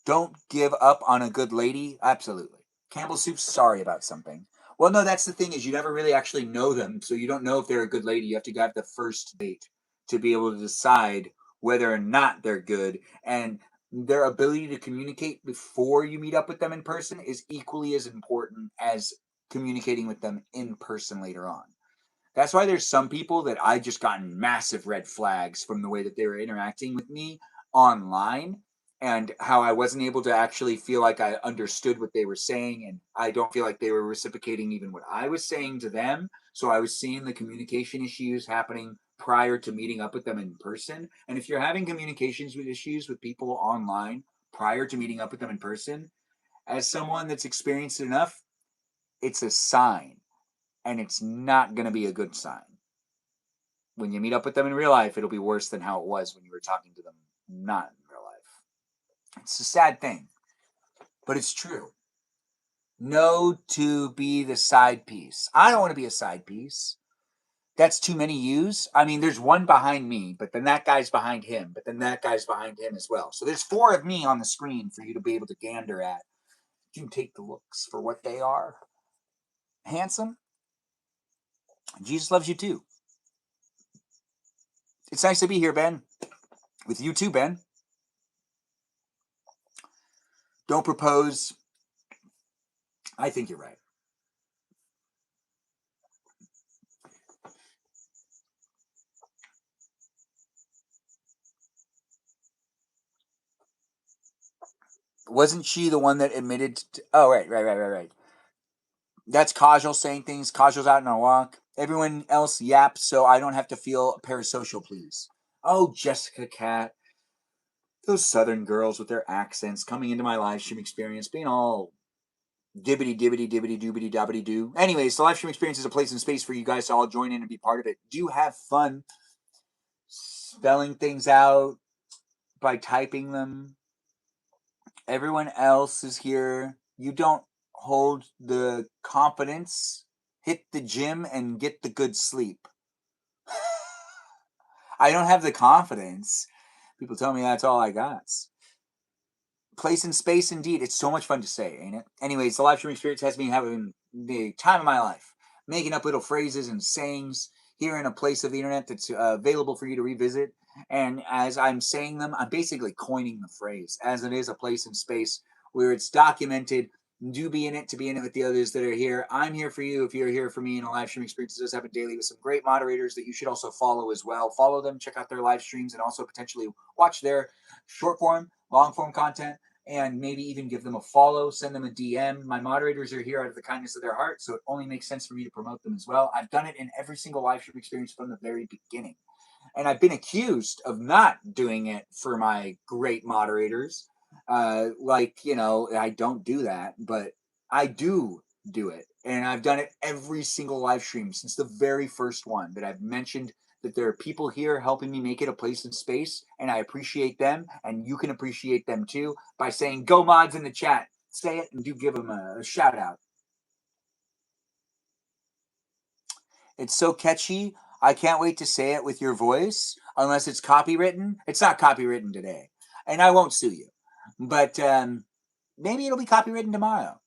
Don't give up on a good lady? Absolutely. Campbell Soup's sorry about something. Well, no, that's the thing is you never really actually know them, so you don't know if they're a good lady. You have to have the first date to be able to decide whether or not they're good. And their ability to communicate before you meet up with them in person is equally as important as communicating with them in person later on. That's why there's some people that I just gotten massive red flags from the way that they were interacting with me online, and how I wasn't able to actually feel like I understood what they were saying, and I don't feel like they were reciprocating even what I was saying to them. So I was seeing the communication issues happening prior to meeting up with them in person. And if you're having communications with issues with people online prior to meeting up with them in person, as someone that's experienced it enough, it's a sign, and it's not going to be a good sign. When you meet up with them in real life, it'll be worse than how it was when you were talking to them not in real life. It's a sad thing, but it's true. No to be the side piece. I don't want to be a side piece. That's too many yous. I mean, there's one behind me, but then that guy's behind him, but then that guy's behind him as well. So there's 4 of me on the screen for you to be able to gander at. You take the looks for what they are. Handsome. Jesus loves you too. It's nice to be here, Ben. With you too, Ben. Don't propose. I think you're right. Wasn't she the one that admitted to, oh, right. That's Kajal saying things. Kajal's out on a walk. Everyone else yaps, so I don't have to feel parasocial, please. Oh, Jessica Cat. Those southern girls with their accents coming into my live stream experience, being all dibbity doobity dobbity doo. Anyways, the live stream experience is a place and space for you guys to all join in and be part of it. Do have fun spelling things out by typing them. Everyone else is here. You don't hold the confidence. Hit the gym and get the good sleep. I don't have the confidence. People tell me that's all I got. Place and space, indeed. It's so much fun to say, ain't it? Anyways, the live stream experience has me having the time of my life, making up little phrases and sayings here in a place of the internet that's available for you to revisit. And as I'm saying them, I'm basically coining the phrase, as it is a place and space where it's documented. Do be in it to be in it with the others that are here. I'm here for you if you're here for me, and a live stream experience does happen daily with some great moderators that you should also follow as well. Follow them, check out their live streams, and also potentially watch their short form, long form content, and maybe even give them a follow, send them a DM. My moderators are here out of the kindness of their heart, so it only makes sense for me to promote them as well. I've done it in every single live stream experience from the very beginning. And I've been accused of not doing it for my great moderators. I don't do that, but I do it. And I've done it every single live stream since the very first one that I've mentioned that there are people here helping me make it a place and space, and I appreciate them, and you can appreciate them too by saying "Go Mods" in the chat. Say it and do give them a shout out. It's so catchy. I can't wait to say it with your voice, unless it's copywritten. It's not copywritten today, and I won't sue you, but maybe it'll be copywritten tomorrow.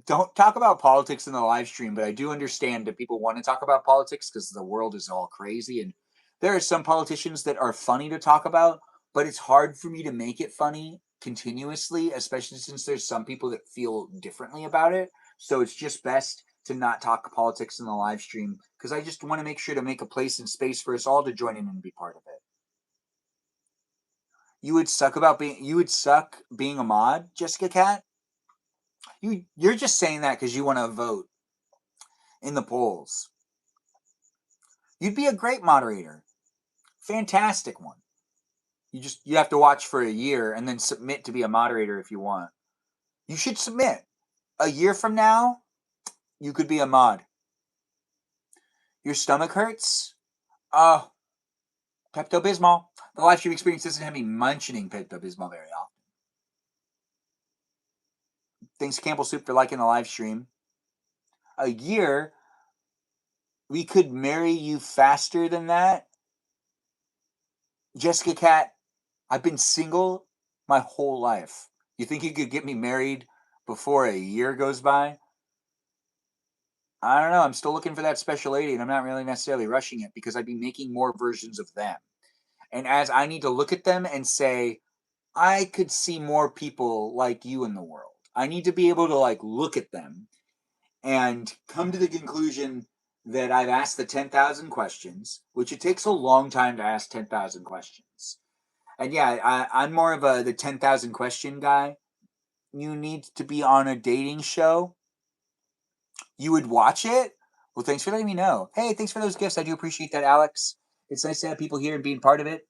Don't talk about politics in the live stream, but I do understand that people want to talk about politics because the world is all crazy, and there are some politicians that are funny to talk about, but it's hard for me to make it funny continuously, especially since there's some people that feel differently about it. So it's just best to not talk politics in the live stream because I just want to make sure to make a place and space for us all to join in and be part of it. You would suck being a mod, Jessica Cat? You're just saying that because you want to vote in the polls. You'd be a great moderator. Fantastic one. You have to watch for a year and then submit to be a moderator if you want. You should submit. A year from now, you could be a mod. Your stomach hurts? Oh, Pepto-Bismol. The live stream experience doesn't have me mentioning Pepto-Bismol very often. Thanks, Campbell Soup, for liking the live stream. A year, we could marry you faster than that. Jessica Cat, I've been single my whole life. You think you could get me married before a year goes by? I don't know. I'm still looking for that special lady, and I'm not really necessarily rushing it because I'd be making more versions of them. And as I need to look at them and say, I could see more people like you in the world. I need to be able to look at them and come to the conclusion that I've asked the 10,000 questions, which it takes a long time to ask 10,000 questions. And yeah, I'm more of the 10,000 question guy. You need to be on a dating show. You would watch it? Well, thanks for letting me know. Hey, thanks for those gifts. I do appreciate that, Alex. It's nice to have people here and being part of it.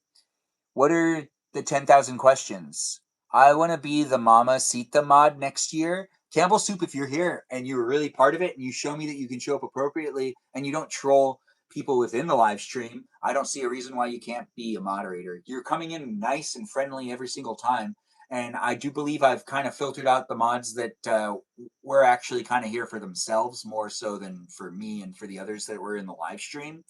What are the 10,000 questions? I want to be the Mama Sita mod next year. Campbell Soup, if you're here and you're really part of it and you show me that you can show up appropriately and you don't troll people within the live stream, I don't see a reason why you can't be a moderator. You're coming in nice and friendly every single time. And I do believe I've kind of filtered out the mods that were actually kind of here for themselves more so than for me and for the others that were in the live stream.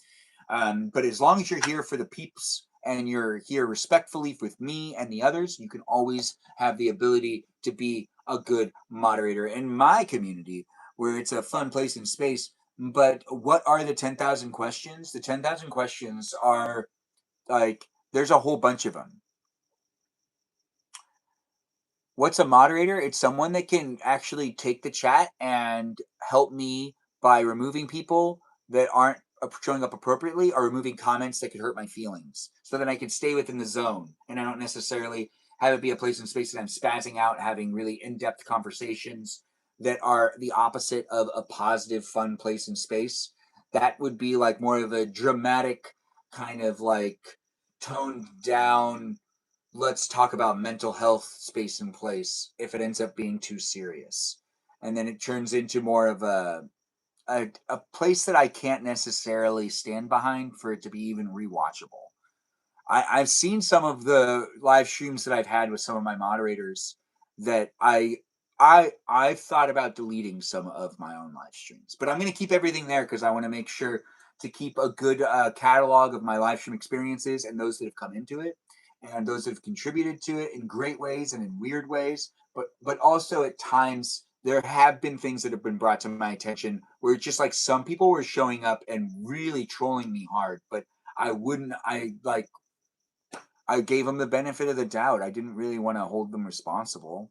But as long as you're here for the peeps and you're here respectfully with me and the others, you can always have the ability to be a good moderator in my community where it's a fun place and space. But what are the 10,000 questions? The 10,000 questions are like, there's a whole bunch of them. What's a moderator? It's someone that can actually take the chat and help me by removing people that aren't showing up appropriately or removing comments that could hurt my feelings so that I can stay within the zone and I don't necessarily have it be a place and space that I'm spazzing out, having really in-depth conversations that are the opposite of a positive, fun place and space. That would be like more of a dramatic kind of like toned down, let's talk about mental health space and place if it ends up being too serious. And then it turns into more of a place that I can't necessarily stand behind for it to be even rewatchable. I've seen some of the live streams that I've had with some of my moderators that I've thought about deleting some of my own live streams, but I'm going to keep everything there because I want to make sure to keep a good catalog of my live stream experiences and those that have come into it and those that have contributed to it in great ways and in weird ways, but also at times there have been things that have been brought to my attention where it's just like some people were showing up and really trolling me hard, but I gave them the benefit of the doubt. I didn't really want to hold them responsible.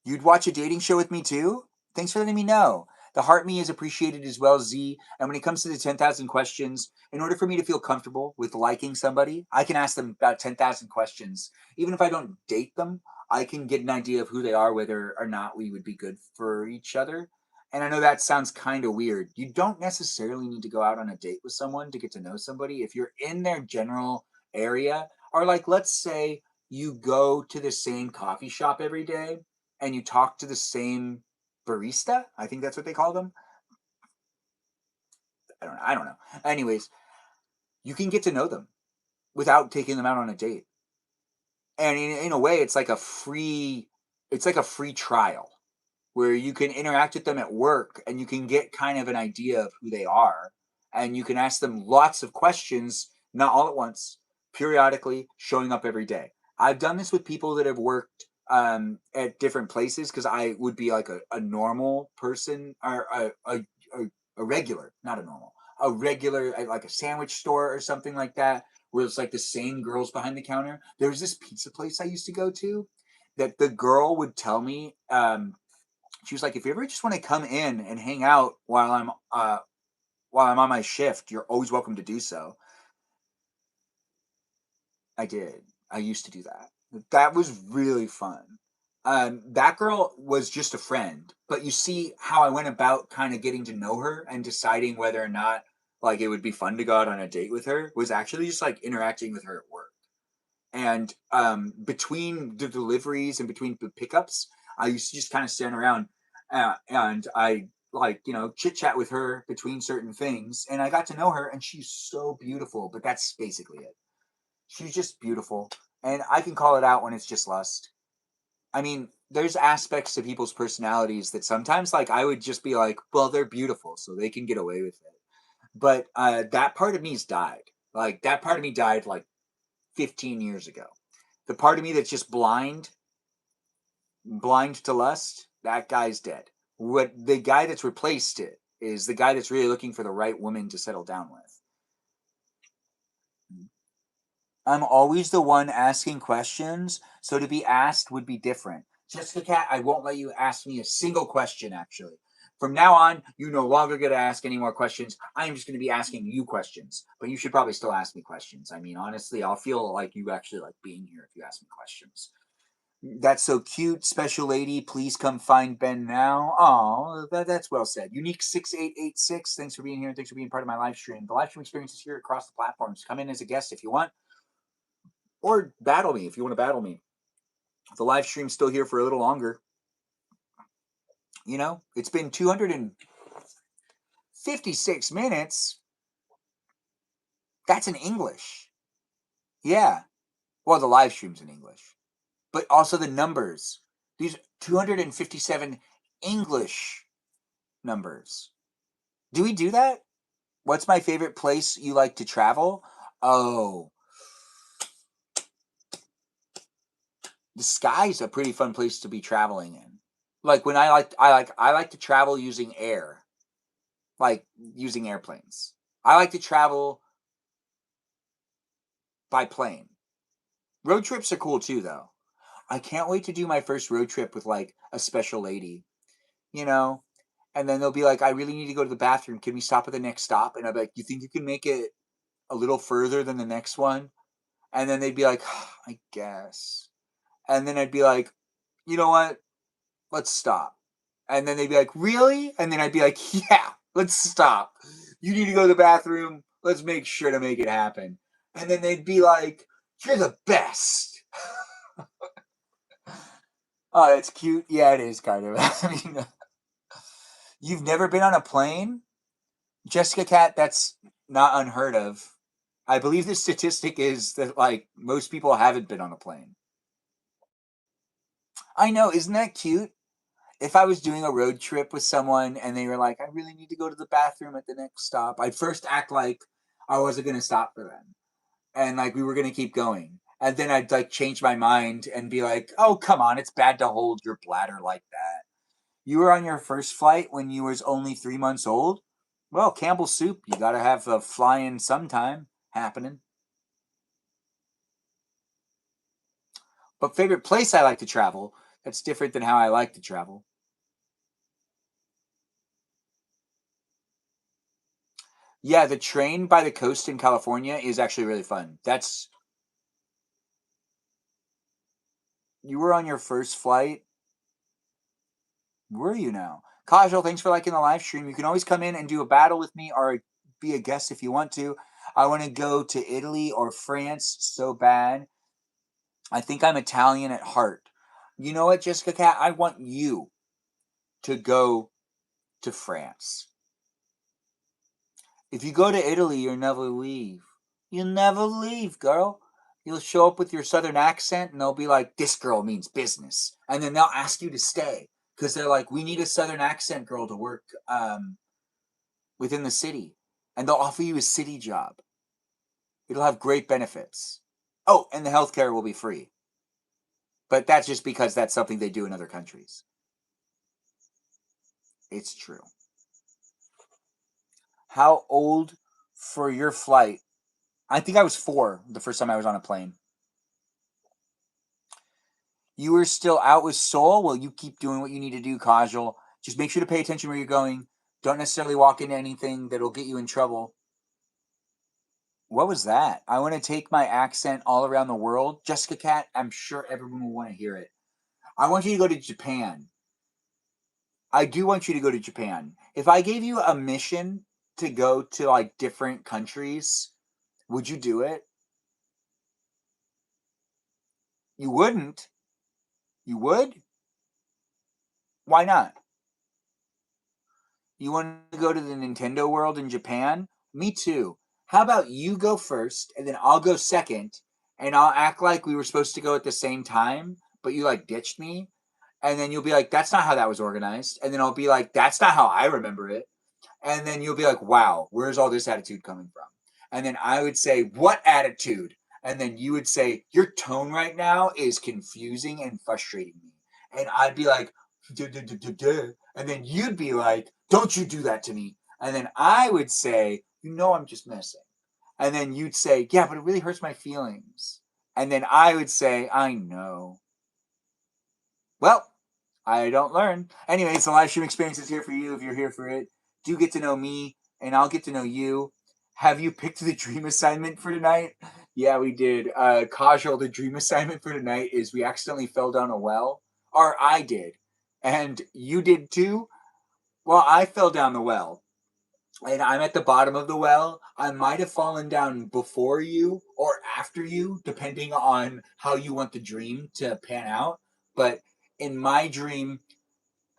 You'd watch a dating show with me too? Thanks for letting me know. The heart me is appreciated as well, Z. And when it comes to the 10,000 questions, in order for me to feel comfortable with liking somebody, I can ask them about 10,000 questions. Even if I don't date them, I can get an idea of who they are, whether or not we would be good for each other. And I know that sounds kind of weird. You don't necessarily need to go out on a date with someone to get to know somebody. If you're in their general area, or like, let's say you go to the same coffee shop every day and you talk to the same barista, I think that's what they call them. I don't know. Anyways, you can get to know them without taking them out on a date. And in a way, it's like a free trial where you can interact with them at work and you can get kind of an idea of who they are. And you can ask them lots of questions, not all at once, periodically, showing up every day. I've done this with people that have worked at different places because I would be like a normal person or a regular, not a normal, a regular at like a sandwich store or something like that, where it's like the same girls behind the counter. There was this pizza place I used to go to that the girl would tell me, she was like, if you ever just want to come in and hang out while I'm on my shift, you're always welcome to do so. I did. I used to do that. That was really fun. That girl was just a friend, but you see how I went about kind of getting to know her and deciding whether or not like it would be fun to go out on a date with her was actually just like interacting with her at work. And between the deliveries and between the pickups, I used to just kind of stand around and I like, chit chat with her between certain things. And I got to know her and she's so beautiful, but that's basically it. She's just beautiful. And I can call it out when it's just lust. I mean, there's aspects to people's personalities that sometimes like I would just be like, well, they're beautiful, so they can get away with it. But that part of me's died. Like that part of me died like 15 years ago. The part of me that's just blind to lust, that guy's dead. What the guy that's replaced it is the guy that's really looking for the right woman to settle down with. I'm always the one asking questions, so to be asked would be different. Jessica Cat, I won't let you ask me a single question, actually. From now on, you no longer get to ask any more questions. I am just going to be asking you questions, but you should probably still ask me questions. I mean, honestly, I'll feel like you actually like being here if you ask me questions. That's so cute, special lady. Please come find Ben now. Oh, that's well said. Unique 6886. Thanks for being here. Thanks for being part of my live stream. The live stream experience is here across the platforms. Come in as a guest if you want, or battle me if you want to battle me. The live stream's still here for a little longer. You know, it's been 256 minutes. That's in English. Yeah. Well, the live stream's in English, but also the numbers. These 257 English numbers. Do we do that? What's my favorite place you like to travel? Oh, the sky's a pretty fun place to be traveling in. Like when I like to travel using air, like using airplanes. I like to travel by plane. Road trips are cool too, though. I can't wait to do my first road trip with like a special lady, you know? And then they'll be like, I really need to go to the bathroom. Can we stop at the next stop? And I'll be like, you think you can make it a little further than the next one? And then they'd be like, I guess. And then I'd be like, you know what? Let's stop. And then they'd be like, really? And then I'd be like, yeah, let's stop. You need to go to the bathroom. Let's make sure to make it happen. And then they'd be like, you're the best. Oh, that's cute. Yeah, it is kind of. I mean, you've never been on a plane? Jessica Cat, that's not unheard of. I believe the statistic is that, like, most people haven't been on a plane. I know, isn't that cute? If I was doing a road trip with someone and they were like, I really need to go to the bathroom at the next stop, I'd first act like I wasn't going to stop for them. And, like, we were going to keep going. And then I'd, like, change my mind and be like, oh, come on, it's bad to hold your bladder like that. You were on your first flight when you was only 3 months old? Well, Campbell's soup, you gotta have a flying sometime happening. But favorite place I like to travel, that's different than how I like to travel. Yeah, the train by the coast in California is actually really fun. You were on your first flight? Were you now? Kajal, thanks for liking the live stream. You can always come in and do a battle with me or be a guest if you want to. I want to go to Italy or France so bad. I think I'm Italian at heart. You know what, Jessica Cat? I want you to go to France. If you go to Italy, you'll never leave. You'll never leave, girl. You'll show up with your southern accent and they'll be like, this girl means business. And then they'll ask you to stay because they're like, we need a southern accent girl to work within the city. And they'll offer you a city job. It'll have great benefits. Oh, and the healthcare will be free. But that's just because that's something they do in other countries. It's true. How old for your flight? I think I was 4 the first time I was on a plane. You were still out with Soul? Well, you keep doing what you need to do, Kajal. Just make sure to pay attention where you're going. Don't necessarily walk into anything that'll get you in trouble. What was that? I want to take my accent all around the world. Jessica Cat, I'm sure everyone will want to hear it. I want you to go to Japan. I do want you to go to Japan. If I gave you a mission to go to like different countries, would you do it? You wouldn't. You would? Why not? You want to go to the Nintendo world in Japan? Me too. How about you go first and then I'll go second and I'll act like we were supposed to go at the same time, but you like ditched me. And then you'll be like, that's not how that was organized. And then I'll be like, that's not how I remember it. And then you'll be like, wow, where's all this attitude coming from? And then I would say, what attitude? And then you would say, your tone right now is confusing and frustrating me. And I'd be like, duh, duh, duh, duh, duh. And then you'd be like, don't you do that to me. And then I would say, you know, I'm just messing. And then you'd say, yeah, but it really hurts my feelings. And then I would say, I know. Well, I don't learn. Anyways, the live stream experience is here for you if you're here for it. Do get to know me, and I'll get to know you. Have you picked the dream assignment for tonight? Yeah, we did. Kajal, the dream assignment for tonight is we accidentally fell down a well. Or I did. And you did too? Well, I fell down the well. And I'm at the bottom of the well. I might have fallen down before you or after you, depending on how you want the dream to pan out. But in my dream,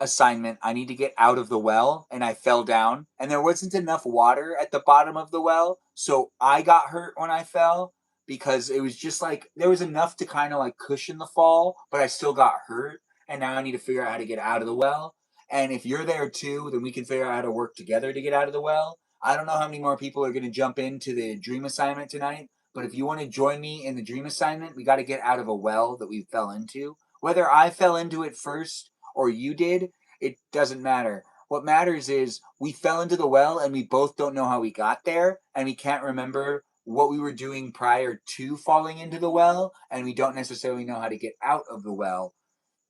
assignment. I need to get out of the well, and I fell down, and there wasn't enough water at the bottom of the well, so I got hurt when I fell because it was just like there was enough to kind of like cushion the fall, but I still got hurt, and now I need to figure out how to get out of the well. And if you're there too, then we can figure out how to work together to get out of the well. I don't know how many more people are going to jump into the dream assignment tonight, but if you want to join me in the dream assignment, we got to get out of a well that we fell into. Whether I fell into it first or you did, it doesn't matter. What matters is we fell into the well and we both don't know how we got there and we can't remember what we were doing prior to falling into the well and we don't necessarily know how to get out of the well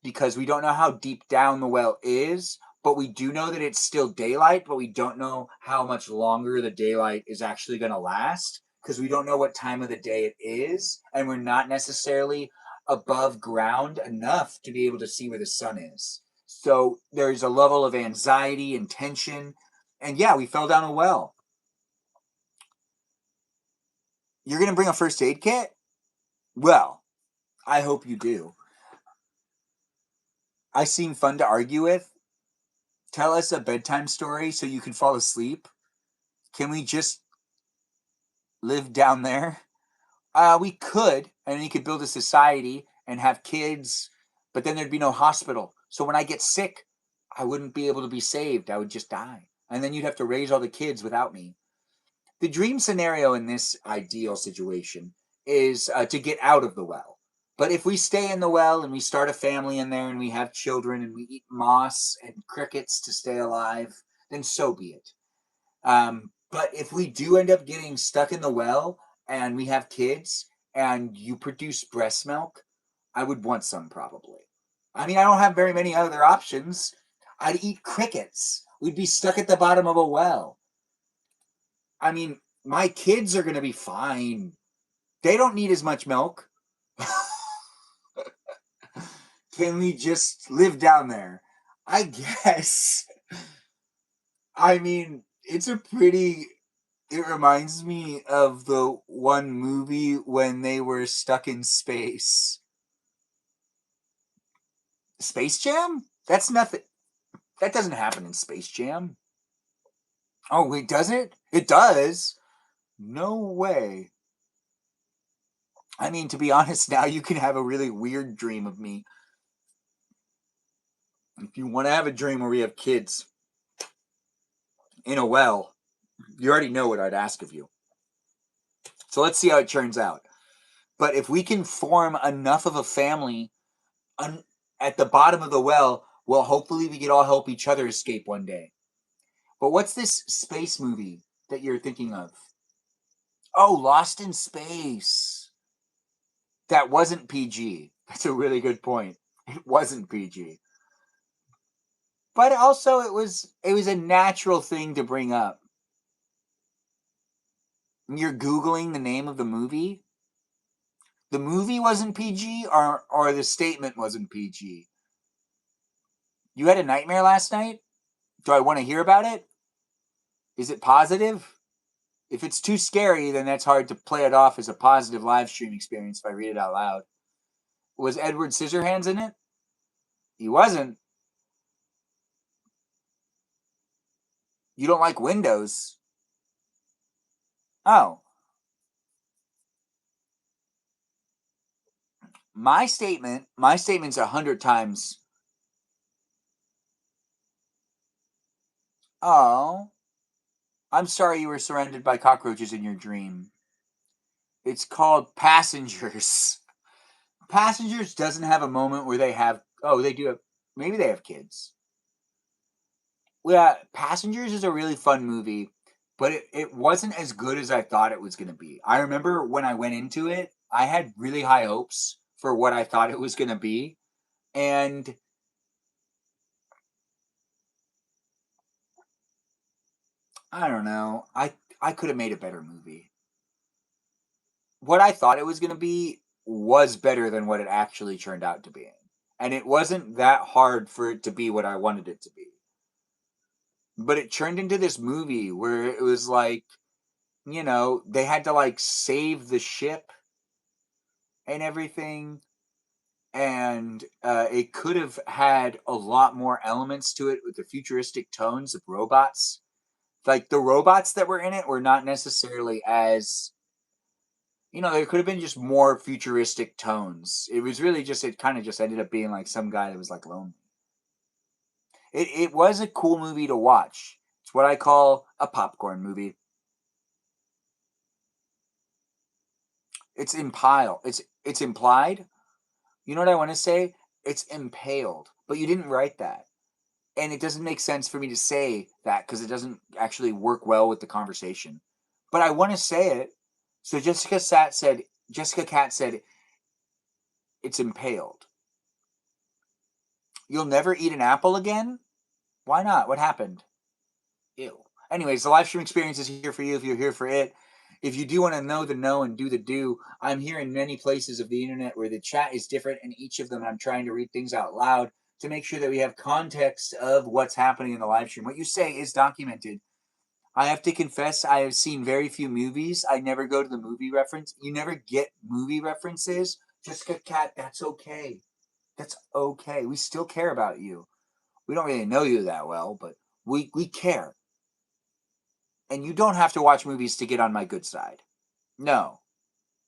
because we don't know how deep down the well is, but we do know that it's still daylight, but we don't know how much longer the daylight is actually going to last because we don't know what time of the day it is and we're not necessarily above ground enough to be able to see where the sun is. So there's a level of anxiety and tension. And yeah, we fell down a well. You're going to bring a first aid kit? Well, I hope you do. I seem fun to argue with. Tell us a bedtime story so you can fall asleep. Can we just live down there? We could, and we could build a society and have kids, but then there'd be no hospital. So when I get sick, I wouldn't be able to be saved. I would just die. And then you'd have to raise all the kids without me. The dream scenario in this ideal situation is to get out of the well. But if we stay in the well and we start a family in there and we have children and we eat moss and crickets to stay alive, then so be it. But if we do end up getting stuck in the well and we have kids and you produce breast milk, I would want some probably. I mean, I don't have very many other options. I'd eat crickets. We'd be stuck at the bottom of a well. I mean, my kids are going to be fine. They don't need as much milk. Can we just live down there? I guess. I mean, it's a pretty. It reminds me of the one movie when they were stuck in space. Space Jam? That's nothing. That doesn't happen in Space Jam. Oh, wait, does it? It does. No way. I mean, to be honest, now you can have a really weird dream of me. If you want to have a dream where we have kids in a well, you already know what I'd ask of you. So let's see how it turns out. But if we can form enough of a family at the bottom of the well, well, hopefully we could all help each other escape one day. But what's this space movie that you're thinking of? Oh, Lost in Space. That wasn't PG. That's a really good point. It wasn't PG. But also it was a natural thing to bring up. You're Googling the name of the movie? The movie wasn't PG or the statement wasn't PG? You had a nightmare last night? Do I want to hear about it? Is it positive? If it's too scary, then that's hard to play it off as a positive live stream experience if I read it out loud. Was Edward Scissorhands in it? He wasn't. You don't like Windows? Oh. My statement's 100 times. Oh. I'm sorry you were surrounded by cockroaches in your dream. It's called Passengers. Passengers doesn't have a moment where they have. Oh, they do have. Maybe they have kids. Yeah, Passengers is a really fun movie, but it wasn't as good as I thought it was going to be. I remember when I went into it, I had really high hopes for what I thought it was going to be. And I don't know. I could have made a better movie. What I thought it was going to be was better than what it actually turned out to be. And it wasn't that hard for it to be what I wanted it to be. But it turned into this movie where it was like, they had to like save the ship and everything. And it could have had a lot more elements to it with the futuristic tones of robots. Like the robots that were in it were not necessarily as, there could have been just more futuristic tones. It was really just, it kind of just ended up being like some guy that was like lonely. It was a cool movie to watch. It's what I call a popcorn movie. It's impiled. It's implied. You know what I want to say? It's impaled. But you didn't write that. And it doesn't make sense for me to say that because it doesn't actually work well with the conversation. But I want to say it. So Jessica Cat said it's impaled. You'll never eat an apple again? Why not? What happened? Ew. Anyways, the live stream experience is here for you if you're here for it. If you do want to know the know and do the do, I'm here in many places of the internet where the chat is different, and each of them I'm trying to read things out loud to make sure that we have context of what's happening in the live stream. What you say is documented. I have to confess, I have seen very few movies. I never go to the movie reference. You never get movie references. Jessica Cat, that's okay. That's okay. We still care about you. We don't really know you that well, but we care. And you don't have to watch movies to get on my good side. No.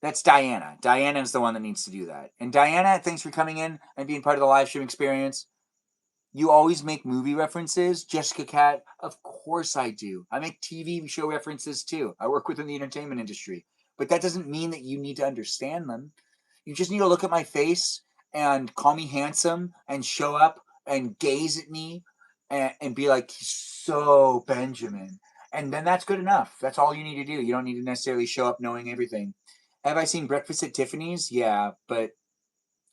That's Diana. Diana is the one that needs to do that. And Diana, thanks for coming in and being part of the live stream experience. You always make movie references. Jessica Cat, of course I do. I make TV show references too. I work within the entertainment industry. But that doesn't mean that you need to understand them. You just need to look at my face and call me handsome and show up and gaze at me and be like, so Benjamin. And then that's good enough. That's all you need to do. You don't need to necessarily show up knowing everything. Have I seen Breakfast at Tiffany's? Yeah, but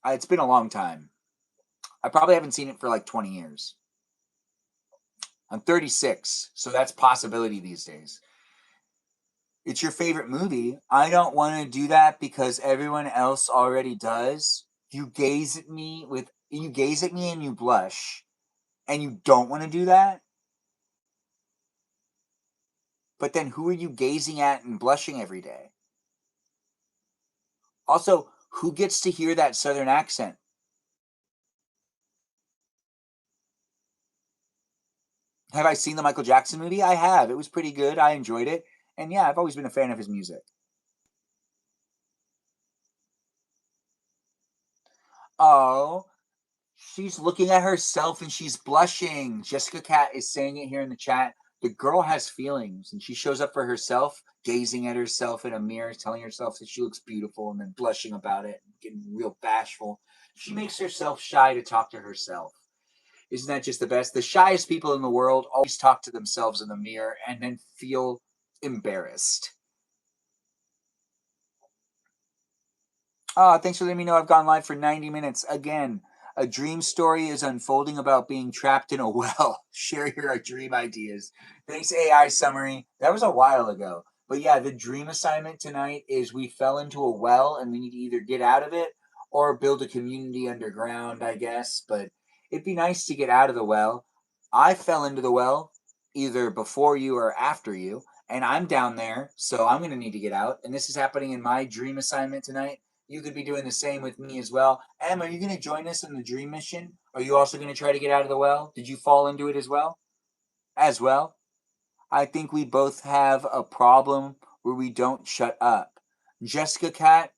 it's been a long time. I probably haven't seen it for like 20 years. I'm 36, so that's possibility these days. It's your favorite movie. I don't want to do that because everyone else already does. You gaze at me and you blush, and you don't want to do that. But then who are you gazing at and blushing every day? Also, who gets to hear that southern accent? Have I seen the Michael Jackson movie? I have. It was pretty good. I enjoyed it. And yeah, I've always been a fan of his music. Oh, she's looking at herself and she's blushing. Jessica Cat is saying it here in the chat. The girl has feelings and she shows up for herself, gazing at herself in a mirror, telling herself that she looks beautiful and then blushing about it, getting real bashful. She makes herself shy to talk to herself. Isn't that just the best? The shyest people in the world always talk to themselves in the mirror and then feel embarrassed. Thanks for letting me know I've gone live for 90 minutes. Again, a dream story is unfolding about being trapped in a well. Share your dream ideas. Thanks, AI Summary. That was a while ago. But yeah, the dream assignment tonight is we fell into a well and we need to either get out of it or build a community underground, I guess. But it'd be nice to get out of the well. I fell into the well either before you or after you, and I'm down there, so I'm going to need to get out. And this is happening in my dream assignment tonight. You could be doing the same with me as well. Em, are you going to join us in the dream mission? Are you also going to try to get out of the well? Did you fall into it as well? As well? I think we both have a problem where we don't shut up. Jessica Cat,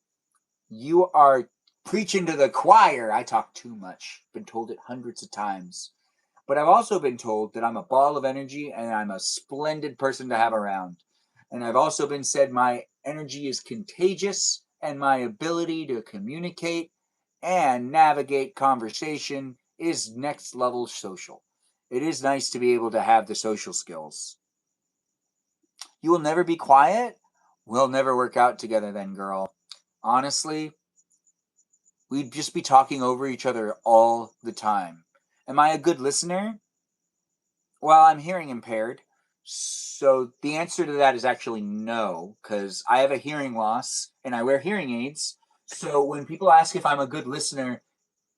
you are preaching to the choir. I talk too much. Been told it hundreds of times. But I've also been told that I'm a ball of energy and I'm a splendid person to have around. And I've also been said my energy is contagious and my ability to communicate and navigate conversation is next level social. It is nice to be able to have the social skills. You will never be quiet? We'll never work out together then, girl. Honestly, we'd just be talking over each other all the time. Am I a good listener? Well, I'm hearing impaired, So the answer to that is actually no, because I have a hearing loss and I wear hearing aids. So when people ask if I'm a good listener,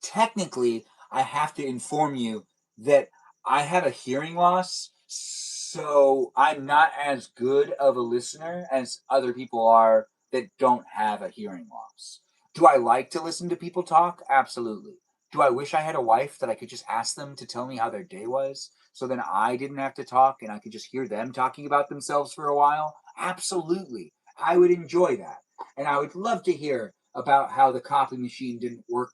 technically I have to inform you that I have a hearing loss, so I'm not as good of a listener as other people are that don't have a hearing loss. Do I like to listen to people talk? Absolutely. Do I wish I had a wife that I could just ask them to tell me how their day was so then I didn't have to talk and I could just hear them talking about themselves for a while? Absolutely. I would enjoy that. And I would love to hear about how the copy machine didn't work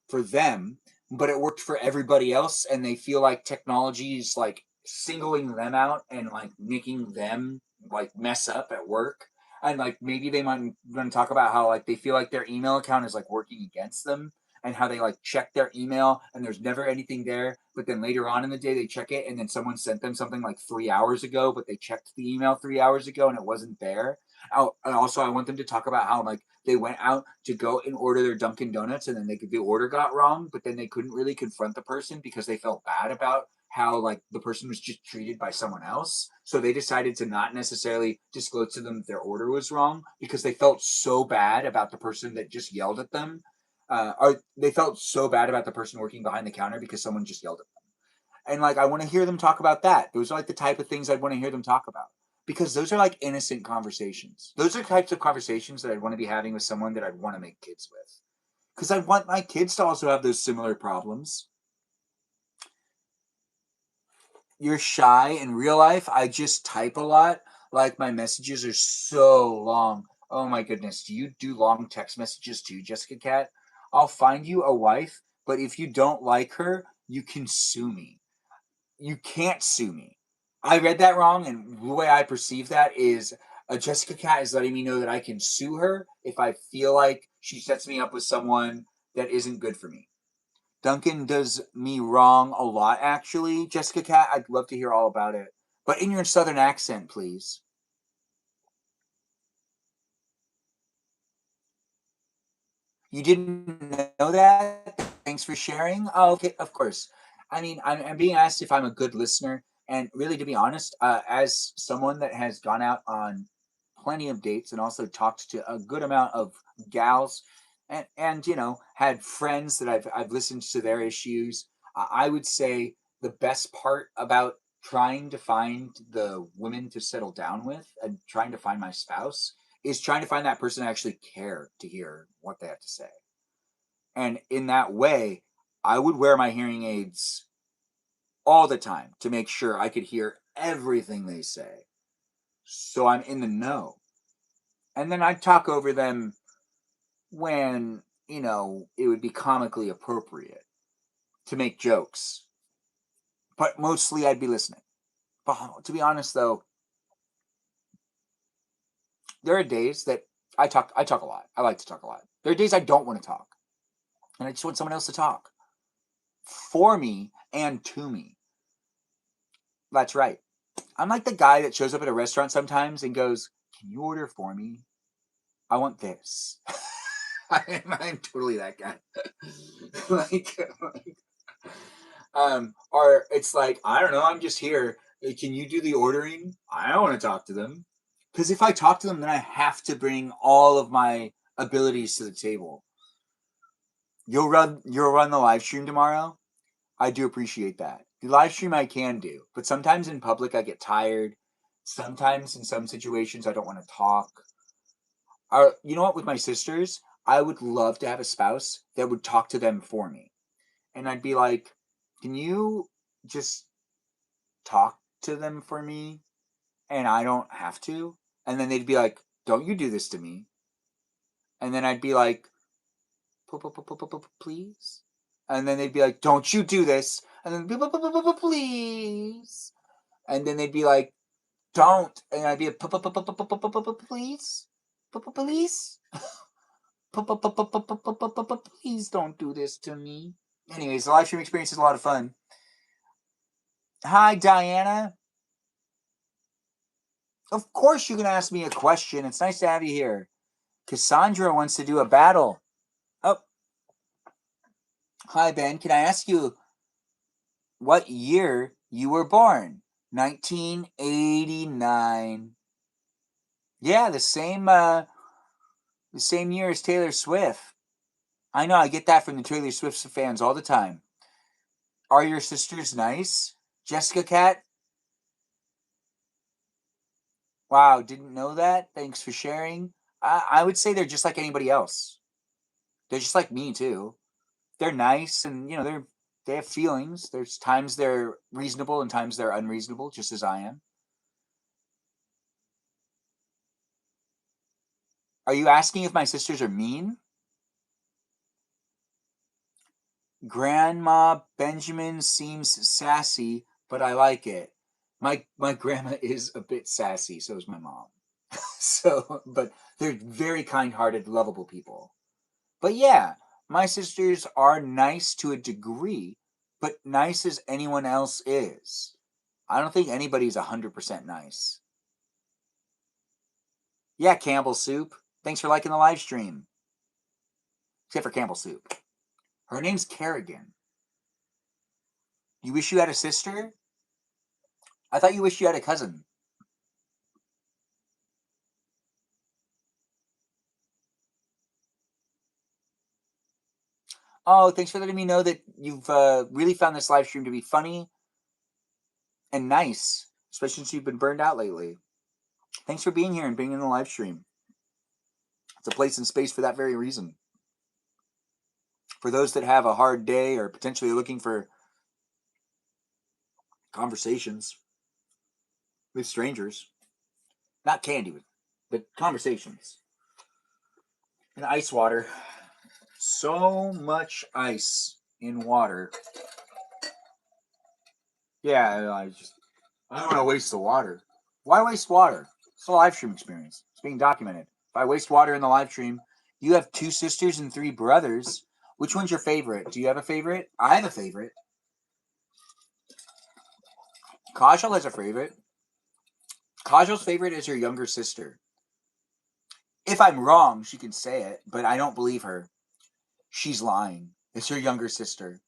for them, but it worked for everybody else, and they feel like technology is like singling them out and like making them like mess up at work. And like maybe they might going to talk about how like they feel like their email account is like working against them and how they like check their email and there's never anything there, but then later on in the day they check it and then someone sent them something like 3 hours ago, but they checked the email 3 hours ago and it wasn't there. Oh, and also I want them to talk about how like they went out to go and order their Dunkin' Donuts and then the order got wrong, but then they couldn't really confront the person because they felt bad about how like the person was just treated by someone else. So they decided to not necessarily disclose to them that their order was wrong because they felt so bad about the person that just yelled at them. Or they felt so bad about the person working behind the counter because someone just yelled at them. And like I want to hear them talk about that. Those are like the type of things I'd want to hear them talk about. Because those are like innocent conversations. Those are types of conversations that I'd want to be having with someone that I'd want to make kids with. Because I want my kids to also have those similar problems. You're shy in real life. I just type a lot. Like my messages are so long. Oh my goodness. Do you do long text messages too, Jessica Cat? I'll find you a wife, but if you don't like her, you can sue me. You can't sue me. I read that wrong, and the way I perceive that is Jessica Cat is letting me know that I can sue her if I feel like she sets me up with someone that isn't good for me. Duncan does me wrong a lot, actually. Jessica Cat, I'd love to hear all about it. But in your southern accent, please. You didn't know that? Thanks for sharing. Oh, okay, of course. I mean, I'm being asked if I'm a good listener, and really, to be honest, as someone that has gone out on plenty of dates and also talked to a good amount of gals, and you know, had friends that I've listened to their issues, I would say the best part about trying to find the women to settle down with and trying to find my spouse is trying to find that person to actually care to hear what they have to say. And in that way, I would wear my hearing aids all the time to make sure I could hear everything they say. So I'm in the know. And then I'd talk over them when, you know, it would be comically appropriate to make jokes. But mostly I'd be listening. But to be honest though, there are days that I talk a lot. I like to talk a lot. There are days I don't want to talk. And I just want someone else to talk for me and to me. That's right. I'm like the guy that shows up at a restaurant sometimes and goes, "Can you order for me? I want this." I'm totally that guy. like, or it's like, I don't know, I'm just here. Can you do the ordering? I don't want to talk to them. Because if I talk to them, then I have to bring all of my abilities to the table. You'll run the live stream tomorrow? I do appreciate that. The live stream I can do, but sometimes in public I get tired. Sometimes in some situations I don't want to talk. You know what? With my sisters, I would love to have a spouse that would talk to them for me. And I'd be like, can you just talk to them for me? And I don't have to. And then they'd be like, don't you do this to me. And then I'd be like, please. And then they'd be like, don't you do this. And then, please. And then they'd be like, don't. And I'd be like, please. Please. Please don't do this to me. Anyways, the live stream experience is a lot of fun. Hi, Diana. Of course you can ask me a question. It's nice to have you here. Cassandra wants to do a battle. Oh. Hi, Ben. Can I ask you what year you were born? 1989. Yeah, the same year as Taylor Swift. I know, I get that from the Taylor Swift fans all the time. Are your sisters nice? Jessica Cat? Wow, didn't know that. Thanks for sharing. I would say they're just like anybody else. They're just like me too. They're nice, and they have feelings. There's times they're reasonable and times they're unreasonable, just as I am. Are you asking if my sisters are mean? Grandma Benjamin seems sassy, but I like it. My grandma is a bit sassy, so is my mom. But they're very kind-hearted, lovable people. But yeah, my sisters are nice to a degree, but nice as anyone else is. I don't think anybody's 100% nice. Yeah, Campbell Soup. Thanks for liking the live stream. Except for Campbell Soup. Her name's Kerrigan. You wish you had a sister? I thought you wished you had a cousin. Oh, thanks for letting me know that you've really found this live stream to be funny and nice, especially since you've been burned out lately. Thanks for being here and being in the live stream. It's a place and space for that very reason. For those that have a hard day or potentially looking for conversations with strangers, not candy, but conversations. And ice water. So much ice in water. Yeah, I don't want to waste the water. Why waste water? It's a live stream experience. It's being documented. If I waste water in the live stream, you have 2 sisters and 3 brothers. Which one's your favorite? Do you have a favorite? I have a favorite. Kajal has a favorite. Kajal's favorite is her younger sister. If I'm wrong, she can say it, but I don't believe her. She's lying. It's her younger sister.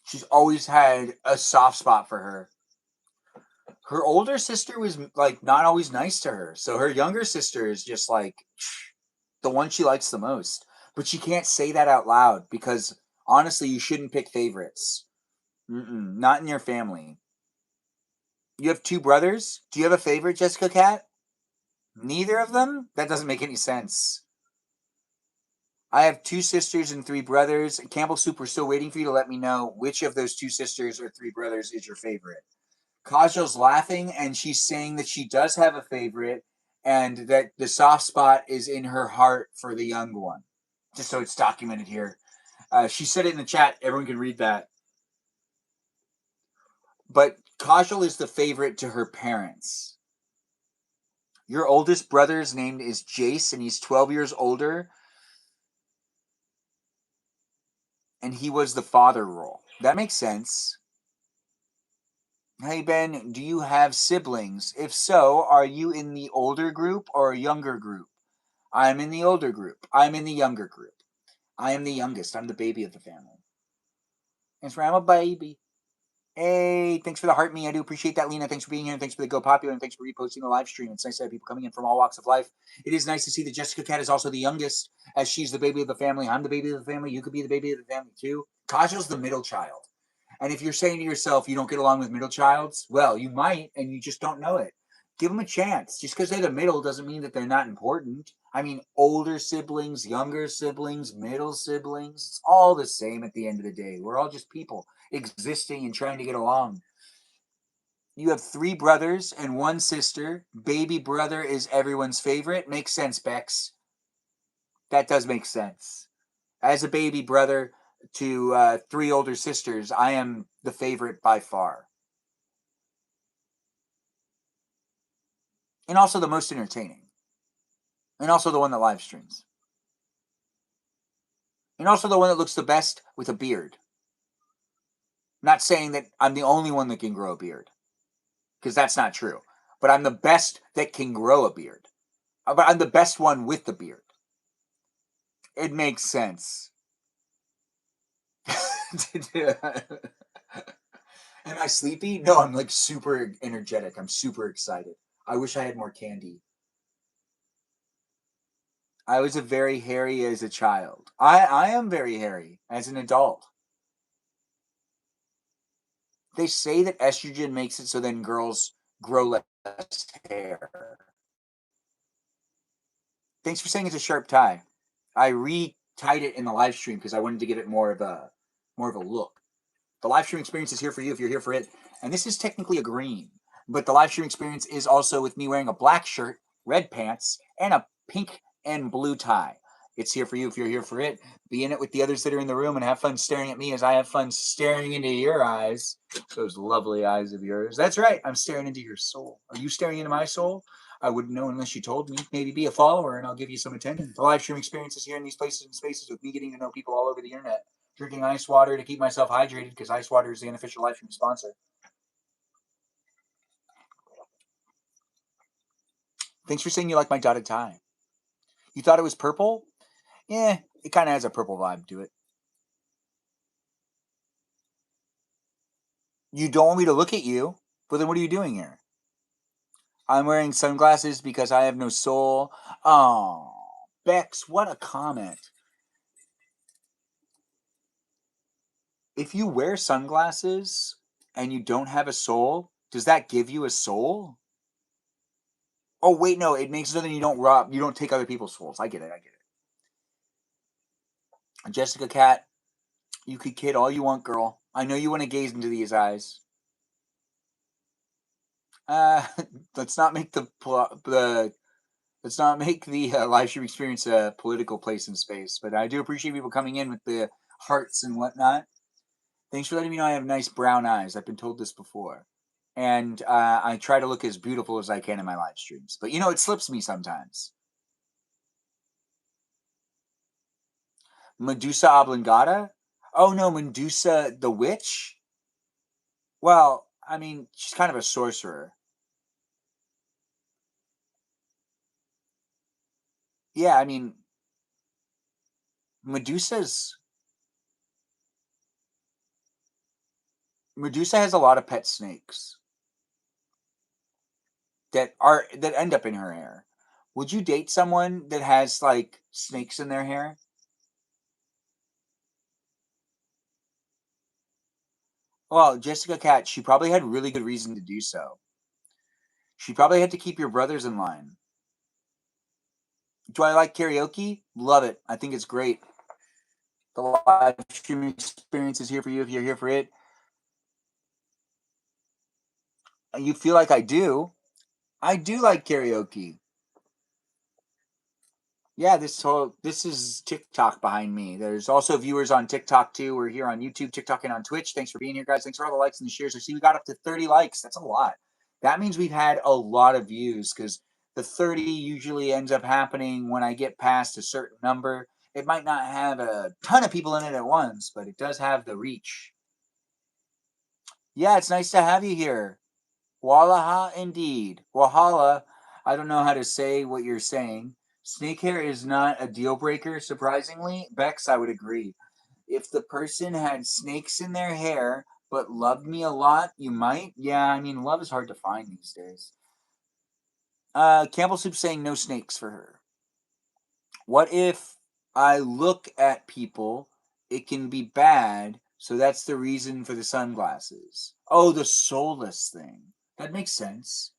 She's always had a soft spot for her. Her older sister was like not always nice to her. So her younger sister is just like the one she likes the most. But she can't say that out loud because honestly, you shouldn't pick favorites. Not in your family. You have 2 brothers? Do you have a favorite, Jessica Cat? Neither of them? That doesn't make any sense. I have 2 sisters and 3 brothers. Campbell Soup, we're still waiting for you to let me know which of those 2 sisters or 3 brothers is your favorite. Kajal's laughing, and she's saying that she does have a favorite, and that the soft spot is in her heart for the young one. Just so it's documented here. She said it in the chat. Everyone can read that. But Kajal is the favorite to her parents. Your oldest brother's name is Jace, and he's 12 years older. And he was the father role. That makes sense. Hey, Ben, do you have siblings? If so, are you in the older group or a younger group? I'm in the older group. I'm in the younger group. I am the youngest. I'm the baby of the family. That's right, I'm a baby. Hey, thanks for the heart me. I do appreciate that, Lena. Thanks for being here, and thanks for the Go Popular, and thanks for reposting the live stream. It's nice to have people coming in from all walks of life. It is nice to see that Jessica Cat is also the youngest, as she's the baby of the family. I'm the baby of the family. You could be the baby of the family, too. Kajal's the middle child. And if you're saying to yourself you don't get along with middle childs, well, you might, and you just don't know it. Give them a chance. Just because they're the middle doesn't mean that they're not important. I mean, older siblings, younger siblings, middle siblings, it's all the same at the end of the day. We're all just people existing and trying to get along. You have 3 brothers and 1 sister. Baby brother is everyone's favorite. Makes sense, Bex. That does make sense. As a baby brother to 3 older sisters, I am the favorite by far. And also the most entertaining. And also the one that live streams. And also the one that looks the best with a beard. Not saying that I'm the only one that can grow a beard, because that's not true. But I'm the best that can grow a beard. But I'm the best one with the beard. It makes sense. Am I sleepy? No, I'm like super energetic. I'm super excited. I wish I had more candy. I was a very hairy as a child. I am very hairy as an adult. They say that estrogen makes it so then girls grow less hair. Thanks for saying it's a sharp tie. I re-tied it in the live stream because I wanted to give it more of a look. The live stream experience is here for you if you're here for it. And this is technically a green, but the live stream experience is also with me wearing a black shirt, red pants, and a pink and blue tie. It's here for you if you're here for it. Be in it with the others that are in the room and have fun staring at me as I have fun staring into your eyes. Those lovely eyes of yours. That's right, I'm staring into your soul. Are you staring into my soul? I wouldn't know unless you told me. Maybe be a follower and I'll give you some attention. The live stream experience is here in these places and spaces with me getting to know people all over the internet. Drinking ice water to keep myself hydrated because ice water is the unofficial live stream sponsor. Thanks for saying you like my dotted tie. You thought it was purple? Yeah, it kind of has a purple vibe to it. You don't want me to look at you, but then what are you doing here? I'm wearing sunglasses because I have no soul. Oh, Bex, what a comment. If you wear sunglasses and you don't have a soul, does that give you a soul? Oh, wait, no, it makes it so that you don't take other people's souls. I get it. Jessica Cat, you could kid all you want, girl. I know you want to gaze into these eyes. Uh, let's not make the live stream experience a political place in space. But I do appreciate people coming in with the hearts and whatnot. Thanks for letting me know I have nice brown eyes. I've been told this before, and I try to look as beautiful as I can in my live streams. But it slips me sometimes. Medusa oblongata? Oh no, Medusa the witch? Well, I mean, she's kind of a sorcerer. Yeah, I mean, Medusa's Medusa has a lot of pet snakes that end up in her hair. Would you date someone that has like snakes in their hair? Well, Jessica Cat, she probably had really good reason to do so. She probably had to keep your brothers in line. Do I like karaoke? Love it. I think it's great. The live streaming experience is here for you if you're here for it. You feel like I do. I do like karaoke. Yeah, this is TikTok behind me. There's also viewers on TikTok too. We're here on YouTube, TikTok, and on Twitch. Thanks for being here, guys. Thanks for all the likes and the shares. I see we got up to 30 likes. That's a lot. That means we've had a lot of views because the 30 usually ends up happening when I get past a certain number. It might not have a ton of people in it at once, but it does have the reach. Yeah, it's nice to have you here. Wallaha indeed. Wahala. I don't know how to say what you're saying. Snake hair is not a deal breaker, surprisingly. Bex, I would agree. If the person had snakes in their hair but loved me a lot, you might. Yeah, I mean, love is hard to find these days. Campbell Soup saying no snakes for her. What if I look at people? It can be bad, so that's the reason for the sunglasses. Oh, the soulless thing. That makes sense.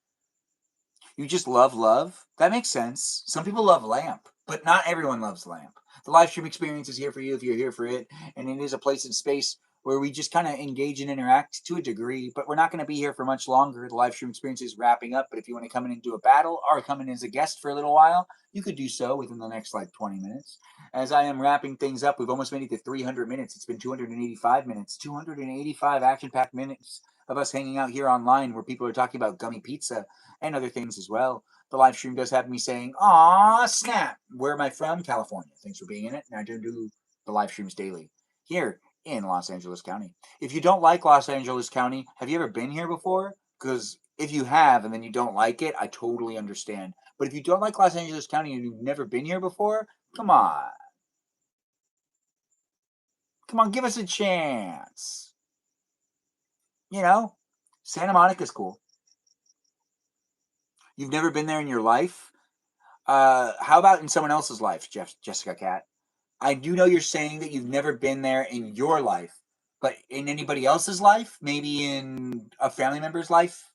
You just love love? That makes sense. Some people love lamp, but not everyone loves lamp. The live stream experience is here for you if you're here for it, and it is a place and space where we just kind of engage and interact to a degree, but we're not going to be here for much longer. The live stream experience is wrapping up, but if you want to come in and do a battle or come in as a guest for a little while, you could do so within the next like 20 minutes. As I am wrapping things up, we've almost made it to 300 minutes. It's been 285 minutes, 285 action-packed minutes of us hanging out here online where people are talking about gummy pizza and other things as well. The live stream does have me saying, "Aw, snap! Where am I from? California. Thanks for being in it." And I do the live streams daily here in Los Angeles County. If you don't like Los Angeles County, have you ever been here before? Because if you have and then you don't like it, I totally understand. But if you don't like Los Angeles County and you've never been here before, come on. Come on, give us a chance. You know, Santa Monica's cool. You've never been there in your life? How about in someone else's life, Jessica Cat? I do know you're saying that you've never been there in your life, but in anybody else's life? Maybe in a family member's life?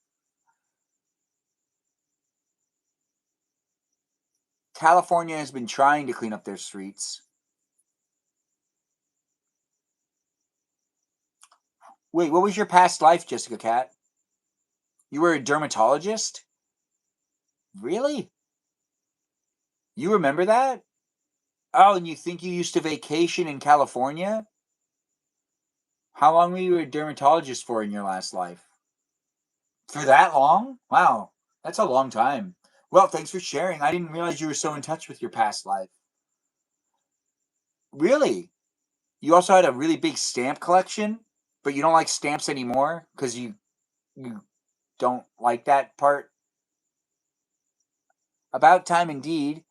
California has been trying to clean up their streets. Wait, what was your past life, Jessica Cat? You were a dermatologist? Really? You remember that? Oh, and you think you used to vacation in California? How long were you a dermatologist for in your last life? For that long? Wow, that's a long time. Well, thanks for sharing. I didn't realize you were so in touch with your past life. Really? You also had a really big stamp collection, but you don't like stamps anymore because you don't like that part? About time indeed.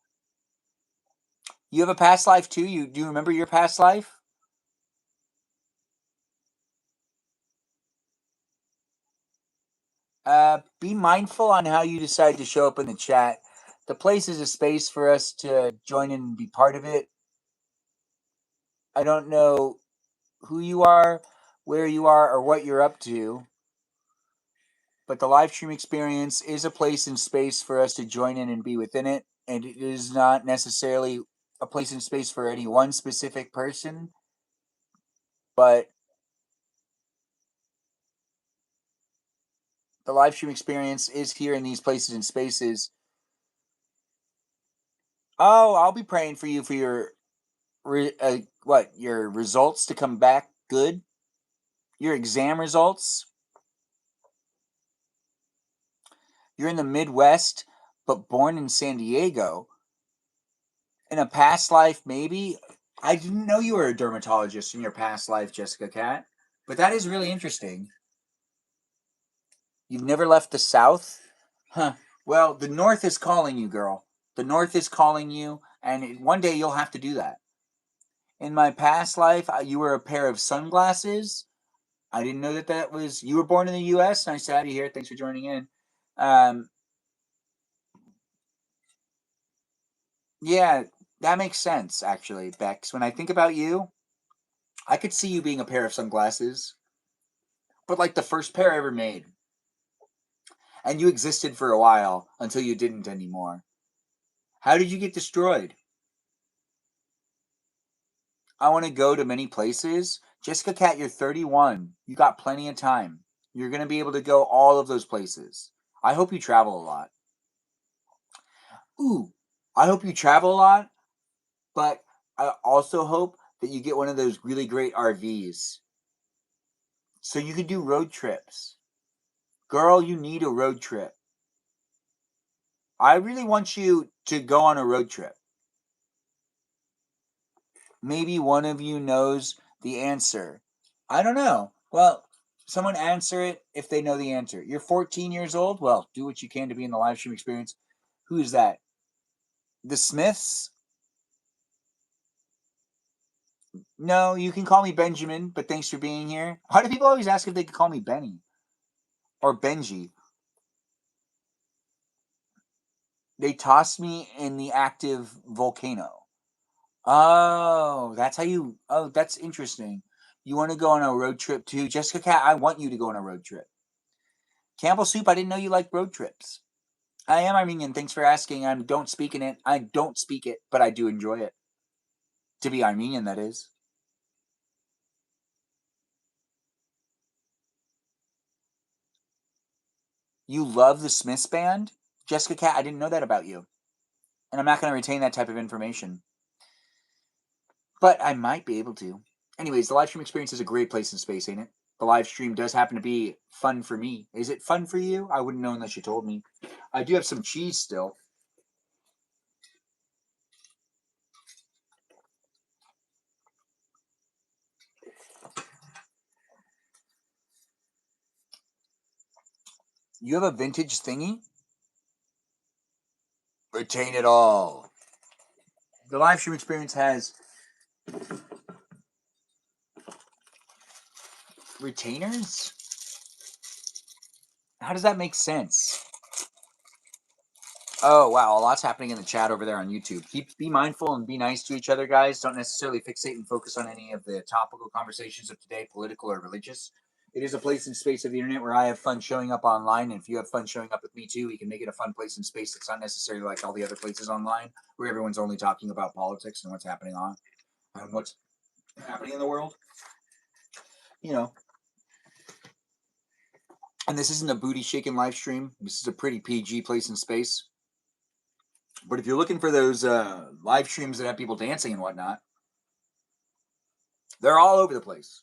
You have a past life too? You do you remember your past life? Be mindful on how you decide to show up in the chat. The place is a space for us to join in and be part of it. I don't know who you are, where you are, or what you're up to, but the live stream experience is a place and space for us to join in and be within it, and it is not necessarily a place and space for any one specific person, but the live stream experience is here in these places and spaces. Oh, I'll be praying for you for your your results to come back good, your exam results. You're in the Midwest, but born in San Diego. In a past life, maybe. I didn't know you were a dermatologist in your past life, Jessica Cat, but that is really interesting. You've never left the South? Huh. Well, the North is calling you, girl. The North is calling you, and one day you'll have to do that. In my past life, you were a pair of sunglasses. I didn't know that was. You were born in the U.S. Nice to have you here. Thanks for joining in. Um, yeah, that makes sense, actually, Bex. When I think about you, I could see you being a pair of sunglasses, but like the first pair ever made. And you existed for a while until you didn't anymore. How did you get destroyed? I want to go to many places. Jessica Cat, you're 31. You got plenty of time. You're going to be able to go all of those places. I hope you travel a lot. Ooh, I hope you travel a lot, but I also hope that you get one of those really great RVs so you can do road trips. Girl, you need a road trip. I really want you to go on a road trip. Maybe one of you knows the answer. I don't know. Well, someone answer it if they know the answer. You're 14 years old? Well, do what you can to be in the live stream experience. Who is that? The Smiths? No, you can call me Benjamin, but thanks for being here. Why do people always ask if they could call me Benny? Or Benji? They tossed me in the active volcano. Oh, that's how you. Oh, that's interesting. You want to go on a road trip too? Jessica Cat, I want you to go on a road trip. Campbell Soup, I didn't know you liked road trips. I am Armenian. Thanks for asking. I don't speak in it. I don't speak it, but I do enjoy it. To be Armenian, that is. You love the Smiths band? Jessica Cat, I didn't know that about you. And I'm not going to retain that type of information. But I might be able to. Anyways, the live stream experience is a great place in space, ain't it? The live stream does happen to be fun for me. Is it fun for you? I wouldn't know unless you told me. I do have some cheese still. You have a vintage thingy? Retain it all. The live stream experience has retainers? How does that make sense? Oh, wow. A lot's happening in the chat over there on YouTube. Be mindful and be nice to each other, guys. Don't necessarily fixate and focus on any of the topical conversations of today, political or religious. It is a place and space of the internet where I have fun showing up online. And if you have fun showing up with me too, we can make it a fun place and space that's not necessarily like all the other places online where everyone's only talking about politics and what's happening what's happening in the world. You know. And this isn't a booty shaking live stream. This is a pretty PG place and space. But if you're looking for those live streams that have people dancing and whatnot, they're all over the place.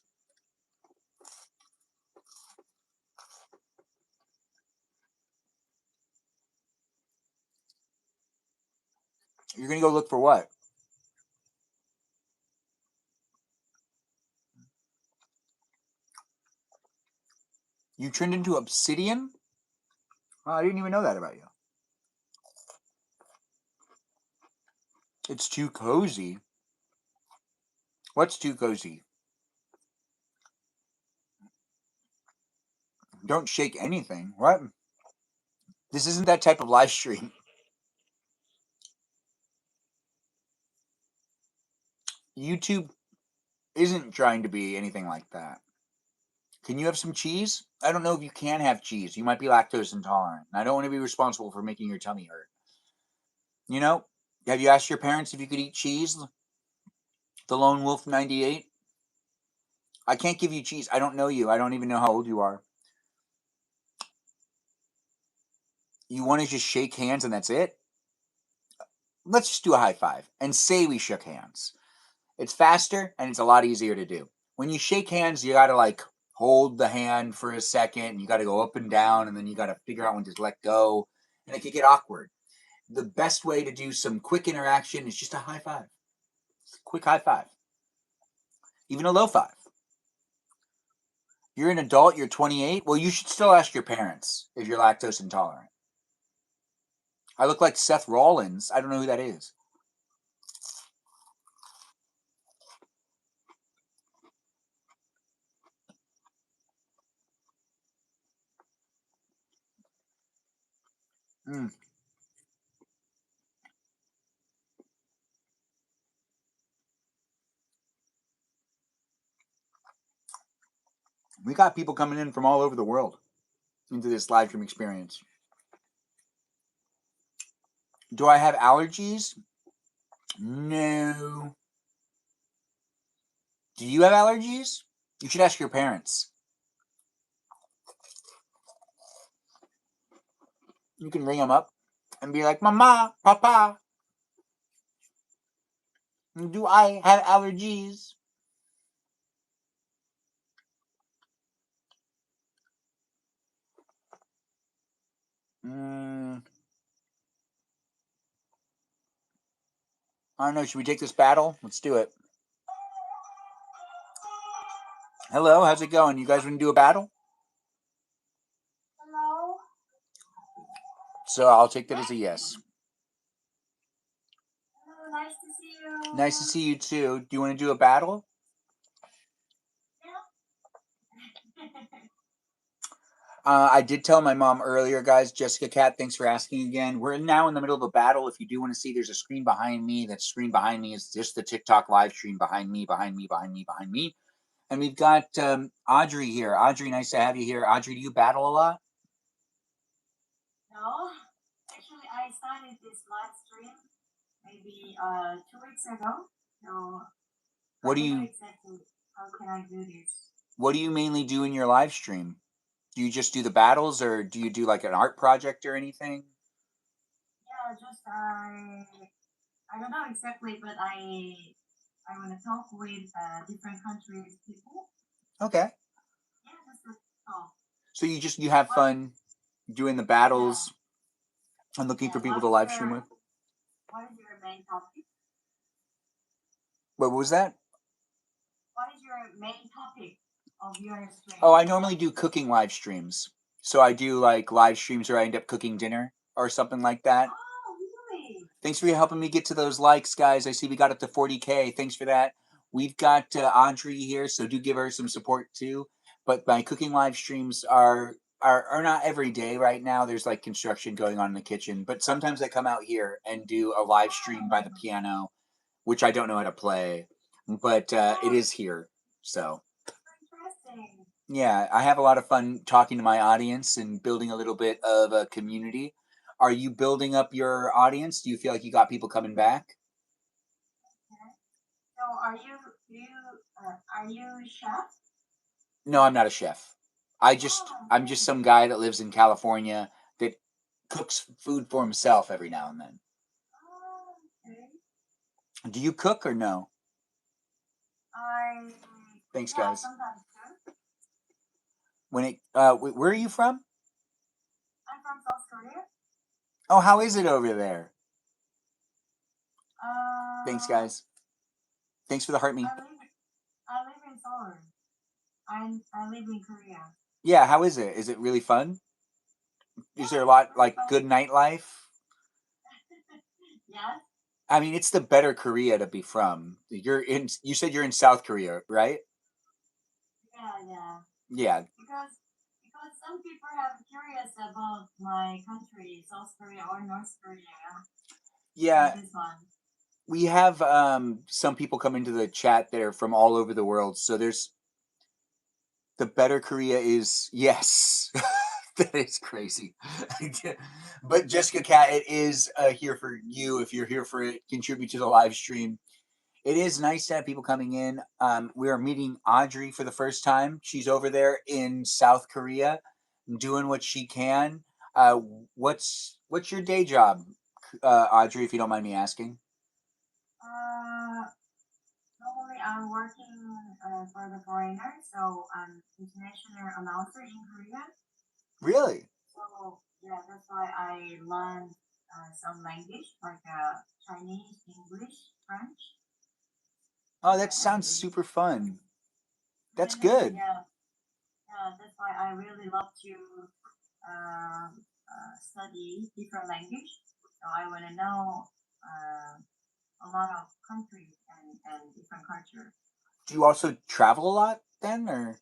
You're going to go look for what? You turned into obsidian? Oh, I didn't even know that about you. It's too cozy. What's too cozy? Don't shake anything. What? This isn't that type of live stream. YouTube isn't trying to be anything like that. Can you have some cheese? I don't know if you can have cheese. You might be lactose intolerant. I don't want to be responsible for making your tummy hurt. You know, have you asked your parents if you could eat cheese? The Lone Wolf 98? I can't give you cheese. I don't know you. I don't even know how old you are. You want to just shake hands and that's it? Let's just do a high five and say we shook hands. It's faster and it's a lot easier to do. When you shake hands, you got to like hold the hand for a second and you got to go up and down and then you got to figure out when to let go and it can get awkward. The best way to do some quick interaction is just a high five. Quick high five. Even a low five. You're an adult, you're 28. Well, you should still ask your parents if you're lactose intolerant. I look like Seth Rollins. I don't know who that is. We got people coming in from all over the world into this live stream experience. Do I have allergies? No. Do you have allergies? You should ask your parents. You can ring them up and be like, Mama, Papa, do I have allergies? I don't know. Should we take this battle? Let's do it. Hello, how's it going? You guys want to do a battle? Hello. So I'll take that as a yes. Hello, nice to see you. Nice to see you too. Do you want to do a battle? I did tell my mom earlier, guys. Jessica Cat, thanks for asking again. We're now in the middle of a battle. If you do want to see, there's a screen behind me. That screen behind me is just the TikTok live stream behind me. And we've got Audrey here. Audrey, nice to have you here. Audrey, do you battle a lot? No, actually, I started this live stream maybe 2 weeks ago. So what do I don't you know exactly how can I do this? What do you mainly do in your live stream? Do you just do the battles, or do you do like an art project or anything? Yeah, just I don't know exactly, but I want to talk with different countries people. Okay. Yeah, just to talk. So you have fun doing the battles and looking for people to live stream with? What is your main topic? What was that? What is your main topic of your stream? Oh, I normally do cooking live streams. So I do like live streams where I end up cooking dinner or something like that. Oh, really? Thanks for helping me get to those likes, guys. I see we got up to 40K. Thanks for that. We've got Audrey here, so do give her some support too. But my cooking live streams are are not every day right now. There's like construction going on in the kitchen, but sometimes I come out here and do a live stream by the piano, which I don't know how to play, but it is here. So Interesting. yeah, I have a lot of fun talking to my audience and building a little bit of a community. Are you building up your audience? Do you feel like you got people coming back? Okay. So are you chef? No, I'm not a chef. I'm Okay. just some guy that lives in California that cooks food for himself every now and then. Okay. Do you cook or no? I Thanks, yeah, guys. sometimes too. Where are you from? I'm from South Korea. Oh, how is it over there? Thanks, Uh, guys. Thanks for the heart me. I live I live in Seoul. I live in Korea. Yeah, how is it? Is it really fun? Is Yeah, there a it's lot really like fun. good nightlife? Yes. I mean, it's the better Korea to be from. You said you're in South Korea, right? Yeah, yeah. Yeah. Because some people have curious about my country, South Korea or North Korea. So Yeah, this one. we have some people come into the chat that are from all over the world. So there's the better Korea is yes. That is crazy. But Jessica Cat, it is here for you if you're here for it. Contribute to the live stream. It is nice to have people coming in. We are meeting Audrey for the first time. She's over there in South Korea, doing what she can. Uh, what's your day job, Audrey? If you don't mind me asking. Uh, Normally I'm working for the foreigner, so I'm international announcer in Korea. Really? So yeah, that's why I learned some language like Chinese, English, French. Oh, that And sounds super fun. That's yeah, good. yeah, that's why I really love to study different language. So I want to know a lot of countries and different culture. Do you also travel a lot then, or?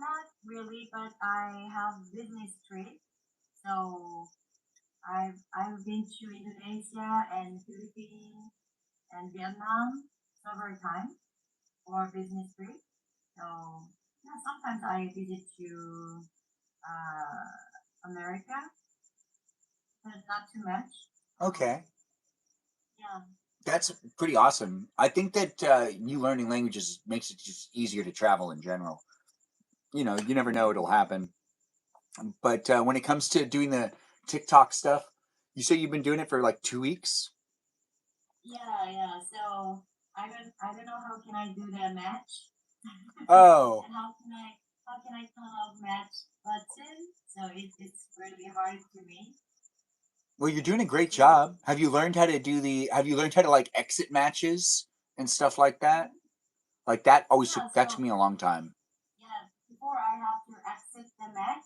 Not really, but I have business trip. So I've been to Indonesia and Philippines and Vietnam several times for business trip. So yeah, sometimes I visit to America, but not too much. So Okay, yeah, that's pretty awesome. I think that you learning languages makes it just easier to travel in general. You never know it'll happen. But when it comes to doing the TikTok stuff, you say you've been doing it for like 2 weeks. yeah. So I don't know how can I do the match Oh, and how can I turn off match button. So it's really hard to me. well, you're doing a great So job. Have you learned how to like exit matches and stuff like that? Like that yeah, that took so me a long time. yeah, before I have to exit the match,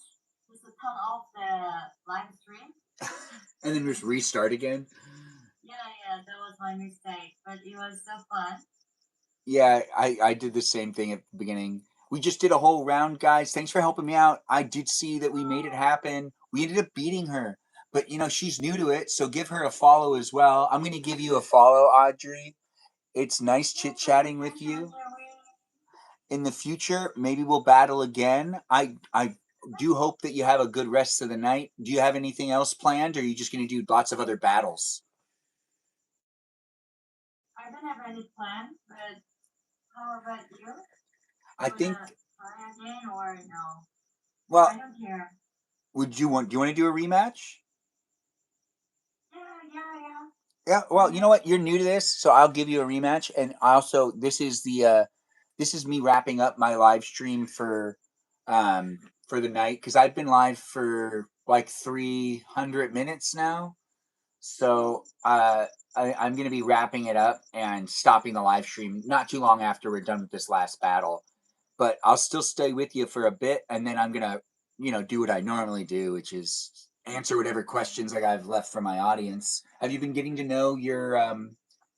just to turn off the live stream. And then just restart again. Yeah, that was my mistake, but it was so fun. Yeah, I did the same thing at the beginning. We just did a whole round, guys. Thanks for helping me out. I did see that we made it Oh, happen. We ended up beating her, but she's new to it, so give her a follow as well. I'm gonna give you a follow, Audrey. It's nice yeah, chit thank you, chatting with you. Benjamin. In the future, maybe we'll battle again. I do hope that you have a good rest of the night. Do you have anything else planned, or are you just gonna do lots of other battles? I don't have any plan, but how about you? I You think. wanna try again or no? I Well, don't care. would you want? Do you want to do a rematch? Yeah. Yeah, Why well, you know not? what? You're new to this, so I'll give you a rematch. And also, this is me wrapping up my live stream for the night because I've been live for like 300 minutes now. So I'm gonna be wrapping it up and stopping the live stream not too long after we're done with this last battle. But I'll still stay with you for a bit, and then I'm gonna do what I normally do, which is answer whatever questions like I've left from my audience. Have you been getting to know your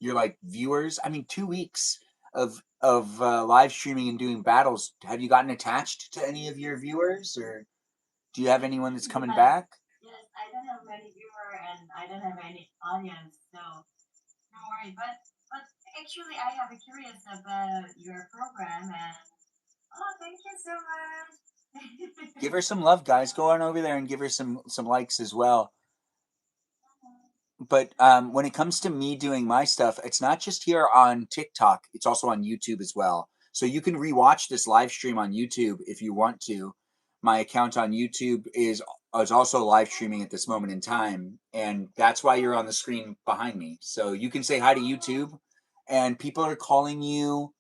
like viewers? I mean, 2 weeks. of live streaming and doing battles, have you gotten attached to any of your viewers, or do you have anyone that's coming Yes, back? yes. I don't have any viewer and I don't have any audience, so don't worry. But actually, I have a curious about your program and oh, thank you so much. Give her some love, guys. Go on over there and give her some likes as well. But when it comes to me doing my stuff, it's not just here on TikTok, it's also on YouTube as well. So you can rewatch this live stream on YouTube if you want to. My account on YouTube is also live streaming at this moment in time, and that's why you're on the screen behind me. So you can say hi to YouTube, and people are calling you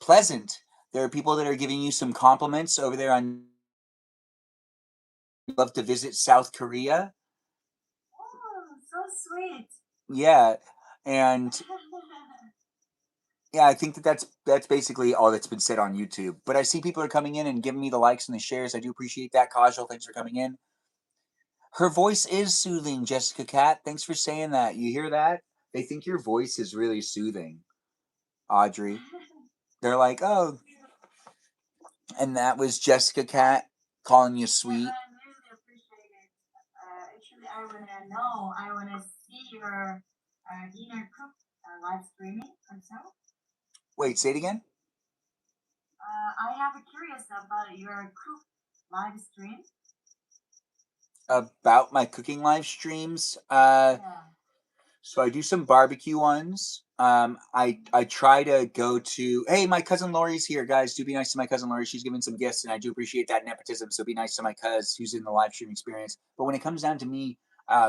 pleasant. There are people that are giving you some compliments over there on love to visit South Korea. Oh, so sweet. Yeah, and yeah, I think that's basically all that's been said on YouTube. But I see people are coming in and giving me the likes and the shares. I do appreciate that. Kajal, thanks for coming in. Her voice is soothing, Jessica Cat. Thanks for saying that. You hear that? They think your voice is really soothing, Audrey. They're like, oh, and that was Jessica Cat calling you Yes, sweet. I really appreciate it. Actually, I wanna know. I wanna see your dinner cook live streaming also. Wait, say it again. I have a curious about your cook live stream. About my cooking live streams. Yeah. So I do some barbecue ones. I try to go to. Hey, my cousin Lori's here, guys. Do be nice to my cousin Lori. She's giving some gifts, and I do appreciate that nepotism. So be nice to my cuz who's in the live stream experience. But when it comes down to me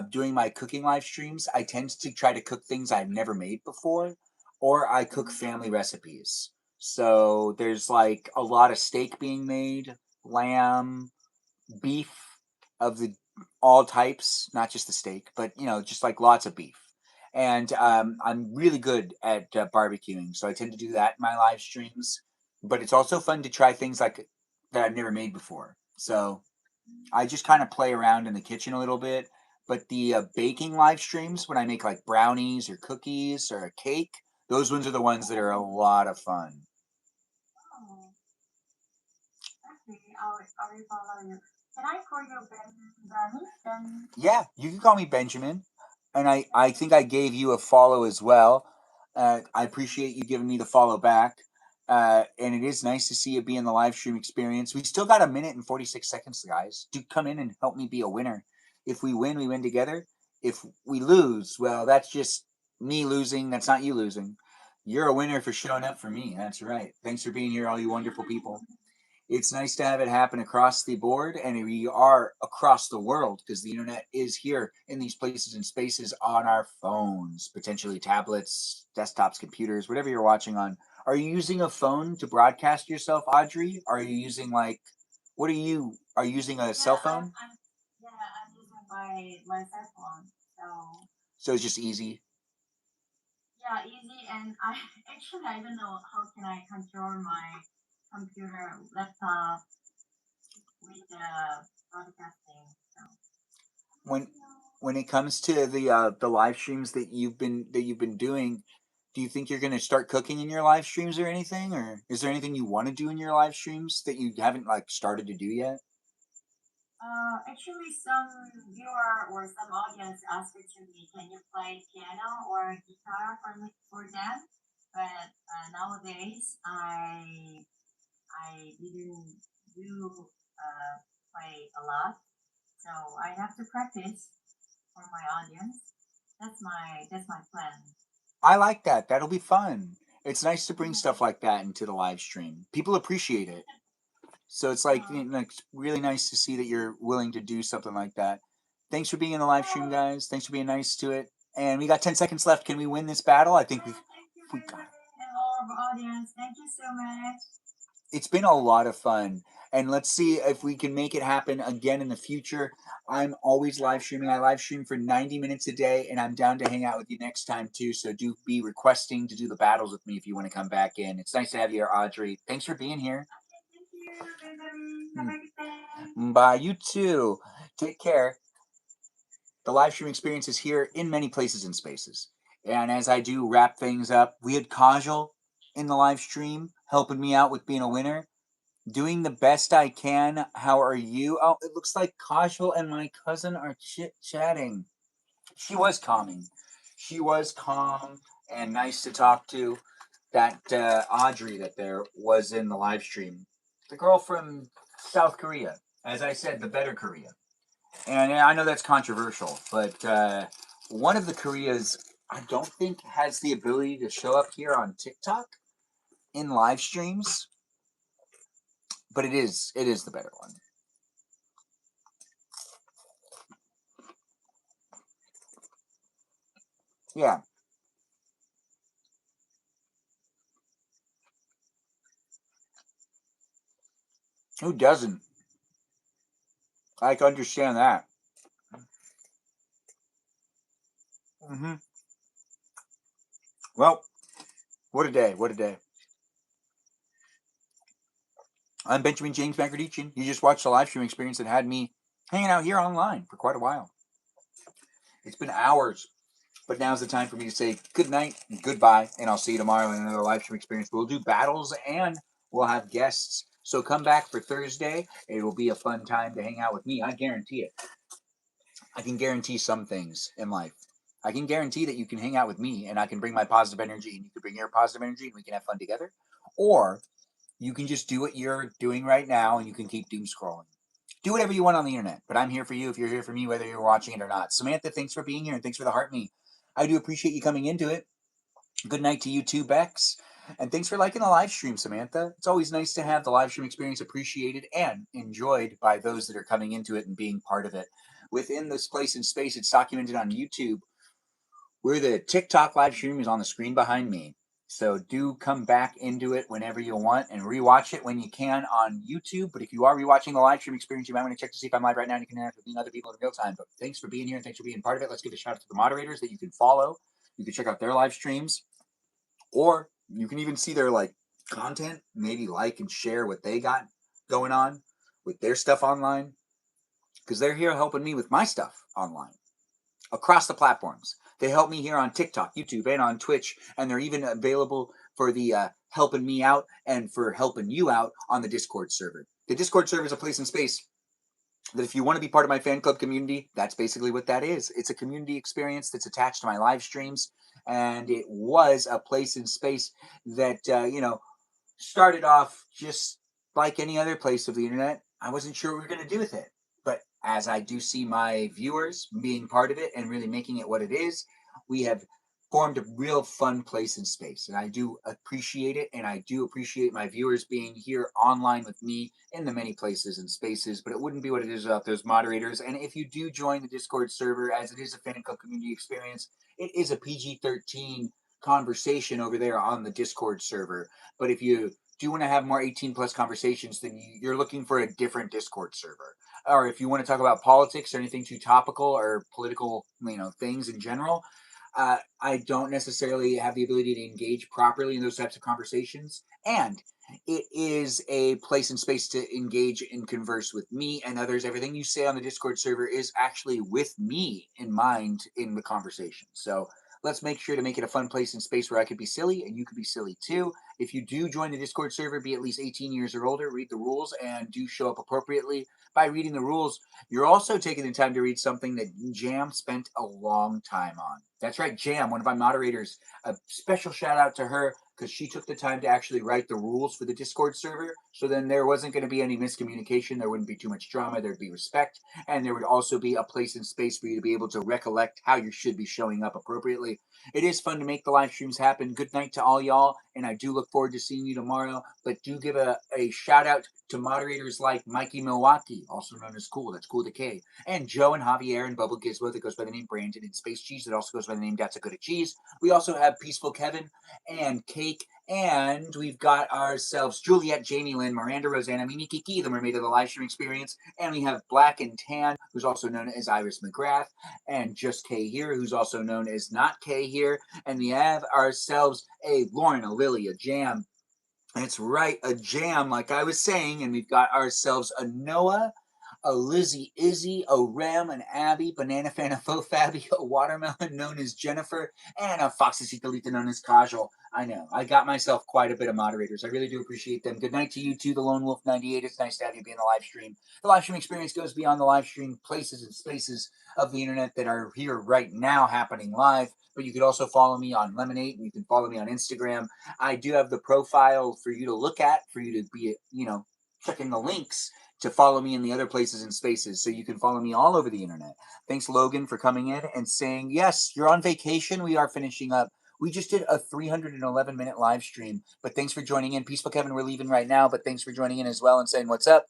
doing my cooking live streams, I tend to try to cook things I've never made before, or I cook family recipes. So there's like a lot of steak being made, lamb, beef of the all types, not just the steak, but just like lots of beef. And I'm really good at barbecuing, so I tend to do that in my live streams. But it's also fun to try things like that I've never made before. So I just kind of play around in the kitchen a little bit. But the baking live streams, when I make like brownies or cookies or a cake, those ones are the ones that are a lot of fun. Oh, okay. I will follow you. Can I call you Benjamin? Ben. Yeah, you can call me Benjamin. And I think I gave you a follow as well. I appreciate you giving me the follow back. And it is nice to see you be in the live stream experience. We still got a minute and 46 seconds, guys. Do come in and help me be a winner. If we win, we win together. If we lose, well, that's just me losing. That's not you losing. You're a winner for showing up for me. That's right. Thanks for being here, all you wonderful people. It's nice to have it happen across the board, and we are across the world because the internet is here in these places and spaces on our phones, potentially tablets, desktops, computers, whatever you're watching on. Are you using a phone to broadcast yourself, Audrey? Are you using like, what are you using a cell Yeah, phone? I'm using my cell phone. So So it's just easy. yeah, easy. And I actually I don't know how can I control my computer laptop with broadcasting. So When when it comes to the live streams that you've been doing, do you think you're going to start cooking in your live streams or anything, or is there anything you want to do in your live streams that you haven't like started to do yet? actually, some viewer or some audience asked it to me, can you play piano or guitar for me for them? But nowadays, I didn't do play a lot, so I have to practice for my audience. That's my plan. I like that. That'll be fun. It's nice to bring stuff like that into the live stream. People appreciate it. So it's like, Uh, it's really nice to see that you're willing to do something like that. Thanks for being in the live stream, guys. Thanks for being nice to it. And we got 10 seconds left. Can we win this battle? I think thank you, we got it. Benjamin, and all of our audience. Thank you so much. It's been a lot of fun. And let's see if we can make it happen again in the future. I'm always live streaming. I live stream for 90 minutes a day, and I'm down to hang out with you next time too. So do be requesting to do the battles with me if you want to come back in. It's nice to have you here, Audrey. Thanks for being here. Okay, thank you, Benjamin. Have a good day. Bye, you too. Take care. The live stream experience is here in many places and spaces. And as I do wrap things up, we had Kajal. in the live stream, helping me out with being a winner. Doing the best I can. How are you? Oh, it looks like Kajal and my cousin are chit-chatting. She was calming. She was calm and nice to talk to. That Audrey that there was in the live stream. The girl from South Korea. As I said, the better Korea. And I know that's controversial, but one of the Koreas I don't think has the ability to show up here on TikTok in live streams, but it is the better one. Yeah. Who doesn't? I can understand that. Hmm. Well, what a day! What a day! I'm Benjamin James Magrdichian. You just watched the live stream experience that had me hanging out here online for quite a while. It's been hours, but now's the time for me to say good night and goodbye, and I'll see you tomorrow in another live stream experience. We'll do battles and we'll have guests. So come back for Thursday. It will be a fun time to hang out with me. I guarantee it. I can guarantee some things in life. I can guarantee that you can hang out with me and I can bring my positive energy and you can bring your positive energy and we can have fun together. Or you can just do what you're doing right now and you can keep doom scrolling. Do whatever you want on the internet, but I'm here for you if you're here for me, whether you're watching it or not. Samantha, thanks for being here and thanks for the heart me. I do appreciate you coming into it. Good night to you too, Bex. And thanks for liking the live stream, Samantha. It's always nice to have the live stream experience appreciated and enjoyed by those that are coming into it and being part of it. Within this place and space, it's documented on YouTube, where the TikTok live stream is on the screen behind me. So do come back into it whenever you want and rewatch it when you can on YouTube. But if you are rewatching the live stream experience, you might want to check to see if I'm live right now and you can interact with me and other people in real time. But thanks for being here and thanks for being part of it. Let's give a shout out to the moderators that you can follow. You can check out their live streams, or you can even see their content, maybe like and share what they got going on with their stuff online, because they're here helping me with my stuff online across the platforms. They help me here on TikTok, YouTube, and on Twitch, and they're even available for the helping me out and for helping you out on the Discord server. The Discord server is a place and space that if you want to be part of my fan club community, that's basically what that is. It's a community experience that's attached to my live streams, and it was a place and space that, started off just like any other place of the internet. I wasn't sure what we were going to do with it. But as I do see my viewers being part of it and really making it what it is, we have formed a real fun place and space. And I do appreciate it. And I do appreciate my viewers being here online with me in the many places and spaces. But it wouldn't be what it is without those moderators. And if you do join the Discord server, as it is a fan club community experience, it is a PG-13 conversation over there on the Discord server. But if you do want to have more 18 plus conversations, then you're looking for a different Discord server. Or if you want to talk about politics or anything too topical or political, things in general, I don't necessarily have the ability to engage properly in those types of conversations. And it is a place and space to engage and converse with me and others. Everything you say on the Discord server is actually with me in mind in the conversation. So let's make sure to make it a fun place and space where I could be silly and you could be silly too. If you do join the Discord server, be at least 18 years or older, read the rules, and do show up appropriately. By reading the rules, you're also taking the time to read something that Jam spent a long time on. That's right, Jam, one of my moderators. A special shout out to her because she took the time to actually write the rules for the Discord server. So then there wasn't going to be any miscommunication. There wouldn't be too much drama. There'd be respect. And there would also be a place and space for you to be able to recollect how you should be showing up appropriately. It is fun to make the live streams happen. Good night to all y'all. And I do look forward to seeing you tomorrow. But do give a shout out to moderators like Mikey Milwaukee, also known as Cool, that's Cool to K, and Joe and Javier and Bubble Gizmo that goes by the name Brandon, and Space Cheese that also goes by the name That's a Good Cheese. We also have Peaceful Kevin and Cake, and we've got ourselves Juliet, Jamie Lynn, Miranda, Rosanna, Mimi Kiki, the mermaid of the live stream experience, and we have Black and Tan, who's also known as Iris McGrath, and Just K here, who's also known as Not K here, and we have ourselves a Lauren, a Lily, a Jam. That's right, a Jam, like I was saying, and we've got ourselves a Noah, a Lizzie Izzy, a Rem, an Abby, Banana Fana Faux Fabby, a Watermelon known as Jennifer, and a Foxy Citalita known as Kajal. I know, I got myself quite a bit of moderators. I really do appreciate them. Good night to you too, the Lone Wolf 98. It's nice to have you be in the live stream. The live stream experience goes beyond the live stream places and spaces of the internet that are here right now happening live. But you could also follow me on Lemonade, and you can follow me on Instagram. I do have the profile for you to look at, for you to be, checking the links to follow me in the other places and spaces, so you can follow me all over the internet. Thanks, Logan, for coming in and saying, yes, you're on vacation. We are finishing up. We just did a 311-minute live stream, but thanks for joining in. Peaceful Kevin, we're leaving right now, but thanks for joining in as well and saying what's up.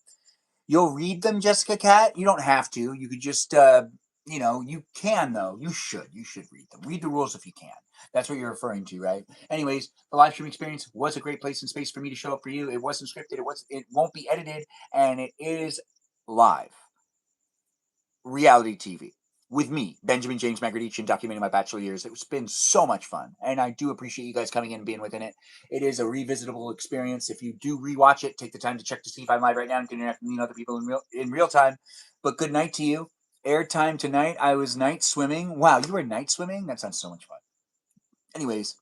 You'll read them, Jessica Cat. You don't have to. You could just, you can, though. You should read them. Read the rules if you can. That's what you're referring to, right? Anyways, the live stream experience was a great place and space for me to show up for you. It wasn't scripted. It won't be edited, and it is live reality TV with me, Benjamin James Magrdichian, documenting my bachelor years. It's been so much fun, and I do appreciate you guys coming in and being within it. It is a revisitable experience. If you do rewatch it, take the time to check to see if I'm live right now and can interact with other people in real time. But good night to you. Airtime tonight. I was night swimming. Wow, you were night swimming? That sounds so much fun. Anyways,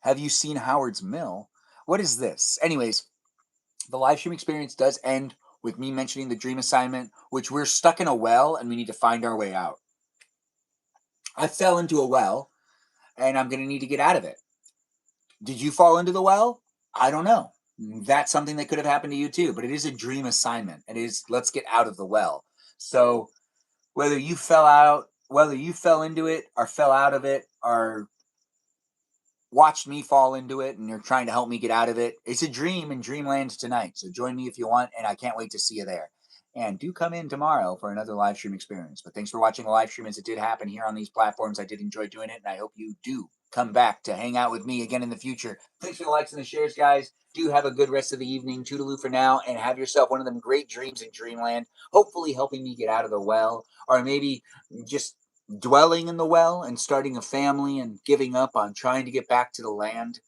have you seen Howard's Mill? What is this? Anyways, the live stream experience does end with me mentioning the dream assignment, which we're stuck in a well and we need to find our way out. I fell into a well and I'm going to need to get out of it. Did you fall into the well? I don't know. That's something that could have happened to you too, but it is a dream assignment. It is, let's get out of the well. So whether you fell into it or fell out of it or watched me fall into it and you're trying to help me get out of it, it's a dream in Dreamland tonight. So join me if you want, and I can't wait to see you there. And do come in tomorrow for another live stream experience. But thanks for watching the live stream as it did happen here on these platforms. I did enjoy doing it, and I hope you do come back to hang out with me again in the future. Thanks for the likes and the shares, guys. Do have a good rest of the evening. Toodaloo for now, and have yourself one of them great dreams in Dreamland, hopefully helping me get out of the well, or maybe just dwelling in the well and starting a family and giving up on trying to get back to the land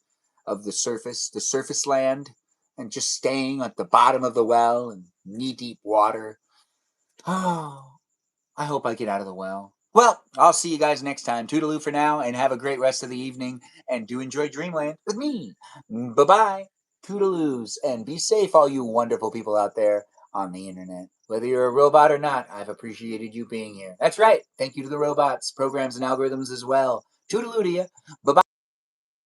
of the surface land, and just staying at the bottom of the well in knee-deep water. Oh, I hope I get out of the well. Well, I'll see you guys next time. Toodaloo for now, and have a great rest of the evening, and do enjoy Dreamland with me. Bye-bye. Toodaloos, and be safe, all you wonderful people out there on the internet. Whether you're a robot or not, I've appreciated you being here. That's right. Thank you to the robots, programs, and algorithms as well. Toodaloo to you. Bye-bye.